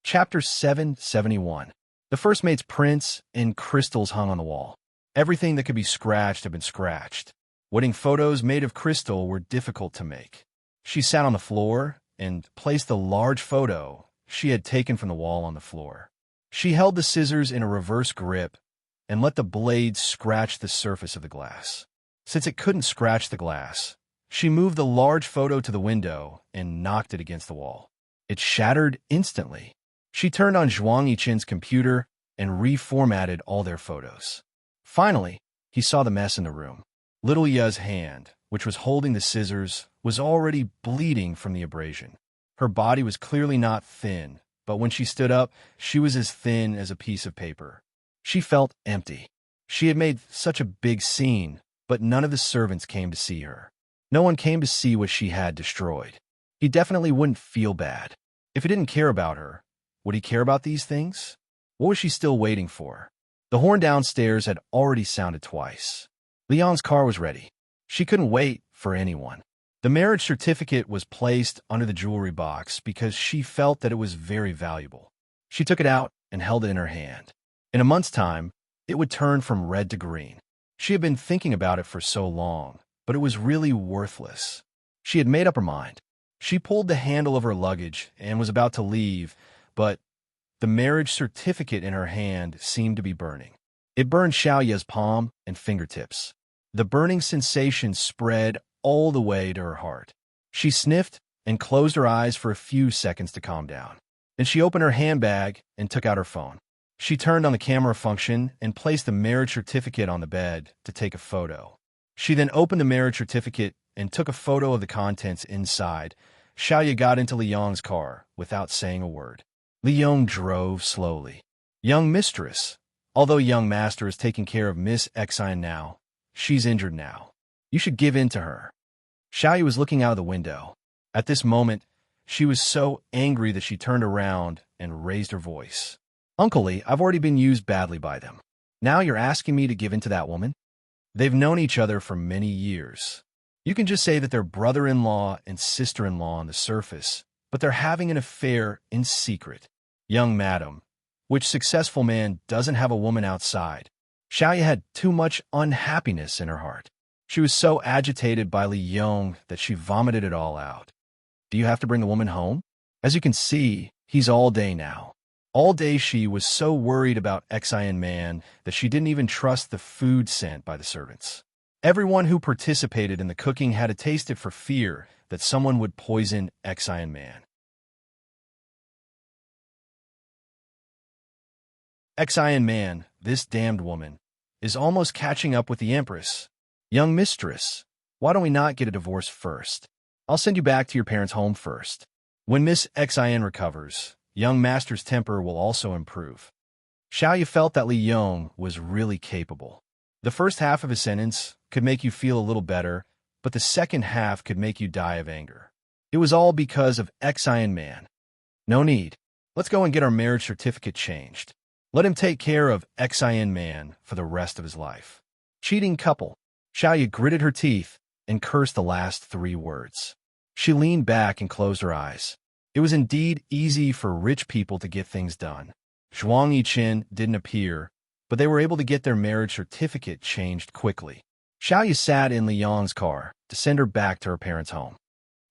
Chapter 771. The first mate's prints and crystals hung on the wall. Everything that could be scratched had been scratched. Wedding photos made of crystal were difficult to make. She sat on the floor and placed the large photo she had taken from the wall on the floor. She held the scissors in a reverse grip and let the blade scratch the surface of the glass. Since it couldn't scratch the glass, she moved the large photo to the window and knocked it against the wall. It shattered instantly. She turned on Zhuang Yichen's computer and reformatted all their photos. Finally, he saw the mess in the room. Little Ya's hand, which was holding the scissors, was already bleeding from the abrasion. Her body was clearly not thin, but when she stood up, she was as thin as a piece of paper. She felt empty. She had made such a big scene, but none of the servants came to see her. No one came to see what she had destroyed. He definitely wouldn't feel bad. If he didn't care about her, would he care about these things? What was she still waiting for? The horn downstairs had already sounded twice. Leon's car was ready. She couldn't wait for anyone. The marriage certificate was placed under the jewelry box because she felt that it was very valuable. She took it out and held it in her hand. In a month's time, it would turn from red to green. She had been thinking about it for so long, but it was really worthless. She had made up her mind. She pulled the handle of her luggage and was about to leave, but the marriage certificate in her hand seemed to be burning. It burned Xiaoya's palm and fingertips. The burning sensation spread all the way to her heart. She sniffed and closed her eyes for a few seconds to calm down. Then she opened her handbag and took out her phone. She turned on the camera function and placed the marriage certificate on the bed to take a photo. She then opened the marriage certificate and took a photo of the contents inside. Xiaoya got into Li Yong's car without saying a word. Li Yong drove slowly. Young mistress, although young master is taking care of Miss Exine now, she's injured now. You should give in to her. Xiaoya was looking out of the window. At this moment, she was so angry that she turned around and raised her voice. Uncle Li, I've already been used badly by them. Now you're asking me to give in to that woman? They've known each other for many years. You can just say that they're brother-in-law and sister-in-law on the surface, but they're having an affair in secret. Young madam, which successful man doesn't have a woman outside? Xiaoya had too much unhappiness in her heart. She was so agitated by Li Yong that she vomited it all out. Do you have to bring the woman home? As you can see, he's all day now. All day she was so worried about Xian Man that she didn't even trust the food sent by the servants. Everyone who participated in the cooking had to taste it for fear that someone would poison Xian Man. Xian Man, this damned woman, is almost catching up with the Empress. Young mistress, why don't we not get a divorce first? I'll send you back to your parents' home first. When Miss Xian recovers, young master's temper will also improve. Xiaoya felt that Li Yong was really capable. The first half of his sentence could make you feel a little better, but the second half could make you die of anger. It was all because of Xian Man. No need. Let's go and get our marriage certificate changed. Let him take care of Xian Man for the rest of his life. Cheating couple. Xiaoya gritted her teeth and cursed the last 3 words. She leaned back and closed her eyes. It was indeed easy for rich people to get things done. Zhuang Yichen didn't appear, but they were able to get their marriage certificate changed quickly. Xiaoya sat in Li Yong's car to send her back to her parents' home.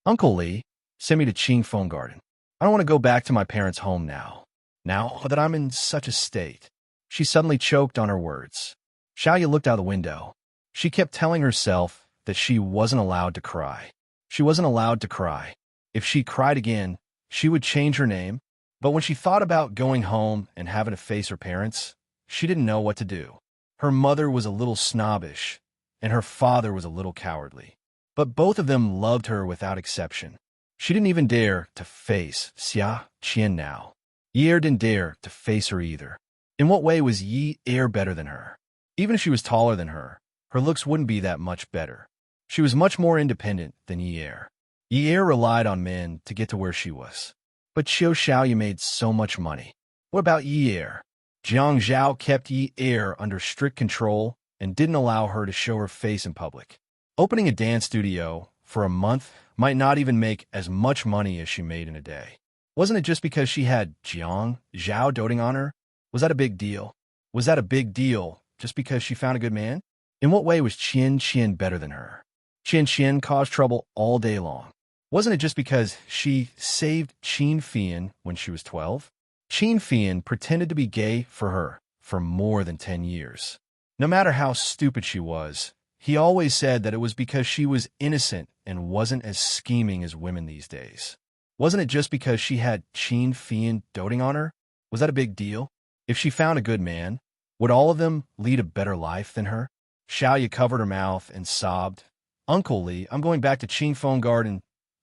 Uncle Li, send me to Qingfeng Garden. I don't want to go back to my parents' home now that I'm in such a state. She suddenly choked on her words. Xiaoya looked out the window. She kept telling herself that she wasn't allowed to cry. She wasn't allowed to cry. If she cried again, she would change her name. But when she thought about going home and having to face her parents, she didn't know what to do. Her mother was a little snobbish, and her father was a little cowardly. But both of them loved her without exception. She didn't even dare to face Xia Qian now. Yi Er didn't dare to face her either. In what way was Yi Er better than her? Even if she was taller than her looks wouldn't be that much better. She was much more independent than Yi Er. Yi Er relied on men to get to where she was. But Xiao Xiaoya made so much money. What about Yi Er? Jiang Zhao kept Yi Er under strict control and didn't allow her to show her face in public. Opening a dance studio for a month might not even make as much money as she made in a day. Wasn't it just because she had Jiang Zhao doting on her? Was that a big deal? Was that a big deal just because she found a good man? In what way was Qian better than her? Qian caused trouble all day long. Wasn't it just because she saved Qin Fian when she was 12? Qin Fian pretended to be gay for her for more than 10 years. No matter how stupid she was, he always said that it was because she was innocent and wasn't as scheming as women these days. Wasn't it just because she had Qin Fian doting on her? Was that a big deal? If she found a good man, would all of them lead a better life than her? Xiaoya covered her mouth and sobbed. Uncle Li, I'm going back to Qingfeng Garden.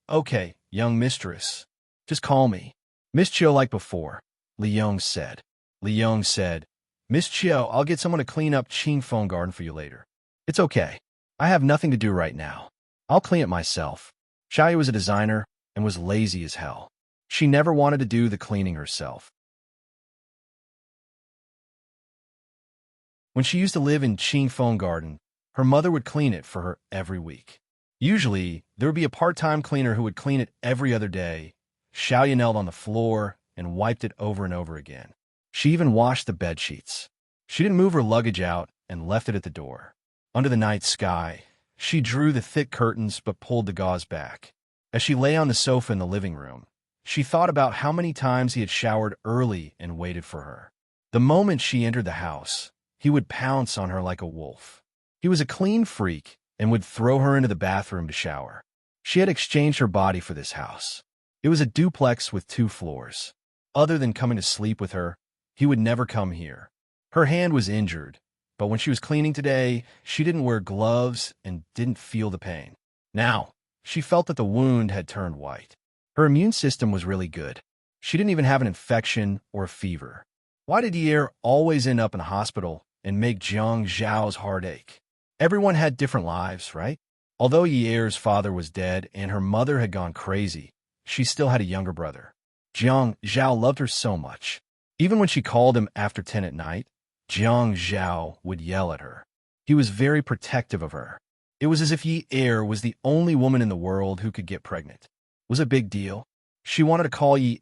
Okay, young mistress. Just call me Miss Chiu like before, Li Yong said. Li Yong said, Miss Chiu, I'll get someone to clean up Qingfeng Garden for you later. It's okay. I have nothing to do right now. I'll clean it myself. Xiaoya was a designer and was lazy as hell. She never wanted to do the cleaning herself. When she used to live in Qingfeng Garden, her mother would clean it for her every week. Usually, there would be a part-time cleaner who would clean it every other day. Xiaoya knelt on the floor and wiped it over and over again. She even washed the bed sheets. She didn't move her luggage out and left it at the door. Under the night sky, she drew the thick curtains but pulled the gauze back. As she lay on the sofa in the living room, she thought about how many times he had showered early and waited for her. The moment she entered the house, he would pounce on her like a wolf. He was a clean freak and would throw her into the bathroom to shower. She had exchanged her body for this house. It was a duplex with 2 floors. Other than coming to sleep with her, he would never come here. Her hand was injured, but when she was cleaning today, she didn't wear gloves and didn't feel the pain. Now, she felt that the wound had turned white. Her immune system was really good. She didn't even have an infection or a fever. Why did Ye always end up in the hospital and make Jiang Zhao's heart ache? Everyone had different lives, right? Although Ye's father was dead and her mother had gone crazy, she still had a younger brother. Jiang Zhao loved her so much. Even when she called him after 10 at night, Jiang Zhao would yell at her. He was very protective of her. It was as if Ye was the only woman in the world who could get pregnant. It was a big deal. She wanted to call Ye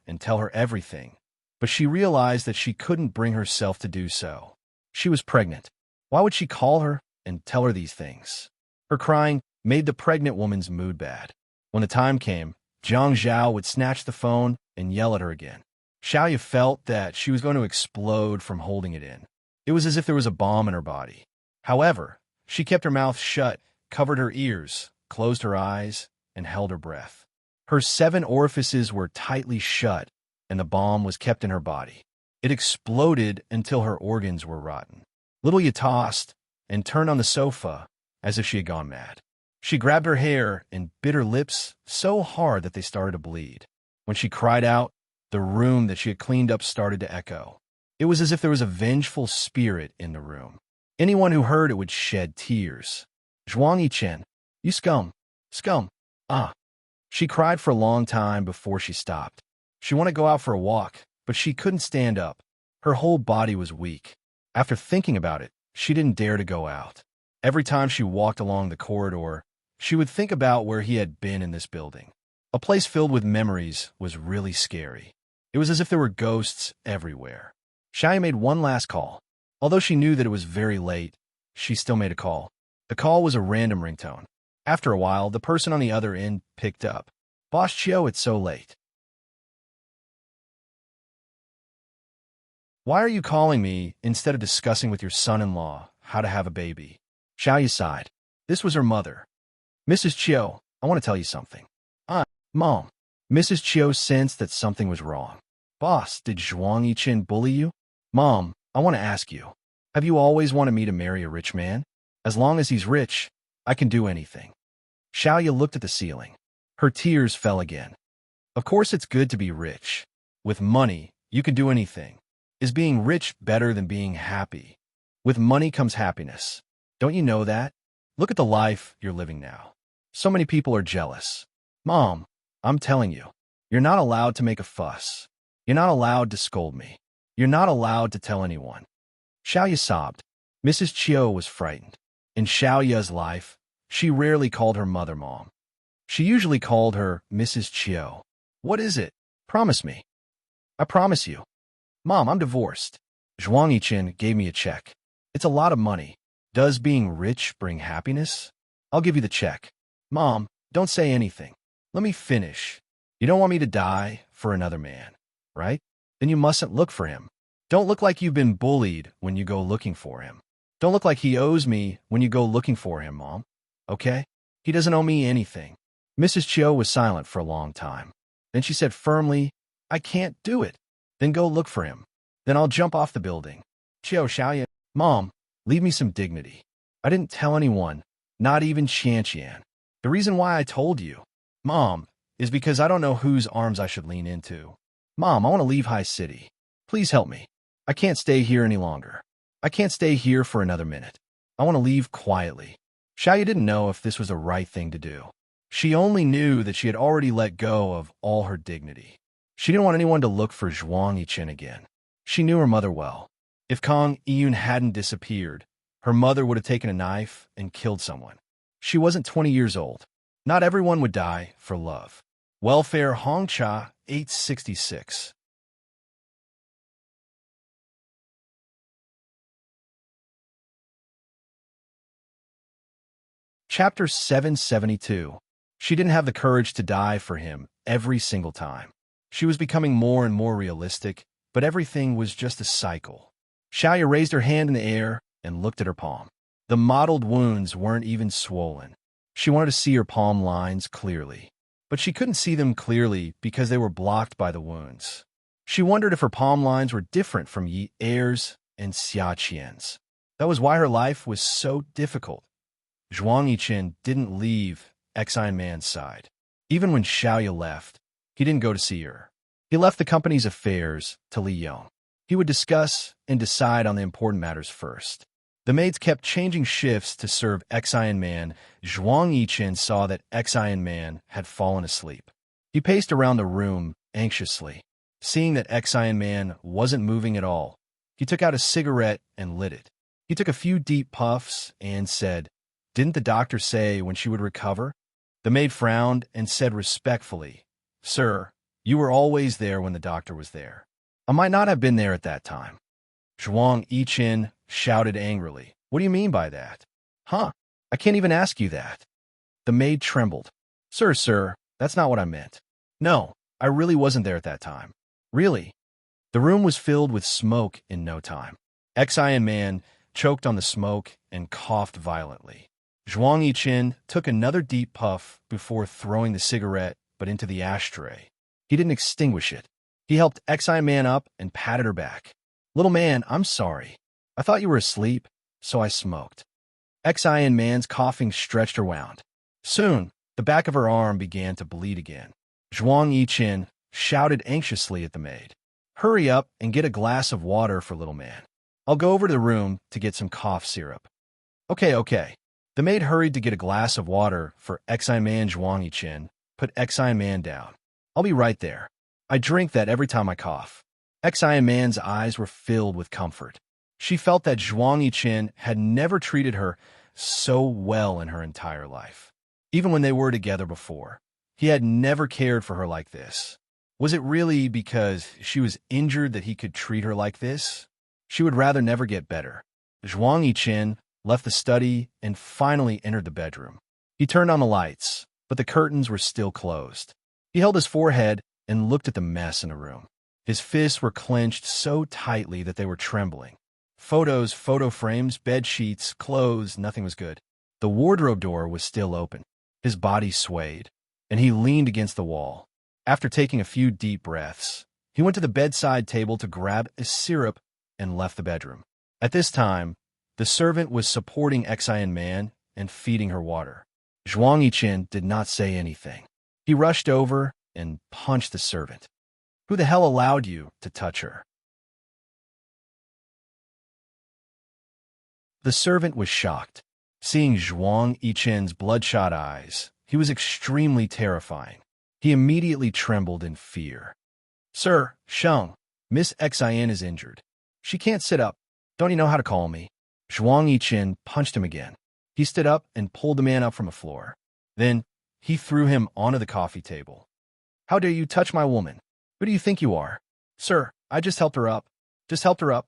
and tell her everything, but she realized that she couldn't bring herself to do so. She was pregnant. Why would she call her and tell her these things? Her crying made the pregnant woman's mood bad. When the time came, Jiang Zhao would snatch the phone and yell at her again. Xiaoya felt that she was going to explode from holding it in. It was as if there was a bomb in her body. However, she kept her mouth shut, covered her ears, closed her eyes, and held her breath. Her 7 orifices were tightly shut, and the bomb was kept in her body. It exploded until her organs were rotten. Little Ye tossed and turned on the sofa as if she had gone mad. She grabbed her hair and bit her lips so hard that they started to bleed. When she cried out, the room that she had cleaned up started to echo. It was as if there was a vengeful spirit in the room. Anyone who heard it would shed tears. Zhuang Yichen, you scum, scum, ah. She cried for a long time before she stopped. She wanted to go out for a walk, but she couldn't stand up. Her whole body was weak. After thinking about it, she didn't dare to go out. Every time she walked along the corridor, she would think about where he had been in this building. A place filled with memories was really scary. It was as if there were ghosts everywhere. Xiaoya made one last call. Although she knew that it was very late, she still made a call. The call was a random ringtone. After a while, the person on the other end picked up. Boss Chiu, it's so late. Why are you calling me instead of discussing with your son-in-law how to have a baby? Xiaoya sighed. This was her mother. Mrs. Chiu, I want to tell you something. Mom. Mrs. Chiu sensed that something was wrong. Boss, did Zhuang Yichen bully you? Mom, I want to ask you. Have you always wanted me to marry a rich man? As long as he's rich, I can do anything. Xiaoya looked at the ceiling. Her tears fell again. Of course it's good to be rich. With money, you can do anything. Is being rich better than being happy? With money comes happiness. Don't you know that? Look at the life you're living now. So many people are jealous. Mom, I'm telling you, you're not allowed to make a fuss. You're not allowed to scold me. You're not allowed to tell anyone. Xiaoya sobbed. Mrs. Chiu was frightened. In Xiaoya's life, she rarely called her mother Mom. She usually called her Mrs. Chiu. What is it? Promise me. I promise you. Mom, I'm divorced. Zhuang Yichen gave me a check. It's a lot of money. Does being rich bring happiness? I'll give you the check. Mom, don't say anything. Let me finish. You don't want me to die for another man, right? Then you mustn't look for him. Don't look like you've been bullied when you go looking for him. Don't look like he owes me when you go looking for him, Mom. Okay? He doesn't owe me anything. Mrs. Chiu was silent for a long time. Then she said firmly, I can't do it. Then go look for him. Then I'll jump off the building. Chiu Xiaoyan, Mom, leave me some dignity. I didn't tell anyone, not even Qianqian. The reason why I told you, Mom, is because I don't know whose arms I should lean into. Mom, I want to leave High City. Please help me. I can't stay here any longer. I can't stay here for another minute. I want to leave quietly. Xiaoyu didn't know if this was the right thing to do. She only knew that she had already let go of all her dignity. She didn't want anyone to look for Zhuang Yichen again. She knew her mother well. If Kang Yun hadn't disappeared, her mother would have taken a knife and killed someone. She wasn't 20 years old. Not everyone would die for love. Welfare Hongcha 866. Chapter 772. She didn't have the courage to die for him every single time. She was becoming more and more realistic, but everything was just a cycle. Xiaoyu raised her hand in the air and looked at her palm. The mottled wounds weren't even swollen. She wanted to see her palm lines clearly, but she couldn't see them clearly because they were blocked by the wounds. She wondered if her palm lines were different from Yi Er's and Xia Qian's. That was why her life was so difficult. Zhuang Yichen didn't leave Ex-Iron Man's side. Even when Xiaoyu left, he didn't go to see her. He left the company's affairs to Li Yong. He would discuss and decide on the important matters first. The maids kept changing shifts to serve Ex-Iron Man. Zhuang Yichen saw that Ex-Iron Man had fallen asleep. He paced around the room anxiously. Seeing that Ex-Iron Man wasn't moving at all, he took out a cigarette and lit it. He took a few deep puffs and said, Didn't the doctor say when she would recover? The maid frowned and said respectfully, Sir, you were always there when the doctor was there. I might not have been there at that time. Zhuang Yichen shouted angrily. What do you mean by that? Huh? I can't even ask you that. The maid trembled. Sir, that's not what I meant. No, I really wasn't there at that time. Really? The room was filled with smoke in no time. Ex-Iron Man choked on the smoke and coughed violently. Zhuang Yichen took another deep puff before throwing the cigarette, but into the ashtray. He didn't extinguish it. He helped Ex-Iron Man up and patted her back. Little man, I'm sorry. I thought you were asleep, so I smoked. Ex-Iron Man's coughing stretched her wound. Soon, the back of her arm began to bleed again. Zhuang Yichen shouted anxiously at the maid. Hurry up and get a glass of water for little man. I'll go over to the room to get some cough syrup. Okay. The maid hurried to get a glass of water for Ex-Iron Man. Zhuang Yichen put Ex-Iron Man down. I'll be right there. I drink that every time I cough. Ex-Iron Man's eyes were filled with comfort. She felt that Zhuang Yichen had never treated her so well in her entire life. Even when they were together before, he had never cared for her like this. Was it really because she was injured that he could treat her like this? She would rather never get better. Zhuang Yichen left the study and finally entered the bedroom. He turned on the lights, but the curtains were still closed. He held his forehead and looked at the mess in the room. His fists were clenched so tightly that they were trembling. Photos, photo frames, bed sheets, clothes, nothing was good. The wardrobe door was still open. His body swayed, and he leaned against the wall. After taking a few deep breaths, he went to the bedside table to grab a syrup and left the bedroom. At this time, the servant was supporting Ex-Iron Man and feeding her water. Zhuang Yichen did not say anything. He rushed over and punched the servant. Who the hell allowed you to touch her? The servant was shocked. Seeing Zhuang Yichen's bloodshot eyes, he was extremely terrifying. He immediately trembled in fear. Sir, Sheng, Miss Xian is injured. She can't sit up. Don't you know how to call me? Zhuang Yichen punched him again. He stood up and pulled the man up from the floor. Then, he threw him onto the coffee table. How dare you touch my woman? Who do you think you are? Sir, I just helped her up. Just helped her up.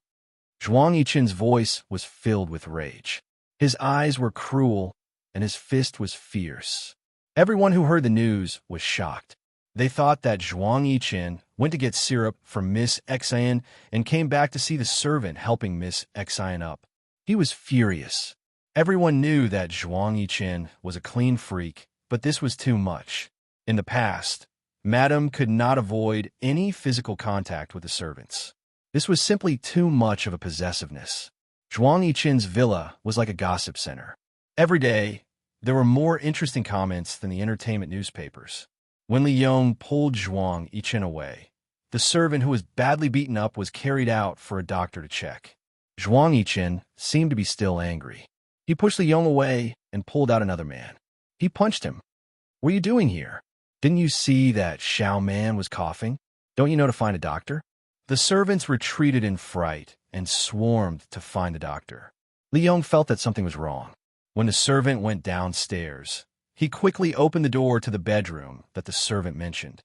Zhuang Yichen's voice was filled with rage. His eyes were cruel, and his fist was fierce. Everyone who heard the news was shocked. They thought that Zhuang Yichen went to get syrup from Miss Xian and came back to see the servant helping Miss Xian up. He was furious. Everyone knew that Zhuang Yichen was a clean freak, but this was too much. In the past, Madame could not avoid any physical contact with the servants. This was simply too much of a possessiveness. Zhuang Yichen's villa was like a gossip center. Every day, there were more interesting comments than the entertainment newspapers. When Li Yong pulled Zhuang Yichen away, the servant who was badly beaten up was carried out for a doctor to check. Zhuang Yichen seemed to be still angry. He pushed Li Yong away and pulled out another man. He punched him. "What are you doing here? Didn't you see that Xiao Man was coughing? Don't you know to find a doctor?" The servants retreated in fright and swarmed to find a doctor. Li Yong felt that something was wrong. When the servant went downstairs, he quickly opened the door to the bedroom that the servant mentioned.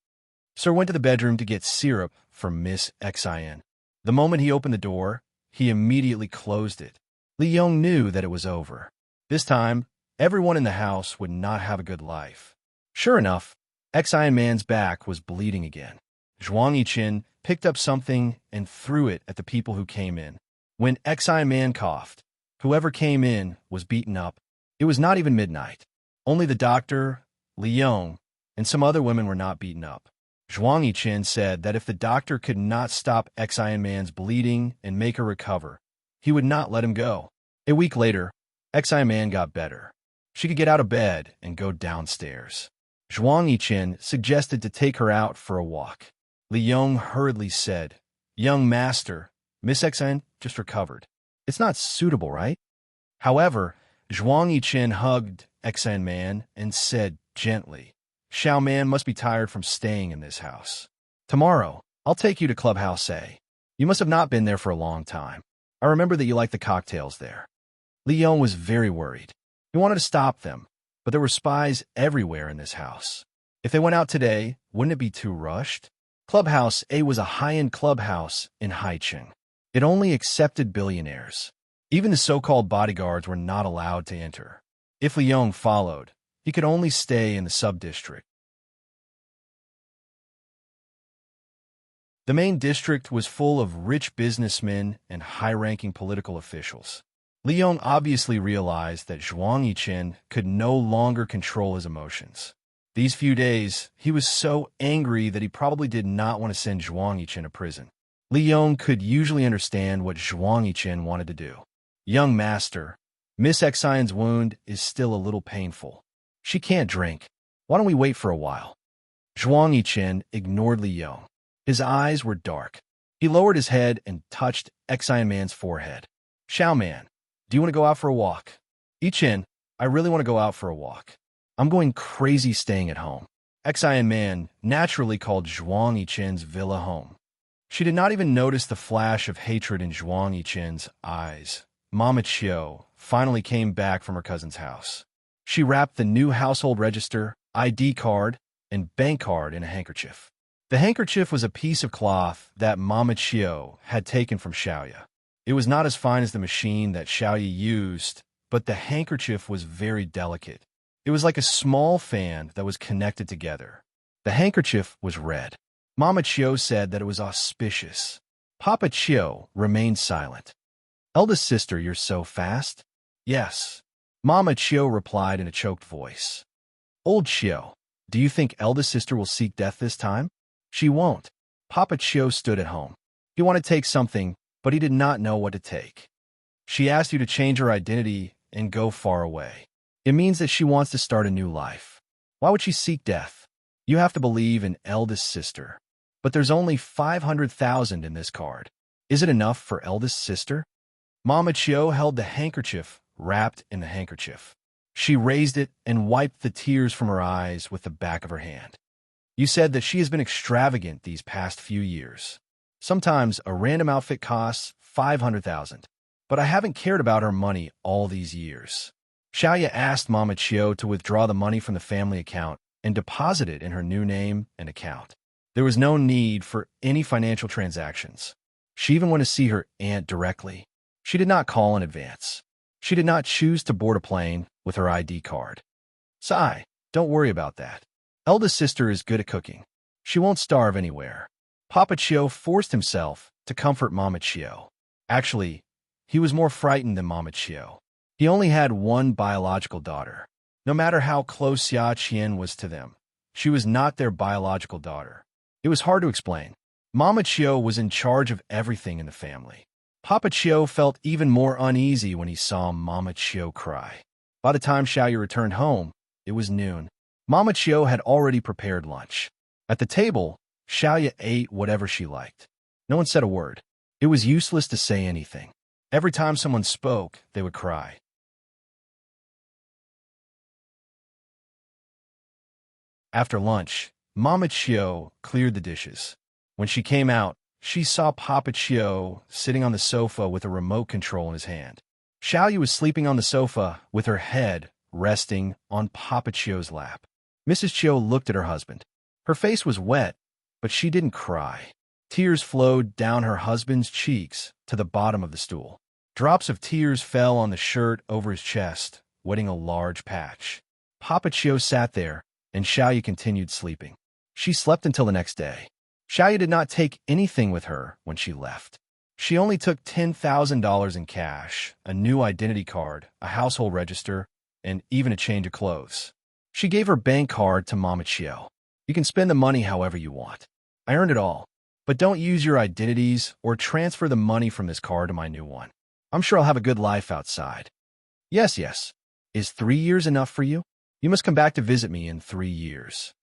Sir went to the bedroom to get syrup from Miss Xian. The moment he opened the door, he immediately closed it. Li Yong knew that it was over. This time, everyone in the house would not have a good life. Sure enough, Xian Man's back was bleeding again. Zhuang Yichen picked up something and threw it at the people who came in. When Xian Man coughed, whoever came in was beaten up. It was not even midnight. Only the doctor, Li Yong, and some other women were not beaten up. Zhuang Yichen said that if the doctor could not stop Xian Man's bleeding and make her recover, he would not let him go. A week later, Xian Man got better. She could get out of bed and go downstairs. Zhuang Yichen suggested to take her out for a walk. Li Yong hurriedly said, "Young master, Miss Xian just recovered. It's not suitable, right?" However, Zhuang Yichen hugged Xian Man and said gently, "Xiao Man must be tired from staying in this house. Tomorrow, I'll take you to Clubhouse A. You must have not been there for a long time. I remember that you liked the cocktails there." Li Yong was very worried. He wanted to stop them, but there were spies everywhere in this house. If they went out today, wouldn't it be too rushed? Clubhouse A was a high-end clubhouse in Haicheng. It only accepted billionaires. Even the so-called bodyguards were not allowed to enter. If Li Yong followed, he could only stay in the sub-district. The main district was full of rich businessmen and high-ranking political officials. Li Yong obviously realized that Zhuang Yichen could no longer control his emotions. These few days, he was so angry that he probably did not want to send Zhuang Yichen to prison. Li Yong could usually understand what Zhuang Yichen wanted to do. "Young master, Miss Xian's wound is still a little painful. She can't drink. Why don't we wait for a while?" Zhuang Yichen ignored Li Yong. His eyes were dark. He lowered his head and touched Xian Man's forehead. "Xiao Man, do you want to go out for a walk?" "Yichen, I really want to go out for a walk. I'm going crazy staying at home." Xian Man naturally called Zhuang Yichen's villa home. She did not even notice the flash of hatred in Zhuang Yichen's eyes. Mama Chiu finally came back from her cousin's house. She wrapped the new household register, ID card, and bank card in a handkerchief. The handkerchief was a piece of cloth that Mama Chiu had taken from Xiaoya. It was not as fine as the machine that Xiaoya used, but the handkerchief was very delicate. It was like a small fan that was connected together. The handkerchief was red. Mama Chiu said that it was auspicious. Papa Chiu remained silent. "Eldest sister, you're so fast." "Yes." Mama Chiu replied in a choked voice. "Old Chiu, do you think eldest sister will seek death this time?" "She won't." Papa Chiu stood at home. He wanted to take something, but he did not know what to take. "She asked you to change her identity and go far away. It means that she wants to start a new life. Why would she seek death? You have to believe in eldest sister. But there's only 500,000 in this card. Is it enough for eldest sister?" Mama Chiu held the handkerchief wrapped in the handkerchief. She raised it and wiped the tears from her eyes with the back of her hand. "You said that she has been extravagant these past few years. Sometimes a random outfit costs 500,000. But I haven't cared about her money all these years." Xiaoya asked Mama Chiu to withdraw the money from the family account and deposit it in her new name and account. There was no need for any financial transactions. She even went to see her aunt directly. She did not call in advance. She did not choose to board a plane with her ID card. Sigh, don't worry about that. Eldest sister is good at cooking. She won't starve anywhere. Papa Chio forced himself to comfort Mama Chio. Actually, he was more frightened than Mama Chio. He only had one biological daughter. No matter how close Xia Qian was to them, she was not their biological daughter. It was hard to explain. Mama Chio was in charge of everything in the family. Papa Chio felt even more uneasy when he saw Mama Chio cry. By the time Xiaoyu returned home, it was noon. Mama Chio had already prepared lunch. At the table, Xiaoyu ate whatever she liked. No one said a word. It was useless to say anything. Every time someone spoke, they would cry. After lunch, Mama Chio cleared the dishes. When she came out, she saw Papa Chio sitting on the sofa with a remote control in his hand. Xiaoyu was sleeping on the sofa with her head resting on Papa Chio's lap. Mrs. Chio looked at her husband. Her face was wet, but she didn't cry. Tears flowed down her husband's cheeks to the bottom of the stool. Drops of tears fell on the shirt over his chest, wetting a large patch. Papa Chio sat there, and Xiaoyu continued sleeping. She slept until the next day. Xiaoyu did not take anything with her when she left. She only took $10,000 in cash, a new identity card, a household register, and even a change of clothes. She gave her bank card to Mama Chio. You can spend the money however you want. I earned it all. But don't use your identities or transfer the money from this card to my new one. I'm sure I'll have a good life outside. Yes, yes. Is 3 years enough for you? You must come back to visit me in 3 years.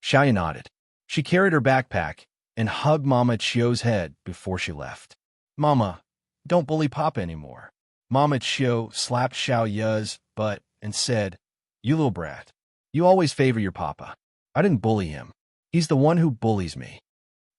Xiaoyu nodded. She carried her backpack and hugged Mama Chio's head before she left. Mama, don't bully Papa anymore. Mama Chio slapped Xiaoyu's butt and said, You little brat. You always favor your papa. I didn't bully him. He's the one who bullies me.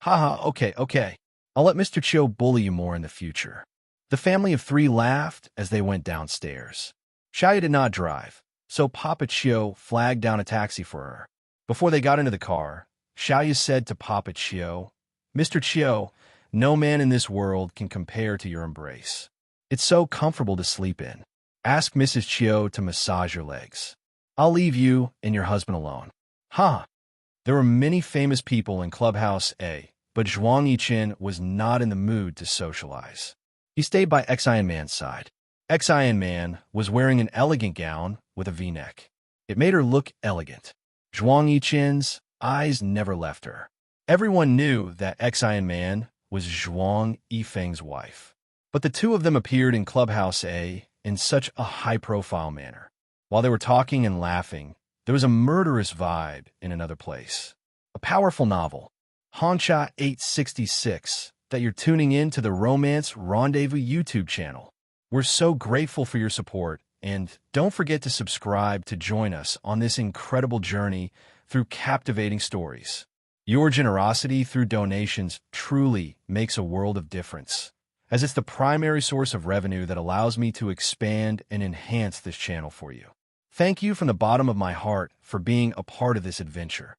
Haha, okay. I'll let Mr. Chio bully you more in the future. The family of 3 laughed as they went downstairs. Xiaoyu did not drive, so Papa Chio flagged down a taxi for her. Before they got into the car, Xiaoyu said to Papa Chio, Mr. Chio, no man in this world can compare to your embrace. It's so comfortable to sleep in. Ask Mrs. Chio to massage your legs. I'll leave you and your husband alone. Ha! There were many famous people in Clubhouse A, but Zhuang Yiqin was not in the mood to socialize. He stayed by Xian Man's side. Xian Man was wearing an elegant gown with a V-neck. It made her look elegant. Zhuang Yiqin's eyes never left her. Everyone knew that Xian Man was Zhuang Yifeng's wife. But the two of them appeared in Clubhouse A in such a high-profile manner. While they were talking and laughing, there was a murderous vibe in another place. A powerful novel, Honsha 866, that you're tuning in to the Romance Rendezvous YouTube channel. We're so grateful for your support, and don't forget to subscribe to join us on this incredible journey through captivating stories. Your generosity through donations truly makes a world of difference, as it's the primary source of revenue that allows me to expand and enhance this channel for you. Thank you from the bottom of my heart for being a part of this adventure.